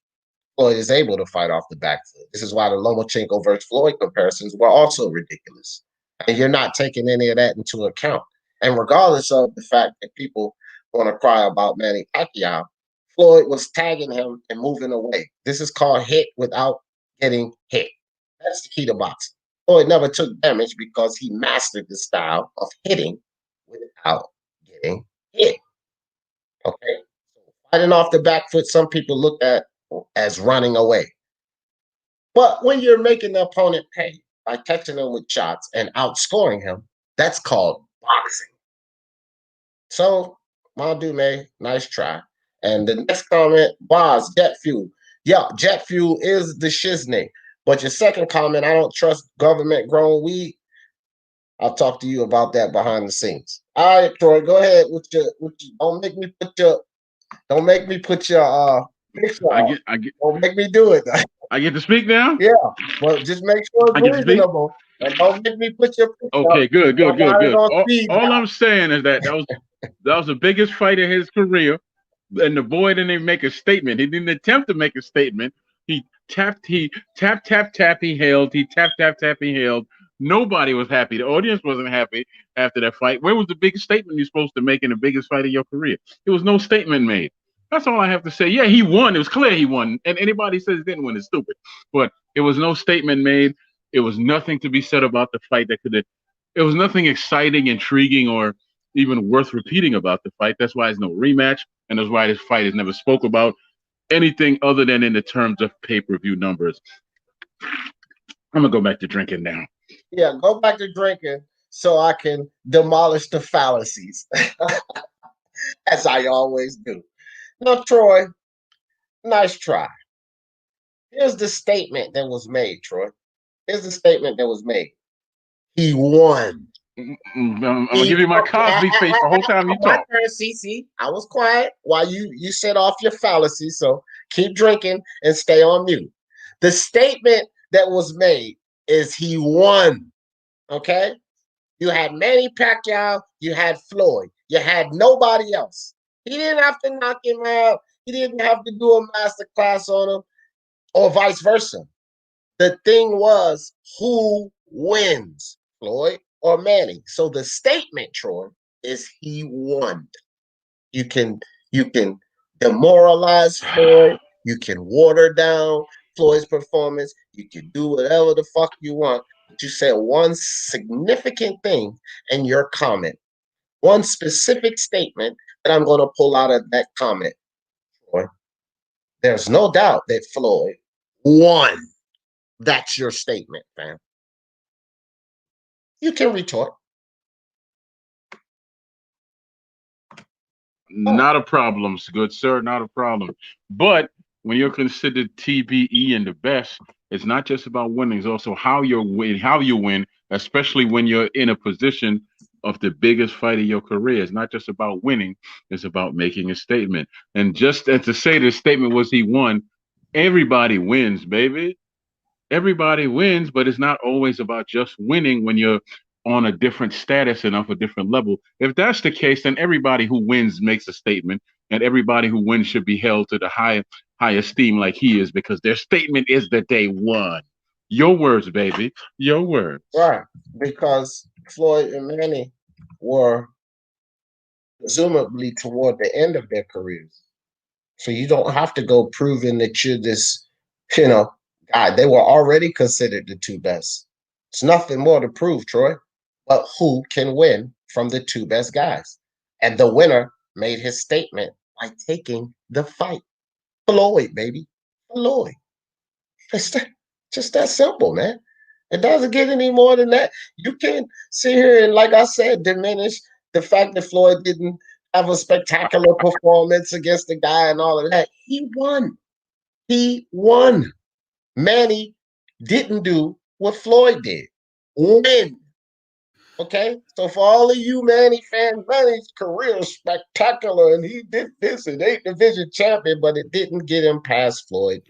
Floyd is able to fight off the back foot. This is why the Lomachenko versus Floyd comparisons were also ridiculous. And you're not taking any of that into account. And regardless of the fact that people want to cry about Manny Pacquiao, Floyd was tagging him and moving away. This is called hit without getting hit. That's the key to boxing. Floyd never took damage because he mastered the style of hitting without getting hit. Okay? Fighting off the back foot, some people look at as running away. But when you're making the opponent pay by catching him with shots and outscoring him, that's called boxing. So, Maldume, nice try. And the next comment, Boz, jet fuel. Yeah, jet fuel is the shiznit. But your second comment, I don't trust government grown weed. I'll talk to you about that behind the scenes. All right, Troy, go ahead with your don't make me put your picture I off. get Don't make me do it. I get to speak now? Yeah, well, just make sure I get to it's speak? reasonable. And don't make me put your picture Okay, up. good. All All I'm saying is that was the biggest fight of his career. And the boy didn't make a statement. He didn't attempt to make a statement. He tapped, he held, he tapped, he held. Nobody was happy. The audience wasn't happy after that fight. Where was the biggest statement you're supposed to make in the biggest fight of your career? There was no statement made. That's all I have to say. Yeah, he won. It was clear he won. And anybody says he didn't win is stupid. But it was no statement made. It was nothing to be said about the fight that could have. It was nothing exciting, intriguing, or even worth repeating about the fight. That's why there's no rematch, and that's why this fight is never spoke about anything other than in the terms of pay-per-view numbers. I'm gonna go back to drinking now. Yeah, go back to drinking so I can demolish the fallacies, as I always do. Now, Troy, nice try. Here's the statement that was made, Troy. Here's the statement that was made. He won. I'm gonna give you my Cosby face the whole time you talk. CC, I was quiet while you set off your fallacy, so keep drinking and stay on mute. The statement that was made is he won. Okay? You had Manny Pacquiao, you had Floyd, you had nobody else. He didn't have to knock him out. He didn't have to do a master class on him, or vice versa. The thing was, who wins, Floyd or Manny? So the statement, Troy, is he won. You can demoralize Floyd. You can water down Floyd's performance. You can do whatever the fuck you want. But you said one significant thing in your comment, one specific statement that I'm going to pull out of that comment. Troy. There's no doubt that Floyd won. That's your statement, fam. You can retort. Not a problem, good sir. Not a problem. But when you're considered TBE and the best, it's not just about winning. It's also how you win, especially when you're in a position of the biggest fight of your career. It's not just about winning. It's about making a statement. And just to say the statement was he won, everybody wins, baby. Everybody wins, but it's not always about just winning when you're on a different status and off a different level. If that's the case, then everybody who wins makes a statement. and everybody who wins should be held to the high esteem like he is, because their statement is that they won. Your words, baby. Your words. Right. Because Floyd and Manny were presumably toward the end of their careers. So you don't have to go proving that you're this, guy. They were already considered the two best. It's nothing more to prove, Troy. But who can win from the two best guys? And the winner made his statement by taking the fight. Floyd, baby. Floyd. Just that simple, man. It doesn't get any more than that. You can sit here and, like I said, diminish the fact that Floyd didn't have a spectacular performance against the guy and all of that. He won. He won. Manny didn't do what Floyd did. Win. Okay? So for all of you Manny fans, Manny's career is spectacular, and he did this and 8th division champion, but it didn't get him past Floyd.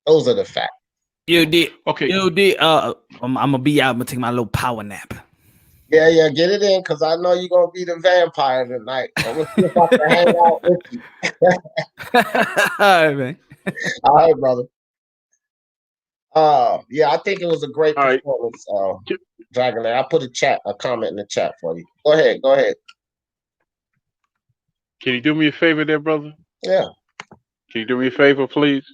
Those are the facts. You did. Okay. You did. I'm gonna be out. I'm gonna take my little power nap. Yeah, get it in, because I know you're gonna be the vampire tonight. I'm gonna see if I can hang out with you. All right, man. All right, brother. Yeah, I think it was a great performance, Dragon. I'll put a comment in the chat for you. Go ahead. Can you do me a favor there, brother? Yeah. Can you do me a favor, please?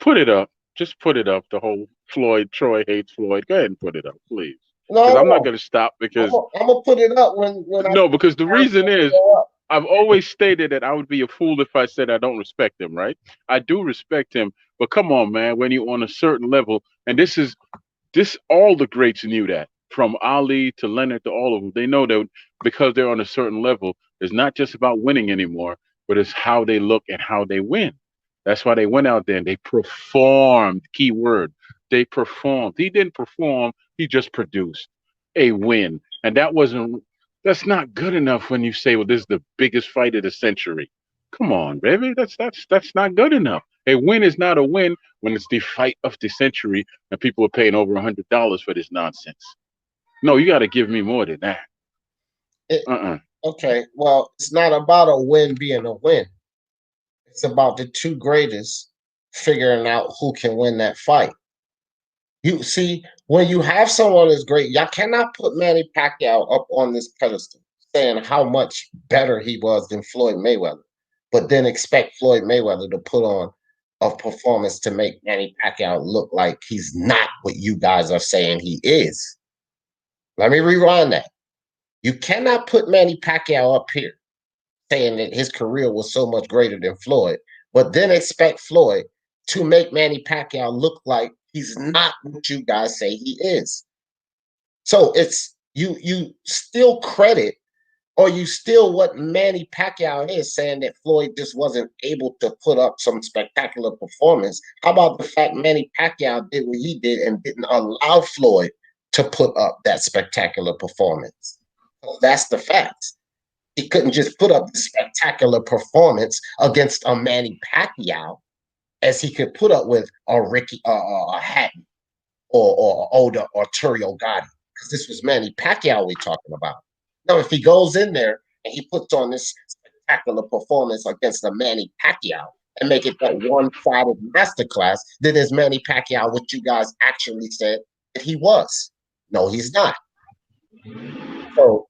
Put it up. Just put it up. The whole Troy hates Floyd. Go ahead and put it up, please. Because I'm not going to stop, because I'm gonna put it up when because the reason is I've always stated that I would be a fool if I said I don't respect him, right? I do respect him, but come on, man, when you're on a certain level, and this all the greats knew that, from Ali to Leonard to all of them. They know that because they're on a certain level, it's not just about winning anymore, but it's how they look and how they win. That's why they went out there and they performed. Key word. They performed. He didn't perform. He just produced a win. And that's not good enough when you say, well, this is the biggest fight of the century. Come on, baby. That's not good enough. A win is not a win when it's the fight of the century and people are paying over $100 for this nonsense. No, you got to give me more than that. Okay, well, it's not about a win being a win. It's about the two greatest figuring out who can win that fight. You see, when you have someone as great, y'all cannot put Manny Pacquiao up on this pedestal saying how much better he was than Floyd Mayweather, but then expect Floyd Mayweather to put on a performance to make Manny Pacquiao look like he's not what you guys are saying he is. Let me rewind that. You cannot put Manny Pacquiao up here saying that his career was so much greater than Floyd, but then expect Floyd to make Manny Pacquiao look like he's not what you guys say he is. So it's you still credit, or you still what Manny Pacquiao is, saying that Floyd just wasn't able to put up some spectacular performance. How about the fact Manny Pacquiao did what he did and didn't allow Floyd to put up that spectacular performance? That's the fact. He couldn't just put up the spectacular performance against a Manny Pacquiao as he could put up with a Ricky, a Hatton, or Oda, or Turiel Gotti, because this was Manny Pacquiao we're talking about. Now, if he goes in there and he puts on this spectacular performance against a Manny Pacquiao and make it that one-sided masterclass, then is Manny Pacquiao what you guys actually said that he was? No, he's not. So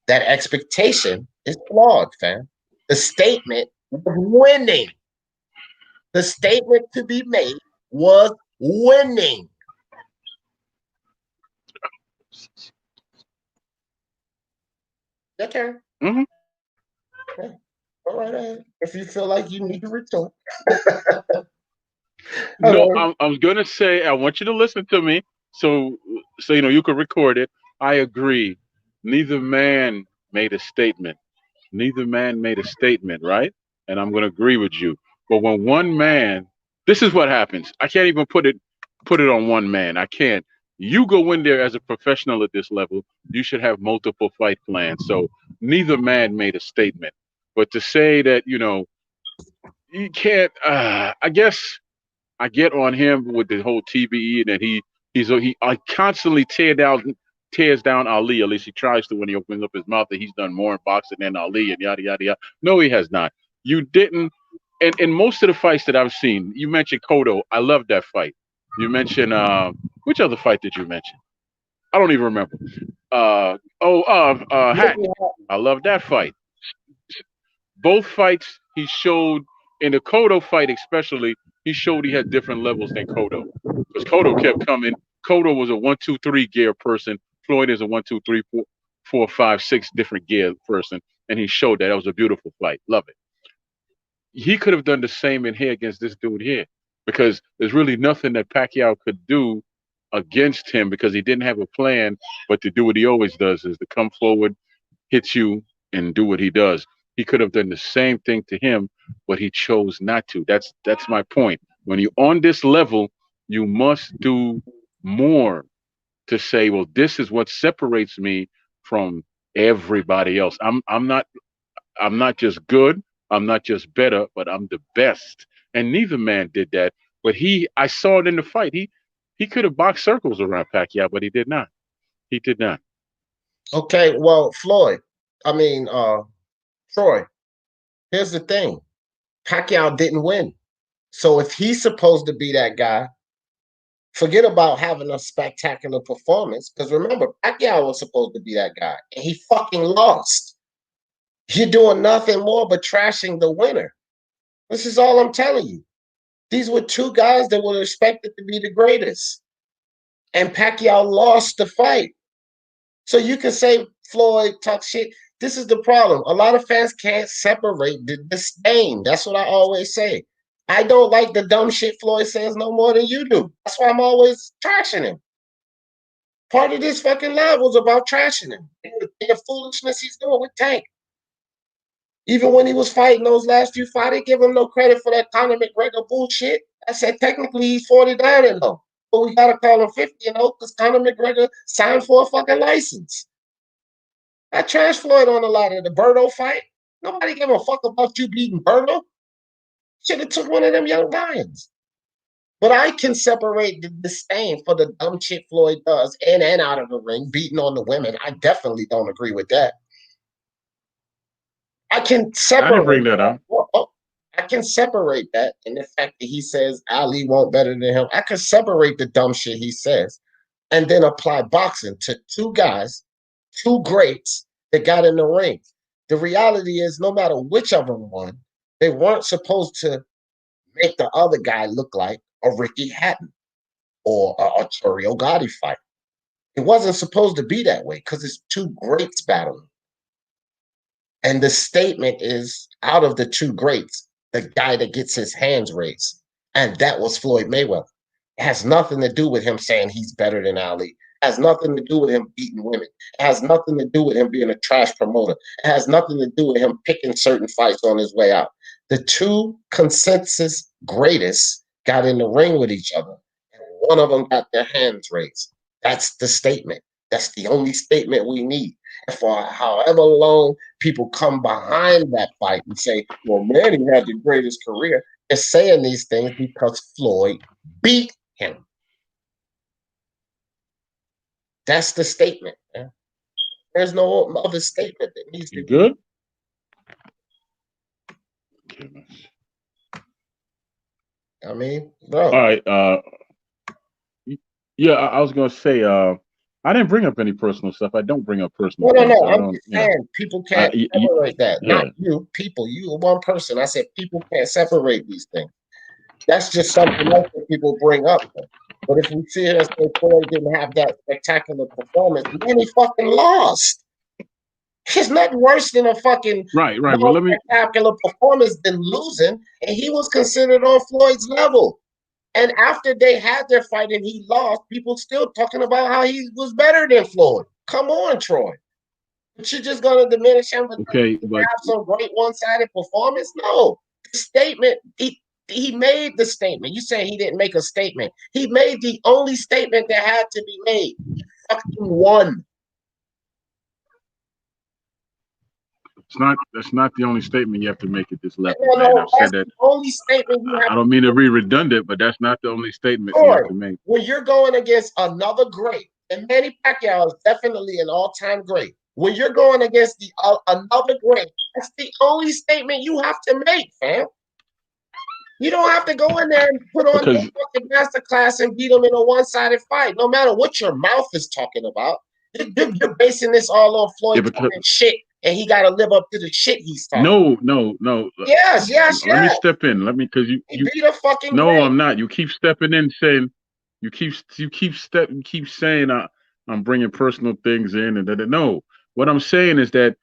that expectation is flawed, fam. The statement was winning. The statement to be made was winning. Your turn. Mm-hmm. Okay. All right. If you feel like you need to retort. No, I'm gonna say, I want you to listen to me, so you can record it. I agree. Neither man made a statement. Right? And I'm gonna agree with you. But when one man, this is what happens. I can't even put it on one man. I can't. You go in there as a professional at this level, you should have multiple fight plans. So neither man made a statement. But to say that, you can't, I guess I get on him with the whole TBE, and that I constantly tear down tears down Ali. At least he tries to when he opens up his mouth that he's done more in boxing than Ali and yada yada yada. No, he has not. You didn't. And in most of the fights that I've seen, you mentioned Cotto. I love that fight. You mentioned which other fight did you mention? I don't even remember. Hatton. I love that fight. Both fights he showed in the Cotto fight, especially, he showed he had different levels than Cotto. Because Cotto kept coming. Cotto was a 1, 2, 3 gear person. Floyd is a 1, 2, 3, 4, 4, 5, 6 different gear person, and he showed that. That was a beautiful fight. Love it. He could have done the same in here against this dude here, because there's really nothing that Pacquiao could do against him because he didn't have a plan, but to do what he always does is to come forward, hit you, and do what he does. He could have done the same thing to him, but he chose not to. That's my point. When you're on this level, you must do more to say, well, this is what separates me from everybody else. I'm not just good, I'm not just better, but I'm the best. And neither man did that. But I saw it in the fight. He could have boxed circles around Pacquiao, but he did not. He did not. Okay, well, Troy, here's the thing. Pacquiao didn't win. So if he's supposed to be that guy, forget about having a spectacular performance. Because remember, Pacquiao was supposed to be that guy, and he fucking lost. You're doing nothing more but trashing the winner. This is all I'm telling you. These were two guys that were expected to be the greatest. And Pacquiao lost the fight. So you can say Floyd talk shit. This is the problem. A lot of fans can't separate the disdain. That's what I always say. I don't like the dumb shit Floyd says no more than you do. That's why I'm always trashing him. Part of this fucking live was about trashing him. And the foolishness he's doing with Tank. Even when he was fighting those last few fights, they give him no credit for that Conor McGregor bullshit. I said technically he's 49-0, but we gotta call him 50-0 because Conor McGregor signed for a fucking license. I trashed Floyd on a lot of the Berto fight. Nobody gave a fuck about you beating Berto. Should have took one of them young lions. But I can separate the disdain for the dumb shit Floyd does in and out of the ring, beating on the women. I definitely don't agree with that. I can separate. I didn't bring that up. I can separate that in the fact that he says Ali won't better than him. I can separate the dumb shit he says and then apply boxing to two guys, two greats that got in the ring. The reality is no matter which of them won, they weren't supposed to make the other guy look like a Ricky Hatton or a Arturo Gotti fight. It wasn't supposed to be that way because it's two greats battling. And the statement is, out of the two greats, the guy that gets his hands raised. And that was Floyd Mayweather. It has nothing to do with him saying he's better than Ali. It has nothing to do with him beating women. It has nothing to do with him being a trash promoter. It has nothing to do with him picking certain fights on his way out. The two consensus greatest got in the ring with each other. And one of them got their hands raised. That's the statement. That's the only statement we need. And for however long people come behind that fight and say, well, man, he had the greatest career, they're saying these things because Floyd beat him. That's the statement, man. There's no other statement that needs to be. Good? I mean, bro. All right. Yeah, I was gonna say, I didn't bring up any personal stuff. I don't bring up personal stuff. No. I'm just saying people can't separate that. Yeah. Not you, people. You are one person. I said people can't separate these things. That's just something else that people bring up. But if we see here and say Floyd didn't have that spectacular performance, then he fucking lost. It's nothing worse than a fucking right. Well, spectacular performance than losing, and he was considered on Floyd's level. And after they had their fight and he lost, people still talking about how he was better than Floyd. Come on, Troy. But you're just going to diminish him because have some great one-sided performance? No. The statement, he made the statement. You say he didn't make a statement. He made the only statement that had to be made. He fucking won. That's not the only statement you have to make at this level. No, I've said that. The only statement you have. I don't mean to be redundant, but that's not the only statement you have to make. When you're going against another great And Manny Pacquiao is definitely an all-time great. When you're going against the another great, that's the only statement you have to make, fam. You don't have to go in there and put on the fucking masterclass and beat them in a one-sided fight. No matter what your mouth is talking about, you're basing this all on Floyd talking shit, and he got to live up to the shit he's talking. No. Yes. Let me step in. Let me, because you beat a fucking. No, great. I'm not. You keep stepping in, saying you keep saying I'm bringing personal things in, and no. What I'm saying is that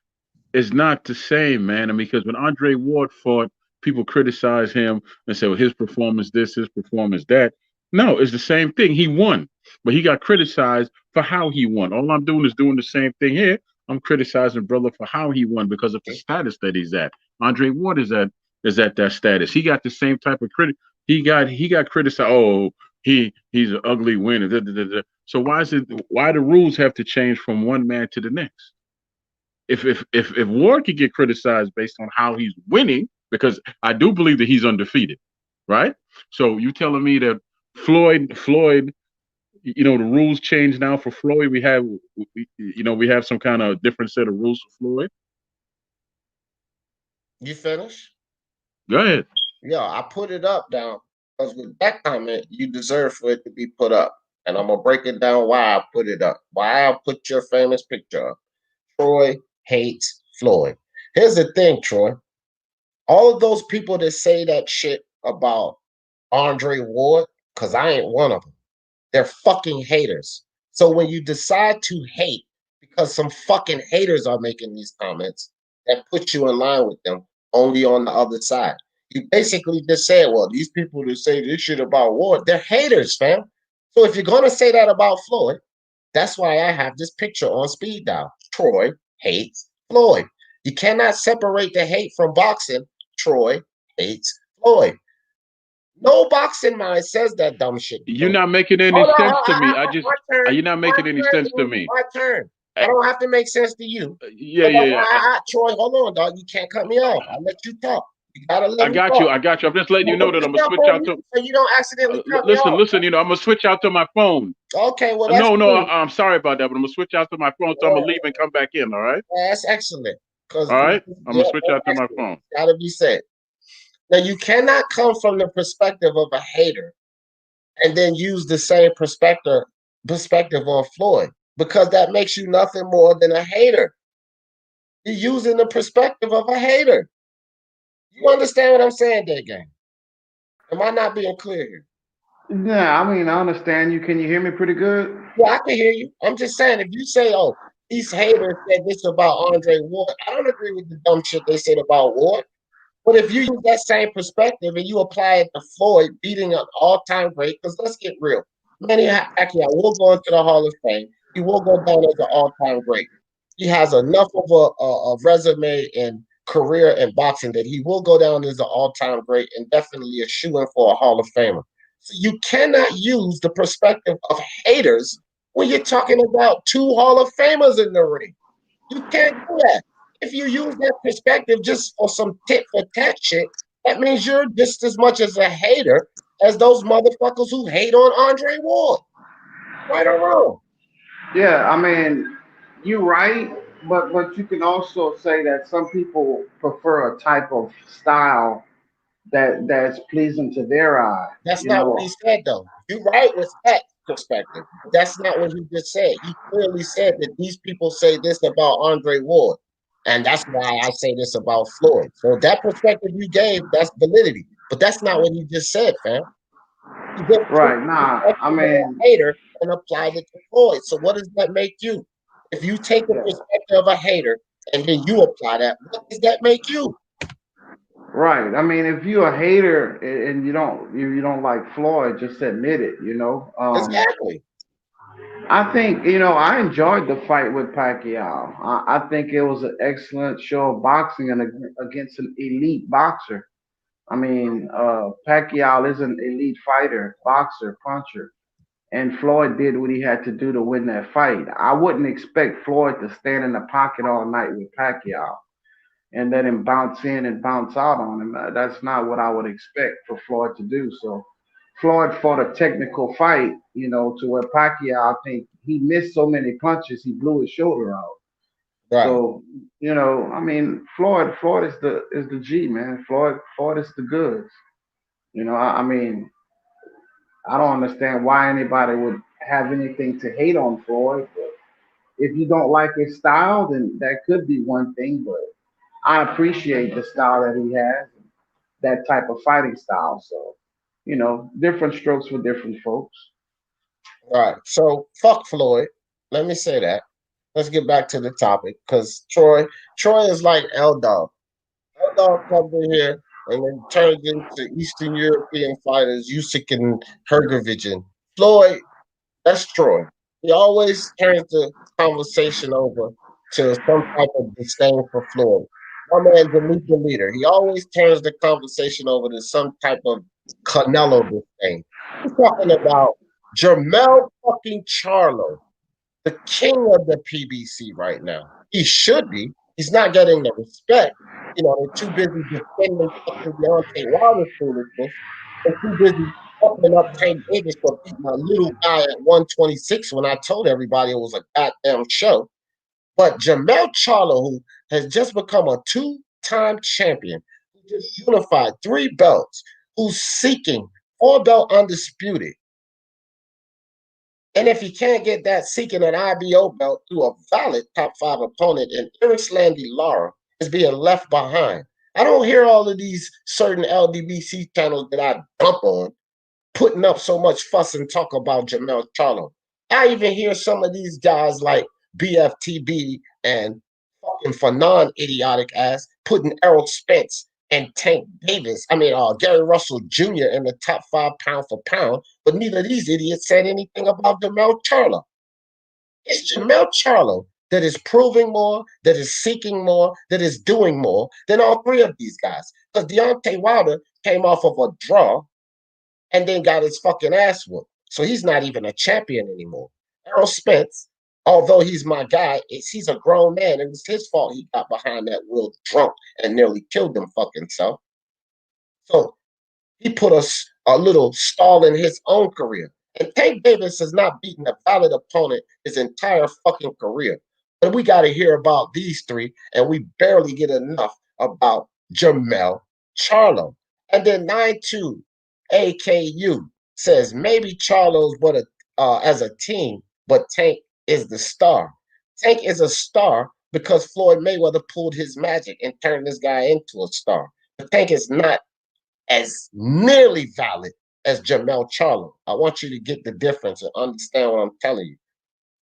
it's not the same, man. And because when Andre Ward fought, people criticize him and say, well, his performance this, his performance that. No, it's the same thing. He won, but he got criticized for how he won. All I'm doing is doing the same thing here. I'm criticizing brother for how he won because of the status that he's at. Andre Ward is at that status. He got the same type of critic. He got criticized. Oh, he's an ugly winner. So why the rules have to change from one man to the next? If Ward could get criticized based on how he's winning, because I do believe that he's undefeated, right? So you telling me that Floyd, the rules change now for Floyd? We have some kind of different set of rules for Floyd. You finish? Go ahead. Yeah, I put it up down because with that comment, you deserve for it to be put up, and I'm gonna break it down why I put it up. Why I put your famous picture up. Troy hates Floyd. Here's the thing, Troy. All of those people that say that shit about Andre Ward, because I ain't one of them, they're fucking haters. So when you decide to hate because some fucking haters are making these comments, that puts you in line with them only on the other side. You basically just said, well, these people that say this shit about Ward, they're haters, fam. So if you're going to say that about Floyd, that's why I have this picture on speed dial. Troy hates Floyd. You cannot separate the hate from boxing. Troy hates Floyd. No boxing mind says that dumb shit. You're not making any sense to me. You're not making any sense to me. My turn. I don't have to make sense to you. Yeah. Troy, hold on, dog. You can't cut me off. I'll let you talk. You gotta let I got you. I'm just letting you know that I'm gonna switch out to. So you don't accidentally cut me off. Listen. I'm gonna switch out to my phone. Okay, well that's no. I'm sorry about that, but I'm gonna switch out to my phone. So I'm gonna leave and come back in. All right. That's excellent. All right. I'm gonna switch out to my phone. Gotta be said. Now you cannot come from the perspective of a hater and then use the same perspective on Floyd, because that makes you nothing more than a hater. You're using the perspective of a hater. You understand what I'm saying, Day Gang? Am I not being clear here? Yeah, I mean, I understand you. Can you hear me pretty good? Yeah, I can hear you. I'm just saying, if you say, oh, these haters said this about Andre Ward, I don't agree with the dumb shit they said about Ward. But if you use that same perspective and you apply it to Floyd beating an all-time great, because let's get real, Manny Pacquiao will go into the Hall of Fame. He will go down as an all-time great. He has enough of a resume and career in boxing that he will go down as an all-time great and definitely a shoo-in for a Hall of Famer. So you cannot use the perspective of haters when you're talking about two Hall of Famers in the ring. You can't do that. If you use that perspective just for some tit for tat shit, that means you're just as much as a hater as those motherfuckers who hate on Andre Ward. Right or wrong? Yeah, I mean, you're right, but you can also say that some people prefer a type of style that's pleasing to their eye. That's not what he said, though. You're right with that perspective. That's not what he just said. He clearly said that these people say this about Andre Ward. And that's why I say this about Floyd. So that perspective you gave, that's validity. But that's not what he just said, fam. He just Right. Nah, I mean, hater and applied it to Floyd. So what does that make you? If you take the perspective of a hater and then you apply that, what does that make you? right. I mean, if you're a hater and you don't like Floyd, just admit it. Exactly. I think I enjoyed the fight with Pacquiao. I think it was an excellent show of boxing and against an elite boxer. I mean, Pacquiao is an elite fighter, boxer, puncher, and Floyd did what he had to do to win that fight. I wouldn't expect Floyd to stand in the pocket all night with Pacquiao and let him bounce in and bounce out on him. That's not what I would expect for Floyd to do. So Floyd fought a technical fight, to where Pacquiao, I think he missed so many punches, he blew his shoulder out. Right. So, I mean, Floyd is the G, man. Floyd is the goods. I mean, I don't understand why anybody would have anything to hate on Floyd. But if you don't like his style, then that could be one thing. But I appreciate the style that he has, that type of fighting style. So, different strokes for different folks. Right. So fuck Floyd. Let me say that. Let's get back to the topic because Troy is like L Dog. L Dog comes in here and then turns into Eastern European fighters, Usyk and Hergovic. Floyd, that's Troy. He always turns the conversation over to some type of disdain for Floyd. My man, Delete the leader. He always turns the conversation over to some type of Canelo disdain. He's talking about Jermell fucking Charlo, the king of the PBC right now. He should be. He's not getting the respect. They're too busy defending fucking Deontay Wilder's foolishness. They're too busy opening up Tank Davis for beating a little guy at 126 when I told everybody it was a goddamn show. But Jermell Charlo, who has just become a two-time champion, who just unified 3 belts, who's seeking 4-belt undisputed. And if he can't get that, seeking an IBO belt through a valid top 5 opponent in Landy Lara is being left behind. I don't hear all of these certain LDBC channels that I dump on putting up so much fuss and talk about Jermell Charlo. I even hear some of these guys like BFTB and fucking Fanon idiotic ass putting Errol Spence and Tank Davis, Gary Russell Jr. in the top 5 pound for pound, but neither of these idiots said anything about Jermell Charlo. It's Jermell Charlo that is proving more, that is seeking more, that is doing more than all 3 of these guys. Because Deontay Wilder came off of a draw and then got his fucking ass whooped. So he's not even a champion anymore. Errol Spence, although he's my guy, he's a grown man. It was his fault he got behind that wheel drunk and nearly killed him fucking self. So he put a little stall in his own career. And Tank Davis has not beaten a valid opponent his entire fucking career. But we got to hear about these 3, and we barely get enough about Jermell Charlo. And then 9-2 AKU says maybe Charlo's as a team, but Tank is the star. Tank is a star because Floyd Mayweather pulled his magic and turned this guy into a star. But Tank is not as nearly valid as Jermell Charlo. I want you to get the difference and understand what I'm telling you.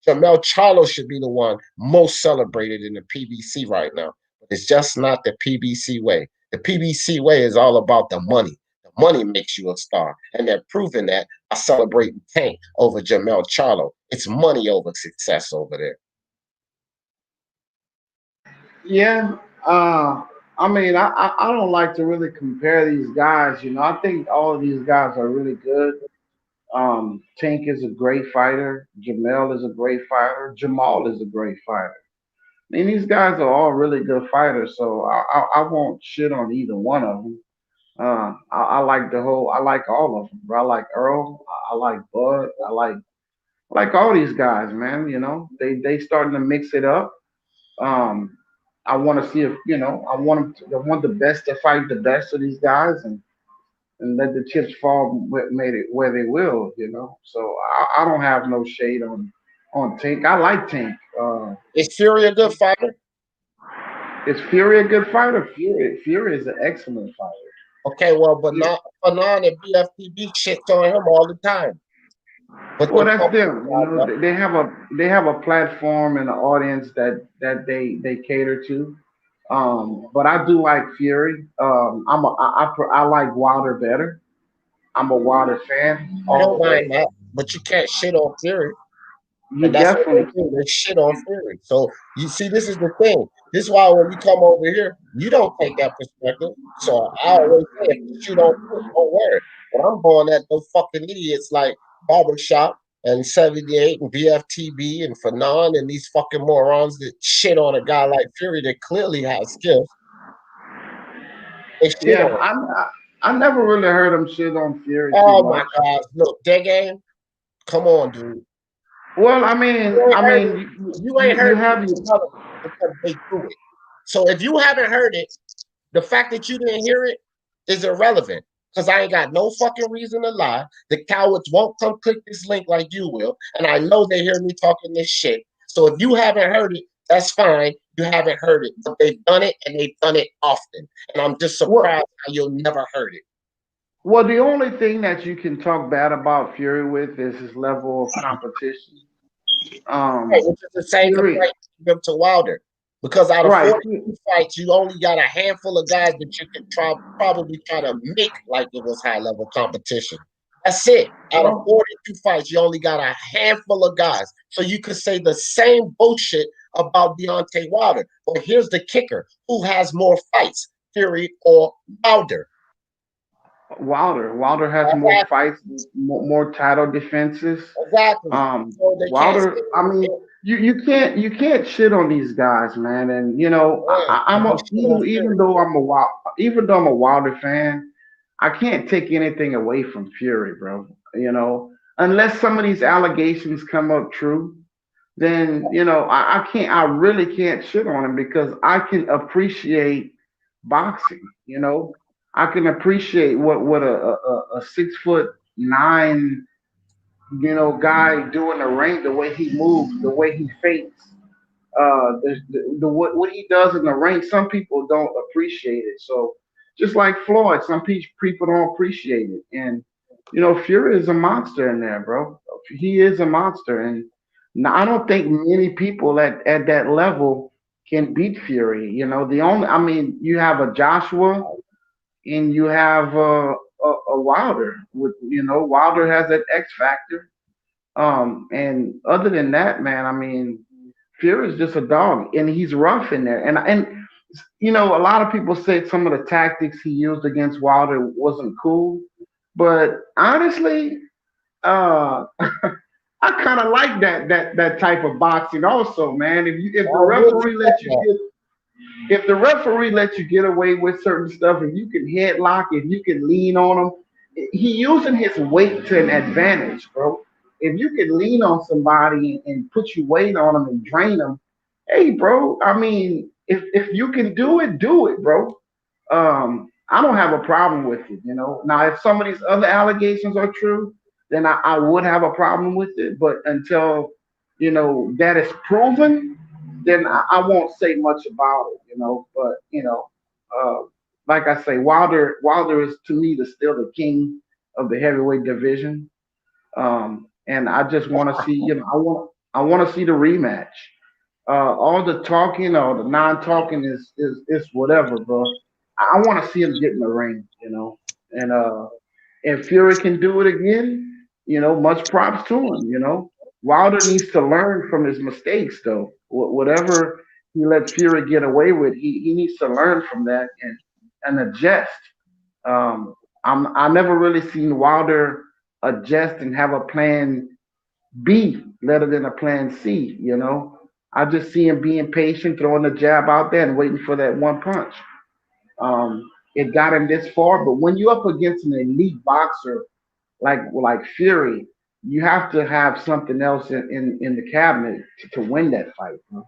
Jermell Charlo should be the one most celebrated in the PBC right now. But it's just not the PBC way. The PBC way is all about the money. The money makes you a star. And they're proving that by celebrating Tank over Jermell Charlo. It's money over success over there. Yeah. I don't like to really compare these guys. I think all of these guys are really good. Tank is a great fighter. Jermell is a great fighter. Jermall is a great fighter. I mean, these guys are all really good fighters, so I won't shit on either one of them. I like all of them. I like Earl. I like Bud. I like all these guys, man. They starting to mix it up. I want to see if I want the best to fight the best of these guys and let the chips fall where they will. So I don't have no shade on Tank. I like Tank. Is Fury a good fighter? Is Fury a good fighter? Fury is an excellent fighter. Okay, well, but not Fanon and BFTB shit on him all the time. But that's them. They have a platform and an audience that they cater to. But I do like Fury. I like Wilder better. I'm a Wilder fan. I don't mind that, but you can't shit on Fury. You definitely they shit on Fury. So you see, this is the thing. This is why when you come over here, you don't take that perspective. So I always say, if you shoot on Fury, don't wear it. But I'm going at those fucking idiots like Barbershop and 78 and BFTB and Fanon and these fucking morons that shit on a guy like Fury that clearly has skills. Yeah, I never really heard him shit on Fury too Oh my much. gosh! Look, that game. Come on, dude. Well, You ain't heard it. you, You you, ain't you heard it have your because they do it. So if you haven't heard it, the fact that you didn't hear it is irrelevant. Because I ain't got no fucking reason to lie. The cowards won't come click this link like you will. And I know they hear me talking this shit. So if you haven't heard it, that's fine. You haven't heard it. But they've done it and they've done it often. And I'm just surprised how you'll never heard it. well, the only thing that you can talk bad about Fury with is his level of competition. Right, which is the same Fury, complaint to Wilder. Because out of right? 42 fights, you only got a handful of guys that you could probably try to make like it was high level competition. That's it. Out of Well, 42 fights, you only got a handful of guys. So you could say the same bullshit about Deontay Wilder. But here's the kicker. Who has more fights, Fury or Wilder? Wilder has more Exactly. fights, more title defenses. Exactly. So they can't say Wilder, I mean, you can't shit on these guys, man. And you know, I'm a, even though I'm a Wilder fan, I can't take anything away from Fury, bro. You know, unless some of these allegations come up true, then you know I can't. I really can't shit on him because I can appreciate boxing. You know, I can appreciate what a 6'9" guy doing the ring, the way he moves, the way he feints, the what he does in the ring. Some people don't appreciate it. So just like Floyd, some people don't appreciate it. And you know, Fury is a monster in there, bro. He is a monster, and I don't think many people at that level can beat Fury. You know, I mean, you have a Joshua and you have a Wilder. Wilder has that X factor. And other than that, man, I mean, Fury is just a dog, and he's rough in there. And you know, a lot of people said some of the tactics he used against Wilder wasn't cool, but honestly, I kind of like that type of boxing also, man. If the referee lets you if the referee lets you get away with certain stuff, if you can headlock, if you can lean on him, he using his weight to an advantage, bro. If you can lean on somebody and put your weight on them and drain them, hey, bro. I mean, if you can do it, bro. I don't have a problem with it, you know. Now, if some of these other allegations are true, then I would have a problem with it. But until that is proven, then I won't say much about it, you know. But like I say, Wilder is to me still the king of the heavyweight division. And I just want to see, I want to see the rematch. All the talking or the non-talking is whatever, bro. I want to see him get in the ring, you know. And if Fury can do it again, you know, much props to him, you know. Wilder needs to learn from his mistakes, though. Whatever he let Fury get away with, he needs to learn from that and adjust. I never really seen Wilder adjust and have a plan B rather than a plan C, you know. I just see him being patient, throwing the jab out there and waiting for that one punch. It got him this far, but when you're up against an elite boxer like Fury, you have to have something else in the cabinet to win that fight. You know?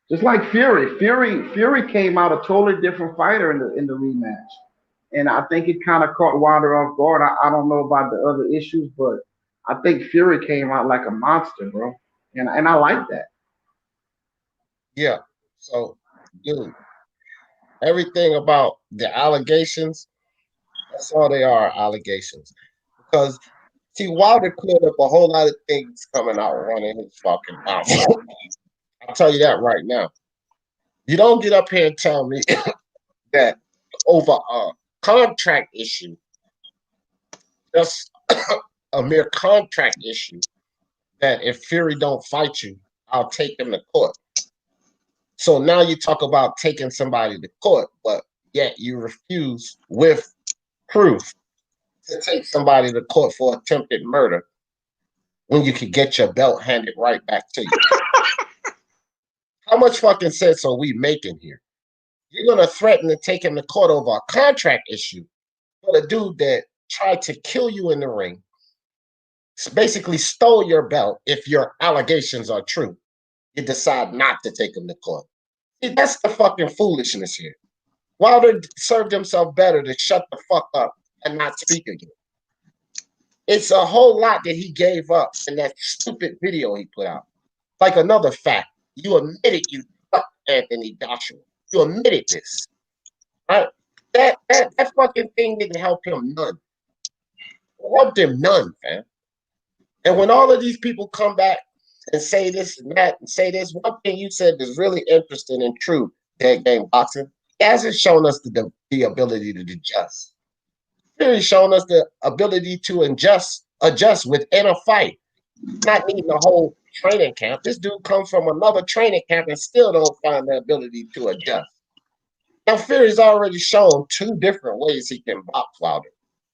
Just like Fury came out a totally different fighter in the rematch, and I think it kind of caught Wilder off guard. I don't know about the other issues, but I think Fury came out like a monster, bro, and I like that. Yeah. So, dude, everything about the allegations, that's all they are, allegations. Because, see, Wilder cleared up a whole lot of things coming out running his fucking mouth. I'll tell you that right now. You don't get up here and tell me that over a contract issue, just a mere contract issue, that if Fury don't fight you, I'll take him to court. So now you talk about taking somebody to court, but yet you refuse with proof to take somebody to court for attempted murder when you could get your belt handed right back to you. How much fucking sense are we making here? You're going to threaten to take him to court over a contract issue, But a dude that tried to kill you in the ring, basically stole your belt if your allegations are true, you decide not to take him to court. See, that's the fucking foolishness here. Wilder served himself better to shut the fuck up and not speak again. It's a whole lot that he gave up in that stupid video he put out. Like another fact, you admitted you fucked Anthony Joshua. You admitted this. Right? That fucking thing didn't help him none. It helped him none, fam. And when all of these people come back and say this and that and say this, one thing you said is really interesting and true, Dead Game Boxing. He hasn't shown us the ability to adjust. He's shown us the ability to adjust within a fight, not needing a whole training camp. This dude comes from another training camp and still don't find the ability to adjust. Now, Fury's already shown 2 different ways he can box Wilder.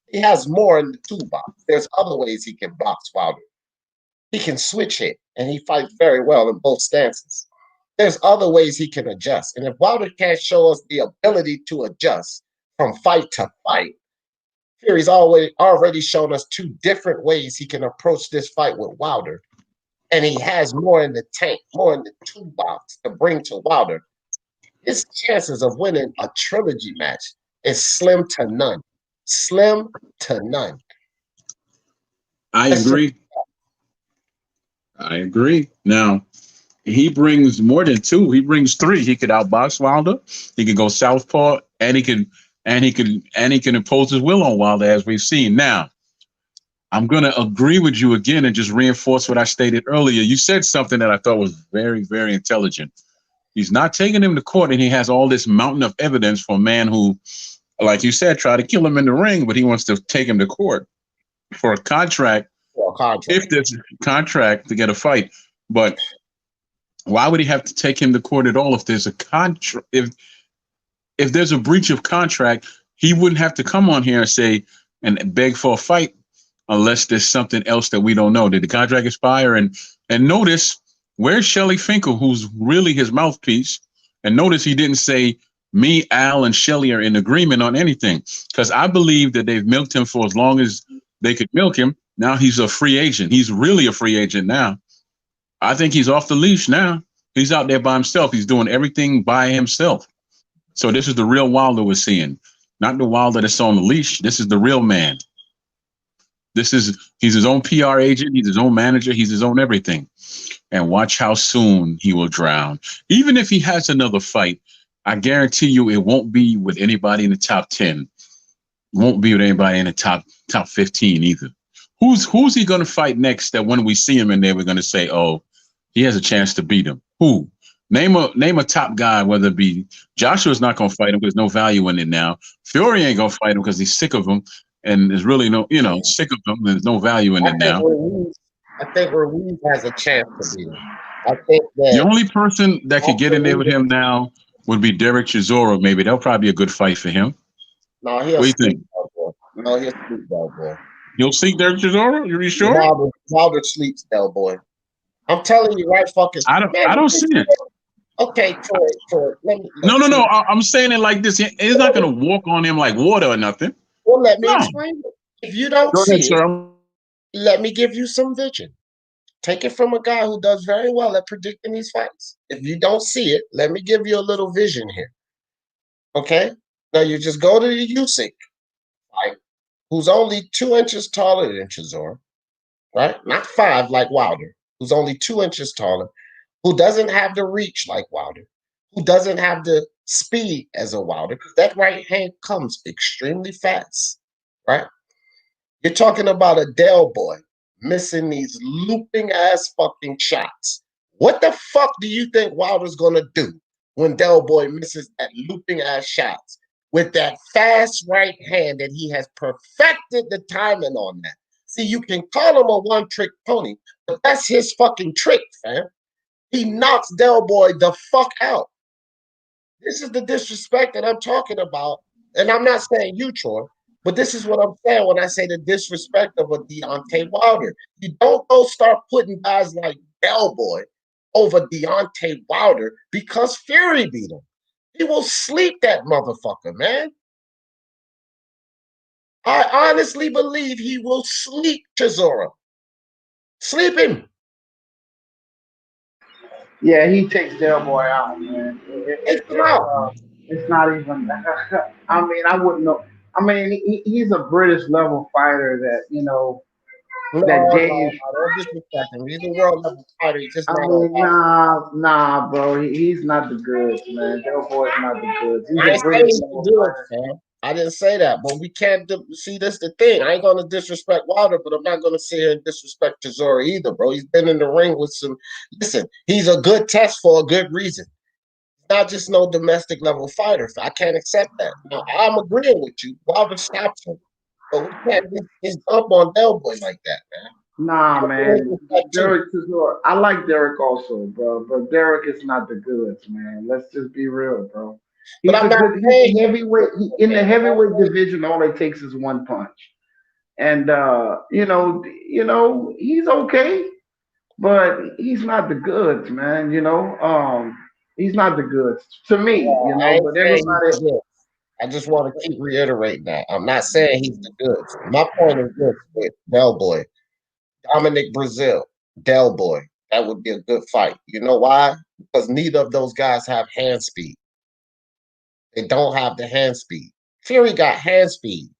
He has more in the toolbox. There's other ways he can box Wilder. He can switch hit, and he fights very well in both stances. There's other ways he can adjust. And if Wilder can't show us the ability to adjust from fight to fight, Fury's already shown us 2 different ways he can approach this fight with Wilder. And he has more in the tank, more in the toolbox to bring to Wilder. His chances of winning a trilogy match is slim to none. Slim to none. I agree. I agree. Now, he brings more than 2. He brings 3. He could outbox Wilder. He can go southpaw, and he can impose his will on Wilder, as we've seen. Now, I'm going to agree with you again and just reinforce what I stated earlier. You said something that I thought was very, very intelligent. He's not taking him to court, and he has all this mountain of evidence for a man who, like you said, tried to kill him in the ring, but he wants to take him to court for a contract. If there's a contract to get a fight. But why would he have to take him to court at all if there's a contract? If there's a breach of contract, he wouldn't have to come on here and say and beg for a fight unless there's something else that we don't know. Did the contract expire? And notice, where's Shelly Finkel, who's really his mouthpiece? And notice he didn't say, me, Al, and Shelly are in agreement on anything. Because I believe that they've milked him for as long as they could milk him. Now he's a free agent. He's really a free agent now. I think he's off the leash now. He's out there by himself. He's doing everything by himself. So this is the real Wilder we're seeing. Not the Wilder that's on the leash. This is the real man. He's his own PR agent. He's his own manager. He's his own everything. And watch how soon he will drown. Even if he has another fight, I guarantee you it won't be with anybody in the top 10. Won't be with anybody in the top 15 either. Who's he going to fight next that when we see him in there, we're going to say, oh, he has a chance to beat him? Who? Name a top guy, whether it be Joshua's not going to fight him because there's no value in it now. Fury ain't going to fight him because he's sick of him and there's really sick of him. There's no value in it now. I think Ruiz has a chance to beat him. I think that the only person that could get in there with him now would be Derek Chisora. Maybe that'll probably be a good fight for him. No, he'll sleep, No, he'll sleep, boy. You'll see Derek Chisora? You sure? Wilder sleeps, boy. I'm telling you, right? Fucking. I don't see it. Okay, Troy. No. I'm saying it like this. He's not going to walk on him like water or nothing. Well, let me explain it. If you don't see it, let me give you some vision. Take it from a guy who does very well at predicting these fights. If you don't see it, let me give you a little vision here. Okay? Now you just go to the Usyk, right? Who's only 2 inches taller than Chisora, right? Not 5 like Wilder, who's only 2 inches taller, who doesn't have the reach like Wilder, who doesn't have the speed as a Wilder, because that right hand comes extremely fast, right? You're talking about a Del boy missing these looping ass fucking shots. What the fuck do you think Wilder's gonna do when Del boy misses that looping ass shots with that fast right hand that he has perfected the timing on that? See, you can call him a one-trick pony, but that's his fucking trick, fam. He knocks Del boy the fuck out. This is the disrespect that I'm talking about. And I'm not saying you, Troy, but this is what I'm saying when I say the disrespect of a Deontay Wilder. You don't go start putting guys like Del boy over Deontay Wilder because Fury beat him. He will sleep that motherfucker, man. I honestly believe he will sleep Chisora. Sleep him. Yeah, he takes Del Boy out, man. Take him out. It's not even. I mean, I wouldn't know. I mean, he's a British level fighter that No, that no, gave. no, don't disrespect him. He's a world level fighter. He's just I not on mean, top. nah, bro. He's not the goods, man. Del Boy's not the goods. He's I a ain't saying British he's the level good, fighter. fam. I didn't say that, but we can't see. This the thing. I ain't gonna disrespect Wilder, but I'm not gonna sit here and disrespect Chisora either, bro. He's been in the ring with some. Listen, he's a good test for a good reason. Not just no domestic level fighter. I can't accept that. Now, I'm agreeing with you. Wilder stops him, but we can't just jump on Del Boy like that, man. Nah, man. That too. Derek Chisora. I like Derek also, bro. But Derek is not the goods, man. Let's just be real, bro. But He's I'm a not good. saying He's a heavyweight. In the heavyweight division, all it takes is one punch, and he's okay, but he's not the goods, man. He's not the goods to me. I ain't But saying he's everybody. the good. I just want to keep reiterating that. I'm not saying he's the goods. My point is this with Del Boy, Dominic Brazil, Del Boy. That would be a good fight. You know why? Because neither of those guys have hand speed. They don't have the hand speed. Fury got hand speed.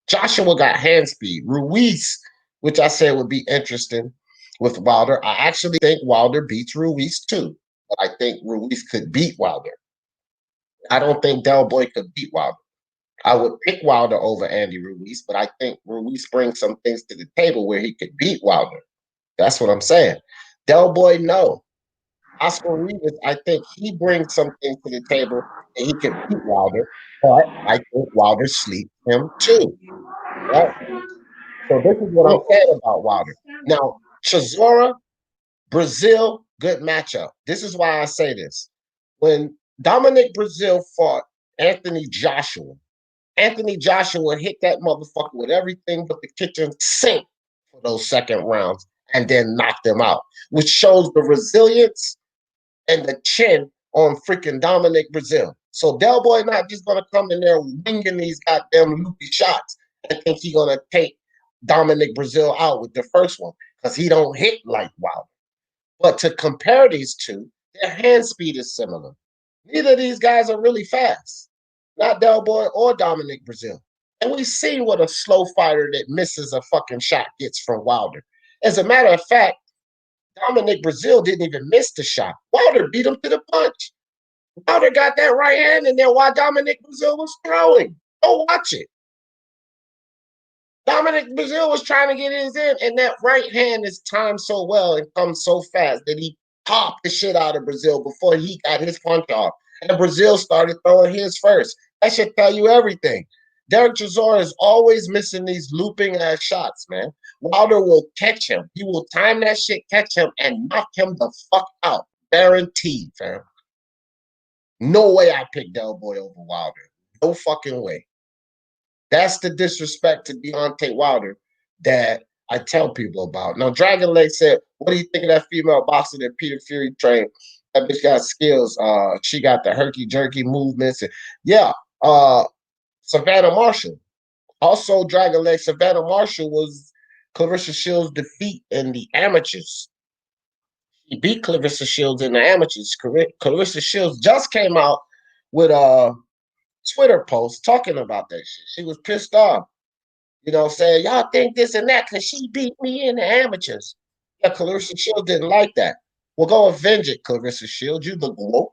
Joshua got hand speed. Ruiz, which I said would be interesting with Wilder. I actually think Wilder beats Ruiz too. But I think Ruiz could beat Wilder. I don't think Del Boy could beat Wilder. I would pick Wilder over Andy Ruiz, but I think Ruiz brings some things to the table where he could beat Wilder. That's what I'm saying. Del Boy, no. Oscar Rivas, I think he brings something to the table and he can beat Wilder, but I think Wilder sleeps him too. Right? So this is what I'm Well, saying about Wilder. Now, Chisora, Brazil, good matchup. This is why I say this. When Dominic Brazil fought Anthony Joshua hit that motherfucker with everything but the kitchen sink for those second rounds and then knocked him out, which shows the resilience and the chin on freaking Dominic Brazil. So Del Boy not just gonna come in there winging these goddamn loopy shots and think he gonna take Dominic Brazil out with the first one because he don't hit like Wilder. But to compare these two, their hand speed is similar. Neither of these guys are really fast. Not Del Boy or Dominic Brazil. And we've seen what a slow fighter that misses a fucking shot gets from Wilder. As a matter of fact, Dominic Brazil didn't even miss the shot. Wilder beat him to the punch. Wilder got that right hand in there while Dominic Brazil was throwing. Go watch it. Dominic Brazil was trying to get his in, and that right hand is timed so well and comes so fast that he popped the shit out of Brazil before he got his punch off. And Brazil started throwing his first. That should tell you everything. Derek Chisora is always missing these looping ass shots, man. Wilder will catch him. He will time that shit, catch him, and knock him the fuck out. Guaranteed, fam. No way I pick Del Boy over Wilder. No fucking way. That's the disrespect to Deontay Wilder that I tell people about. Now, Dragon Leg said, what do you think of that female boxer that Peter Fury trained? That bitch got skills. She got the herky-jerky movements. And, yeah, Savannah Marshall. Also, Dragon Leg, Savannah Marshall was Clarissa Shields' defeat in the amateurs. He beat Clarissa Shields in the amateurs. Clarissa Shields just came out with a Twitter post talking about that shit. She was pissed off, saying, y'all think this and that because she beat me in the amateurs. Yeah, Clarissa Shields didn't like that. Well, go avenge it, Clarissa Shields. You the goat.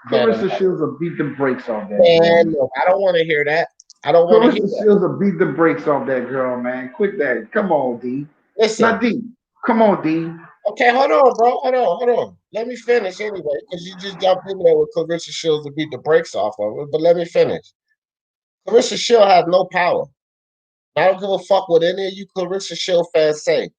Clarissa Shields will beat the brakes off that Man, girl. look, I don't want to hear that. I don't want to hear Clarissa that. Shields will beat the brakes off that girl, man. Quit that. Come on, D. Listen. Not D. Come on, D. Okay, hold on, bro. Hold on. Let me finish anyway, because you just jumped in there with Clarissa Shields to beat the brakes off of her. But let me finish. Clarissa Shields has no power. I don't give a fuck what any of you Clarissa Shields fans say.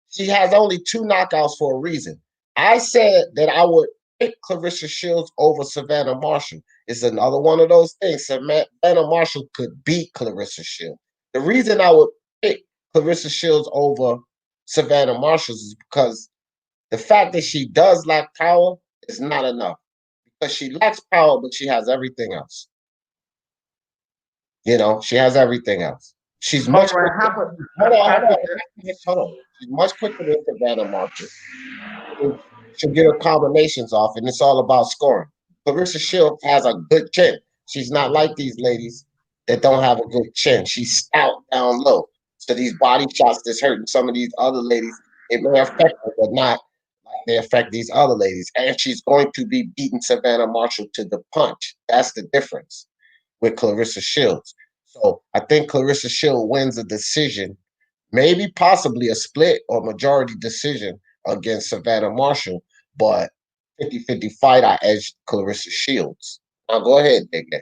She has only 2 knockouts for a reason. I said that I would pick Clarissa Shields over Savannah Marshall. It's another one of those things. Savannah Marshall could beat Clarissa Shields. The reason I would pick Clarissa Shields over Savannah Marshall is because the fact that she does lack power is not enough. Because she lacks power, but she has everything else. You know, she has everything else. She's All much right, quicker. Hold on. She's much quicker than Savannah Marshall. She'll get her combinations off, and it's all about scoring. Clarissa Shields has a good chin. She's not like these ladies that don't have a good chin. She's stout down low. So these body shots that's hurting some of these other ladies, it may affect her, but not like they affect these other ladies. And she's going to be beating Savannah Marshall to the punch. That's the difference with Clarissa Shields. So I think Clarissa Shields wins a decision, maybe possibly a split or majority decision against Savannah Marshall, but 50-50 fight, I edged Clarissa Shields. Now go ahead, Big Day.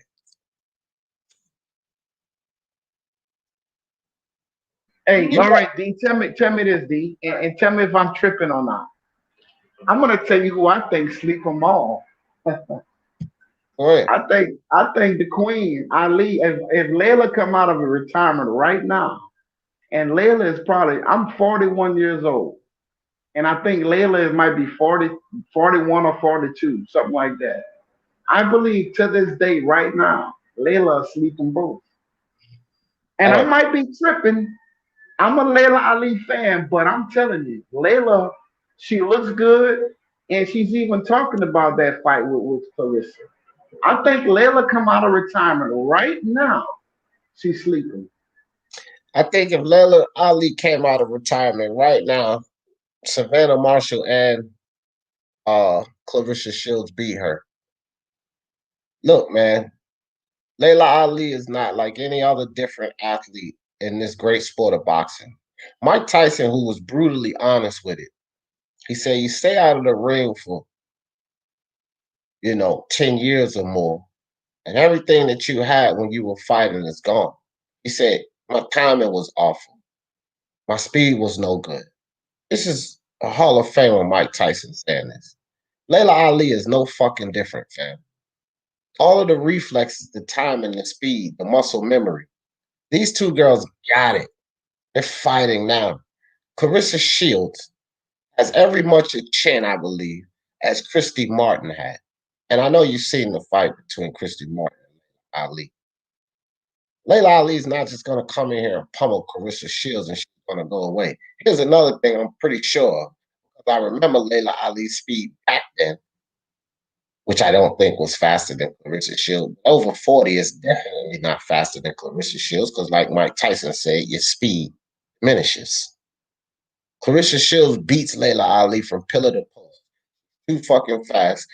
Hey, all right, D. Tell me this, D, and tell me if I'm tripping or not. I'm gonna tell you who I think sleep them all. Go ahead. I think the Queen Ali. If Layla come out of a retirement right now, and Layla is probably I'm 41 years old, and I think Layla might be 40, 41 or 42, something like that. I believe to this day, right now, Layla sleep them both. And I might be tripping. I'm a Layla Ali fan, but I'm telling you, Layla, she looks good, and she's even talking about that fight with Clarissa. I think Layla come out of retirement right now. She's sleeping. I think if Layla Ali came out of retirement right now, Savannah Marshall and Clarissa Shields beat her. Look, man, Layla Ali is not like any other different athlete in this great sport of boxing. Mike Tyson, who was brutally honest with it, he said, you stay out of the ring for, 10 years or more, and everything that you had when you were fighting is gone. He said, my timing was awful. My speed was no good. This is a Hall of Famer, Mike Tyson, saying this. Layla Ali is no fucking different, fam. All of the reflexes, the timing, the speed, the muscle memory. These two girls got it. They're fighting now. Clarissa Shields has every much a chin, I believe, as Christy Martin had. And I know you've seen the fight between Christy Martin and Ali. Layla Ali is not just going to come in here and pummel Clarissa Shields and she's going to go away. Here's another thing I'm pretty sure of. I remember Layla Ali's speed back then, which I don't think was faster than Clarissa Shields. Over 40 is definitely not faster than Clarissa Shields because, like Mike Tyson said, your speed diminishes. Clarissa Shields beats Layla Ali from pillar to post. Too fucking fast,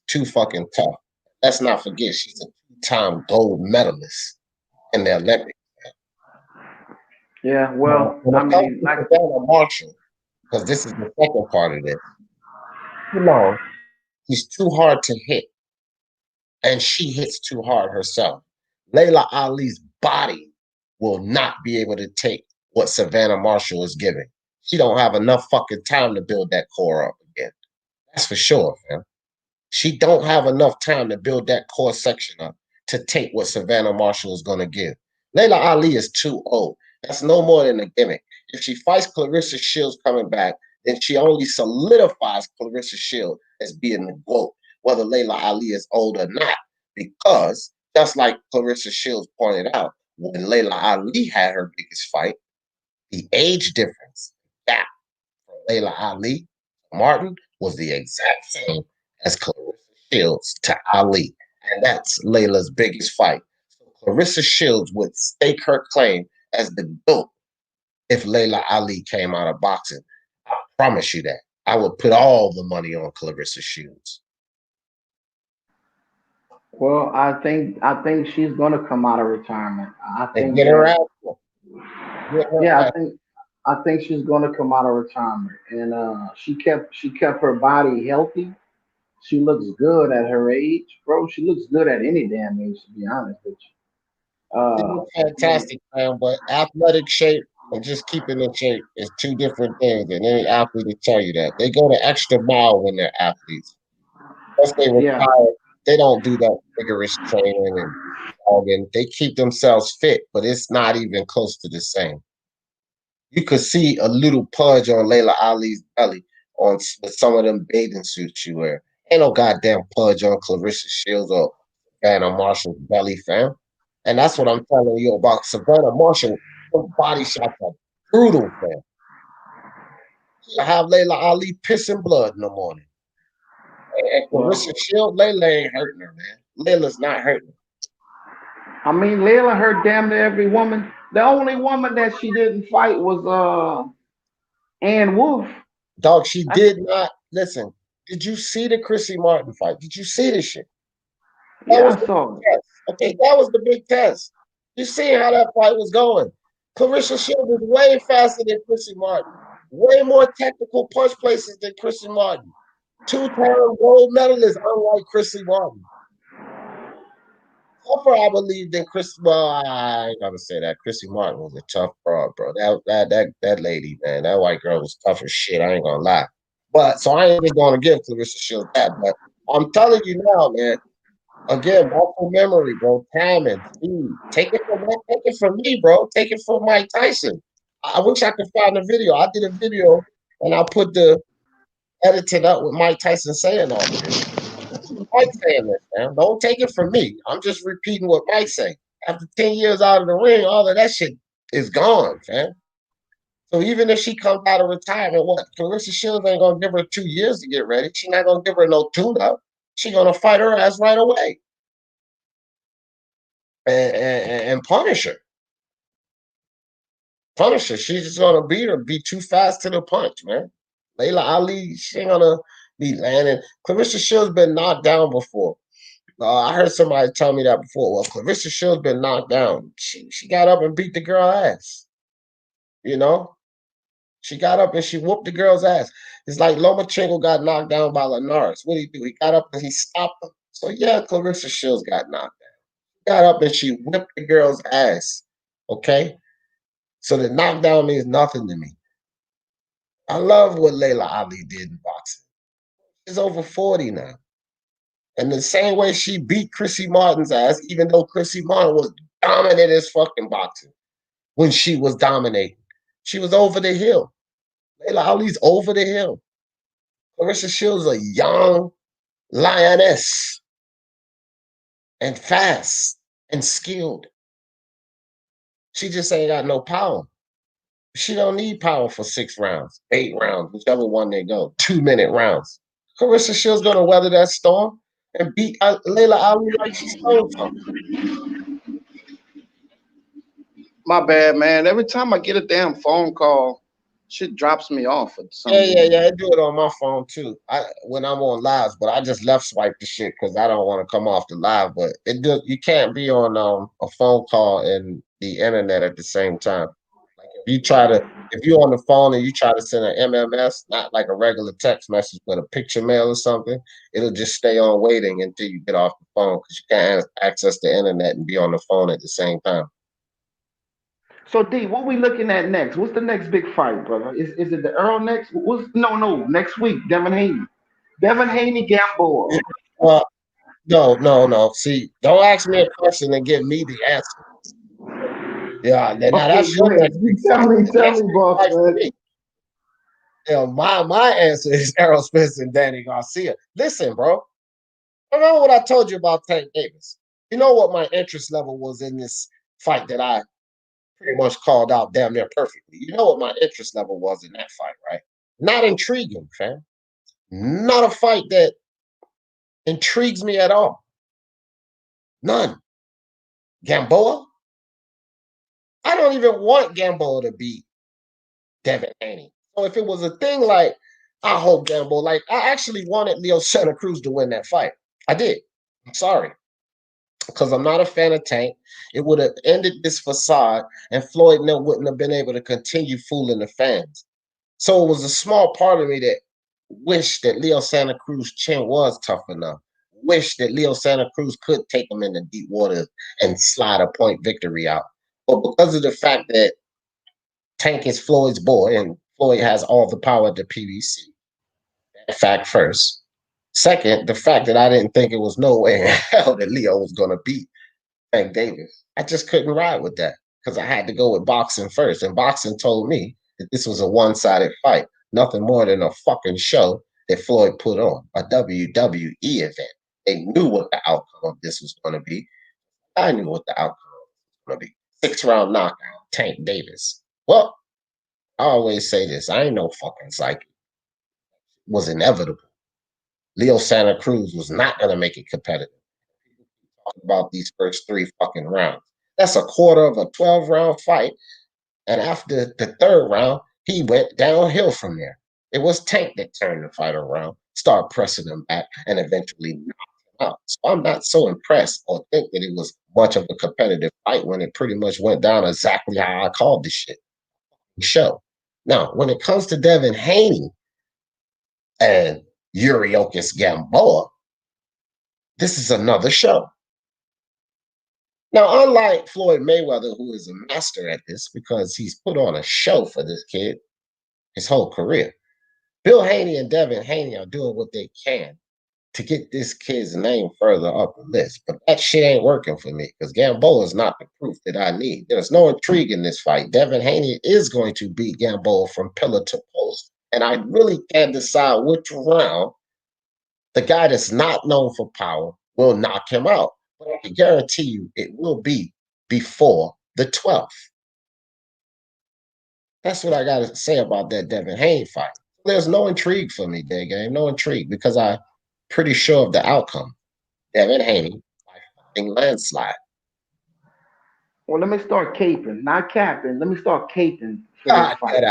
too fucking tough. Let's not forget, she's a two-time gold medalist in the Olympics. Yeah, well, I mean, like Marshall, because this is the second part of this. He's too hard to hit, and she hits too hard herself. Layla Ali's body will not be able to take what Savannah Marshall is giving. She don't have enough fucking time to build that core up again. That's for sure, fam. She don't have enough time to build that core section up to take what Savannah Marshall is going to give. Layla Ali is too old. That's no more than a gimmick. If she fights Clarissa Shields coming back, then she only solidifies Clarissa Shields as being the GOAT, whether Layla Ali is old or not. Because, just like Clarissa Shields pointed out, when Layla Ali had her biggest fight, the age difference, gap from Layla Ali to Martin was the exact same as Clarissa Shields to Ali. And that's Layla's biggest fight. So Clarissa Shields would stake her claim as the GOAT if Layla Ali came out of boxing. I promise you that. I would put all the money on Clarissa Shields. Well, I think she's gonna come out of retirement. I think And get her out. yeah, I think she's gonna come out of retirement, and she kept her body healthy. She looks good at her age, bro. She looks good at any damn age, to be honest with you. Fantastic, man. But athletic shape and just keeping in shape is two different things. And any athlete will tell you that. They go the extra mile when they're athletes. Once they Yeah, retire, they don't do that vigorous training and jogging. They keep themselves fit, but it's not even close to the same. You could see a little pudge on Layla Ali's belly on with some of them bathing suits you wear. Ain't no goddamn pudge on Clarissa Shields or Vanna Marshall's belly, fam. And that's what I'm telling you about Savannah Marshall. Those body shots are brutal, man. I have Layla Ali pissing blood in the morning. And Clarissa Shield, Layla ain't hurting her, man. Layla's not hurting her. I mean, Layla hurt damn near every woman. The only woman that she didn't fight was Ann Wolf. Dog, she did not. Listen, did you see the Chrissy Martin fight? Did you see this shit? That Yeah, was I the saw big it. test. Okay, that was the big test. You see how that fight was going. Clarissa Shield was way faster than Chrissy Martin. Way more technical punch places than Chrissy Martin. Two-time gold medalist, unlike Chrissy Martin. Tougher, I believe, than Chris. Well, I ain't gonna say that. Chrissy Martin was a tough broad, bro. That lady, man, that white girl was tough as shit. I ain't gonna lie. But so I ain't just gonna give Clarissa Shields that. But I'm telling you now, man. Again, muscle memory, bro. Timing, speed. Take it from me, bro. Take it from Mike Tyson. I wish I could find the video. I did a video and I put the edited up with Mike Tyson saying all of this. Mike saying this, man. Don't take it from me. I'm just repeating what Mike say. After 10 years out of the ring, all of that shit is gone, man. So even if she comes out of retirement, what? Clarissa Shields ain't gonna give her 2 years to get ready. She not gonna give her no tune-up. She gonna fight her ass right away and punish her. Punish her. She's just gonna beat her. Be too fast to the punch, man. Layla Ali, she ain't gonna be landing. Clarissa Shields been knocked down before. I heard somebody tell me that before. Well, Clarissa Shields been knocked down. She got up and beat the girl ass. You know, she got up and she whooped the girl's ass. It's like Lomachenko got knocked down by Linares. What did he do? He got up and he stopped her. So yeah, Clarissa Shields got knocked down. Got up and she whipped the girl's ass. Okay, so the knockdown means nothing to me. I love what Layla Ali did in boxing. She's over 40 now. And the same way she beat Chrissy Martin's ass, even though Chrissy Martin was dominant as fucking boxing when she was dominating. She was over the hill. Layla Ali's over the hill. Clarissa Shields is a young lioness and fast and skilled. She just ain't got no power. She don't need power for 6 rounds, 8 rounds, whichever one they go, 2-minute rounds. Clarissa Shields gonna weather that storm and beat Layla Ali like she stole something. My bad, man. Every time I get a damn phone call, shit drops me off at some reason. Yeah. I do it on my phone too. When I'm on lives, but I just left swipe the shit because I don't want to come off the live. But you can't be on a phone call and the internet at the same time. Like if you're on the phone and you try to send an MMS, not like a regular text message, but a picture mail or something, it'll just stay on waiting until you get off the phone because you can't access the internet and be on the phone at the same time. So D, what we looking at next? What's the next big fight, brother? Is it the Earl next? No, next week, Devin Haney. Devin Haney Gamboa. Well, no. See, don't ask me a question and give me the answer. Yeah, now Okay, that's your next big tell fight. me, boss, man. My answer is Errol Spence and Danny Garcia. Listen, bro. Remember what I told you about Tank Davis? You know what my interest level was in this fight that I pretty much called out damn near perfectly. You know what my interest level was in that fight, right? Not intriguing, fam. Not a fight that intrigues me at all. None. Gamboa? I don't even want Gamboa to beat Devin Haney. So if it was a thing like, I hope Gamboa, like I actually wanted Leo Santa Cruz to win that fight. I did. I'm sorry. Because I'm not a fan of Tank. It would have ended this facade and Floyd wouldn't have been able to continue fooling the fans. So it was a small part of me that wished that Leo Santa Cruz chin was tough enough. Wished that Leo Santa Cruz could take him into deep water and slide a point victory out. But because of the fact that Tank is Floyd's boy and Floyd has all the power at the PBC, that fact first. Second, the fact that I didn't think it was no way in hell that Leo was going to beat Tank Davis. I just couldn't ride with that because I had to go with boxing first. And boxing told me that this was a one-sided fight, nothing more than a fucking show that Floyd put on, a WWE event. They knew what the outcome of this was going to be. I knew what the outcome opportunity. 6-round knockout, Tank Davis. Well, I always say this. I ain't no fucking psychic. It was inevitable. Leo Santa Cruz was not going to make it competitive. Talk about these first 3 fucking rounds. That's a quarter of a 12-round fight. And after the 3rd round, he went downhill from there. It was Tank that turned the fight around, started pressing him back, and eventually knocked him out. So I'm not so impressed or think that it was much of a competitive fight when it pretty much went down exactly how I called this shit. Show. Now, when it comes to Devin Haney and Yuriokis Gamboa, this is another show. Now, unlike Floyd Mayweather, who is a master at this because he's put on a show for this kid his whole career, Bill Haney and Devin Haney are doing what they can to get this kid's name further up the list. But that shit ain't working for me because Gamboa is not the proof that I need. There's no intrigue in this fight. Devin Haney is going to beat Gamboa from pillar to post. And I really can't decide which round the guy that's not known for power will knock him out. But I can guarantee you it will be before the 12th. That's what I got to say about that Devin Haney fight. There's no intrigue for me, Day Game. No intrigue because I'm pretty sure of the outcome. Devin Haney by fucking landslide. Well, let me start caping, not capping. Let me start caping for this fight.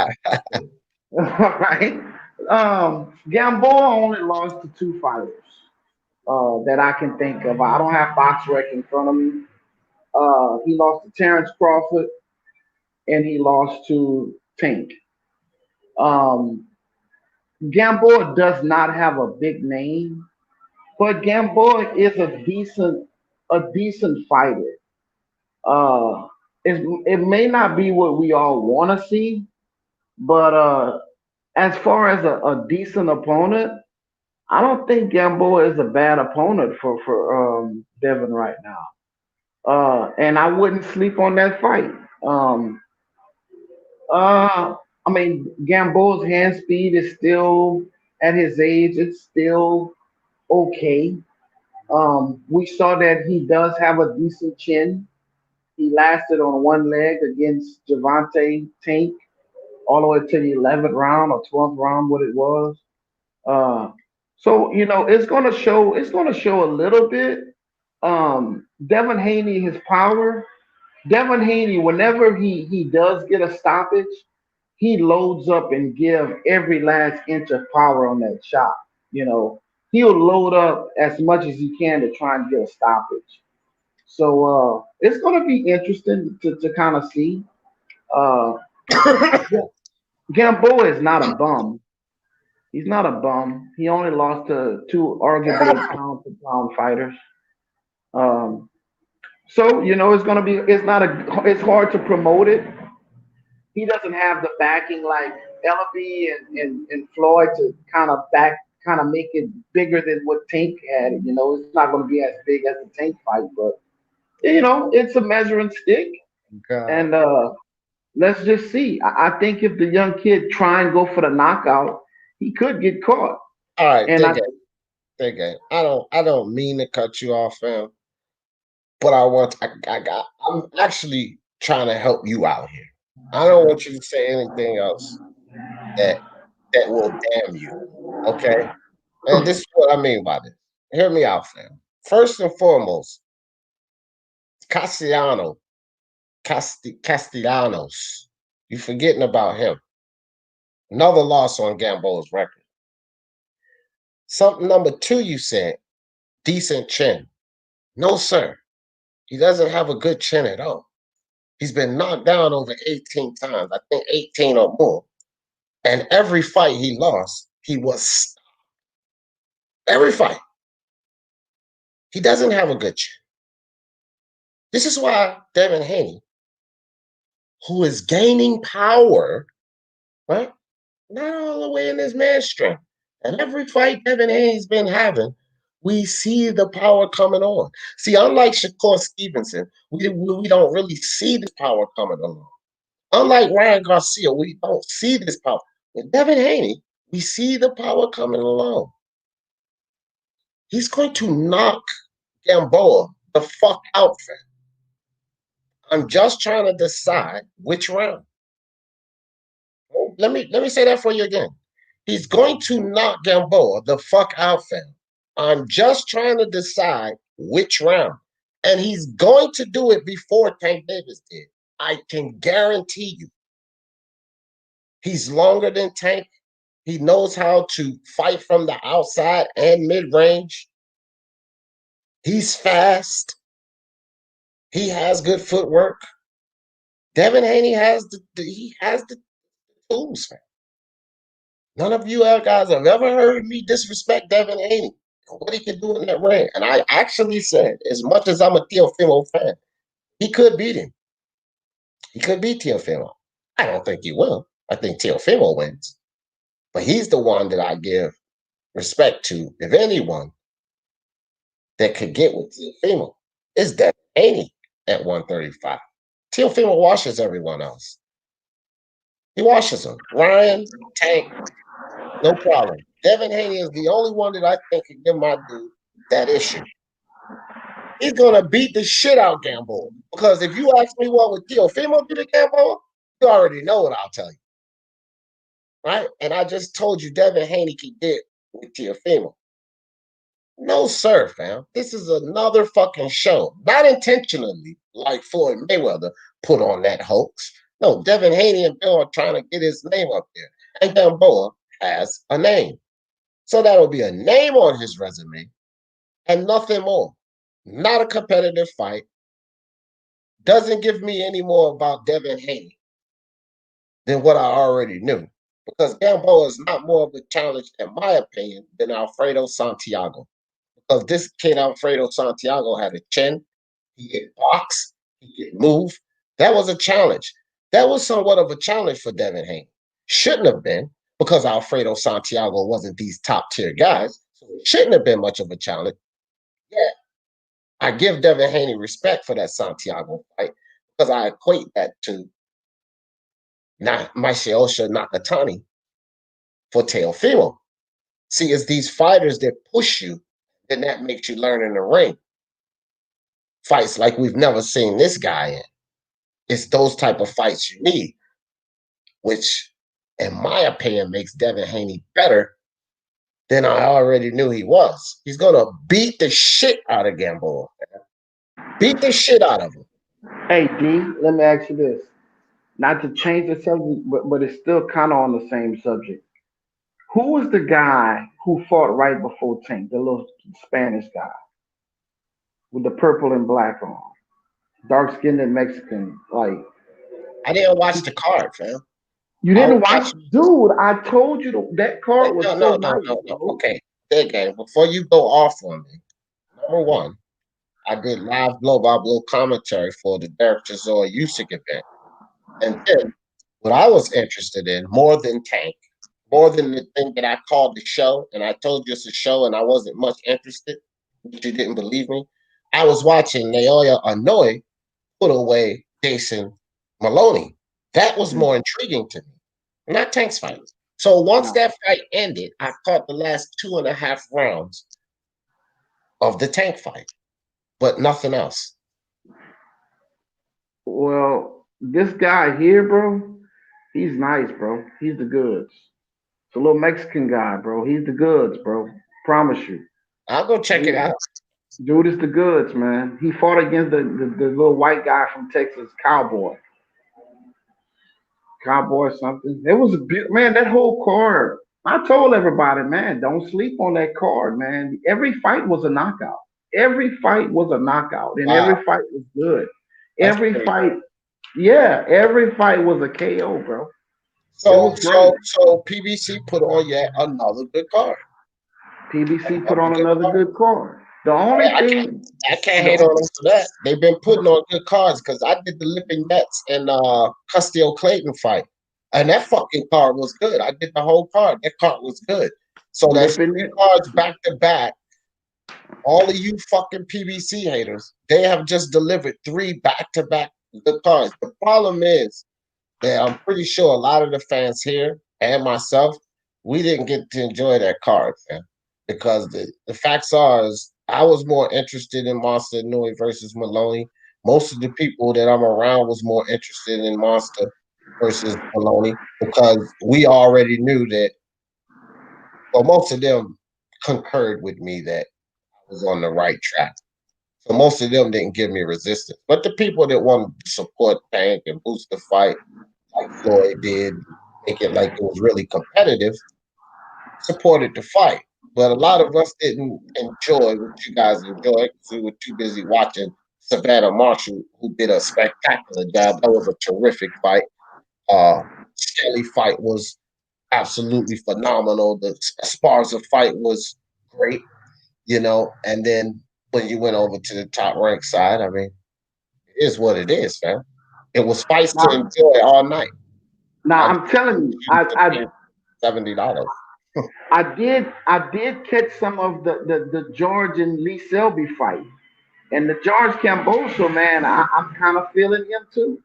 All right. Gamboa only lost to 2 fighters that I can think of. I don't have BoxRec in front of me. He lost to Terrence Crawford, and he lost to Tank. Gamboa does not have a big name, but Gamboa is a decent fighter. It may not be what we all want to see, but as far as a decent opponent, I don't think Gamboa is a bad opponent for Devin right now. And I wouldn't sleep on that fight. I mean, Gamboa's hand speed is still at his age. It's still okay. We saw that he does have a decent chin. He lasted on one leg against Javante Tank all the way to the 11th round or 12th round, what it was. So it's gonna show. It's gonna show a little bit. Devin Haney, his power. Devin Haney, whenever he does get a stoppage, he loads up and give every last inch of power on that shot. He'll load up as much as he can to try and get a stoppage. So it's gonna be interesting to kind of see. Uh, Gamboa is not a bum. He's not a bum. He only lost to 2 arguably pound-for-pound fighters. So it's gonna be. It's hard to promote it. He doesn't have the backing like LB and Floyd to kind of make it bigger than what Tank had. It's not going to be as big as the Tank fight, but it's a measuring stick. God. And let's just see. I think if the young kid try and go for the knockout, he could get caught. All right, And Big Game. I don't mean to cut you off, fam, but I'm actually trying to help you out here. I don't want you to say anything else that will damn you. Okay? And this is what I mean by this. Hear me out, fam. First and foremost, Castellanos. You forgetting about him. Another loss on Gamboa's record. Something number 2, you said, decent chin. No, sir. He doesn't have a good chin at all. He's been knocked down over 18 times, I think 18 or more. And every fight he lost, he was stopped. Every fight. He doesn't have a good chin. This is why Devin Haney, who is gaining power, right? Not all the way in his man's strength. And every fight Devin Haney's been having, we see the power coming on. See, unlike Shakur Stevenson, we don't really see this power coming along. Unlike Ryan Garcia, we don't see this power. With Devin Haney, we see the power coming along. He's going to knock Gamboa the fuck out, fam. I'm just trying to decide which round. Oh, let me say that for you again. He's going to knock Gamboa the fuck out, fam. I'm just trying to decide which round. And he's going to do it before Tank Davis did. I can guarantee you. He's longer than Tank. He knows how to fight from the outside and mid-range. He's fast. He has good footwork. Devin Haney has the tools, man. None of you guys have ever heard me disrespect Devin Haney and what he can do in that ring. And I actually said, as much as I'm a Teofimo fan, he could beat him. He could beat Teofimo. I don't think he will. I think Teofimo wins. But he's the one that I give respect to, if anyone, that could get with Teofimo. It's Devin Haney at 135. Teofimo washes everyone else. He washes them. Ryan, Tank, no problem. Devin Haney is the only one that I think can give my dude that issue. He's going to beat the shit out Gamboa. Because if you ask me what would Teofimo do to Gamboa, you already know what I'll tell you. Right? And I just told you Devin Haney can get with Teofimo. No, sir, fam. This is another fucking show. Not intentionally, like Floyd Mayweather put on that hoax. No, Devin Haney and Bill are trying to get his name up there. And Gamboa has a name. So that'll be a name on his resume and nothing more. Not a competitive fight. Doesn't give me any more about Devin Haney than what I already knew. Because Gamboa is not more of a challenge, in my opinion, than Alfredo Santiago. Because this kid, Alfredo Santiago, had a chin. He could box. He could move. That was a challenge. That was somewhat of a challenge for Devin Haney. Shouldn't have been, because Alfredo Santiago wasn't these top-tier guys. So it shouldn't have been much of a challenge. Yeah, I give Devin Haney respect for that Santiago fight because I equate that to Masayosha Nakatani for Teofimo. See, it's these fighters that push you, then that makes you learn in the ring. Fights like we've never seen this guy in. It's those type of fights you need, which, in my opinion, makes Devin Haney better than I already knew he was. He's going to beat the shit out of Gamboa. Beat the shit out of him. Hey, D, let me ask you this. Not to change the subject, but it's still kind of on the same subject. Who was the guy who fought right before Tank, the little Spanish guy with the purple and black on? Dark-skinned Mexican. Like, I didn't watch the card, fam. You didn't watch? Dude, I told you that card was so nice. No. Okay, again, before you go off on me, number one, I did live blow-by-blow commentary for the Derek Chisora Usyk event. And then what I was interested in, more than Tank, more than the thing that I called the show, and I told you it's a show and I wasn't much interested, but you didn't believe me, I was watching Naoya Inoue put away Jason Maloney. That was more intriguing to me, not Tank's fight. So once that fight ended, I caught the last 2.5 rounds of the Tank fight, but nothing else. Well, this guy here, bro, he's nice, bro. He's the goods. It's a little Mexican guy, bro. He's the goods, bro. Promise you. I'll go check it out. Dude is the goods, man. He fought against the little white guy from Texas, Cowboy something. It was a man, that whole card. I told everybody, man, don't sleep on that card, man. Every fight was a knockout. Every fight was a knockout, and every fight was good. Every fight was a KO, bro. So PBC put on yet another good card. PBC put on another good card. The only thing I can't hate on them for that. They've been putting on good cards because I did the Lippin Nets and Castillo Clayton fight. And that fucking card was good. I did the whole card. That card was good. So that's 3 cards back to back. All of you fucking PBC haters, they have just delivered 3 back-to-back good cards. The problem is that I'm pretty sure a lot of the fans here and myself, we didn't get to enjoy that card, man. Because the facts are is I was more interested in Monster Inoue versus Maloney Most of the people that I'm around was more interested in Monster versus Maloney because we already knew that. Well, most of them concurred with me that I was on the right track. So most of them didn't give me resistance. But the people that wanted to support Tank and boost the fight, like Floyd did, make it like it was really competitive, supported the fight. But a lot of us didn't enjoy what you guys enjoyed because we were too busy watching Savannah Marshall, who did a spectacular job. That was a terrific fight. Skelly fight was absolutely phenomenal. The Esparza fight was great, you know. And then when you went over to the top rank side, I mean, it is what it is, man. It was fights to Now, enjoy all night. now I'm telling you, $70. I did catch some of the George and Lee Selby fight. And the George Camboso, man, I'm kind of feeling him too.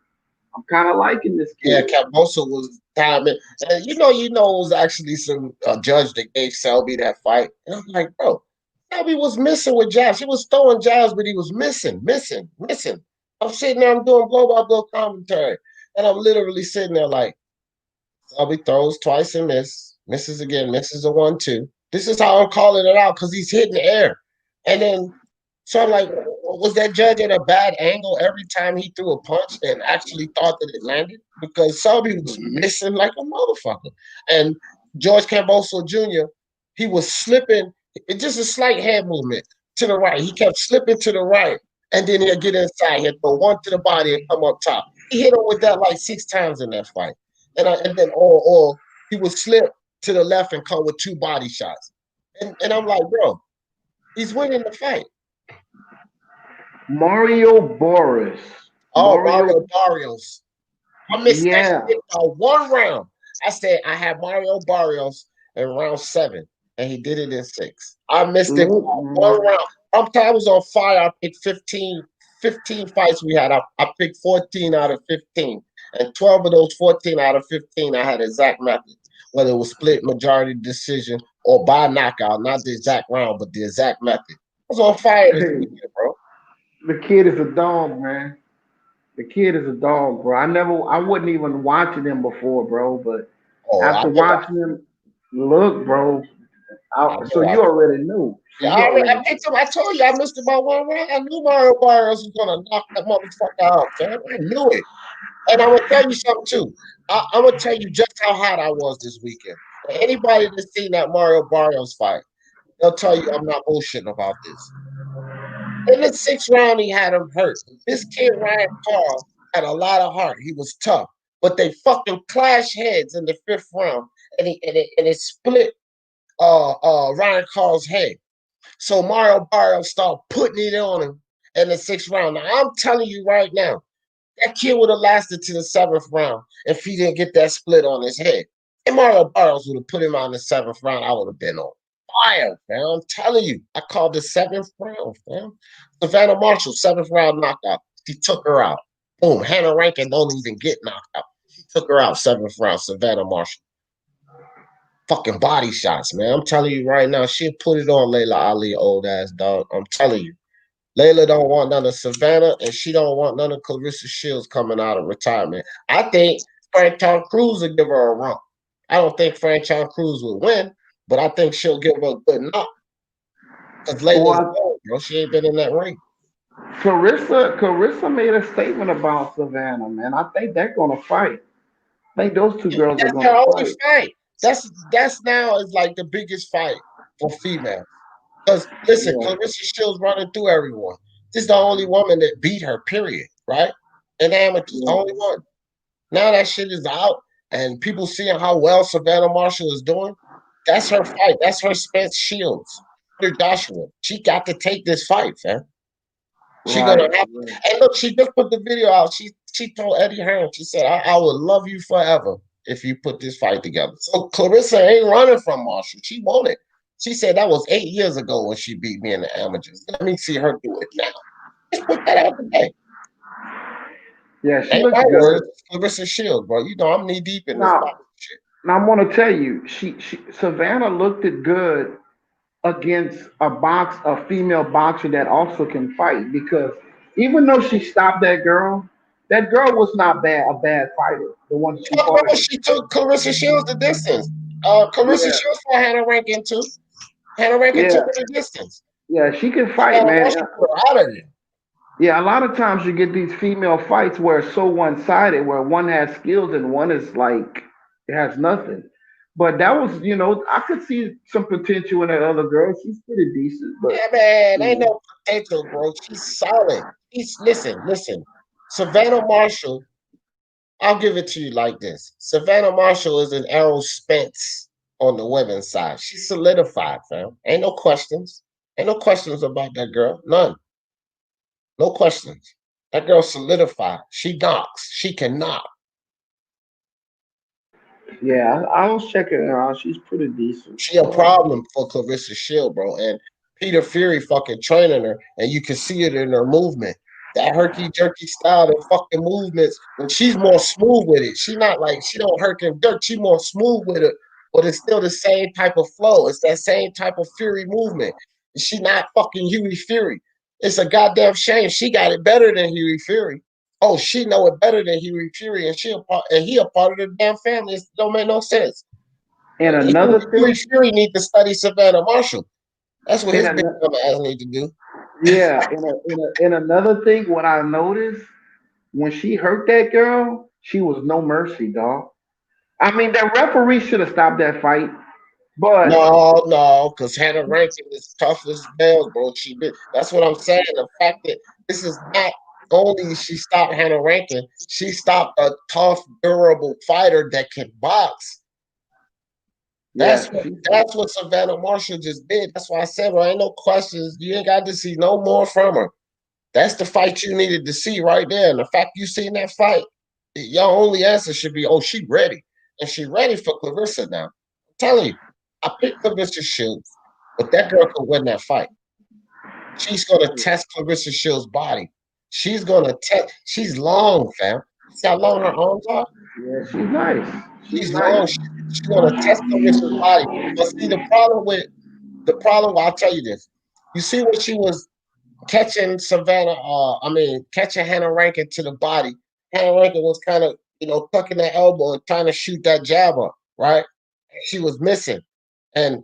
I'm kind of liking this Yeah, kid. Camboso was timing. And it was actually some judge that gave Selby that fight. And I'm like, bro, Selby was missing with jabs. He was throwing jabs, but he was missing. I'm sitting there, I'm doing blow by blow commentary. And I'm literally sitting there like, Selby throws twice and misses again, misses a 1-2. This is how I'm calling it out because he's hitting the air. And then, so I'm like, was that judge at a bad angle every time he threw a punch and actually thought that it landed? Because Selby was missing like a motherfucker. And George Camboso Jr., he was slipping, it just a slight head movement to the right. He kept slipping to the right, and then he'll get inside. He'll throw one to the body and come up top. He hit him with that like 6 times in that fight. And then or he would slip to the left and come with 2 body shots. And I'm like, bro, he's winning the fight. Mario Boris. Oh, Mario Barrios. I missed Yeah. that shit by 1 round. I said I had Mario Barrios in round 7, and he did it in 6. I missed it by 1 round. I was on fire. I picked 15 fights we had. I picked 14 out of 15. And 12 of those 14 out of 15, I had exact method, whether it was split majority decision or by knockout, not the exact round, but the exact method. I was on fire this weekend, bro. The kid is a dog, man. The kid is a dog, bro. I wasn't even watching him before, bro. But after watching him, look, bro. So you already knew. Yeah, I picked him. I told you I missed about 1 round. I knew Mario Barrios was gonna knock that motherfucker out, man. I knew it. And I'm gonna tell you something too. I'm gonna tell you just how hot I was this weekend. Anybody that's seen that Mario Barrios fight, they'll tell you I'm not bullshitting about this. In the 6th round, he had him hurt. This kid Ryan Carl had a lot of heart. He was tough, but they fucking clashed heads in the 5th round, and it split Ryan Carl's head. So Mario Barrios started putting it on him in the 6th round. Now I'm telling you right now, that kid would have lasted to the 7th round if he didn't get that split on his head. And Mario Barrios would have put him on the 7th round. I would have been on fire, fam. I'm telling you. I called the 7th round, fam. Savannah Marshall, 7th round knockout. He took her out. Boom. Hannah Rankin don't even get knocked out. He took her out 7th round, Savannah Marshall. Fucking body shots, man. I'm telling you right now, she'll put it on Layla Ali, old ass dog. I'm telling you. Layla don't want none of Savannah, and she don't want none of Clarissa Shields coming out of retirement. I think Franchon Cruz will give her a run. I don't think Franchon Cruz will win, but I think she'll give her a good knock. Because Layla's old, bro. She ain't been in that ring. Carissa made a statement about Savannah, man. I think they're gonna fight. I think those 2 girls are gonna fight. That's now is like the biggest fight for females. Because listen, Clarissa Shields running through everyone. This is the only woman that beat her, period, right? And amateur's the only one. Now that shit is out, and people seeing how well Savannah Marshall is doing. That's her fight. That's her Spence Shields. Joshua. She got to take this fight, fam. She gonna have. And look, she just put the video out. She told Eddie Hearn, she said, I would love you forever if you put this fight together. So Clarissa ain't running from Marshall. She won it. She said that was 8 years ago when she beat me in the amateurs. Let me see her do it now. Just put that out today. Yeah, she looks good. Words, Clarissa Shields, bro. You know I'm knee deep in this shit. Now I'm gonna tell you, Savannah looked it good against a female boxer that also can fight, because even though she stopped that girl was not a bad fighter. The one she Oh, fought bro, against. she took Clarissa Shields the distance. Clarissa Yeah, Shields fought Hannah Rankin too. Hannah Rankin yeah, took her the distance. yeah. She can fight, man. Marshall put her out of there. Yeah, a lot of times you get these female fights where it's so one-sided, where one has skills and one is like it has nothing. But that was, I could see some potential in that other girl. She's pretty decent, but Yeah, man, you ain't know, no potential, bro. She's solid. Listen. Savannah Marshall, I'll give it to you like this. Savannah Marshall is an Errol Spence on the women's side. She's solidified, fam. Ain't no questions. Ain't no questions about that girl. None. No questions. That girl solidified. She knocks. She can knock. yeah, I was checking her out. She's pretty decent. She a problem for Clarissa Shield, bro. And Peter Fury fucking training her, and you can see it in her movement. That herky jerky style and fucking movements. When she's more smooth with it, she not like she don't herk and jerk. She more smooth with it, but it's still the same type of flow. It's that same type of Fury movement. She not fucking Huey Fury. It's a goddamn shame. She got it better than Huey Fury. Oh, she know it better than Huey Fury, and he a part of the damn family. It don't make no sense. And another Huey thing, Fury need to study Savannah Marshall. That's what and his big ano- dumb ass need to do. yeah, and another thing, what I noticed when she hurt that girl, she was no mercy, dog. I mean, that referee should have stopped that fight, but No, because Hannah Rankin is tough as nails, bro. That's what I'm saying. The fact that this is not only she stopped Hannah Rankin, she stopped a tough, durable fighter that can box. yeah, That's what Savannah Marshall just did. That's why I said, bro, ain't no questions. You ain't got to see no more from her. That's the fight you needed to see right there. And the fact you seen that fight, your only answer should be, oh, she ready. And she ready for Clarissa now. I'm telling you, I picked Clarissa Shields, but that girl could win that fight. She's gonna test Clarissa Shields' body. She's gonna test. She's long, fam. See how long her arms are? yeah, she's nice. She's She's nice. long. She's gonna test Clarissa's body. But see, I'll tell you this. You see when she was catching catching Hannah Rankin to the body. Hannah Rankin was kind of, tucking that elbow and trying to shoot that jab up, right? She was missing. And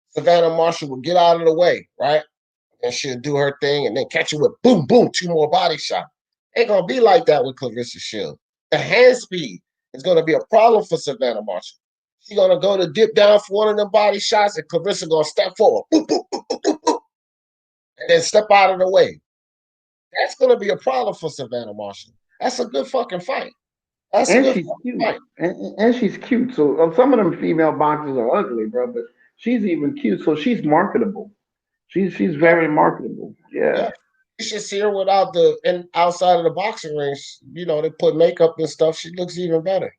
Savannah Marshall would get out of the way, right? And she'll do her thing and then catch you with boom, boom, 2 more body shots. Ain't gonna be like that with Clarissa Shields. The hand speed is gonna be a problem for Savannah Marshall. She's gonna go to dip down for one of them body shots, and Clarissa gonna step forward, boom, boom, boom, boom, boom, boom, and then step out of the way. That's gonna be a problem for Savannah Marshall. That's a good fucking fight. That's a And good she's fucking cute. fight. And she's cute. So some of them female boxers are ugly, bro, but she's even cute. So she's marketable. She's very marketable. Yeah. Yeah. You should see her without and outside of the boxing rings. They put makeup and stuff. She looks even better.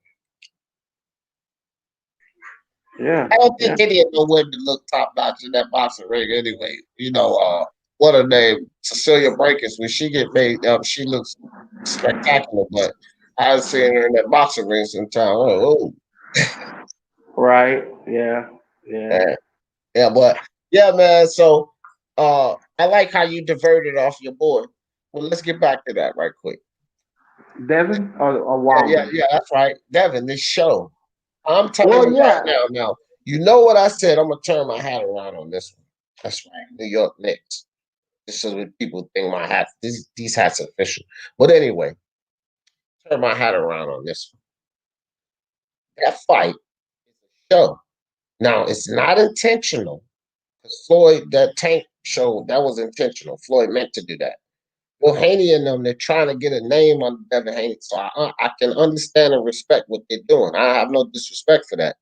Yeah. I don't Yeah. think any of the women look top notch in that boxing ring anyway. What her name? Cecilia Breakers. When she get made up, she looks spectacular. But I've seen her in that boxing ring sometime. Oh, Right. Yeah. Yeah. yeah, but yeah, man. So I like how you diverted off your board. Well, let's get back to that right quick. Devin or Yeah, Wilder? that's right. Devin, this show. I'm telling Well, you right yeah. now. Now, you know what I said. I'm gonna turn my hat around on this one. That's right. New York Knicks. This is what people think my hat. These hats are official. But anyway, turn my hat around on this one. That fight is a show. Now it's not intentional. Because Floyd, that tank show, that was intentional. Floyd meant to do that. Well, Haney and them, they're trying to get a name on Devin Haney. So I can understand and respect what they're doing. I have no disrespect for that.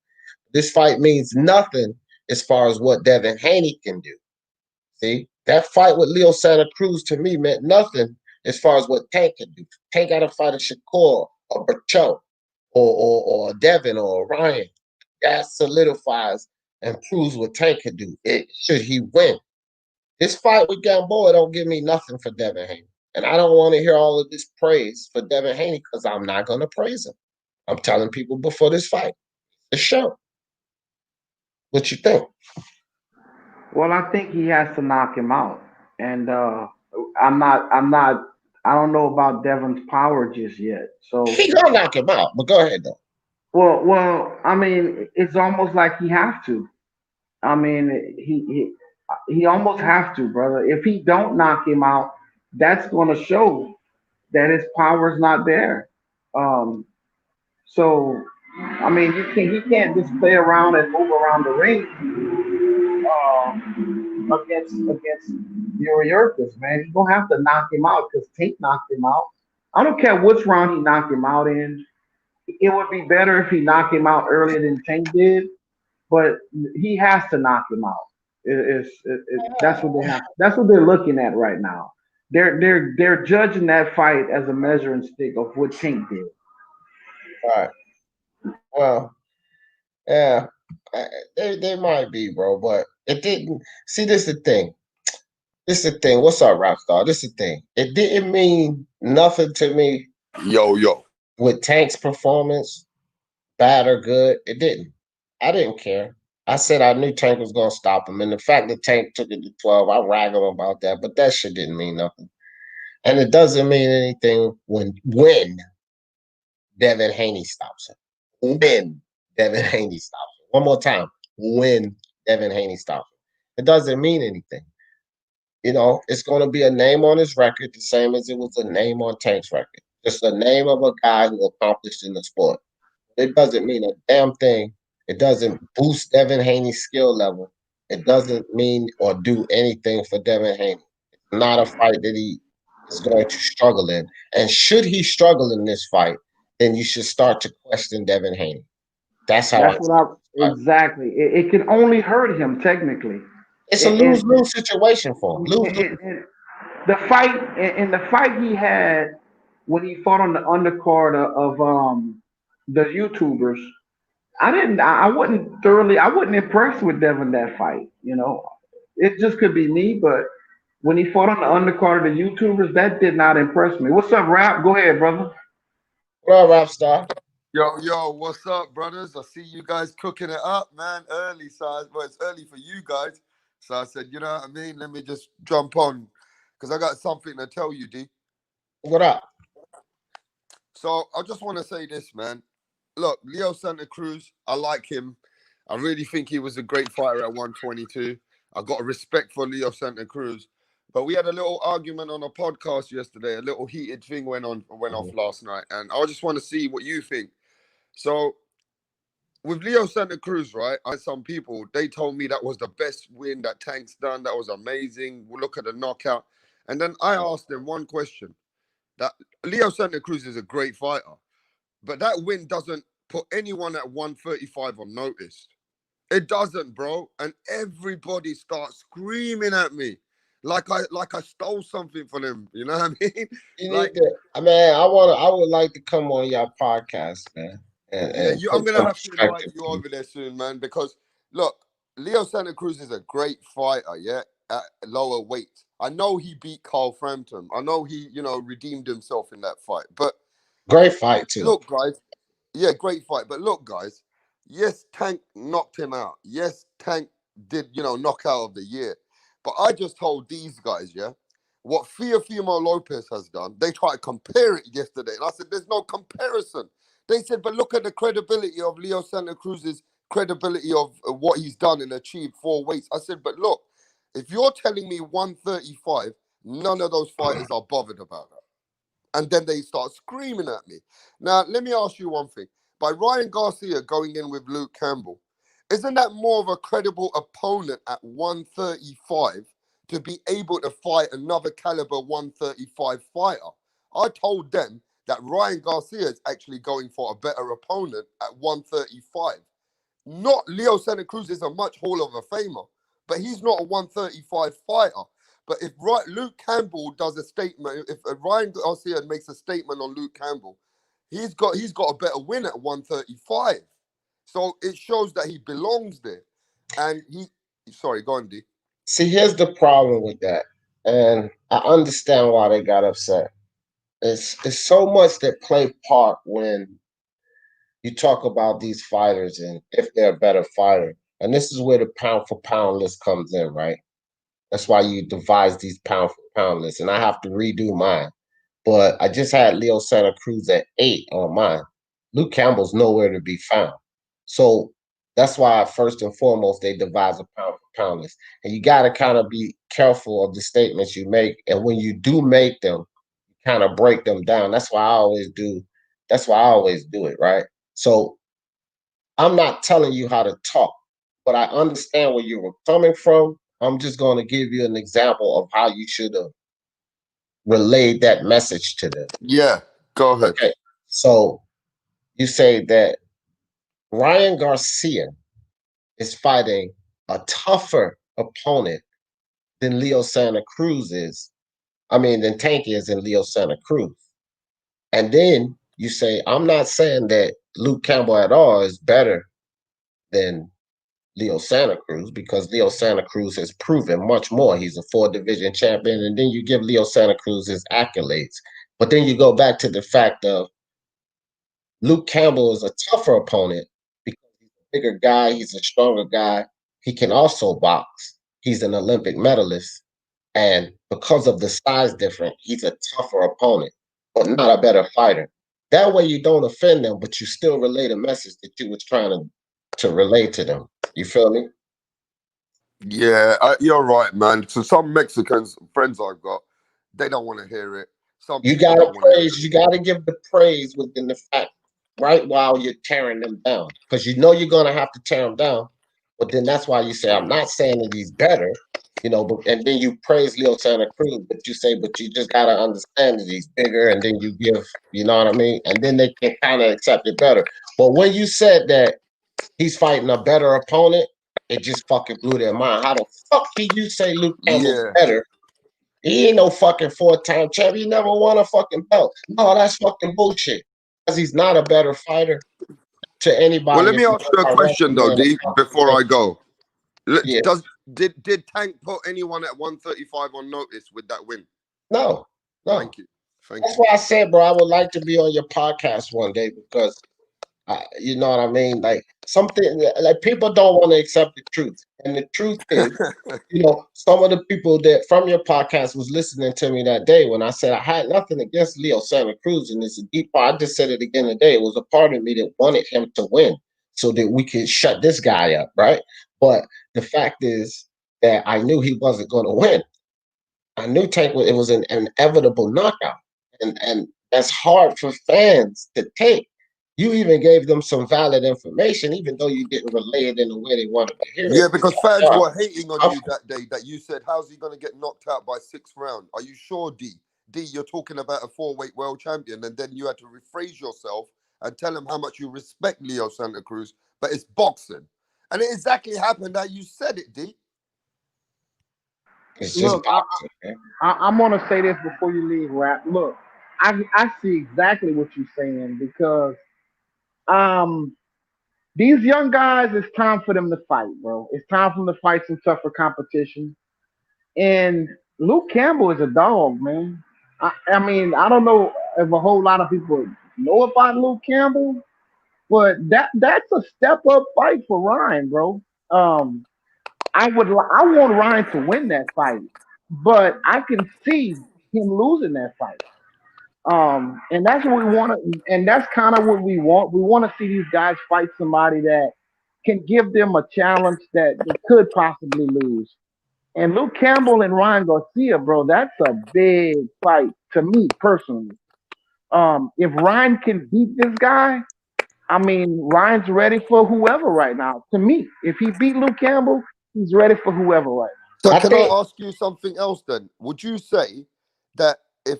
This fight means nothing as far as what Devin Haney can do. See, that fight with Leo Santa Cruz to me meant nothing as far as what Tank can do. Tank got to fight a Shakur or Bercho or Devin or Ryan. That solidifies and proves what Tank can do. Should he win. This fight with Gamboa don't give me nothing for Devin Haney. And I don't want to hear all of this praise for Devin Haney because I'm not going to praise him. I'm telling people before this fight. The show. What you think? Well, I think he has to knock him out. And I don't know about Devin's power just yet. So, He gonna knock him out. But go ahead though. I mean, it's almost like he have to. I mean, he almost have to, brother. If he don't knock him out, that's going to show that his power's not there. Um, so, I mean, he can't just play around and move around the ring against Uriurkus, man. He's gonna have to knock him out because Tank knocked him out. I don't care which round he knocked him out in. It would be better if he knocked him out earlier than Tank did, but he has to knock him out. That's what they have. That's what they're looking at right now. They're judging that fight as a measuring stick of what Tank did. All right. Well, yeah, they might be, bro, but it didn't. See, this is the thing. This is the thing. What's up, Rockstar? This is the thing. It didn't mean nothing to me. Yo. With Tank's performance, bad or good, it didn't. I didn't care. I said I knew Tank was gonna stop him, and the fact that Tank took it to 12, I rag him about that. But that shit didn't mean nothing, and it doesn't mean anything when Devin Haney stops him. When Devin Haney stops him. One more time. When Devin Haney stops him. It doesn't mean anything. You know, it's going to be a name on his record, the same as it was a name on Tank's record. Just a name of a guy who accomplished in the sport. It doesn't mean a damn thing. It doesn't boost Devin Haney's skill level. It doesn't mean or do anything for Devin Haney. It's not a fight that he is going to struggle in. And should he struggle in this fight, then you should start to question Devin Haney. Exactly. It can only hurt him technically. It's a lose-lose situation for him. The fight he had when he fought on the undercard of the YouTubers, I wasn't impressed with Devin that fight. You know, it just could be me, but when he fought on the undercard of the YouTubers, that did not impress me. What's up, Rap? Go ahead, brother. Well, Rap Star. Yo, what's up, brothers? I see you guys cooking it up, man. Early, so it's early for you guys. So I said, you know what I mean? Let me just jump on because I got something to tell you, D. What up? So I just want to say this, man. Look, Leo Santa Cruz, I like him. I really think he was a great fighter at 122. I got a respect for Leo Santa Cruz. But we had a little argument on a podcast yesterday. A little heated thing went off last night. And I just want to see what you think. So with Leo Santa Cruz, right? I had some people, they told me that was the best win that Tank's done. That was amazing. We'll look at the knockout. And then I asked them one question. That Leo Santa Cruz is a great fighter. But that win doesn't put anyone at 135 on notice. It doesn't, bro. And everybody starts screaming at me. Like I stole something from them. You know what I mean? I would like to come on your podcast, man. I'm gonna have to invite you over there soon, man. Because look, Leo Santa Cruz is a great fighter, yeah, at lower weight. I know he beat Carl Frampton. I know he, redeemed himself in that fight. But great fight too. Look, guys. Yeah, great fight. But look, guys. Yes, Tank knocked him out. Yes, Tank did, knockout of the year. But I just told these guys, yeah, what Teofimo Lopez has done. They tried to compare it yesterday. And I said, there's no comparison. They said, but look at the credibility of Leo Santa Cruz's credibility of what he's done and achieved 4 weights. I said, but look, if you're telling me 135, none of those fighters are bothered about that. And then they start screaming at me. Now, let me ask you one thing. By Ryan Garcia going in with Luke Campbell, isn't that more of a credible opponent at 135 to be able to fight another caliber 135 fighter? I told them that Ryan Garcia is actually going for a better opponent at 135. Not Leo Santa Cruz is a much Hall of a Famer, but he's not a 135 fighter. But if Luke Campbell does a statement, if Ryan Garcia makes a statement on Luke Campbell, he's got a better win at 135. So it shows that he belongs there. And sorry, go on, D. See, here's the problem with that. And I understand why they got upset. It's so much that play part when you talk about these fighters and if they're a better fighter. And this is where the pound for pound list comes in, right? That's why you devise these pound for pound lists, and I have to redo mine. But I just had Leo Santa Cruz at 8 on mine. Luke Campbell's nowhere to be found. So that's why first and foremost they devise a pound for pound list. And you got to kind of be careful of the statements you make. And when you do make them, you kind of break them down. That's why I always do. That's why I always do it, right? So I'm not telling you how to talk, but I understand where you were coming from. I'm just going to give you an example of how you should have relayed that message to them. Yeah, go ahead. Okay, so you say that Ryan Garcia is fighting a tougher opponent than Leo Santa Cruz is. I mean, than Tank is in Leo Santa Cruz. And then you say, I'm not saying that Luke Campbell at all is better than Leo Santa Cruz, because Leo Santa Cruz has proven much more. He's a 4-division champion, and then you give Leo Santa Cruz his accolades. But then you go back to the fact of Luke Campbell is a tougher opponent because he's a bigger guy, he's a stronger guy. He can also box. He's an Olympic medalist. And because of the size difference, he's a tougher opponent, but not a better fighter. That way you don't offend them, but you still relay the message that you was trying to relay to them. You feel me? Yeah, you're right, man. So some Mexicans friends I've got, they don't want to hear it. Some You people gotta don't want to hear praise, it. you gotta give the praise within the fact, right, while you're tearing them down. Because you know you're gonna have to tear them down. But then that's why you say, I'm not saying that he's better, but and then you praise Leo Santa Cruz, but you say, but you just gotta understand that he's bigger, and then you give, you know what I mean? And then they can kind of accept it better. But when you said that he's fighting a better opponent, it just fucking blew their mind. How the fuck can you say Luke Campbell's Yeah. better? He ain't no fucking 4-time champ. He never won a fucking belt. No, that's fucking bullshit. Because he's not a better fighter to anybody. Well, let me if you ask you a go question though, directly in D, the before I competition. go. Yeah. Did Tank put anyone at 135 on notice with that win? No. Thank you. That's why I said, bro, I would like to be on your podcast one day, because you know what I mean? Like, something like, people don't want to accept the truth. And the truth is, some of the people that from your podcast was listening to me that day when I said I had nothing against Leo Santa Cruz, and it's a deep part. I just said it again today. It was a part of me that wanted him to win so that we could shut this guy up, right? But the fact is that I knew he wasn't going to win. I knew Tank, it was an inevitable knockout. And that's hard for fans to take. You even gave them some valid information, even though you didn't relay it in the way they wanted to hear it. Yeah, because fans were hating on you that day, that you said, how's he going to get knocked out by 6th round? Are you sure, D? D, you're talking about a 4-weight world champion, and then you had to rephrase yourself and tell him how much you respect Leo Santa Cruz, but it's boxing. And it exactly happened how you said it, D. It's just Look, boxing, man. I'm gonna say this before you leave, Rap. Look, I see exactly what you're saying, because these young guys, it's time for them to fight, bro. It's time for them to fight some tougher competition. And Luke Campbell is a dog, man. I mean, I don't know if a whole lot of people know about Luke Campbell, but that's a step up fight for Ryan, bro. I want Ryan to win that fight, but I can see him losing that fight. And that's what we want to, and that's kind of what we want. We want to see these guys fight somebody that can give them a challenge that they could possibly lose. And Luke Campbell and Ryan Garcia, bro, that's a big fight to me personally. If Ryan can beat this guy, I mean, Ryan's ready for whoever right now. To me, if he beat Luke Campbell, he's ready for whoever right now. So can I ask you something else then? Would you say that if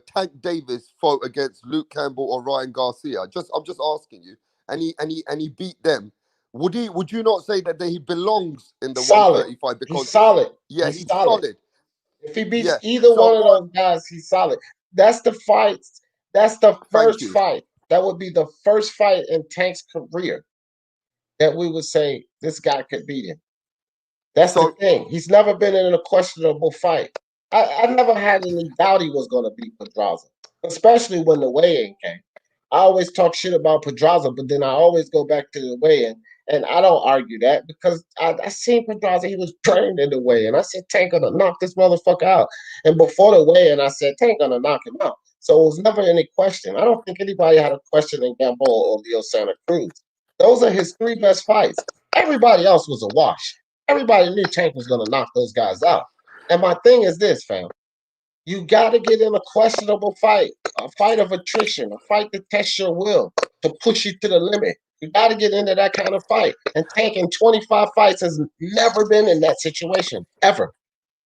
Tank Davis fought against Luke Campbell or Ryan Garcia, I'm just asking you, and he beat them, would you not say that he belongs in the 135? Because he's solid. Yeah, he's solid. If he beats either one of those guys, he's solid. That's the fight. That's the first fight. That would be the first fight in Tank's career that we would say this guy could beat him. That's the thing. He's never been in a questionable fight. I never had any doubt he was going to beat Pedraza, especially when the weigh-in came. I always talk shit about Pedraza, but then I always go back to the weigh-in, And I don't argue that because I seen Pedraza, he was trained in the way. And I said, Tank gonna knock this motherfucker out. And before the weigh-in, I said, Tank gonna knock him out. So it was never any question. I don't think anybody had a question in Gamboa or Leo Santa Cruz. Those are his 3 best fights. Everybody else was a wash. Everybody knew Tank was gonna knock those guys out. And my thing is this, fam. You got to get in a questionable fight, a fight of attrition, a fight to test your will, to push you to the limit. You got to get into that kind of fight. And Tank in 25 fights has never been in that situation, ever.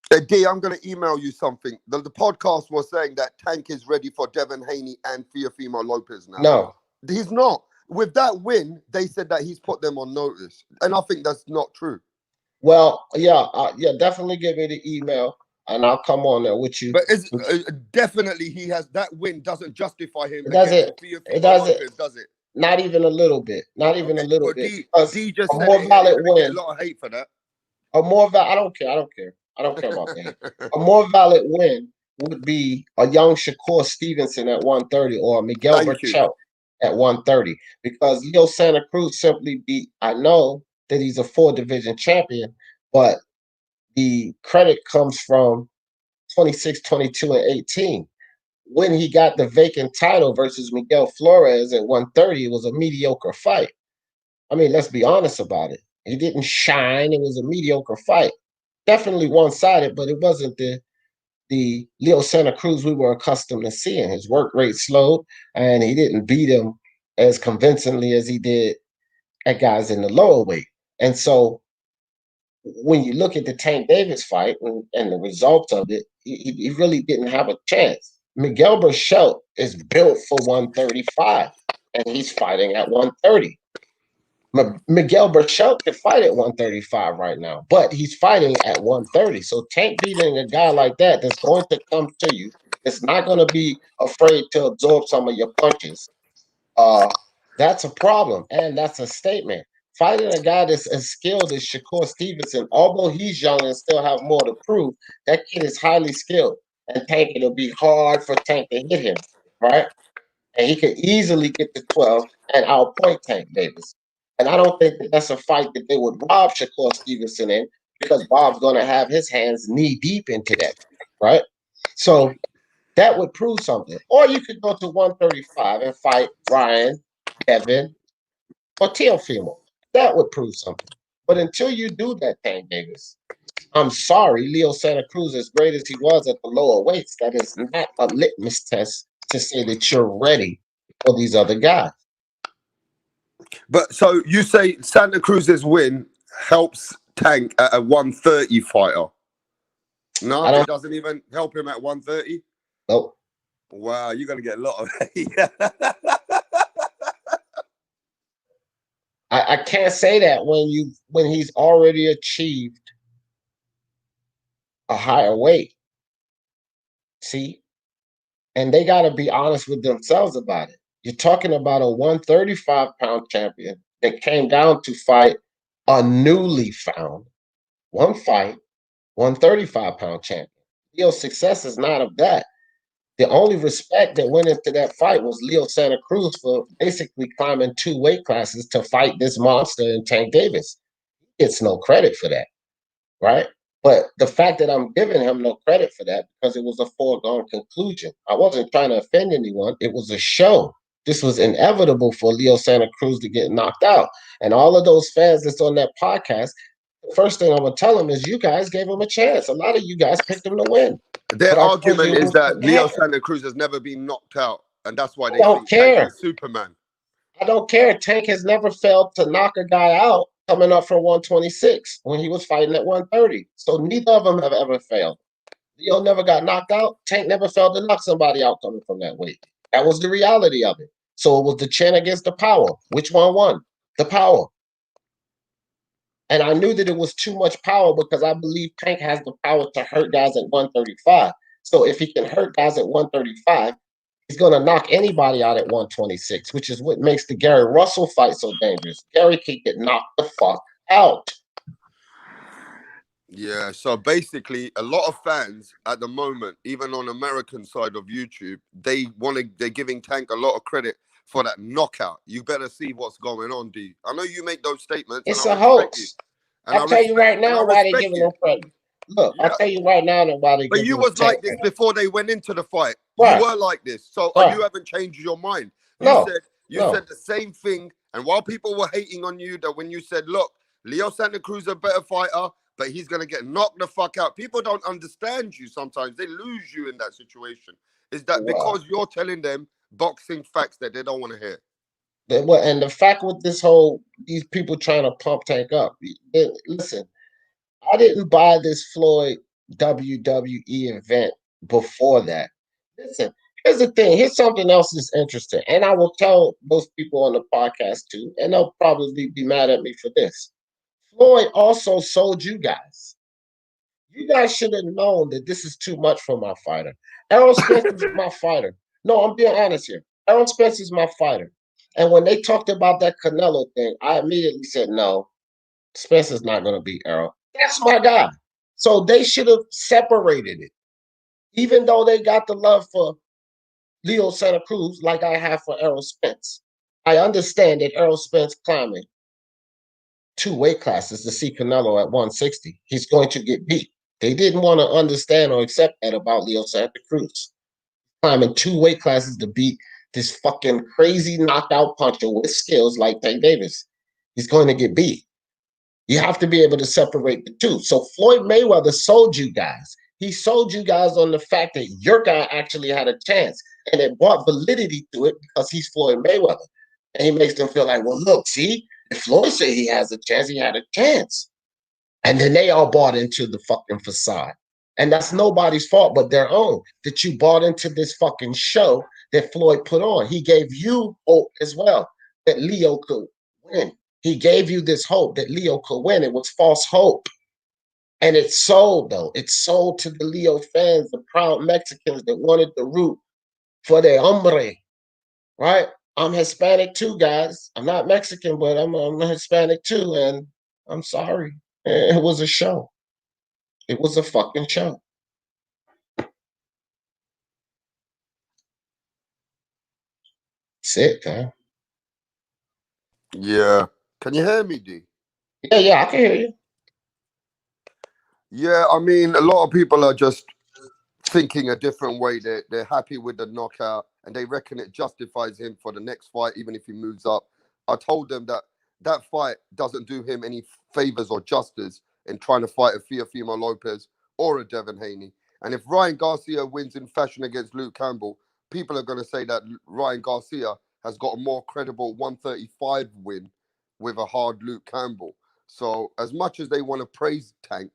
Hey, D, I'm going to email you something. The podcast was saying that Tank is ready for Devin Haney and Teofimo Lopez now. No. He's not. With that win, they said that he's put them on notice. And I think that's not true. Well, yeah, definitely give me the email. And I'll come on there with you. But definitely he has that win doesn't justify him. It doesn't. Does it? Not even a little bit. Not even a little bit. D just a said more valid win. Get a lot of hate for that. I don't care. I don't care about that. A more valid win would be a young Shakur Stevenson at 130 or Miguel Berchelt at 130 because Leo Santa Cruz simply beat. I know that he's a 4-division champion, but the credit comes from 26, 22, and 18. When he got the vacant title versus Miguel Flores at 130, it was a mediocre fight. I mean, let's be honest about it. It didn't shine. It was a mediocre fight. Definitely one-sided, but it wasn't the Leo Santa Cruz we were accustomed to seeing. His work rate slowed, and he didn't beat him as convincingly as he did at guys in the lower weight. And so when you look at the Tank Davis fight and the results of it, he really didn't have a chance. Miguel Berchelt is built for 135, and he's fighting at 130. Miguel Berchelt can fight at 135 right now, but he's fighting at 130. So Tank beating a guy like that's going to come to you. It's not going to be afraid to absorb some of your punches. That's a problem, and that's a statement. Fighting a guy that's as skilled as Shakur Stevenson, although he's young and still have more to prove, that kid is highly skilled. And Tank, it'll be hard for Tank to hit him, right? And he could easily get to 12 and outpoint Tank Davis. And I don't think that's a fight that they would rob Shakur Stevenson in because Bob's going to have his hands knee deep into that, right? So that would prove something. Or you could go to 135 and fight Ryan, Kevin, or Teofimo. That would prove something. But until you do that, Tank Davis, I'm sorry, Leo Santa Cruz, as great as he was at the lower weights, that is not a litmus test to say that you're ready for these other guys. But so you say Santa Cruz's win helps Tank at a 130 fighter? No, it doesn't even help him at 130? Nope. Wow, you're going to get a lot of hate. I can't say that when he's already achieved a higher weight. See? And they got to be honest with themselves about it. You're talking about a 135-pound champion that came down to fight a newly found, 135-pound champion. Leo's success is not of that. The only respect that went into that fight was Leo Santa Cruz for basically climbing 2 weight classes to fight this monster in Tank Davis. He gets no credit for that, right? But the fact that I'm giving him no credit for that because it was a foregone conclusion. I wasn't trying to offend anyone. It was a show. This was inevitable for Leo Santa Cruz to get knocked out. And all of those fans that's on that podcast, the first thing I'm going to tell them is you guys gave him a chance. A lot of you guys picked him to win. Their argument is that Leo Santa Cruz has never been knocked out, and that's why they think Tank is Superman. I don't care. Tank has never failed to knock a guy out coming up from 126 when he was fighting at 130. So neither of them have ever failed. Leo never got knocked out. Tank never failed to knock somebody out coming from that weight. That was the reality of it. So it was the chin against the power. Which one won? The power. And I knew that it was too much power because I believe Tank has the power to hurt guys at 135. So if he can hurt guys at 135, he's going to knock anybody out at 126, which is what makes the Gary Russell fight so dangerous. Gary can get knocked the fuck out. Yeah, so basically, a lot of fans at the moment, even on American side of YouTube, they're giving Tank a lot of credit for that knockout. You better see what's going on, D. I know you make those statements, It's and I a respect you. hoax. And I'll tell you right now why they're giving you. them credit. Look, Yeah. I'll tell you right now why they're But giving you them was like credit. this before they went into the fight. Right. You were like this. So Right. you haven't changed your mind. No. You said the same thing. And while people were hating on you, that when you said, look, Leo Santa Cruz is a better fighter, but he's gonna get knocked the fuck out. People don't understand you sometimes. They lose you in that situation. Is that because you're telling them boxing facts that they don't want to hear? And the fact with these people trying to pump Tank up. Listen, I didn't buy this Floyd WWE event before that. Listen, here's the thing. Here's something else that's interesting. And I will tell those people on the podcast too, and they'll probably be mad at me for this. Floyd also sold you guys. You guys should have known that this is too much for my fighter. Errol Spence is my fighter. No, I'm being honest here. Errol Spence is my fighter. And when they talked about that Canelo thing, I immediately said, no, Spence is not going to beat Errol. That's my guy. So they should have separated it. Even though they got the love for Leo Santa Cruz, like I have for Errol Spence. I understand that Errol Spence climbing 2 weight classes to see Canelo at 160. He's going to get beat. They didn't want to understand or accept that about Leo Santa Cruz. Climbing 2 weight classes to beat this fucking crazy knockout puncher with skills like Tank Davis. He's going to get beat. You have to be able to separate the two. So Floyd Mayweather sold you guys. He sold you guys on the fact that your guy actually had a chance. And it brought validity to it because he's Floyd Mayweather. And he makes them feel like, well, look, see, if Floyd said he has a chance, he had a chance. And then they all bought into the fucking facade. And that's nobody's fault but their own, that you bought into this fucking show that Floyd put on. He gave you hope as well that Leo could win. He gave you this hope that Leo could win. It was false hope. And it sold, though. It sold to the Leo fans, the proud Mexicans that wanted the root for their hombre, right? I'm Hispanic too, guys. I'm not Mexican, but I'm Hispanic too. And I'm sorry. It was a show. It was a fucking show. That's it, man. Yeah. Can you hear me, D? Yeah, I can hear you. Yeah, I mean, a lot of people are just thinking a different way. They're happy with the knockout and they reckon it justifies him for the next fight, even if he moves up. I told them that that fight doesn't do him any favors or justice in trying to fight a Teofimo Lopez or a Devin Haney. And if Ryan Garcia wins in fashion against Luke Campbell, people are going to say that Ryan Garcia has got a more credible 135 win with a hard Luke Campbell. So as much as they want to praise Tank,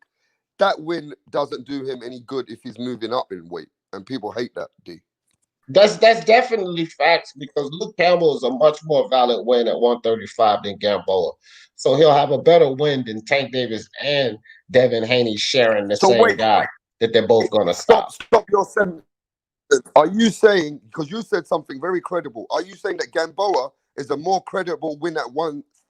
that win doesn't do him any good if he's moving up in weight. And people hate that, D. That's definitely facts because Luke Campbell is a much more valid win at 135 than Gamboa. So he'll have a better win than Tank Davis and Devin Haney sharing the same guy that they're both going to stop. Stop your sentence. Are you saying, because you said something very credible, are you saying that Gamboa is a more credible win at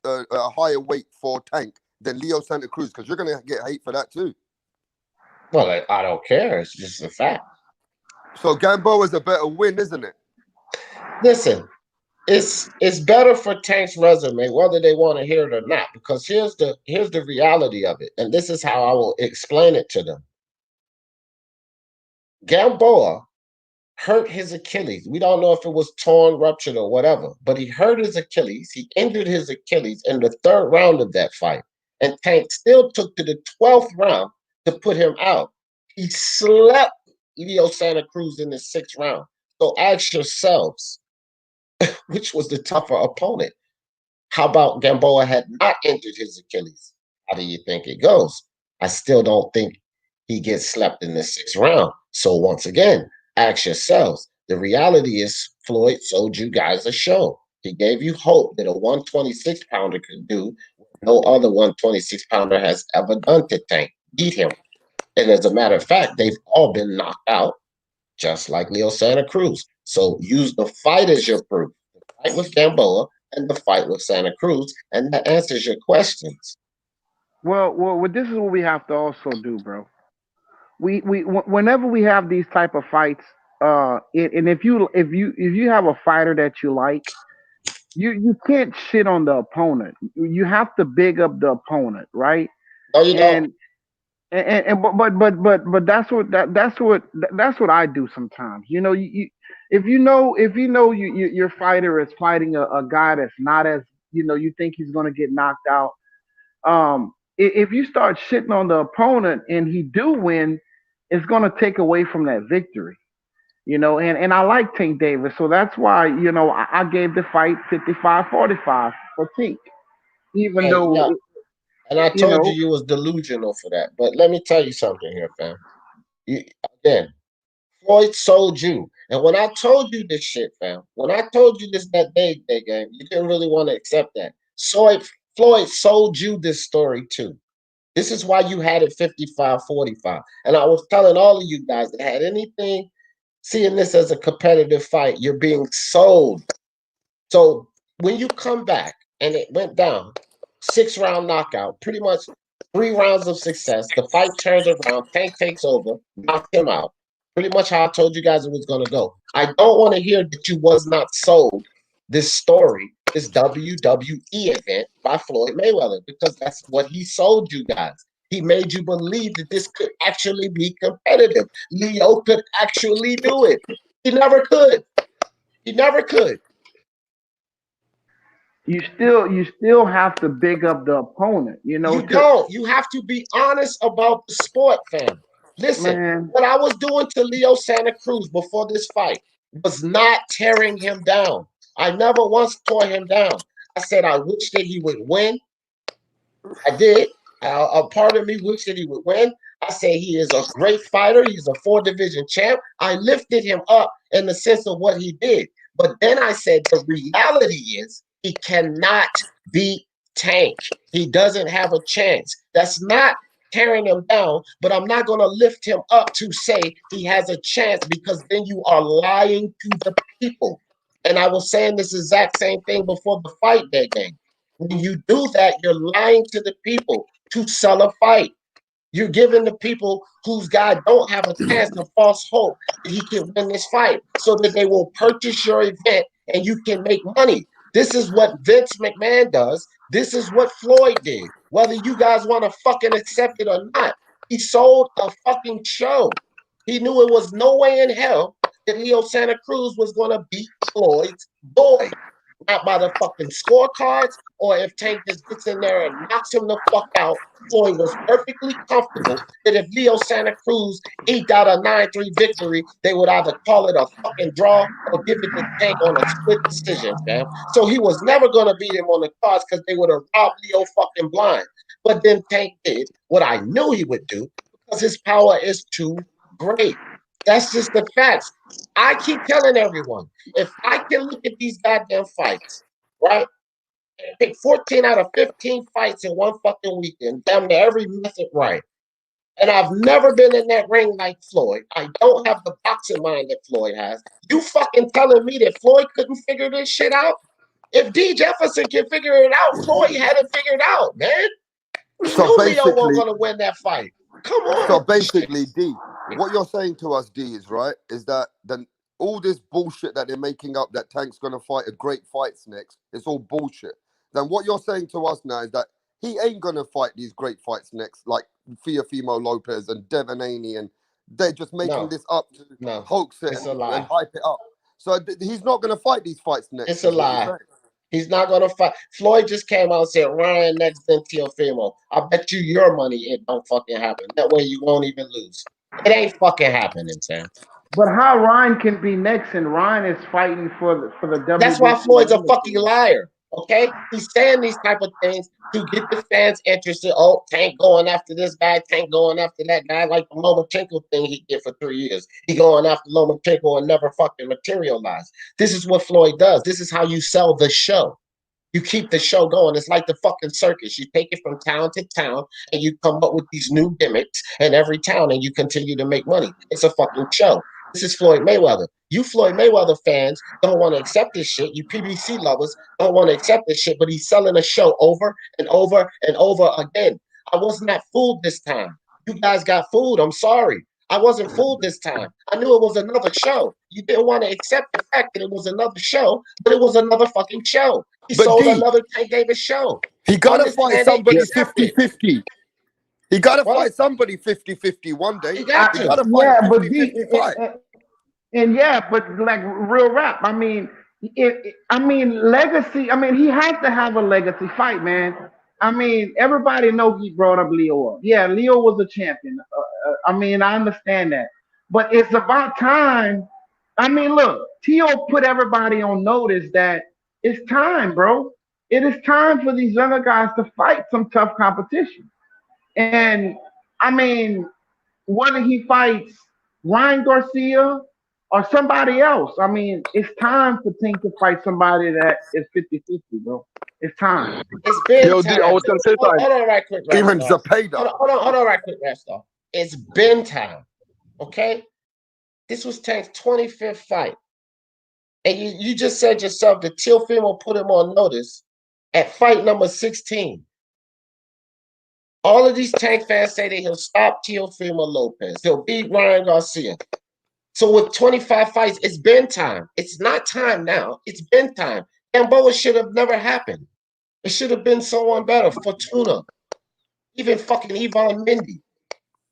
a higher weight for Tank than Leo Santa Cruz? Because you're going to get hate for that too. Well, I don't care. It's just a fact. So Gamboa is a better win, isn't it? Listen, it's better for Tank's resume, whether they want to hear it or not. Because here's the reality of it, and this is how I will explain it to them. Gamboa hurt his Achilles. We don't know if it was torn, ruptured, or whatever, but he hurt his Achilles. He injured his Achilles in the 3rd round of that fight, and Tank still took to the 12th round to put him out. He slept Leo Santa Cruz in the 6th round. So ask yourselves, which was the tougher opponent? How about Gamboa had not injured his Achilles? How do you think it goes? I still don't think he gets slept in the 6th round. So once again, ask yourselves. The reality is Floyd sold you guys a show. He gave you hope that a 126 pounder could do what no other 126 pounder has ever done to Tank. Beat him. And as a matter of fact, they've all been knocked out, just like Leo Santa Cruz. So use the fight as your proof. The fight with Gamboa and the fight with Santa Cruz, and that answers your questions. Well, this is what we have to also do, bro. Whenever we have these type of fights, and if you have a fighter that you like, you can't shit on the opponent. You have to big up the opponent, right? No, you don't. And but that's what I do sometimes. You know, if you know your fighter is fighting a guy that's not as, you know, you think he's gonna get knocked out. If you start shitting on the opponent and he do win, it's gonna take away from that victory. You know, and I like Tank Davis, so that's why, you know, I gave the fight 55-45 for Tank, even And though yeah, and I you told you know, you was delusional for that. But let me tell you something here, fam. You, again, Floyd sold you. And when I told you this shit, fam, when I told you this that day game, you didn't really want to accept that. So Floyd sold you this story too. This is why you had it 55-45. And I was telling all of you guys that had anything seeing this as a competitive fight, you're being sold. So when you come back and it went down, 6-round knockout, pretty much 3 rounds of success. The fight turns around, Tank takes over, knocked him out. Pretty much how I told you guys it was going to go. I don't want to hear that you was not sold this story, this WWE event by Floyd Mayweather, because that's what he sold you guys. He made you believe that this could actually be competitive. Leo could actually do it. He never could. He never could. you still have to big up the opponent, you know, You to don't. You have to be honest about the sport, fam. Listen, man. what I was doing to Leo Santa Cruz before this fight was not tearing him down. I never once tore him down. I said I wish that he would win. I did. A part of me wished that he would win. I say he is a great fighter. He's a 4-division champ. I lifted him up in the sense of what he did. But then I said the reality is he cannot beat Tank. He doesn't have a chance. That's not tearing him down, but I'm not going to lift him up to say he has a chance, because then you are lying to the people. And I was saying this exact same thing before the fight that game. When you do that, you're lying to the people to sell a fight. You're giving the people whose guy don't have a chance a false hope that he can win this fight, so that they will purchase your event and you can make money. This is what Vince McMahon does. This is what Floyd did. Whether you guys want to fucking accept it or not, he sold a fucking show. He knew it was no way in hell that Leo Santa Cruz was going to beat Floyd's boy. Not by the fucking scorecards, or if Tank just gets in there and knocks him the fuck out. Floyd was perfectly comfortable that if Leo Santa Cruz eked out a 9-3 victory, they would either call it a fucking draw or give it to Tank on a split decision, fam. So he was never going to beat him on the cards, because they would have robbed Leo fucking blind. But then Tank did what I knew he would do, because his power is too great. That's just the facts. I keep telling everyone, if I can look at these goddamn fights, right? Pick 14 out of 15 fights in one fucking weekend, damn near every method right. And I've never been in that ring like Floyd. I don't have the boxing mind that Floyd has. You fucking telling me that Floyd couldn't figure this shit out? If D. Jefferson can figure it out, Floyd had it figured out, man. He So knew Leo wasn't basically, going to win that fight. Come so on. basically, D, what you're saying to us, D, is right, is that then all this bullshit that they're making up that Tank's gonna fight a great fights next, it's all bullshit. Then what you're saying to us now is that he ain't gonna fight these great fights next, like Teofimo Lopez and Devin Haney, and they're just making No, this up to no, hoax it it's a and lie. hype it up. So he's not gonna fight these fights next, It's a is what you're lie. saying. He's not going to fight. Floyd just came out and said Ryan next, then Teofimo. I bet you your money it don't fucking happen. That way you won't even lose. It ain't fucking happening, Sam. But how Ryan can be next, and Ryan is fighting for the That's why WBC Floyd's a fucking unified. liar. Okay, he's saying these type of things to get the fans interested. Oh, Tank going after this guy, Tank going after that guy, like the Lomachenko thing he did for 3 years. He going after Lomachenko and never fucking materialized. This is what Floyd does. This is how you sell the show. You keep the show going. It's like the fucking circus. You take it from town to town and you come up with these new gimmicks in every town and you continue to make money. It's a fucking show. This is Floyd Mayweather. You Floyd Mayweather fans don't want to accept this shit. You PBC lovers don't want to accept this shit, but he's selling a show over and over and over again. I was not fooled this time. You guys got fooled. I'm sorry. I wasn't fooled this time. I knew it was another show. You didn't want to accept the fact that it was another show, but it was another fucking show. He But sold D, another Tank Davis show. he gotta fight Understand it, somebody accept it. 50-50. He gotta What? fight somebody 50-50 one day. He got He to. gotta fight Yeah, but 50-50 fight. and yeah, but like real rap. I mean, legacy. I mean, he has to have a legacy fight, man. I mean, everybody knows he brought up Leo up. Yeah, Leo was a champion. I mean, I understand that, but it's about time. I mean, look, Tio put everybody on notice that it's time, bro. It is time for these younger guys to fight some tough competition. And I mean, whether he fights Ryan Garcia or somebody else, I mean, it's time for Tink to fight somebody that is 50-50, bro. It's time. It's been Yo, time. D, I was gonna say Hold something. on right quick, Even Rapstar. Zapata. Hold on right quick, Rapstar. It's been time. Okay? This was Tank's 25th fight. And you just said yourself that Teofimo put him on notice at fight number 16. All of these Tank fans say that he'll stop Teofimo Lopez. He'll beat Ryan Garcia. So with 25 fights, it's been time. It's not time now. It's been time. Gamboa should have never happened. It should have been someone better. Fortuna. Even fucking Yvonne Mindy.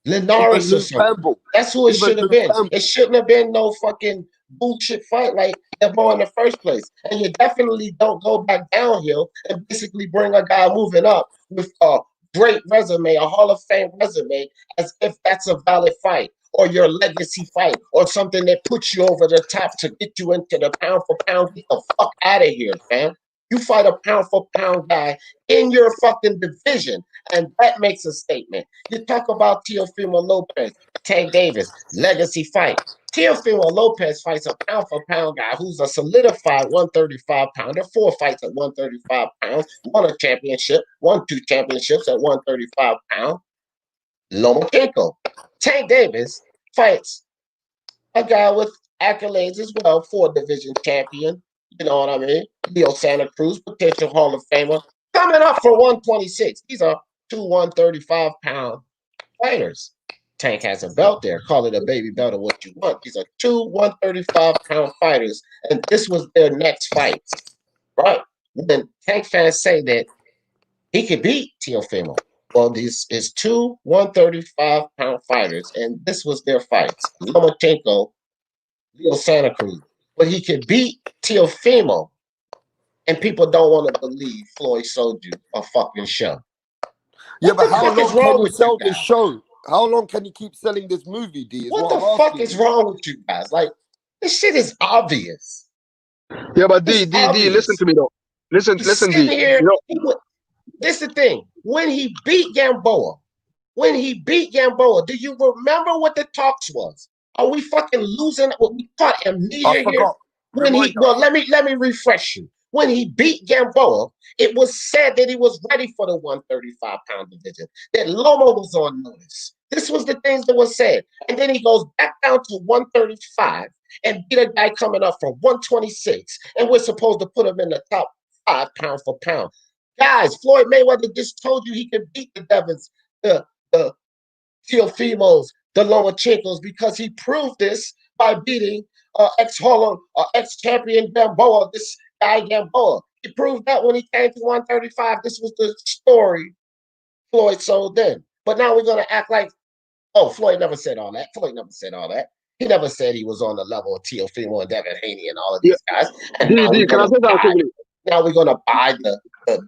Linares or something. That's who it should have been. It shouldn't have been no fucking bullshit fight like Gamboa in the first place. And you definitely don't go back downhill and basically bring a guy moving up with a great resume, a Hall of Fame resume, as if that's a valid fight or your legacy fight or something that puts you over the top to get you into the pound for pound. Get the fuck out of here, fam. You fight a pound for pound guy in your fucking division, and that makes a statement. You talk about Teofimo Lopez, Tank Davis, legacy fight. Teofimo Lopez fights a pound for pound guy who's a solidified 135 pounder, 4 fights at 135 pounds, won a championship, won 2 championships at 135 pounds. Lomachenko. Tank Davis fights a guy with accolades as well, 4 division champion. You know what I mean? Leo Santa Cruz, potential Hall of Famer, coming up for 126. These are 2 135 pound fighters. Tank has a belt there. Call it a baby belt or what you want. These are 2 135 pound fighters, and this was their next fight, right? When Tank fans say that he could beat Teofimo, well, this is 2 135 pound fighters, and this was their fights. Lomachenko, Leo Santa Cruz. But he could beat Teofimo, and people don't want to believe Floyd sold you a fucking show. Yeah, What but the how fuck is long wrong can you with sell you this guys? show? How long can you keep selling this movie, D? What the fuck is wrong with you guys? Like, this shit is obvious. Yeah, but It's D, obvious. listen to me though. Listen, He's D. sitting here. You know, This is the thing. When he beat Gamboa, do you remember what the talks was? Are we fucking losing? We caught amnesia I here. forgot. Let me refresh you. When he beat Gamboa, it was said that he was ready for the 135 pound division. That Loma was on notice. This was the things that was said. And then he goes back down to 135 and beat a guy coming up from 126. And we're supposed to put him in the top 5 pound for pound. Guys, Floyd Mayweather just told you he could beat the Devons, the Teofimos, the Lomachenkos, because he proved this by beating ex-champion Gamboa, this guy Gamboa. He proved that when he came to 135. This was the story Floyd sold then. But now we're going to act like, oh, Floyd never said all that. Floyd never said all that. He never said he was on the level of Teofimo and Devin Haney and all of these guys. And D, can I say that quickly? now we're going to buy the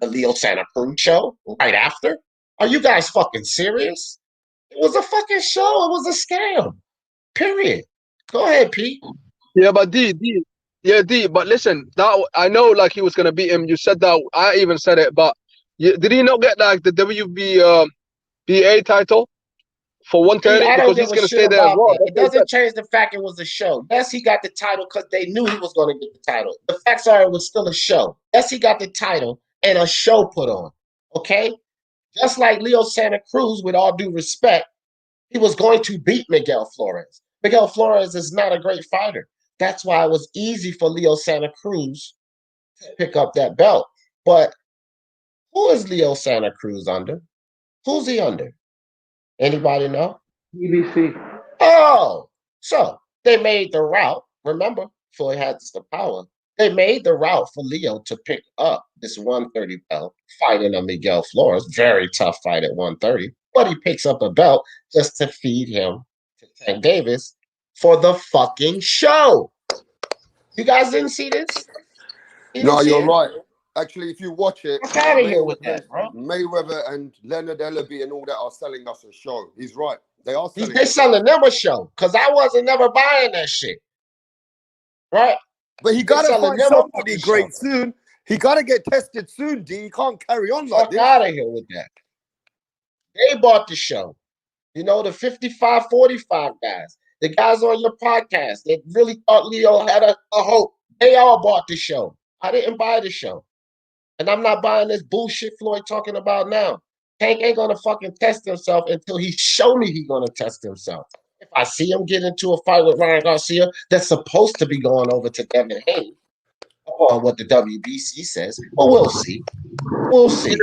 Leo Santa Cruz show right after? Are you guys fucking serious? It was a fucking show. It was a scam. Period. Go ahead, Pete. Yeah, but D, but listen, that I know like he was gonna beat him. You said that. I even said it, but did he not get like the WBA title for 130? I don't Because give he's a gonna shit stay there as about well. that. It doesn't change the fact it was a show. Yes, he got the title because they knew he was going to get the title. The facts are it was still a show. Yes, he got the title and a show put on. Okay? Just like Leo Santa Cruz, with all due respect, he was going to beat Miguel Flores. Miguel Flores is not a great fighter. That's why it was easy for Leo Santa Cruz to pick up that belt. But who is Leo Santa Cruz under? Who's he under? Anybody know? BBC. Oh, so they made the route remember, Floyd had the power. They made the route for Leo to pick up this 130 belt, fighting a Miguel Flores. Very tough fight at 130. But he picks up a belt just to feed him to Tank Davis for the fucking show. You guys didn't see this? No, you're right. Actually, if you watch it, Get out of here with that, bro. Mayweather and Leonard Ellaby and all that are selling us a show. He's right. They are selling. They're selling them a show because I wasn't never buying that shit. Right? But he got to find somebody great soon. He got to get tested soon, D. He can't carry on like this. Out of here with that. They bought the show. You know, the 55-45 guys, the guys on your podcast that really thought Leo had a hope. They all bought the show. I didn't buy the show. And I'm not buying this bullshit Floyd talking about now. Tank ain't going to fucking test himself until he show me he's going to test himself. If I see him get into a fight with Ryan Garcia, that's supposed to be going over to Devin Haney, or what the WBC says. Well, we'll see. We'll see.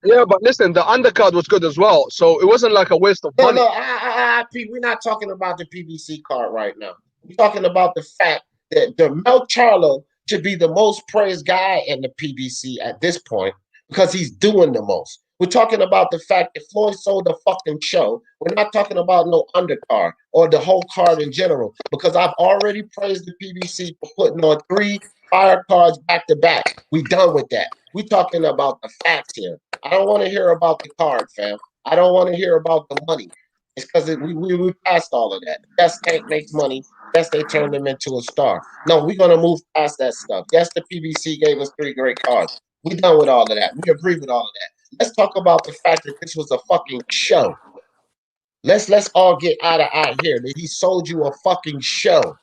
Yeah, but listen, the undercard was good as well, so it wasn't like a waste of money. No, we're not talking about the PBC card right now. We're talking about the fact that Jermell Charlo should be the most praised guy in the PBC at this point because he's doing the most. We're talking about the fact that Floyd sold the fucking show. We're not talking about no undercard or the whole card in general because I've already praised the PBC for putting on 3 fire cards back to back. We done with that. We're talking about the facts here. I don't want to hear about the card, fam. I don't want to hear about the money. It's because we passed all of that. Yes, Tank makes money. Yes, they turned him into a star. No, we're going to move past that stuff. Yes, the PBC gave us 3 great cards. We done with all of that. We agree with all of that. Let's talk about the fact that this was a fucking show. Let's all get out here that he sold you a fucking show.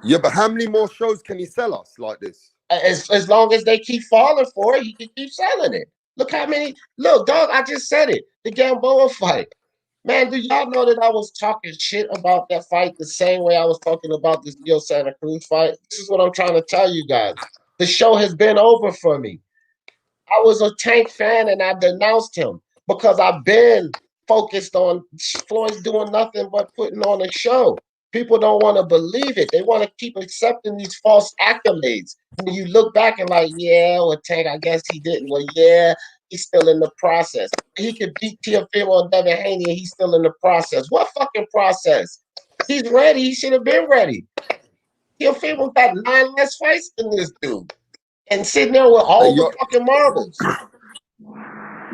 Yeah, but how many more shows can he sell us like this? As long as they keep falling for it, he can keep selling it. Look how many. Look, dog, I just said it. The Gamboa fight. Man, do y'all know that I was talking shit about that fight the same way I was talking about this Leo Santa Cruz fight? This is what I'm trying to tell you guys. The show has been over for me. I was a Tank fan and I denounced him because I've been focused on Floyd's doing nothing but putting on a show. People don't want to believe it. They want to keep accepting these false accolades. When you look back and like, yeah, well, Tank, I guess he didn't. Well, yeah, he's still in the process. He could beat Teofimo and Devin Haney and he's still in the process. What fucking process? He's ready. He should have been ready. Teofimo got 9 less fights than this dude. And sitting there with all the fucking marbles.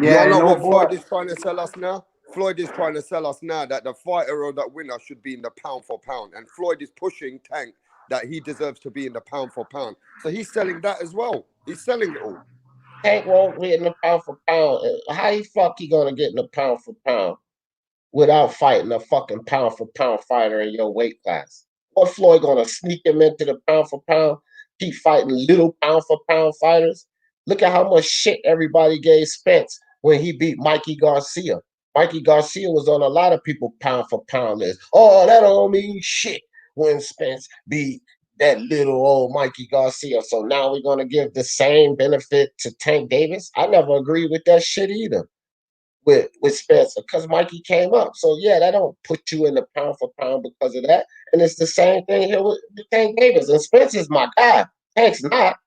Yeah, you know what Floyd is trying to sell us now? Floyd is trying to sell us now that the fighter or that winner should be in the pound for pound. And Floyd is pushing Tank that he deserves to be in the pound for pound. So he's selling that as well. He's selling it all. Tank won't get in the pound for pound. How the fuck he gonna get in the pound for pound without fighting a fucking pound for pound fighter in your weight class? What Floyd gonna sneak him into the pound for pound? Keep fighting little pound for pound fighters? Look at how much shit everybody gave Spence when he beat Mikey Garcia. Mikey Garcia was on a lot of people pound for pound list. Oh, that don't mean shit when Spence beat that little old Mikey Garcia. So now we're going to give the same benefit to Tank Davis? I never agreed with that shit either with Spencer because Mikey came up. So, yeah, that don't put you in the pound for pound because of that. And it's the same thing here with Tank Davis. And Spence is my guy. Tank's not.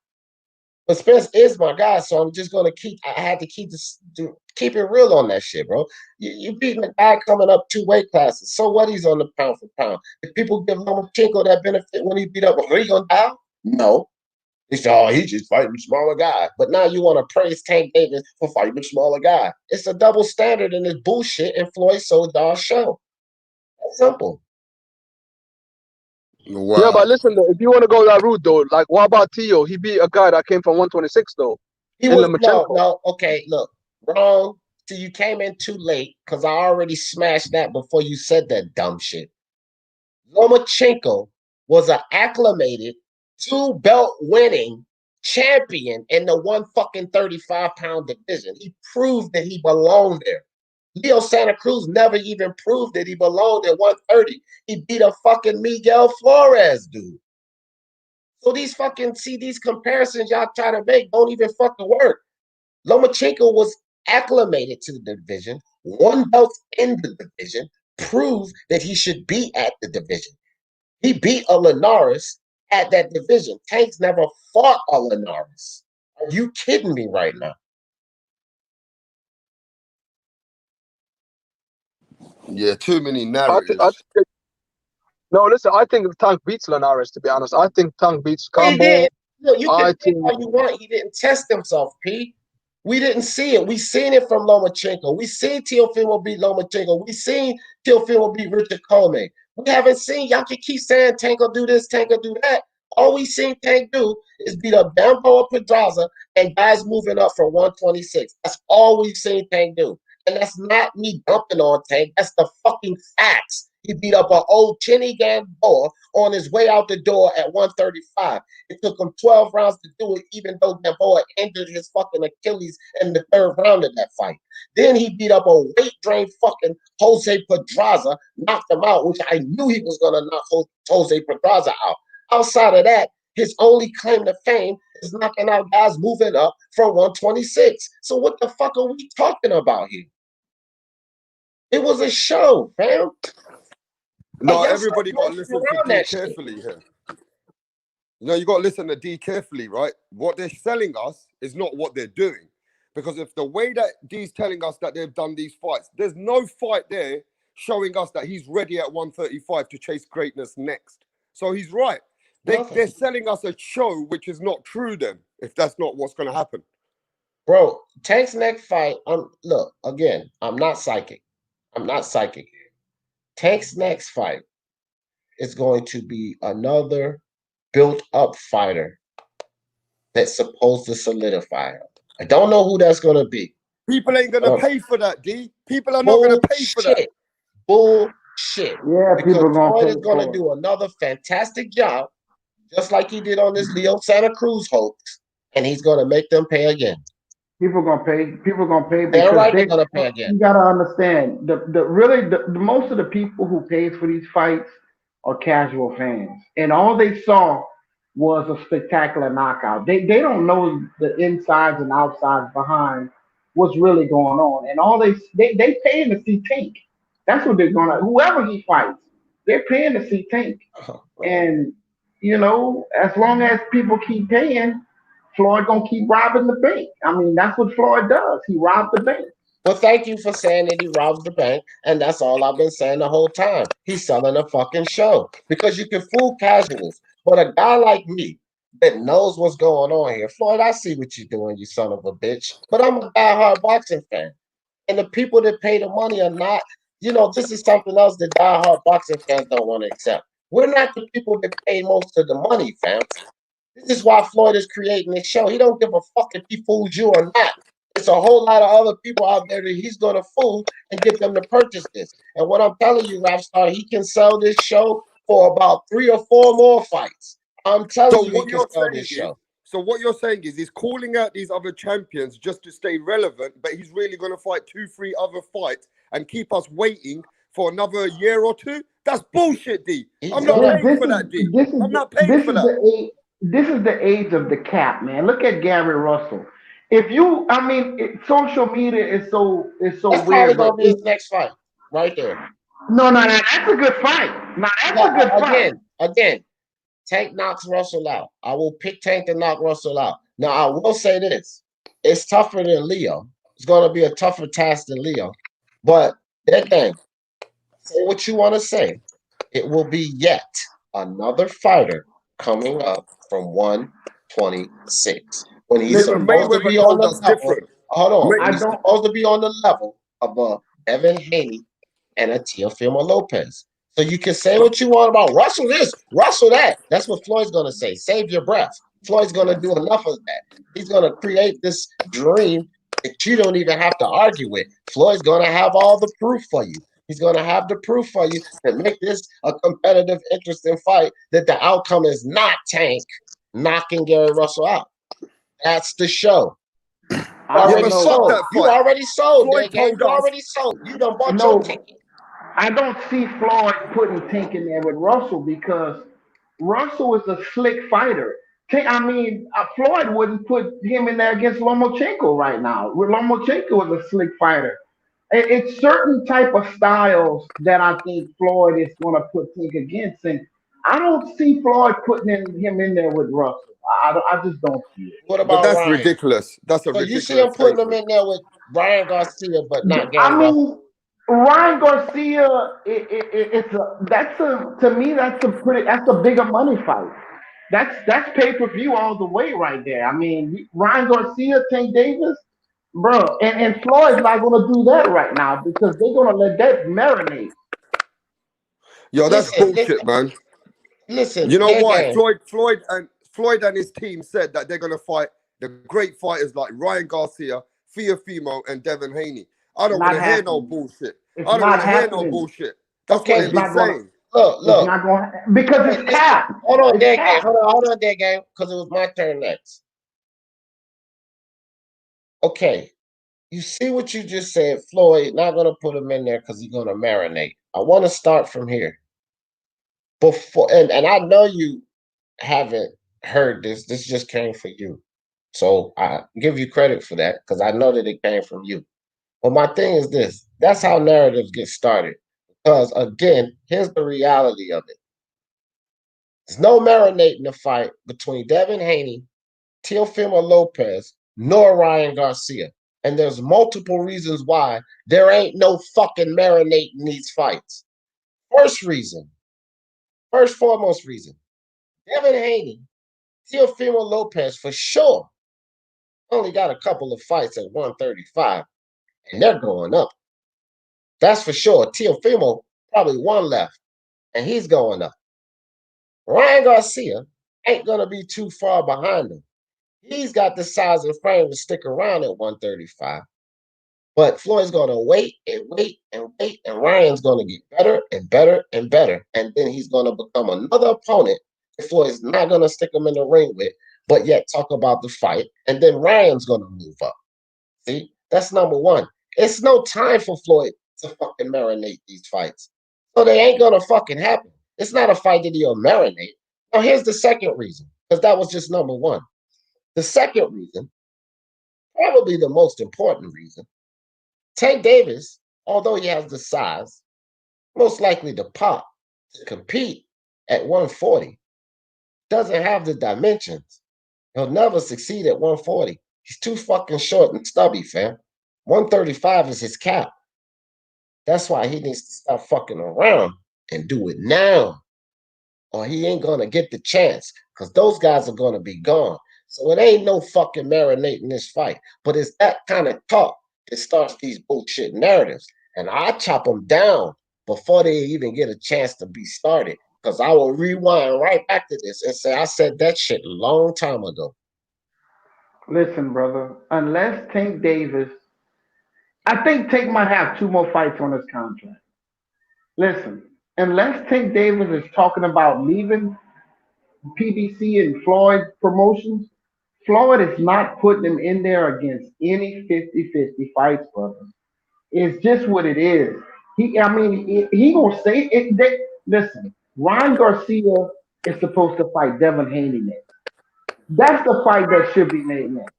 But Spence is my guy, so I'm just gonna I had to keep it real on that shit, bro. You beating a guy coming up 2 weight classes. So what? He's on the pound for pound. If people give Lomachenko that benefit when he beat up Rigon Dow, no. It's he's just fighting a smaller guy. But now you want to praise Tank Davis for fighting a smaller guy. It's a double standard in this bullshit, and Floyd sold our show. That's simple. Wow. Yeah, but listen, though, if you want to go that route, though, like, what about Tio? He beat a guy that came from 126, though. He was no. Okay, look, wrong. So you came in too late because I already smashed that before you said that dumb shit. Lomachenko was an acclimated 2-belt winning champion in the 135-pound division. He proved that he belonged there. Leo Santa Cruz never even proved that he belonged at 130. He beat a fucking Miguel Flores, dude. So these comparisons y'all try to make don't even fucking work. Lomachenko was acclimated to the division, 1 belt in the division, proved that he should be at the division. He beat a Linares at that division. Tank's never fought a Linares. Are you kidding me right now? Yeah, too many I narratives. no, listen. I think Tank beats Linares. To be honest, I think Tank beats He Campbell. did. Look, you I can think think all you want. He didn't test himself, P. We didn't see it. We seen it from Lomachenko. We seen Teofimo beat Lomachenko. We seen Teofimo beat Richard Coleman. We haven't seen, y'all can keep saying Tank will do this, Tank will do that. All we seen Tank do is beat up Bamboa Pedraza and guys moving up from 126. That's all we've seen Tank do. And that's not me dumping on Tank. That's the fucking facts. He beat up an old Chinny Gamboa on his way out the door at 135. It took him 12 rounds to do it, even though Gamboa injured his fucking Achilles in the third round of that fight. Then he beat up a weight drained fucking Jose Pedraza, knocked him out, which I knew he was going to knock Jose Pedraza out. Outside of that, his only claim to fame is knocking out guys moving up from 126. So what the fuck are we talking about here? It was a show, fam. No, Like, everybody got to listen to D that carefully here. You know, you got to listen to D carefully, right? What they're selling us is not what they're doing. Because if the way that D's telling us that they've done these fights, there's no fight there showing us that he's ready at 135 to chase greatness next. So he's right. They're selling us a show which is not true then, if that's not what's going to happen. Bro, Tank's next fight, look, again, I'm not psychic. I'm not psychic here. Tank's next fight is going to be another built-up fighter that's supposed to solidify him. I don't know who that's going to be. People ain't going to pay for that, D. People are not going to pay for that. Bullshit. Yeah, because people gonna Floyd pay is going to do another fantastic job, just like he did on this Leo Santa Cruz hoax, and he's going to make them pay again. People gonna pay. People gonna pay They're because right. They're gonna pay again. You gotta understand the most of the people who pays for these fights are casual fans, and all they saw was a spectacular knockout. They don't know the insides and outsides behind what's really going on, and all they paying to see Tank. That's what they're gonna. Whoever he fights, they're paying to see Tank, and you know, as long as people keep paying, Floyd gonna keep robbing the bank. I mean, that's what Floyd does. He robbed the bank. Well, thank you for saying that he robs the bank, and that's all I've been saying the whole time. He's selling a fucking show because you can fool casuals, but a guy like me that knows what's going on here, Floyd, I see what you're doing, you son of a bitch. But I'm a diehard boxing fan, and the people that pay the money are not. You know, this is something else that diehard boxing fans don't want to accept. We're not the people that pay most of the money, fam. This is why Floyd is creating this show. He don't give a fuck if he fools you or not. It's a whole lot of other people out there that he's going to fool and get them to purchase this. And what I'm telling you, Rapstar, he can sell this show for about 3 or 4 more fights. I'm telling you, he can sell this show. So what you're saying is he's calling out these other champions just to stay relevant, but he's really going to fight 2, 3 other fights and keep us waiting for another year or 2? That's bullshit, D. I'm not paying for that, D. I'm not paying for that. This is the age of the cap, man. Look at Gary Russell. If you, I mean, social media is so That's weird. probably gonna be his next fight, right there. No, that's a good fight. No, that's a good fight. Again, Tank knocks Russell out. I will pick Tank to knock Russell out. Now, I will say this: it's tougher than Leo. It's gonna be a tougher task than Leo, but that game. Say what you want to say. It will be yet another fighter coming up from 126 when he's supposed to be on the level. Hold on, he's supposed to be on the level of a Evan Haney and a Teofimo Lopez. So you can say what you want about Russell this, Russell that. That's what Floyd's gonna say. Save your breath. Floyd's gonna do enough of that. He's gonna create this dream that you don't even have to argue with. Floyd's gonna have all the proof for you. He's going to have the proof for you to make this a competitive, interesting fight that the outcome is not Tank knocking Gary Russell out. That's the show. You already sold. You already sold. You done bought your ticket. I don't see Floyd putting Tank in there with Russell because Russell is a slick fighter. Floyd wouldn't put him in there against Lomachenko right now. Lomachenko is a slick fighter. It's certain type of styles that I think Floyd is going to put Tank against, and I don't see Floyd putting him in there with Russell. I just don't see it. What But about that's Ryan? ridiculous. That's a So you see him ridiculous putting him statement. in there with Ryan Garcia, but not I Gangrel. mean, Ryan Garcia, to me that's a bigger money fight. That's pay-per-view all the way right there. I mean, Ryan Garcia, Tank Davis, bro, and Floyd's not gonna do that right now because they're gonna let that marinate. Yo, that's Listen, bullshit, man. listen. You know Gang, why? gang. Floyd and his team said that they're gonna fight the great fighters like Ryan Garcia, Fimo, and Devin Haney. I don't Not want to hear no happening. bullshit. It's I don't not want to hear no happening. bullshit. That's Okay, what It's they've been not gonna. saying. Look, It's not going because it's Listen, capped. hold on, It's Gang, gang. capped. Hold on, there, gang, because it was my turn next. Okay, you see what you just said. Floyd not gonna put him in there because he's gonna marinate. I want to start from here. Before, and I know you haven't heard this. This just came for you. So I give you credit for that because I know that it came from you. But my thing is this: that's how narratives get started. Because again, here's the reality of it. There's no marinating the fight between Devin Haney, Teofimo Lopez, nor Ryan Garcia. And there's multiple reasons why there ain't no fucking marinating these fights. First foremost reason, Devin Haney, Teofimo Lopez for sure only got a couple of fights at 135, and they're going up. That's for sure. Teofimo probably one left, and he's going up. Ryan Garcia ain't going to be too far behind him. He's got the size and frame to stick around at 135. But Floyd's going to wait and wait and wait, and Ryan's going to get better and better and better. And then he's going to become another opponent that Floyd's not going to stick him in the ring with, but yet talk about the fight. And then Ryan's going to move up. See, that's number one. It's no time for Floyd to fucking marinate these fights. So they ain't going to fucking happen. It's not a fight that he'll marinate. Now, here's the second reason, because that was just number one. The second reason, probably the most important reason, Tank Davis, although he has the size, most likely to pop, to compete at 140, doesn't have the dimensions. He'll never succeed at 140. He's too fucking short and stubby, fam. 135 is his cap. That's why he needs to stop fucking around and do it now, or he ain't gonna get the chance, because those guys are gonna be gone. So it ain't no fucking marinating this fight. But it's that kind of talk that starts these bullshit narratives. And I chop them down before they even get a chance to be started. Because I will rewind right back to this and say, I said that shit a long time ago. Listen, brother. Unless Tank Davis, I think Tank might have 2 more fights on his contract. Listen, unless Tank Davis is talking about leaving PBC and Floyd promotions, Floyd is not putting him in there against any 50-50 fights, brother. It's just what it is. He gonna say it. Listen, Ryan Garcia is supposed to fight Devin Haney next. That's the fight that should be made next.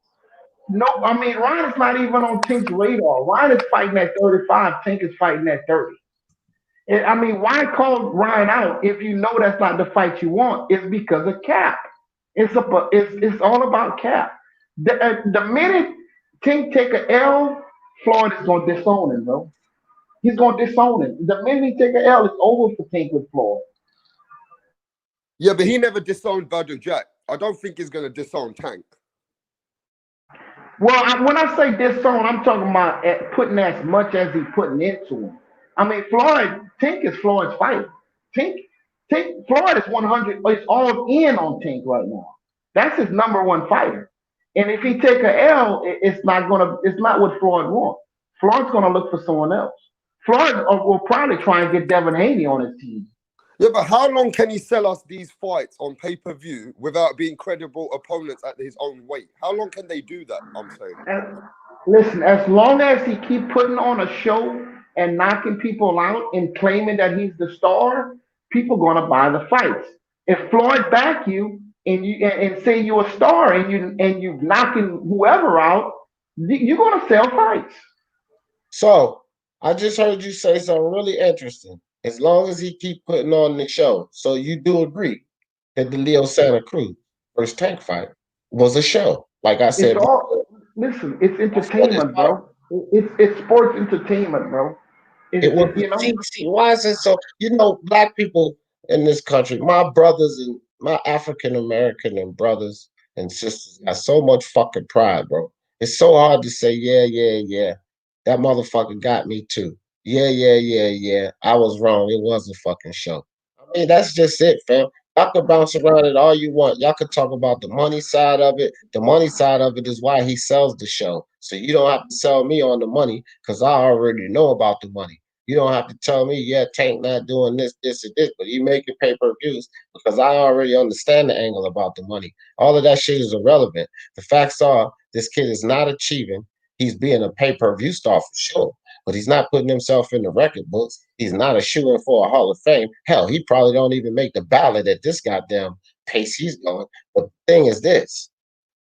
No, I mean Ryan is not even on Tank's radar. Ryan is fighting at 35. Tank is fighting at 30. I mean, why call Ryan out if you know that's not the fight you want? It's because of cap. It's all about cap. The minute Tank take a L, Floyd is gonna disown him, bro. He's gonna disown him. The minute he take a L, it's over for Tank with Floyd. Yeah, but he never disowned Badger Jack. I don't think he's gonna disown Tank. Well, when I say disown, I'm talking about putting as much as he's putting into him. I mean, Tank is Floyd's fighter. Floyd is 100. It's all in on Tank right now. That's his number one fighter. And if he take a L, it's not what Floyd wants. Floyd's gonna look for someone else. Floyd will probably try and get Devin Haney on his team. Yeah, but how long can he sell us these fights on pay-per-view without being credible opponents at his own weight? How long can they do that, I'm saying? Listen, as long as he keep putting on a show and knocking people out and claiming that he's the star, people gonna buy the fights. If Floyd back you and say you're a star and you knocking whoever out, you're gonna sell fights. So I just heard you say something really interesting. as long as he keep putting on the show. So you do agree that the Leo Santa Cruz first Tank fight was a show. Like I It's said all before, listen. It's before this entertainment, fight, bro. It's sports entertainment, bro. it was, You know. see, why is it so? You know, black people in this country, my brothers and my African American and brothers and sisters got so much fucking pride, bro. It's so hard to say, yeah, yeah, yeah. That motherfucker got me too. Yeah, yeah, yeah, yeah. I was wrong. It was a fucking show. I mean, that's just it, fam. Y'all can bounce around it all you want. Y'all can talk about the money side of it. The money side of it is why he sells the show. So you don't have to sell me on the money because I already know about the money. You don't have to tell me, yeah, Tank not doing this, this, and this, but he making pay-per-views because I already understand the angle about the money. All of that shit is irrelevant. The facts are this kid is not achieving. He's being a pay-per-view star for sure, but he's not putting himself in the record books. He's not a shoo-in for a Hall of Fame. Hell, he probably don't even make the ballot at this goddamn pace he's going. But the thing is this,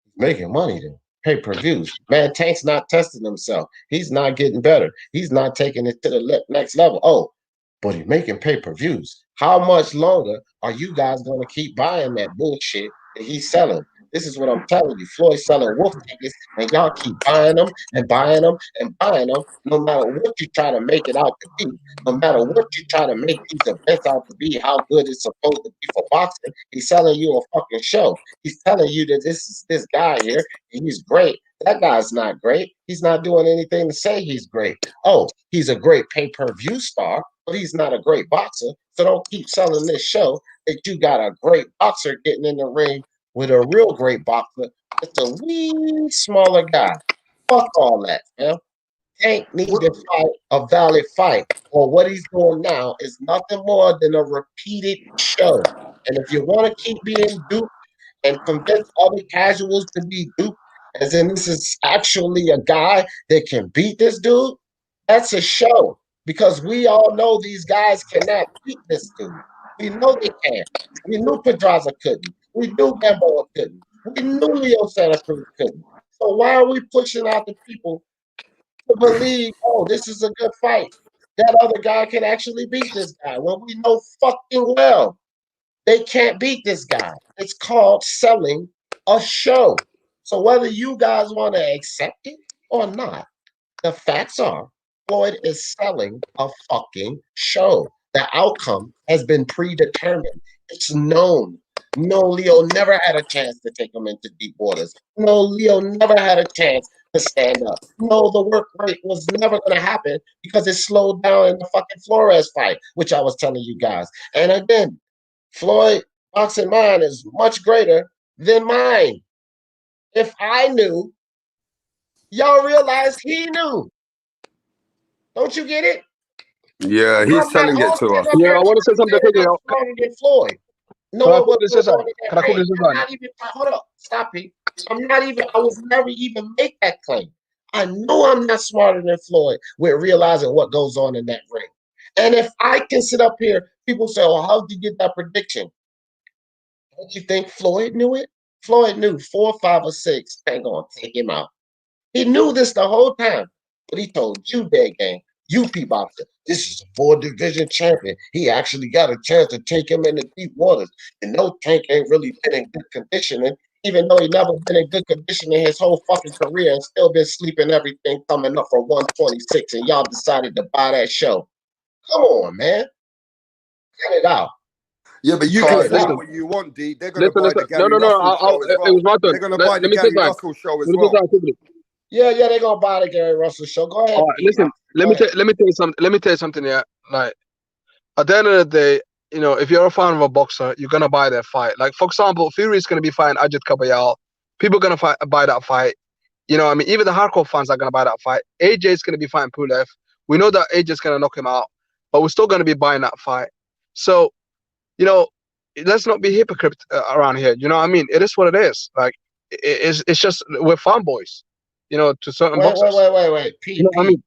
he's making money then. Pay-per-views. Man, Tank's not testing himself. He's not getting better. He's not taking it to the next level. Oh, but he's making pay-per-views. How much longer are you guys going to keep buying that bullshit that he's selling? This is what I'm telling you. Floyd's selling wolf tickets, and y'all keep buying them and buying them and buying them, no matter what you try to make it out to be. No matter what you try to make these events out to be, how good it's supposed to be for boxing, he's selling you a fucking show. He's telling you that this is this guy here, and he's great. That guy's not great. He's not doing anything to say he's great. Oh, he's a great pay-per-view star, but he's not a great boxer. So don't keep selling this show that you got a great boxer getting in the ring with a real great boxer. It's a wee smaller guy. Fuck all that, man. Tank needs to fight a valid fight, or what he's doing now is nothing more than a repeated show. And if you want to keep being duped and convince other casuals to be duped, as in this is actually a guy that can beat this dude, that's a show. Because we all know these guys cannot beat this dude. We know they can't. We knew Pedraza couldn't. We knew Gamboa couldn't. We knew Leo Santa Cruz couldn't. So why are we pushing out the people to believe, oh, this is a good fight? That other guy can actually beat this guy. Well, we know fucking well they can't beat this guy. It's called selling a show. So whether you guys want to accept it or not, the facts are Floyd is selling a fucking show. The outcome has been predetermined. It's known. No, Leo never had a chance to take him into deep waters. No, Leo never had a chance to stand up. No, the work rate was never going to happen because it slowed down in the fucking Flores fight, which I was telling you guys. And again, Floyd boxing mind is much greater than mine. If I knew, y'all realize he knew. Don't you get it? Yeah, he's I'm not selling it all to sitting us. up Yeah, here I want to say trying to something say that quickly. I'm stronger than Floyd. Can I Knowing what quickly say goes on something? in Can that I quickly ring. say I'm something? not even, hold up, stop it. I was never even make that claim. I know I'm not smarter than Floyd with realizing what goes on in that ring. And if I can sit up here, people say, well, how did you get that prediction? Don't you think Floyd knew it? Floyd knew 4, 5, or 6 ain't gonna take him out. He knew this the whole time, but he told you, Big Game, you Boxer, this is a 4 division champion. He actually got a chance to take him into deep waters. And no, Tank ain't really been in good conditioning, even though he never been in good conditioning his whole fucking career and still been sleeping everything coming up from 126. And y'all decided to buy that show. Come on, man. Cut it out. Yeah, but you Okay, can Cut it say out. listen, what you want, D. They're gonna listen, buy listen. the No, Gary no, no. Russell show as It well. was my turn. They're gonna buy the Let me say Gary something. Russell show as Let me say well. something quickly. Yeah, they're gonna buy the Gary Russell show. Go ahead, All right, listen. Go ahead. Let me tell you something. Let me tell you something. Yeah, like at the end of the day, you know, if you're a fan of a boxer, you're gonna buy their fight. Like for example, Fury is gonna be fighting Ajit Kabayal. People are gonna buy that fight. You know, what I mean, even the hardcore fans are gonna buy that fight. AJ is gonna be fighting Pulev. We know that AJ is gonna knock him out, but we're still gonna be buying that fight. So, you know, let's not be hypocrite around here. You know what I mean? It is what it is. Like it's just we're fanboys. You know, to certain boxers. Wait. You know what I mean?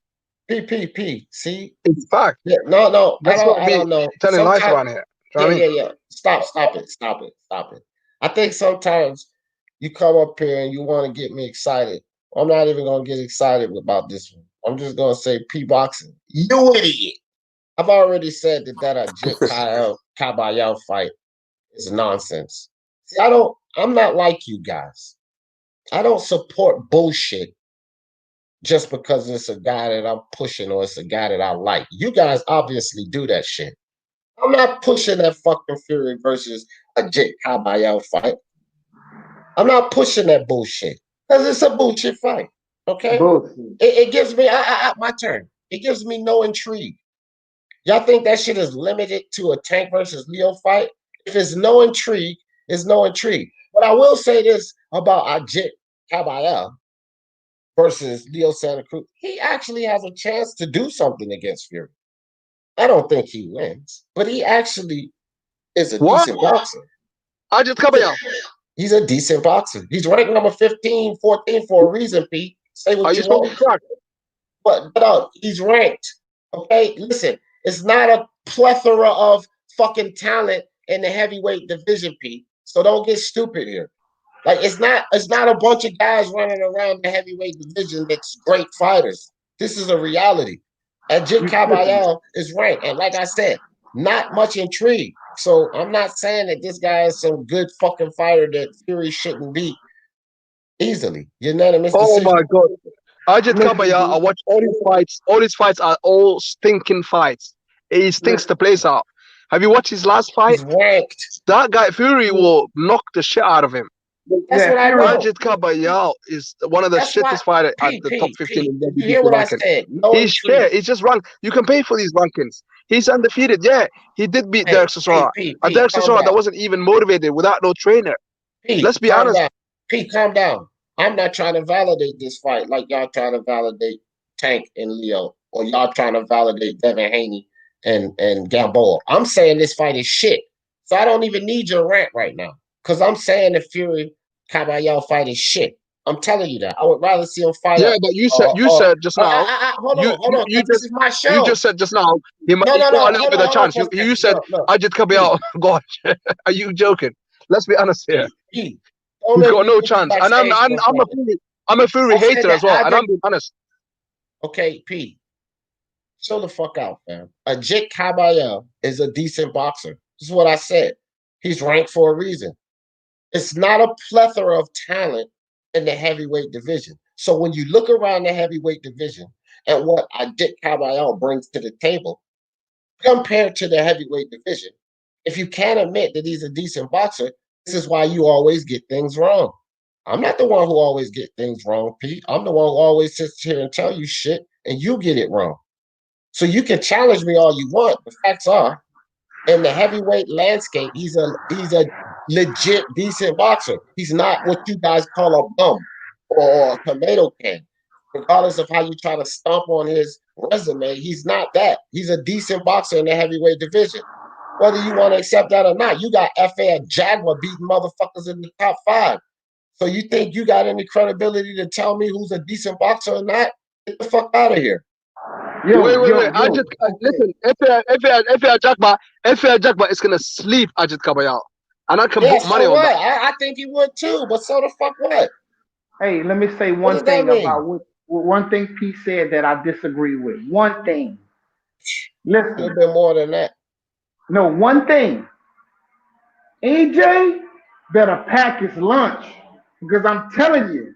P. See? It's fact. Yeah, no. Let's not I be don't know. telling lies Sometimes, around here. You know what I mean? yeah. Stop it. I think sometimes you come up here and you want to get me excited. I'm not even gonna get excited about this one. I'm just gonna say P boxing. You idiot. I've already said that Jit Kabayel fight is nonsense. See, I'm not like you guys. I don't support bullshit just because it's a guy that I'm pushing or it's a guy that I like. You guys obviously do that shit. I'm not pushing that fucking Fury versus a Jit Kabayel fight. I'm not pushing that bullshit because it's a bullshit fight. Okay, it gives me my turn. It gives me no intrigue. Y'all think that shit is limited to a Tank versus Leo fight? If it's no intrigue, it's no intrigue. But I will say this about Ajit Kabayel versus Leo Santa Cruz. He actually has a chance to do something against Fury. I don't think he wins, but he actually is a decent boxer. Ajit Kabayel. He's a decent boxer. He's ranked number 15, 14 for a reason, Pete. Say what you want. But he's ranked. Okay, listen. It's not a plethora of fucking talent in the heavyweight division, Pete. So don't get stupid here. Like it's not a bunch of guys running around the heavyweight division that's great fighters. This is a reality. Ajit Kabayel is ranked, and like I said, not much intrigue. So I'm not saying that this guy is some good fucking fighter that Fury shouldn't beat easily. Unanimous decision. Oh my god. Ajit Kabayel, I watch all his fights. All his fights are all stinking fights. He stinks the place out. Have you watched his last fight? He's ranked. That guy Fury will knock the shit out of him. That's what I know. Ajit Kabayel is one of the shittest fighters at the top 15 in the You hear what I said? No he's shit. He's just ranked. You can pay for these rankings. He's undefeated. Yeah, he did beat Derek Chisora. Derek Chisora that wasn't even motivated without no trainer. Let's be honest. Pete, calm down. I'm not trying to validate this fight like y'all trying to validate Tank and Leo, or y'all trying to validate Devin Haney and Gamboa. I'm saying this fight is shit. So I don't even need your rant right now. Because I'm saying the Fury Kabayel fight is shit. I'm telling you that. I would rather see him fight. Yeah, but you said just now. Hold on. This is my show. You just said just now he might got a little bit of chance. You said Ajit Kabayel. God, are you joking? Let's be honest here. He's got no chance, and I'm a Fury hater as well, and I'm being honest. Okay, P. Show the fuck out, man. Ajit Kabayel is a decent boxer. This is what I said. He's ranked for a reason. It's not a plethora of talent in the heavyweight division. So when you look around the heavyweight division and what Ajit Kabayel brings to the table, compared to the heavyweight division, if you can't admit that he's a decent boxer, this is why you always get things wrong. I'm not the one who always get things wrong, Pete. I'm the one who always sits here and tell you shit, and you get it wrong. So you can challenge me all you want. The facts are, in the heavyweight landscape, he's a legit decent boxer. He's not what you guys call a bum or a tomato can. Regardless of how you try to stomp on his resume, he's not that. He's a decent boxer in the heavyweight division. Whether you want to accept that or not, you got F.A. Jaguar beating motherfuckers in the top 5. So you think you got any credibility to tell me who's a decent boxer or not? Get the fuck out of here. Wait. I just listen. F.A. Jaguar is gonna sleep Ajit Kabayel, and I can put money on that. I think he would too, but so the fuck what? Hey, let me say one thing about one thing Pete said that I disagree with. One thing. Listen, a bit more than that. No, one thing. AJ better pack his lunch, because I'm telling you,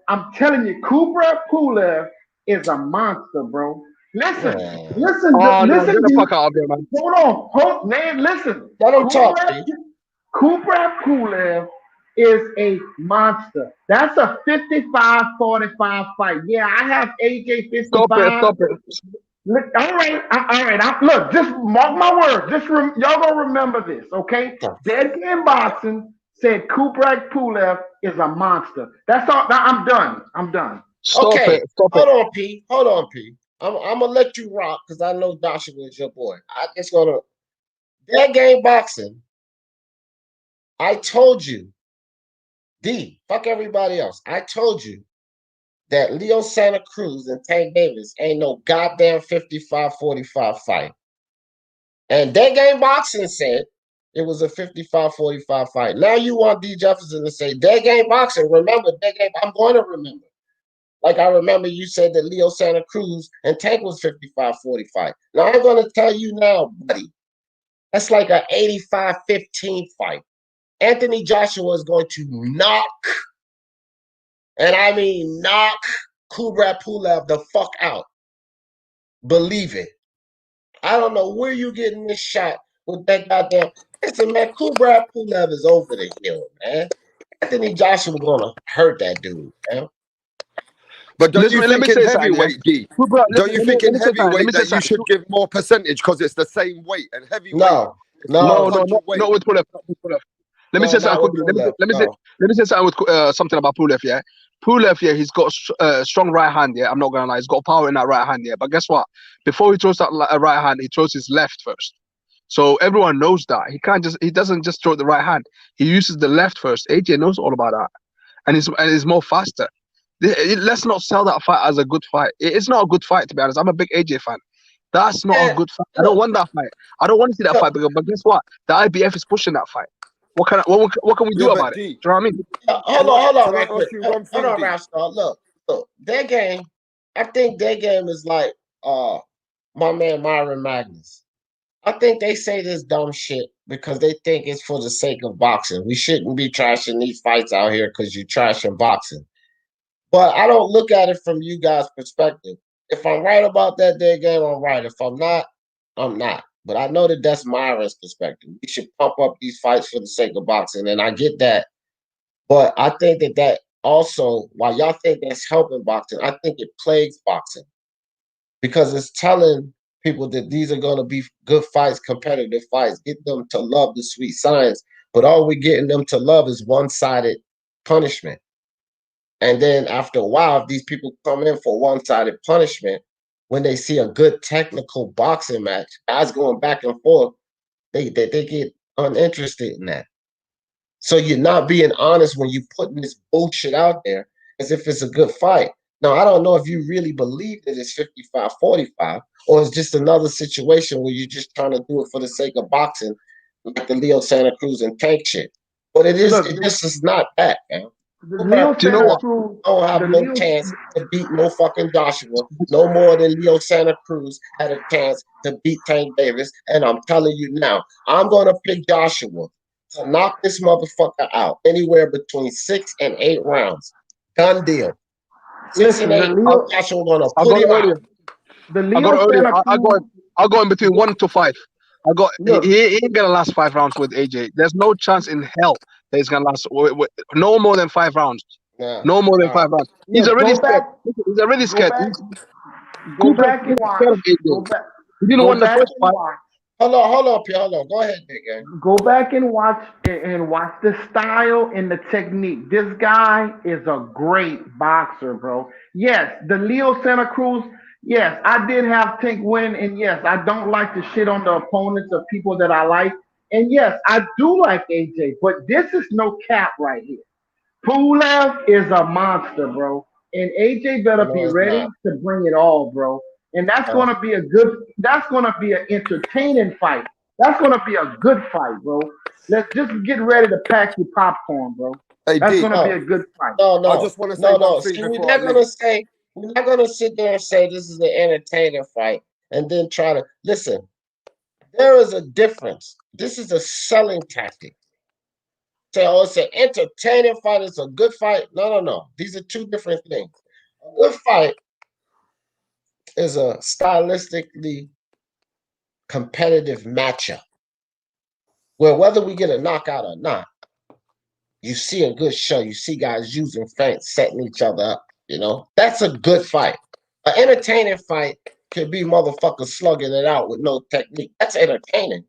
Kubrat Pulev is a monster, bro. Listen. Get the fuck out of here, man. Hold on, man. Listen. Let him talk. Kubrat Pulev is a monster. That's a 55-45 fight. Yeah, I have AJ 55. Stop it. All right. Look, just mark my words. Y'all gonna remember this, okay? Dead Game Boxing said Kubrat Pulev is a monster. That's all. Now, I'm done. Stop it. Hold on, P. I'm gonna let you rock because I know Joshua is your boy. I just gonna Dead Game Boxing. I told you, fuck everybody else. I told you that Leo Santa Cruz and Tank Davis ain't no goddamn 55-45 fight. And Dead Game Boxing said it was a 55-45 fight. Now you want D. Jefferson to say Dead Game Boxing. Remember, Dead Game, I'm going to remember. Like I remember you said that Leo Santa Cruz and Tank was 55-45. Now I'm going to tell you now, buddy, that's like an 85-15 fight. Anthony Joshua is going to knock, and I mean knock, Kubrat Pulev the fuck out. Believe it. I don't know where you getting this shot with that goddamn. Listen, man, Kubrat Pulev is over the hill, man. Anthony Joshua gonna hurt that dude, man. But don't Listen, you let me think in say something, yeah? heavyweight, D? Kubrat, Don't listen, you let me think in say something. Let heavyweight me say that you something. should give more percentage because it's the same weight and heavyweight? No, It's no, 500 weight. Not with Pulev. Not with Pulev. Let me no, say not something with quickly. Pulev. Let me No. say something with something about Pulev. Yeah, Pulev. Yeah, he's got a strong right hand. Yeah, I'm not gonna lie. He's got power in that right hand. Yeah, but guess what? Before he throws that right hand, he throws his left first. So everyone knows that he doesn't just throw the right hand. He uses the left first. AJ knows all about that, and he's more faster. Let's not sell that fight as a good fight. It's not a good fight, to be honest. I'm a big AJ fan. That's not a good fight. I don't want that fight. I don't want to see that fight. But guess what? The IBF is pushing that fight. What can we do about it? Do you know what I mean? Hold on, Can I right quick. ask you one thing, Hold on, D? Rastar. Look. Their game. I think their game is like my man Myron Magnus. I think they say this dumb shit because they think it's for the sake of boxing. We shouldn't be trashing these fights out here because you're trashing boxing. But I don't look at it from you guys' perspective. If I'm right about that day game, I'm right. If I'm not, I'm not. But I know that that's Myron's perspective. We should pump up these fights for the sake of boxing, and I get that. But I think that also, while y'all think that's helping boxing, I think it plagues boxing because it's telling people that these are going to be good fights, competitive fights. Get them to love the sweet science. But all we're getting them to love is one-sided punishment. And then after a while, if these people come in for one-sided punishment, when they see a good technical boxing match, guys going back and forth, they get uninterested in that. So you're not being honest when you putting this bullshit out there as if it's a good fight. Now, I don't know if you really believe that it's 55-45, or it's just another situation where you're just trying to do it for the sake of boxing, like the Leo Santa Cruz and Tank shit. But it just is not that, man. Leo Do you know Santa what? Cruz, Don't have no Leo, chance to beat no fucking Joshua, no more than Leo Santa Cruz had a chance to beat Tank Davis. And I'm telling you now, I'm going to pick Joshua to knock this motherfucker out anywhere between 6 and 8 rounds. Done deal. 6 and 8, Joshua going to put him out. The Leo Santa Cruz. I'll go in between 1 to 5. He ain't gonna last 5 rounds with AJ. There's no chance in hell that he's gonna last no more than 5 rounds. Yeah. No more than 5 rounds. He's already scared. He's already scared. Go back and watch. He didn't win the first fight. Hold on, Pierre. Hold on. Go ahead, big guy. Go back and watch the style and the technique. This guy is a great boxer, bro. Yes, the Leo Santa Cruz. Yes, I did have Tank win, and yes, I don't like to shit on the opponents of people that I like. And yes, I do like AJ, but this is no cap right here. Pulev is a monster, bro. And AJ better be ready to bring it all, bro. And that's gonna be that's gonna be an entertaining fight. That's gonna be a good fight, bro. Let's just get ready to pack your popcorn, bro. Hey, that's gonna be a good fight. No. I just want to say one thing we're before not gonna say, we're not gonna sit there and say this is an entertaining fight and then try to listen. There is a difference. This is a selling tactic. Say, oh, it's an entertaining fight, it's a good fight. No. These are two different things. A good fight is a stylistically competitive matchup where whether we get a knockout or not, you see a good show. You see guys using feints, setting each other up. You know, that's a good fight. An entertaining fight could be motherfuckers slugging it out with no technique. That's entertaining.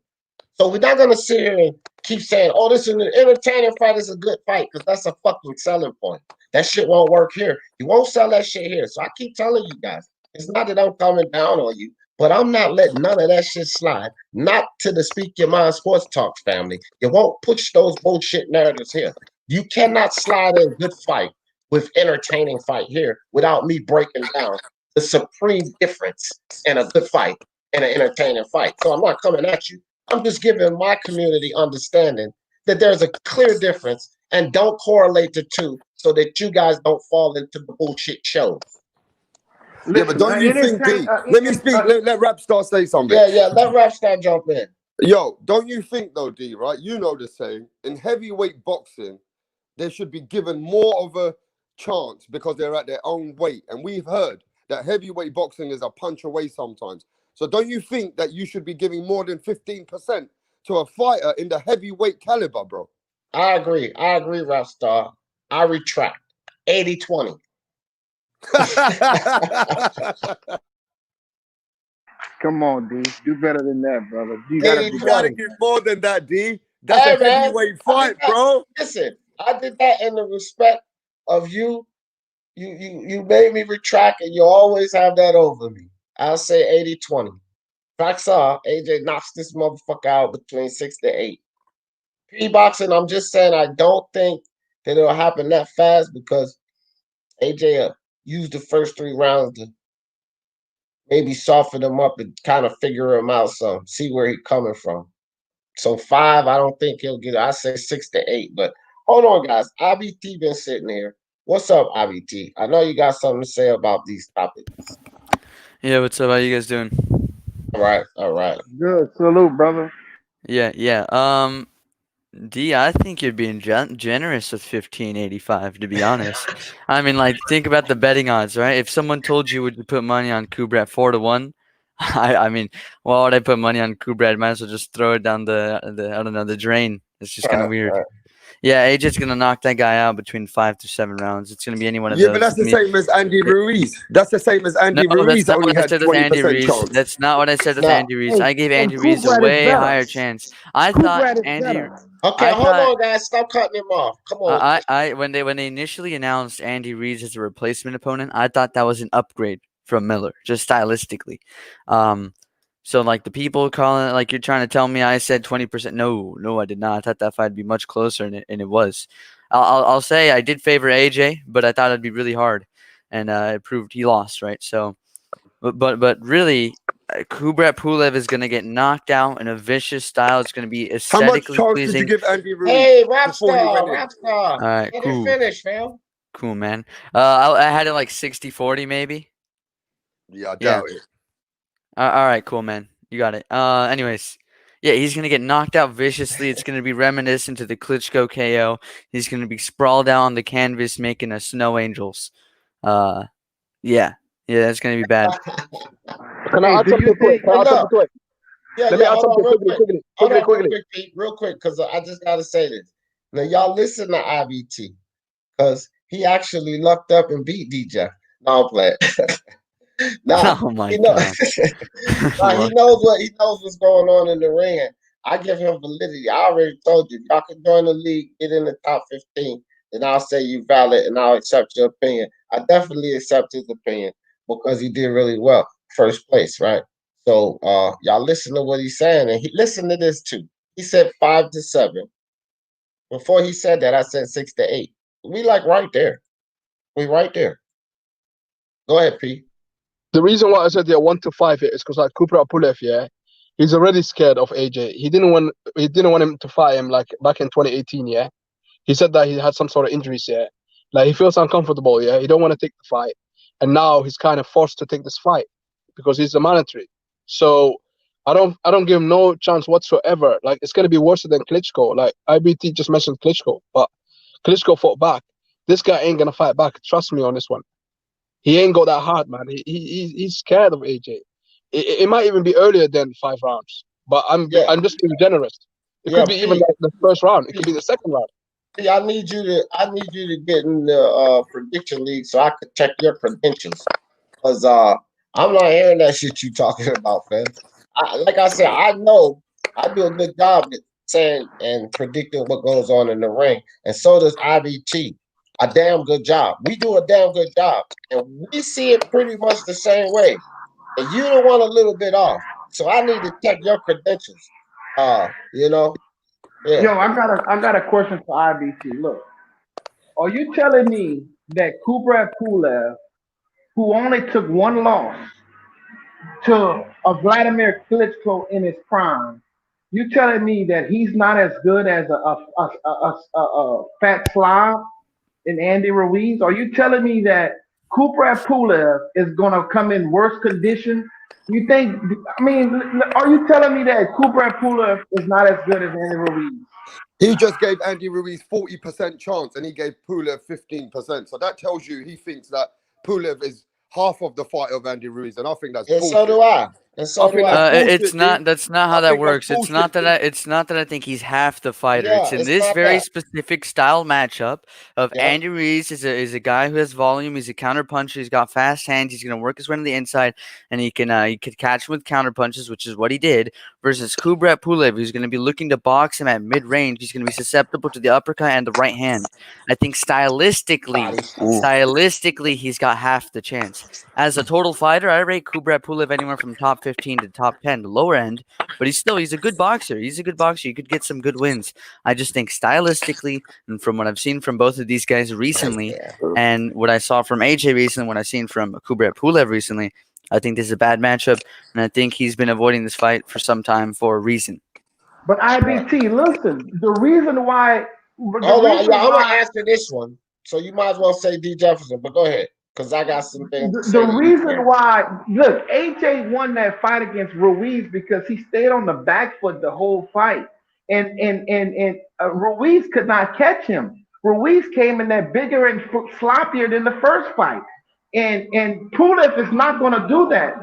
So we're not going to sit here and keep saying, oh, this is an entertaining fight, it's a good fight, because that's a fucking selling point. That shit won't work here. You won't sell that shit here. So I keep telling you guys, it's not that I'm coming down on you, but I'm not letting none of that shit slide. Not to the Speak Your Mind Sports Talks family. You won't push those bullshit narratives here. You cannot slide in good fight with entertaining fight here without me breaking down the supreme difference in a good fight and an entertaining fight. So I'm not coming at you. I'm just giving my community understanding that there's a clear difference, and don't correlate the two so that you guys don't fall into the bullshit shows. Yeah, but don't you think, D? Let me speak. Let Rapstar say something. Yeah, let Rapstar jump in. Yo, don't you think though, D? Right? You know the saying. In heavyweight boxing, they should be given more of a chance because they're at their own weight, and we've heard that heavyweight boxing is a punch away sometimes. So don't you think that you should be giving more than 15% to a fighter in the heavyweight caliber, bro? I agree, Rapstar. I retract. 80-20. Come on, D. Do better than that, brother. You gotta give more than that, D. That's a heavyweight fight, bro. Listen, I did that in the respect of you. You made me retract, and you always have that over me. I'll say 80-20. Facts are, AJ knocks this motherfucker out between 6 to 8. P-boxing, I'm just saying I don't think that it'll happen that fast because AJ used the first 3 rounds to maybe soften him up and kind of figure him out some, see where he's coming from. So 5, I don't think he'll get it. I say 6 to 8. But hold on, guys. IBT been sitting here. What's up, IBT? I know you got something to say about these topics. Yeah, what's up? How you guys doing? All right. Good. Salute, brother. Yeah. D, I think you're being generous with 1585, to be honest. I mean, like, think about the betting odds, right? If someone told you, would you put money on Kubrat 4-1? I mean, why would I put money on Kubrat? Might as well just throw it down the drain. It's just kind of weird. Right. Yeah, AJ's gonna knock that guy out between 5 to 7 rounds. It's gonna be any one of those. Yeah, but that's the same as Andy Ruiz. That's the same as Andy Ruiz. That's not only what I had said with Andy 20% Ruiz. chance. That's not what I said with Andy Ruiz. I gave Andy Ruiz a way higher chance. I thought Andy. Okay, hold on, guys. Stop cutting him off. Come on. When they initially announced Andy Ruiz as a replacement opponent, I thought that was an upgrade from Miller, just stylistically. So, like, the people calling it, like, you're trying to tell me I said 20%. No, I did not. I thought that fight would be much closer, and it was. I'll say I did favor AJ, but I thought it'd be really hard, and it proved he lost, right? So, but really, Kubrat Pulev is going to get knocked out in a vicious style. It's going to be aesthetically How much pleasing. Did you give Andy Ruiz? Hey, Rapstar. All right, cool. Finish, fam. Cool, man. I had it like 60-40, maybe. Yeah, I doubt it. All right, cool, man. You got it. Anyways, yeah, he's going to get knocked out viciously. It's going to be reminiscent to the Klitschko KO. He's going to be sprawled out on the canvas making a snow angels. Yeah, that's going to be bad. Can I add something quick? Let me add something quickly. Real quick, because I just got to say this. Now, y'all listen to IBT, because he actually lucked up and beat DJ. No, I'm playing. Oh my God. He knows what's going on in the ring. I give him validity. I already told you, y'all can join the league, get in the top 15, then I'll say you valid and I'll accept your opinion. I definitely accept his opinion because he did really well. First place, right? So y'all listen to what he's saying, and listen to this too. He said 5 to 7. Before he said that, I said 6 to 8. We like right there. We right there. Go ahead, P. The reason why I said 1 to 5 is because like Kubrat Pulev, he's already scared of AJ. He didn't want him to fight him like back in 2018, He said that he had some sort of injuries, Like he feels uncomfortable, He don't want to take the fight. And now he's kind of forced to take this fight because he's a mandatory. So I don't give him no chance whatsoever. Like it's gonna be worse than Klitschko. Like IBT just mentioned Klitschko, but Klitschko fought back. This guy ain't gonna fight back. Trust me on this one. He ain't go that hard, man. He's scared of AJ. It might even be earlier than 5 rounds, but I'm just being generous. It could be even like the first round. It could be the second round. I need you to get in the prediction league so I could check your credentials, because I'm not hearing that shit you talking about, fam. Like I said, I know I do a good job at saying and predicting what goes on in the ring, and so does IBT. A damn good job. We do a damn good job, and we see it pretty much the same way. And you don't want a little bit off, so I need to check your credentials. Yeah. Yo, I got a question for IBT. Look, are you telling me that Kubrat Pulev, who only took 1 loss to a Vladimir Klitschko in his prime, you telling me that he's not as good as a fat slob? in Andy Ruiz? Are you telling me that Kubrat Pulev is going to come in worse condition? You think? I mean, are you telling me that Kubrat Pulev is not as good as Andy Ruiz? He just gave Andy Ruiz 40% chance and he gave Pulev 15%. So that tells you he thinks that Pulev is half of the fight of Andy Ruiz. And I think that's And bullshit. so do I. And so do I. It's not. That's not how that works. It's not that. It's not that I think he's half the fighter. Yeah, it's in it's this not very that. specific style matchup of Yeah. Andy Ruiz is a guy who has volume. He's a counter puncher. He's got fast hands. He's going to work his way to the inside, and he could catch him with counter punches, which is what he did. Versus Kubrat Pulev, who's going to be looking to box him at mid range. He's going to be susceptible to the uppercut and the right hand. I think stylistically, he's got half the chance. As a total fighter, I rate Kubrat Pulev anywhere from top 15 to top 10, the lower end, but he's a good boxer. He's a good boxer. You could get some good wins. I just think stylistically, and from what I've seen from both of these guys recently, and what I saw from AJ recently, what I've seen from Kubrat Pulev recently, I think this is a bad matchup, and I think he's been avoiding this fight for some time for a reason. But IBT, listen, the reason why. Hold on, I'm gonna answer this one, so you might as well say D Jefferson, but go ahead. Because I got some things to say. The reason why, look, AJ won that fight against Ruiz because he stayed on the back foot the whole fight. And Ruiz could not catch him. Ruiz came in there bigger and sloppier than the first fight. And Pulev is not going to do that.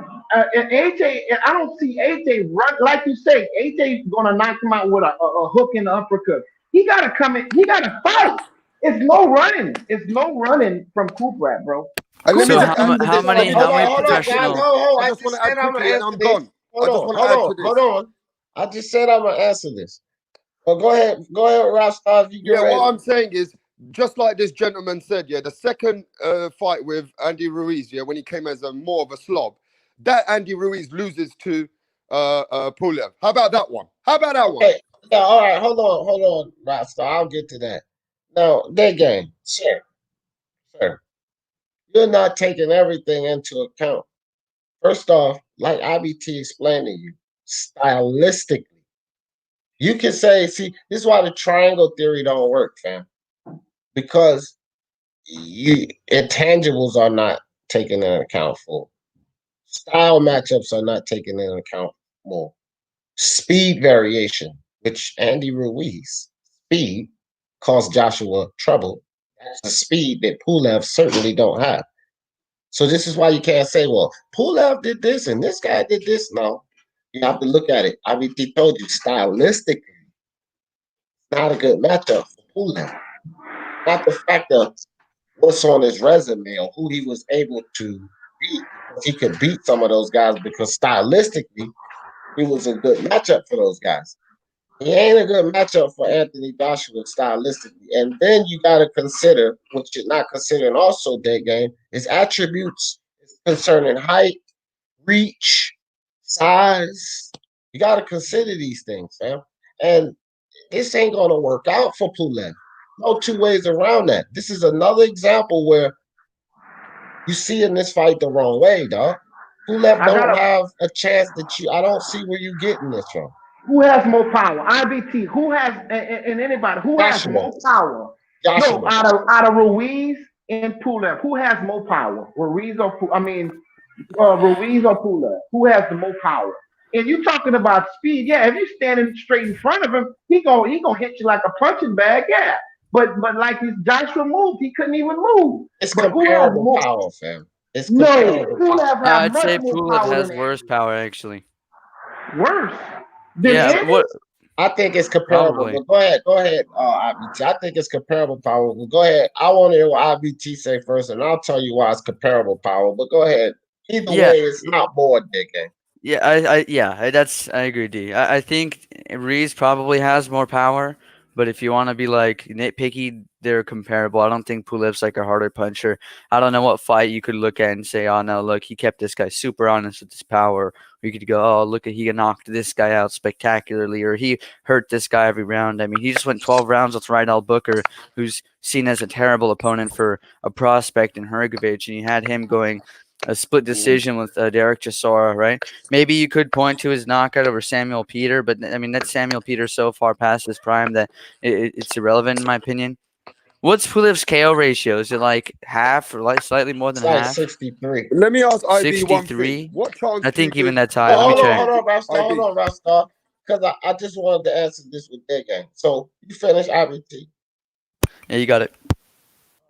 And AJ, I don't see AJ run, like you say, AJ going to knock him out with a hook and an uppercut. He got to come in, he got to fight. It's no running. It's no running from Kubrat, bro. So how many professional? I just want to add quickly and I'm done. Hold on. I just said I'm gonna answer this. Well, go ahead, Rasta. What I'm saying is, just like this gentleman said, the second fight with Andy Ruiz, when he came as more of a slob, that Andy Ruiz loses to Pulev. How about that one? Okay. Yeah, all right, hold on, Rasta. I'll get to that. Now, that game, sir. You're not taking everything into account. First off, like IBT explained to you, stylistically, you can say, see, this is why the triangle theory don't work, fam. Because intangibles are not taken into account for. Style matchups are not taken into account more. Speed variation, which Andy Ruiz, speed caused Joshua trouble. That's the speed that Pulev certainly don't have. So this is why you can't say, well, Pulev did this and this guy did this. No, you have to look at it. IBT told you, stylistically, not a good matchup for Pulev. Not the fact of what's on his resume or who he was able to beat. He could beat some of those guys because stylistically, he was a good matchup for those guys. He ain't a good matchup for Anthony Joshua stylistically. And then you got to consider, what you're not considering also, Dead Game, is attributes concerning height, reach, size. You got to consider these things, fam. And this ain't going to work out for Pulev. No two ways around that. This is another example where you see in this fight the wrong way, dog. Pulev don't have a chance I don't see where you're getting this from. Who has more power? IBT. Who has, and anybody, who has more power? Joshua. No, out of Ruiz and Pulev, who has more power? Ruiz or Pulev? Who has the more power? And you talking about speed? Yeah, if you're standing straight in front of him, he gonna hit you like a punching bag. Yeah, but like Joshua moved, he couldn't even move. It's comparable power, fam. It's Pulev I'd say Pulev has worse power, actually. Worse. I think it's comparable. But go ahead, IBT. I think it's comparable power. But go ahead. I want to hear what IBT say first, and I'll tell you why it's comparable power. But go ahead. Either way, it's not more, dickhead. Yeah, I agree, D. I think Ruiz probably has more power, but if you want to be like nitpicky, they're comparable. I don't think Pulev's like a harder puncher. I don't know what fight you could look at and say, oh no, look, he kept this guy super honest with his power. Or you could go, oh, look, he knocked this guy out spectacularly, or he hurt this guy every round. I mean, he just went 12 rounds with Rydell Booker, who's seen as a terrible opponent for a prospect in Hrgovic, and you had him going a split decision with Derek Chisora, right? Maybe you could point to his knockout over Samuel Peter, but I mean, that's Samuel Peter so far past his prime that it's irrelevant in my opinion. What's Pulev's KO ratio? Is it like half or like slightly more It's than like half? 63. Let me ask IB one 63? thing. What chance I do you think even give? that's high. Oh, Let me hold on, check. Rastar. IB. Hold on, Rastar. Because I just wanted to answer this with their game. So you finish IBT. Yeah, you got it.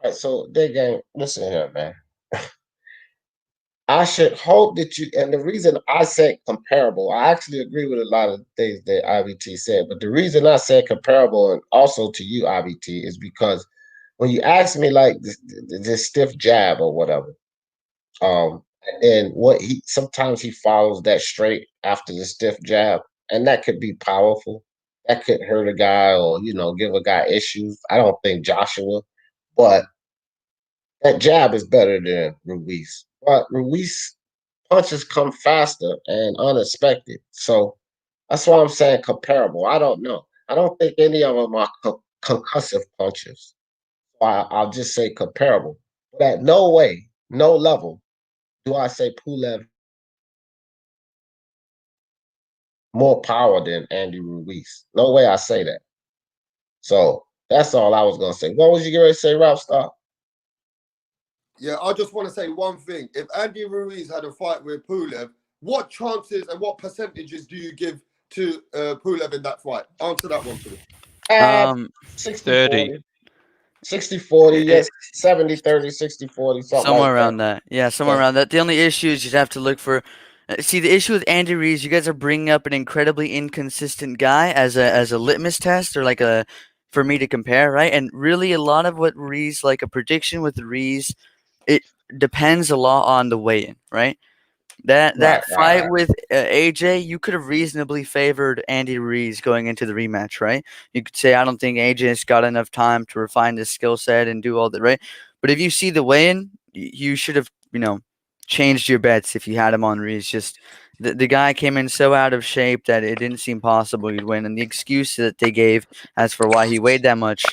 All right, so their game. Listen here, man. I should hope that you, and the reason I said comparable, I actually agree with a lot of things that IBT said, but the reason I said comparable and also to you, IBT, is because when you ask me like this stiff jab or whatever, and then what he sometimes he follows that straight after the stiff jab, and that could be powerful. That could hurt a guy or give a guy issues. I don't think Joshua, but that jab is better than Ruiz. But Ruiz punches come faster and unexpected. So that's why I'm saying comparable. I don't know. I don't think any of them are concussive punches. So I'll just say comparable. But at no way, no level, do I say Pulev more power than Andy Ruiz. No way I say that. So that's all I was going to say. What was you going to say, Ralph Star? Yeah, I just want to say one thing. If Andy Ruiz had a fight with Pulev, what chances and what percentages do you give to Pulev in that fight? Answer that one for me. 60-40. 60-40, yes, 70-30, 60-40, something Somewhere like around that. that. Yeah, somewhere around that. The only issue is you'd have to look for. See, the issue with Andy Ruiz, you guys are bringing up an incredibly inconsistent guy as a litmus test or like a for me to compare, right? And really, a lot of what Ruiz, like a prediction with Ruiz, it depends a lot on the weigh-in, right? That fight with AJ, you could have reasonably favored Andy Ruiz going into the rematch, right? You could say, I don't think AJ's got enough time to refine his skill set and do all that, right? But if you see the weigh-in, you should have, changed your bets if you had him on Ruiz. Just the guy came in so out of shape that it didn't seem possible he'd win. And the excuse that they gave as for why he weighed that much,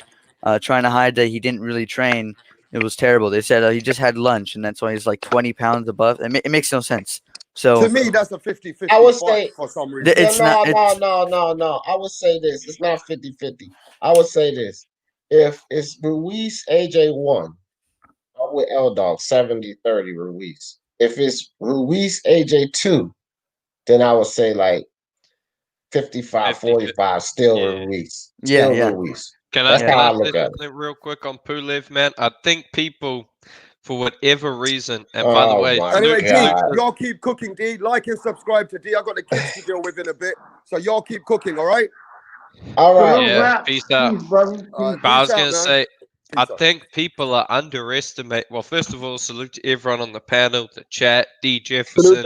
trying to hide that he didn't really train, it was terrible. They said he just had lunch, and that's why he's like 20 pounds above. It makes no sense. So to me, that's a 50-50 I would fight say for some reason. it's no, not. no, It's, no, no, no. I would say this. It's not 50-50. I would say this. If it's Ruiz AJ 1, I'm with L Dog 70-30 Ruiz. If it's Ruiz AJ 2, then I would say like 55-45 still Ruiz. yeah, Still yeah. Ruiz. Can That's I how I say look at it. something real quick on Pulev, man? I think people, for whatever reason, and by the Oh way, my Anyway, salute, D, God. y'all keep cooking, D. Like and subscribe to D. I got the kids to deal with in a bit, so y'all keep cooking, all right? All right. Salute, yeah, rap. peace out. Peace, brother. All right, But I peace was out, gonna man. say, I Peace out. think people are underestimate. Well, first of all, salute to everyone on the panel, the chat, D Jefferson.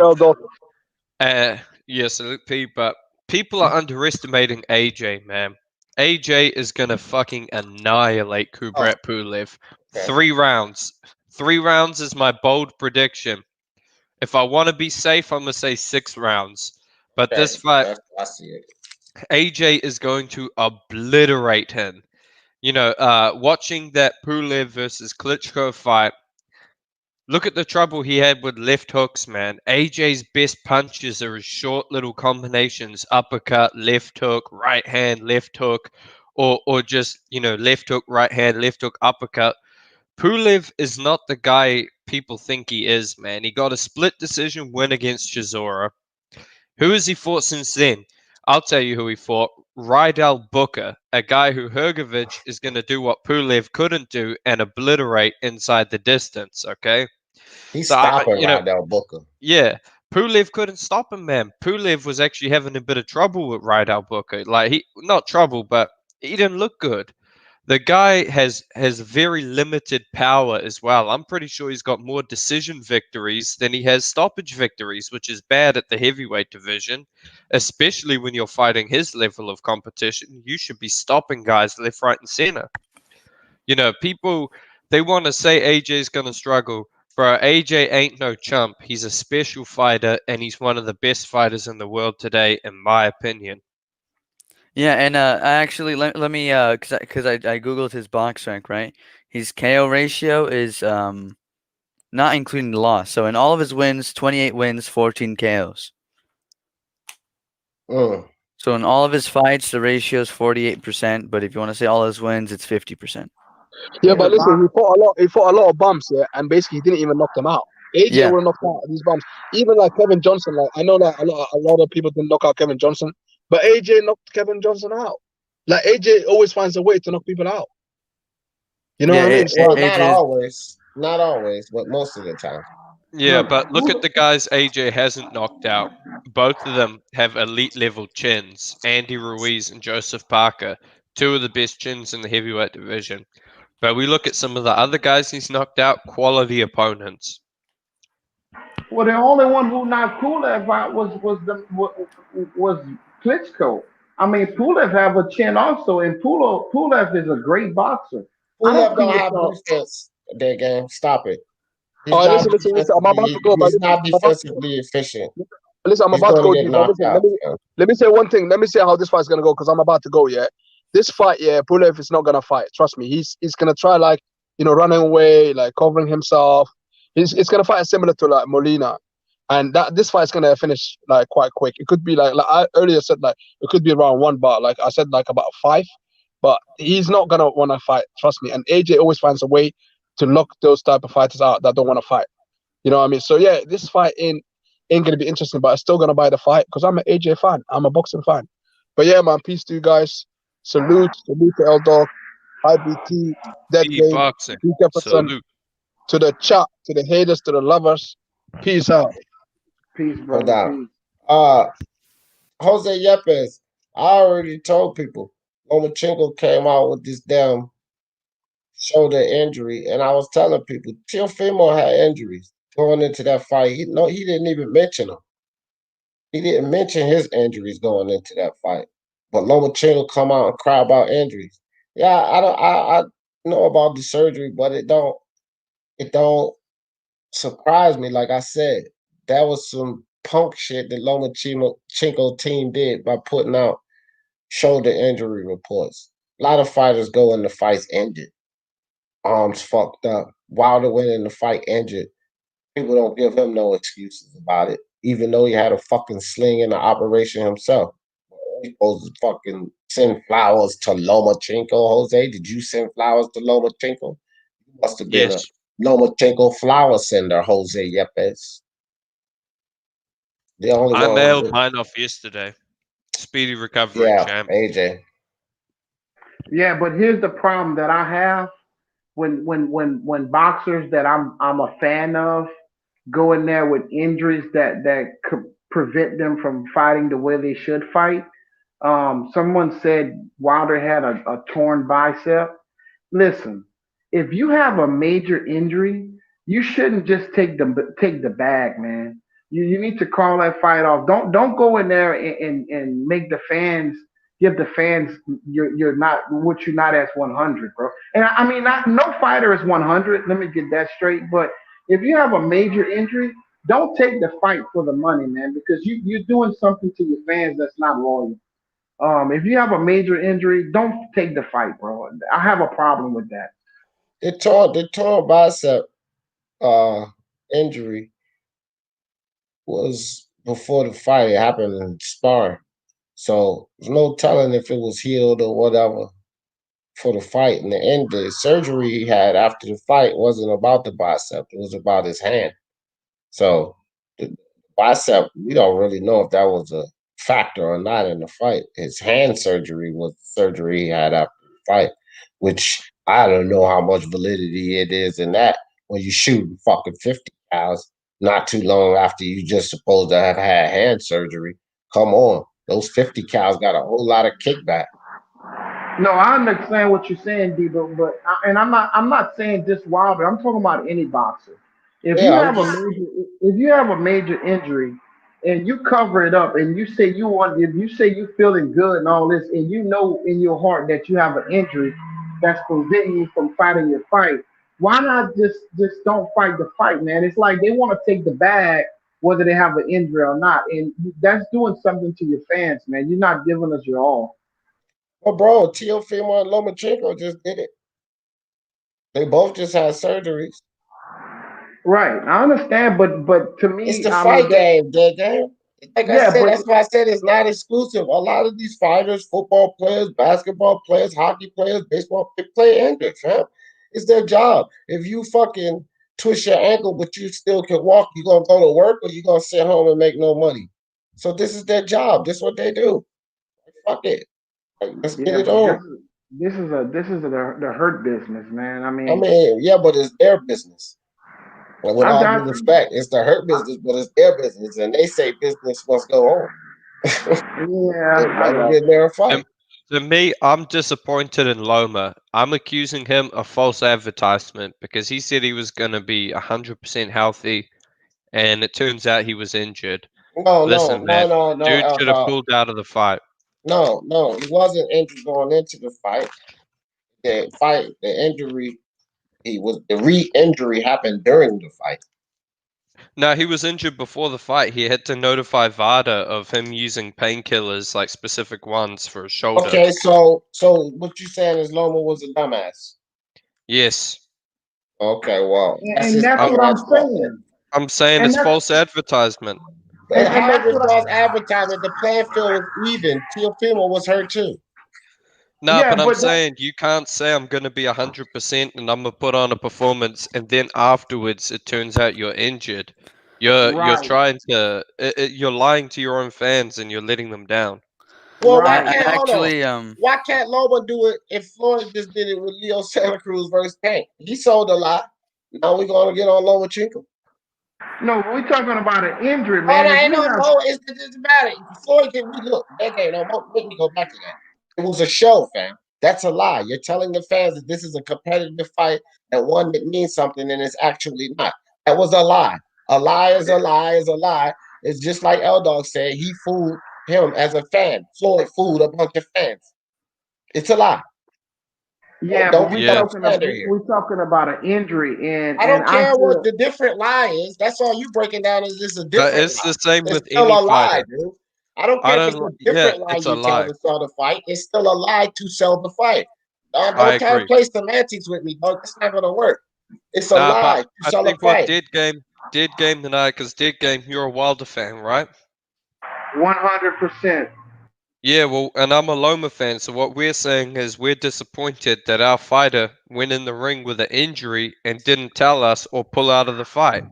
Yeah, salute P. But people are underestimating AJ, man. AJ is gonna fucking annihilate Kubrat Pulev. Okay. 3 rounds. 3 rounds is my bold prediction. If I want to be safe, I'm gonna say 6 rounds. But Okay. this fight, I see it. AJ is going to obliterate him. Watching that Pulev versus Klitschko fight, look at the trouble he had with left hooks, man. AJ's best punches are his short little combinations, uppercut, left hook, right hand, left hook, or just, left hook, right hand, left hook, uppercut. Pulev is not the guy people think he is, man. He got a split decision win against Chisora. Who has he fought since then? I'll tell you who he fought. Rydell Booker, a guy who Hergovich is going to do what Pulev couldn't do and obliterate inside the distance, okay? He's So, stopping Rydell Booker. yeah, Pulev couldn't stop him, man. Pulev was actually having a bit of trouble with Rydell Booker. Like, not trouble, but he didn't look good. The guy has very limited power as well. I'm pretty sure he's got more decision victories than he has stoppage victories, which is bad at the heavyweight division, especially when you're fighting his level of competition. You should be stopping guys left, right, and center. People, they want to say AJ's going to struggle. Bro, AJ ain't no chump. He's a special fighter, and he's one of the best fighters in the world today, in my opinion. Yeah, and I actually let me because I googled his box rank, right? His KO ratio is not including the loss. So in all of his wins, 28 wins, 14 KOs. So in all of his fights, the ratio is 48%. But if you want to say all his wins, it's 50%. Yeah, Yeah, but listen, box. he fought a lot of bumps, yeah, and basically he didn't even knock them out. AJ Yeah. would have knocked out these bumps. Even like Kevin Johnson, like I know that a lot of people didn't knock out Kevin Johnson, but AJ knocked Kevin Johnson out. Like AJ always finds a way to knock people out. You know Yeah, what I mean? Well, So not always, but most of the time. Yeah, Look, but look at the guys AJ hasn't knocked out. Both of them have elite level chins. Andy Ruiz and Joseph Parker, two of the best chins in the heavyweight division. But we look at some of the other guys he's knocked out, quality opponents. well, the only one who knocked Pulev out was Klitschko. I mean, Pulev have a chin also, and Pulev is a great boxer. I don't Pulev see don't what have y'all. defense. That game. Stop it. He's all right, not listen. I'm about to defensively. go, but He's listen, not defensively efficient. I'm He's about to going to go get deep. But knocked listen, out. Yeah. let me say one thing. Let me say how this fight's gonna go because I'm about to go. Yeah, this fight, yeah, Pulev is not gonna fight. Trust me, he's gonna try like running away, like covering himself. He's gonna fight similar to like Molina, and that this fight's gonna finish like quite quick. It could be like I earlier said, like it could be around 1 bar. Like I said, like about 5, but he's not gonna want to fight. Trust me. And AJ always finds a way to knock those type of fighters out that don't want to fight. You know what I mean? So yeah, this fight ain't gonna be interesting, but I'm still gonna buy the fight because I'm an AJ fan. I'm a boxing fan. But yeah, man, peace to you guys. Salute to L Dog, IBT, Dead Be Game, boxing. P. Jefferson, Salute. to the chat, to the haters, to the lovers. Peace out. Peace, Hold brother. on. Peace. Jose Yepes. I already told people. Lomachenko came out with this damn shoulder injury, and I was telling people Teofimo had injuries going into that fight. He didn't even mention them. He didn't mention his injuries going into that fight. But Lomachenko come out and cry about injuries. Yeah, I know about the surgery, but it don't surprise me. Like I said, that was some punk shit that Lomachenko team did by putting out shoulder injury reports. A lot of fighters go in the fights injured, arms fucked up. Wilder went in the fight injured. People don't give him no excuses about it, even though he had a fucking sling in the operation himself. He's supposed to fucking send flowers to Lomachenko. Jose, did you send flowers to Lomachenko? You must have been a Yes. Lomachenko flower sender, Jose Yepes. The only I one mailed who, mine off yesterday. Speedy recovery, yeah, champ. AJ. Yeah, but here's the problem that I have when boxers that I'm a fan of go in there with injuries that could prevent them from fighting the way they should fight. Someone said Wilder had a torn bicep. Listen, if you have a major injury, you shouldn't just take the bag, man. You need to call that fight off. Don't go in there and make the fans give the fans you're not what you're not as 100, bro. And I mean, no fighter is 100. Let me get that straight. But if you have a major injury, don't take the fight for the money, man, because you're doing something to your fans that's not loyal. If you have a major injury, don't take the fight, bro. I have a problem with that. The torn bicep injury was before the fight. It happened in sparring. So there's no telling if it was healed or whatever for the fight. In the end, the surgery he had after the fight wasn't about the bicep. It was about his hand. So the bicep, we don't really know if that was a factor or not in the fight. His hand surgery was the surgery he had after the fight, which I don't know how much validity it is in that when you shoot fucking 50 cows not too long after you just supposed to have had hand surgery. Come on. Those 50 cows got a whole lot of kickback. No, I understand what you're saying, Debo, and I'm not saying just Wilder. I'm talking about any boxer. If you Yeah, I'm have a just major if you have a major injury and you cover it up and you say if you say you're feeling good and all this and you know in your heart that you have an injury that's preventing you from fighting your fight, why not just don't fight the fight, man? It's like they want to take the bag whether they have an injury or not, and that's doing something to your fans, man. You're not giving us your all. well, bro, Teofimo and Lomachenko just did it. They both just had surgeries. Right, I understand, but to It's me, the I mean fight that. game, dead game. Like I Yeah, said, but that's why I said it's not exclusive. A lot of these fighters, football players, basketball players, hockey players, baseball, they play injured, fam. It's their job. If you fucking twist your ankle but you still can walk, you gonna go to work or you gonna sit home and make no money. So this is their job. This is what they do. Fuck it. Like, let's get Yeah, it but on. this is the hurt business, man. I I mean, mean, yeah, but it's their business. And with I all got due respect, it's the hurt business, but it's their business, and they say business must go on. yeah, Let I them got get in there and fight. To me, I'm disappointed in Loma. I'm accusing him of false advertisement because he said he was going to be 100% healthy, and it turns out he was injured. Listen, man, dude should have pulled out of the fight. No, he wasn't injured going into the fight. The injury, the re-injury happened during the fight. No, he was injured before the fight. He had to notify VADA of him using painkillers, like specific ones for his shoulder. Okay, so what you saying is Loma was a dumbass? Yes. Okay, well, and that's what I'm saying. I'm saying it's false advertisement. And how is it false advertisement? The playing field was even. Teofimo was hurt too. No, Yeah, but I'm but saying you can't say I'm going to be 100% and I'm going to put on a performance, and then afterwards it turns out you're injured. You're Right. trying to you're lying to your own fans and you're letting them down. Well, Right. why can't Loma do it if Floyd just did it with Leo Santa Cruz versus Tank? He sold a lie. Now we're gonna get on Lomachenko. No, we're talking about an injury, Oh, man. no, If ain't you no have- more. It's about it. Floyd can look. That game no more. Make me go back to that. It was a show, fam. That's a lie. You're telling the fans that this is a competitive fight and one that means something, and it's actually not. That was a lie. A lie is a lie is a lie. It's just like L Dog said. He fooled him as a fan. Floyd fooled a bunch of fans. It's a lie. Yeah, Don't but be double standard here. we're talking about an injury, and I don't care feel, what the different lie is. That's all you breaking down is this a different But it's lie. the same It's with still any a lie, fighter. dude. I don't care if it's a different lie it's a you tell lie. to sell the fight. It's still a lie to sell the fight. I Don't try to agree. play semantics with me, dog. It's not gonna work. It's a Nah, lie but to I sell a think what fight. did game tonight, because did game, you're a Wilder fan, right? 100%. Yeah, well, and I'm a Loma fan, so what we're saying is we're disappointed that our fighter went in the ring with an injury and didn't tell us or pull out of the fight.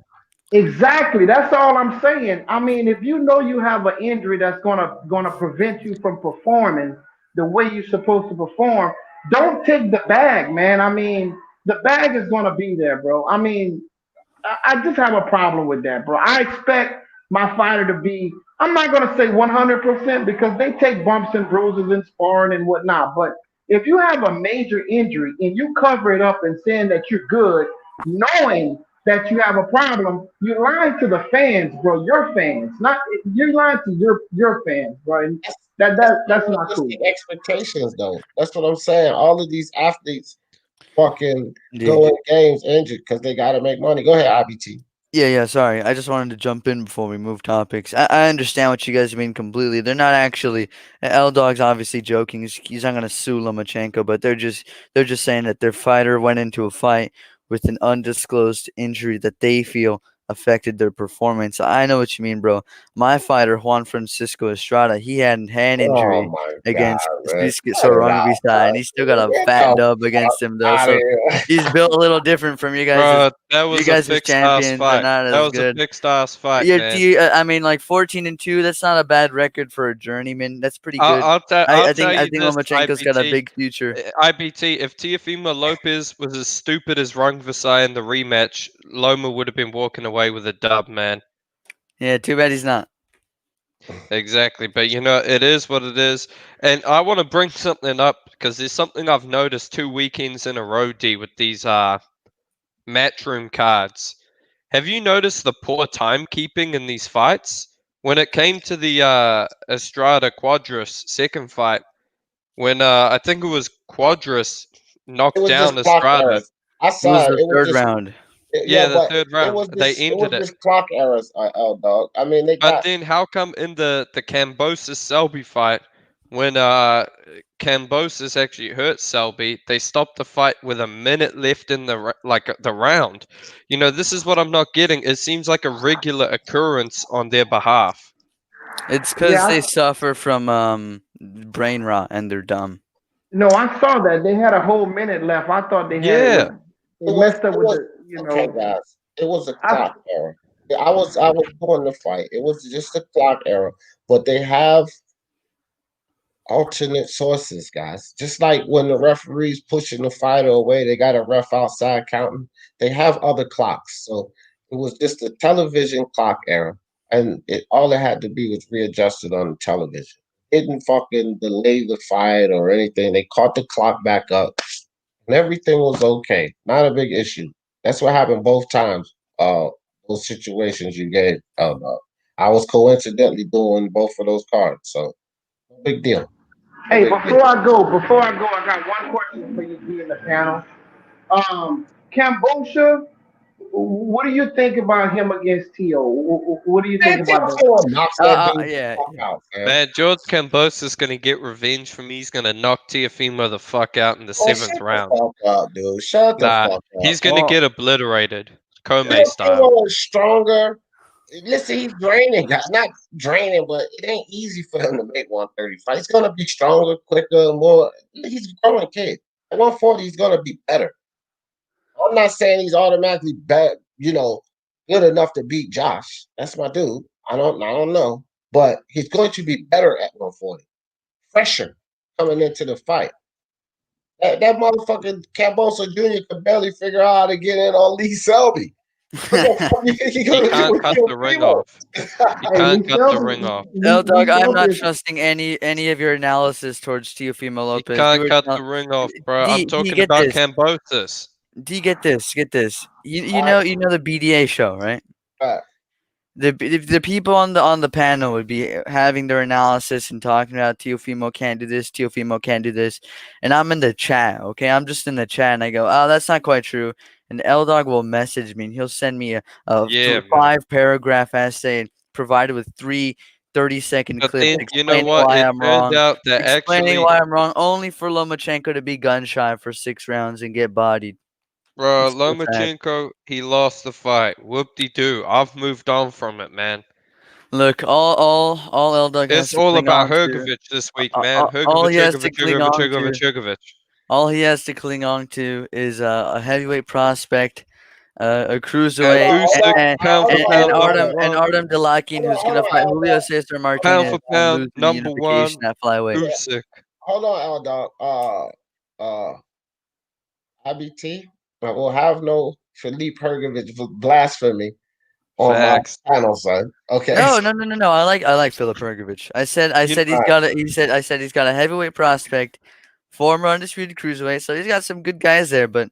Exactly. That's all I'm saying. I mean, if you know you have an injury that's gonna prevent you from performing the way you're supposed to perform, don't take the bag, man. I mean, the bag is gonna be there, bro. I mean, I just have a problem with that, bro. I expect my fighter to be, I'm not going to say 100% because they take bumps and bruises in sparring and whatnot. But if you have a major injury and you cover it up and saying that you're good, knowing that you have a problem, you're lying to the fans, bro. Your fans, not you're lying to your fans, bro. And that's not cool. Expectations, though. That's what I'm saying. All of these athletes fucking Yeah. go in games injured because they got to make money. Go ahead, IBT. Yeah, sorry. I just wanted to jump in before we move topics. I understand what you guys mean completely. They're not actually L Dog's obviously joking. He's not gonna sue Lomachenko, but they're just saying that their fighter went into a fight with an undisclosed injury that they feel affected their performance. I know what you mean, bro. My fighter, Juan Francisco Estrada, he had a hand injury against Sorongabisai, and he still got a fat dub against him though. So he's built a little different from you guys. That was you guys a as champions are not that as was good. a fixed ass fight, Yeah, man. I mean, like 14-2. That's not a bad record for a journeyman. That's pretty good. I think Lomachenko's got a big future. IBT, if Teofimo Lopez was as stupid as Rungvisai in the rematch, Loma would have been walking away with a dub, man. Yeah, too bad he's not. Exactly, but you know, it is what it is. And I want to bring something up because there's something I've noticed 2 weekends in a row, D, with these matchroom cards. Have you noticed the poor timekeeping in these fights? When it came to the Estrada Quadras second fight, when I think it was Quadras knocked down Estrada. I saw it. It was the third round. Yeah, the third round. They ended it. Was just clock errors, L Dog. I mean, But then how come in the Kambosos Selby fight, when Kambosos actually hurt Selby, they stopped the fight with a minute left in the round? You know, this is what I'm not getting. It seems like a regular occurrence on their behalf. It's because they suffer from brain rot and they're dumb. No, I saw that they had a whole minute left. I thought they had. They messed up It with was the, you okay, know. guys. It was a I clock error. I was doing the fight. It was just a clock error. But they have alternate sources, guys. Just like when the referee's pushing the fighter away, they got a ref outside counting. They have other clocks. So it was just a television clock error. And all it had to be was readjusted on the television. It didn't fucking delay the fight or anything. They caught the clock back up and everything was okay. Not a big issue. That's what happened both times. Those situations you gave. I was coincidentally doing both of those cards, so no big deal. No Hey, big deal. before I go, I got one question for you, be in the panel. Cambodia, what do you think about him against Tio? What do you think Man, about that? Theo knocks that dude the Yeah. fuck out, man. Man, George Kambosos gonna get revenge for me. He's gonna knock Teofimo the fuck out in the Oh, 7th shut the round. fuck up, dude. Shut the Nah, fuck up. he's gonna Well, get obliterated, Kome style. Theo is stronger. Listen, he's draining, guys. Not draining, but it ain't easy for him to make 135. He's gonna be stronger, quicker, more. He's a growing kid. At 140, he's gonna be better. I'm not saying he's automatically bad, good enough to beat Josh. That's my dude. I don't know. But he's going to be better at 140. Fresher coming into the fight. That motherfucking Camboso Jr. could barely figure out how to get in on Lee Selby. What the fuck he He gonna do can't with cut the ring Teofimo? off. He Hey, can't cut the ring off. L Dog, I'm not Is, trusting any of your analysis towards Teofimo He Lopez. can't cut the ring off, bro. I'm D, talking get about this. Kambosos. D, get this. Get this. You All know the BDA show, right? right. The people on the panel would be having their analysis and talking about Teofimo can't do this, Teofimo can't do this, and I'm in the chat. Okay, I'm just in the chat, and I go, oh, that's not quite true. And L Dog will message me, and he'll send me a Yeah, man. 5-paragraph essay provided with 30-second But clips then, you know explaining what? why It I'm turned wrong. out that Explaining actually, why I'm wrong, only for Lomachenko to be gun shy for 6 rounds and get bodied. bro, It's so sad. Lomachenko, he lost the fight. Whoop-de-doo. I've moved on from it, man. Look, all L Dog has It's to all cling about on to. Hergovich this week, man. All Hergovich, he has to Hergovich, cling Hergovich, on to. Hergovich, Hergovich. All he has to cling on to is a heavyweight prospect, a And cruiserweight, Usyk, pound for and pound, number one. Artem Delakian, who's Hold gonna on, fight L Julio Dog. Cesar Pound Martinez for and pound, lose the number unification one, at flyweight. Usyk. Hold on, L Dog. IBT. We'll have no Philippe Hergovich blasphemy on my Facts. channel, son. Okay. No. I like Filip Hergovich. I said You he's got a I said he's got a heavyweight prospect, former undisputed cruiserweight. So he's got some good guys there, but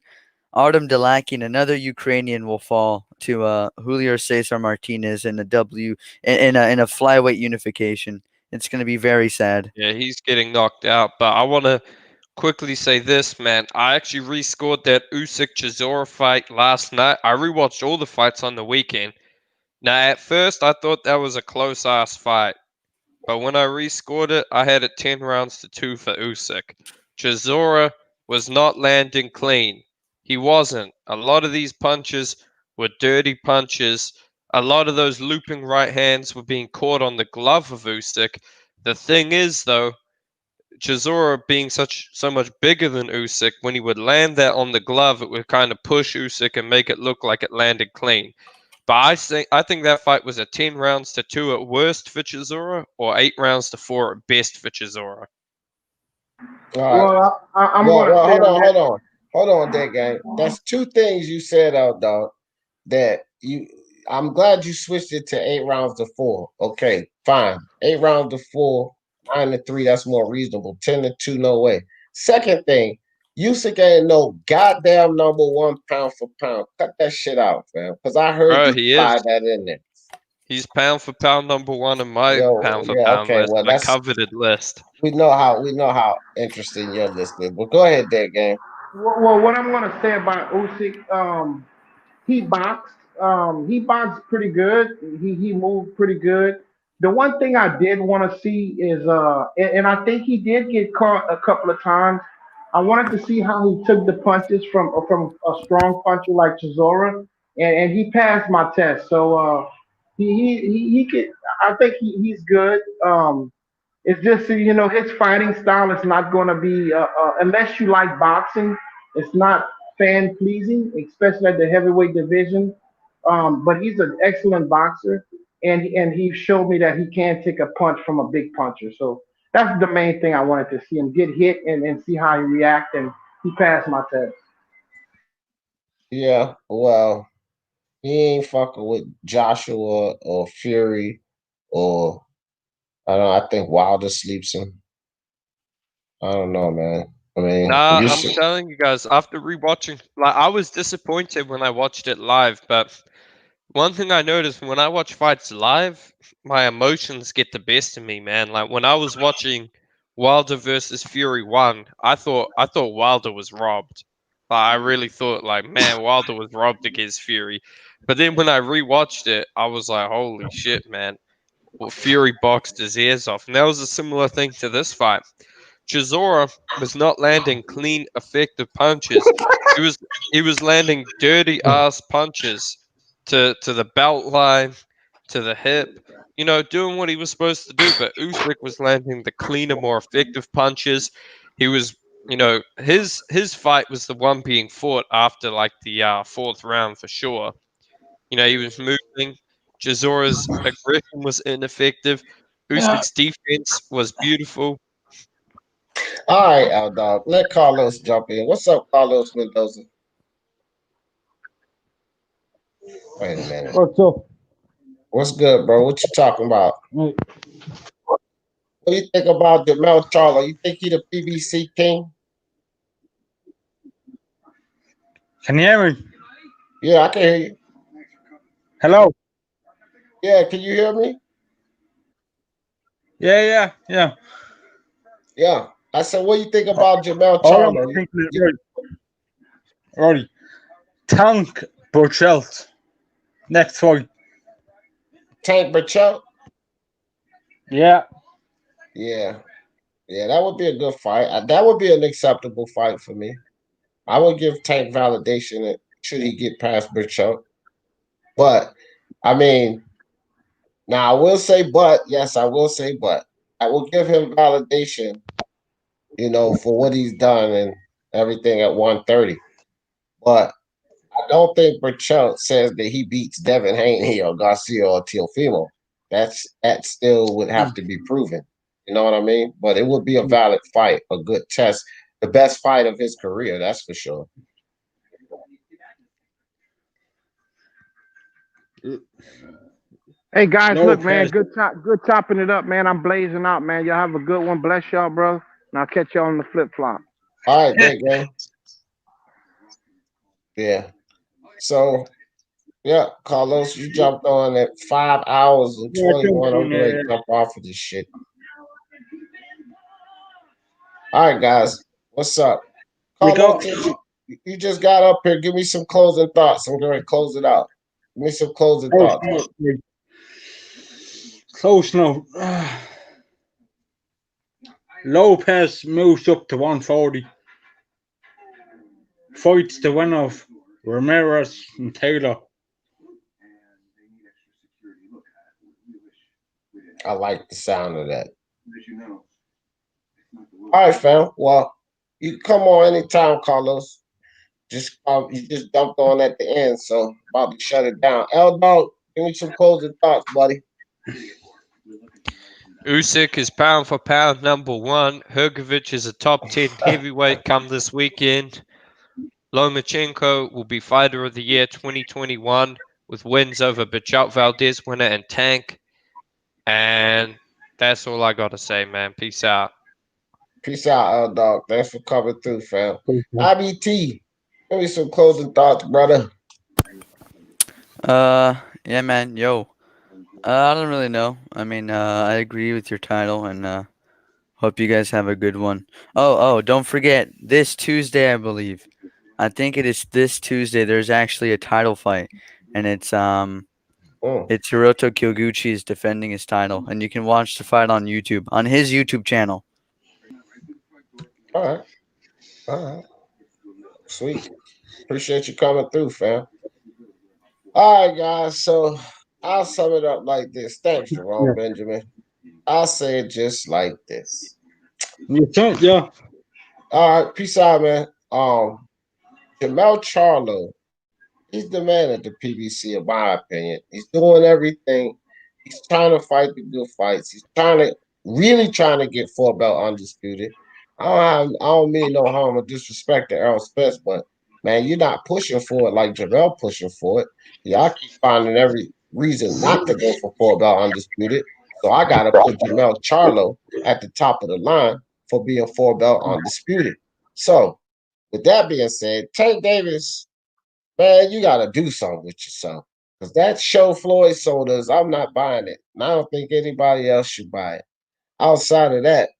Artem Delakian, another Ukrainian, will fall to Julio Cesar Martinez in a in a flyweight unification. It's going to be very sad. Yeah, he's getting knocked out. But I want to quickly say this, man. I actually rescored that Usyk Chisora fight last night. I rewatched all the fights on the weekend. Now, at first, I thought that was a close ass fight. But when I rescored it, I had it 10 rounds to 2 for Usyk. Chisora was not landing clean. He wasn't. A lot of these punches were dirty punches. A lot of those looping right hands were being caught on the glove of Usyk. The thing is, though, Chisora being so much bigger than Usyk, when he would land that on the glove, it would kind of push Usyk and make it look like it landed clean. But I think that fight was a 10 rounds to 2 at worst for Chisora, or 8 rounds to 4 at best for Chisora. All right. well, I'm going to say Hold on, Dead Gang. That's two things you said out, dog. I'm glad you switched it to 8 rounds to 4. Okay, fine. 8 rounds to 4, 9 to 3. That's more reasonable. 10 to 2, no way. Second thing, Usyk ain't no goddamn number one pound for pound. Cut that shit out, man. Because I heard Bro, you he slide is. that in there. He's pound for pound number 1 in my pound for Yeah, pound okay. list, Well, my coveted list. we know how interesting your list is. But go ahead, Dead Gang. well, what I'm going to say about Usyk, he boxed. He boxed pretty good. He moved pretty good. The one thing I did want to see is, and I think he did get caught a couple of times. I wanted to see how he took the punches from a strong puncher like Chisora, and he passed my test. So he could. I think he's good. It's just his fighting style is not going to be unless you like boxing. It's not fan pleasing, especially at the heavyweight division. But he's an excellent boxer, and he showed me that he can take a punch from a big puncher. So that's the main thing I wanted to see him get hit and see how he react, and he passed my test. Yeah, well, he ain't fucking with Joshua or Fury or I don't. I think Wilder sleeps him. I don't know, man. I mean, Nah, you I'm see, telling you guys, after rewatching, like I was disappointed when I watched it live, but one thing I noticed when I watch fights live, my emotions get the best of me, man. Like when I was watching Wilder versus Fury 1, I thought Wilder was robbed. Like, I really thought like, man, Wilder was robbed against Fury. But then when I rewatched it, I was like, holy shit, man. Well, Fury boxed his ears off. And that was a similar thing to this fight. Chisora was not landing clean, effective punches. He was he was landing dirty ass punches to the belt line, to the hip. You know, doing what he was supposed to do. But Usyk was landing the cleaner, more effective punches. He was, his fight was the one being fought after like the fourth round for sure. You know, he was moving. Chisora's aggression was ineffective. Usyk's defense was beautiful. all right, L Dog. Let Carlos jump in. What's up, Carlos Mendoza? Wait a minute. What's up? What's good, bro? What you talking about? Right. What do you think about Jermell Charlo? You think he the PBC king? Can you hear me? Yeah, I can hear you. Hello? Yeah, can you hear me? Yeah. Yeah. I said, what do you think about Jermell All I'm Charlo? thinking is, right. Tank Burchelt. Next fight. Tank Burchell? Yeah. Yeah. Yeah, that would be a good fight. That would be an acceptable fight for me. I would give Tank validation should he get past Burchell. But, I mean, now I will say but. Yes, I will say but. I will give him validation, for what he's done and everything at 130. But I don't think Burchell says that he beats Devin Haney or Garcia or Teofimo. That still would have to be proven. You know what I mean? But it would be a valid fight, a good test, the best fight of his career, that's for sure. Hey guys, No look, man, pressure. good chopping it up, man. I'm blazing out, man. Y'all have a good one. Bless y'all, bro. And I'll catch y'all on the flip flop. All right, big gang. Yeah. So, yeah, Carlos, you jumped on at 5 hours and Yeah, 21. I'm going to jump off of this shit. All right, guys. What's up? Carlos, you just got up here. Give me some closing thoughts. I'm going to close it out. Give me some closing thoughts. Close now. Lopez moves up to 140. Fights the winner of Ramirez and Taylor. I like the sound of that. All right, fam. Well, you come on anytime, Carlos. You just dumped on at the end, so about to shut it down. L Dog, give me some closing thoughts, buddy. Usyk is pound for pound number one. Hrgovic is a top 10 heavyweight come this weekend. Lomachenko will be fighter of the year 2021 with wins over Bichot Valdez winner and Tank. And that's all I got to say, man. Peace out. Peace out, L Dog. Thanks for coming through, fam. IBT, give me some closing thoughts, brother. Yeah, man. Yo. I don't really know. I mean, I agree with your title, and hope you guys have a good one. Oh, don't forget this Tuesday, I believe. I think it is this Tuesday. There's actually a title fight, and it's Hiroto Kyoguchi is defending his title, and you can watch the fight on YouTube on his YouTube channel. All right. Sweet. Appreciate you coming through, fam. All right, guys. So I'll sum it up like this. Thanks, Jerome Benjamin. I'll say it just like this. You can't, yeah. All right, peace out, man. Jermell Charlo, he's the man at the PBC, in my opinion. He's doing everything. He's trying to fight the good fights. He's really trying to get 4-belt undisputed. I don't mean no harm or disrespect to Errol Spence, but man, you're not pushing for it like Jermell pushing for it. Y'all keep finding every reason not to go for 4-belt undisputed. So I gotta put Jermell Charlo at the top of the line for being 4-belt undisputed. So with that being said, Tank Davis, man, you got to do something with yourself. Because that show Floyd sold us, I'm not buying it. And I don't think anybody else should buy it. Outside of that,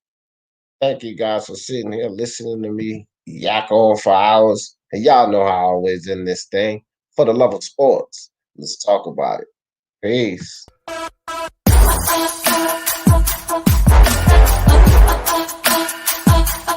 thank you guys for sitting here listening to me yak on for hours. And y'all know how I always end this thing. For the love of sports, let's talk about it. Peace.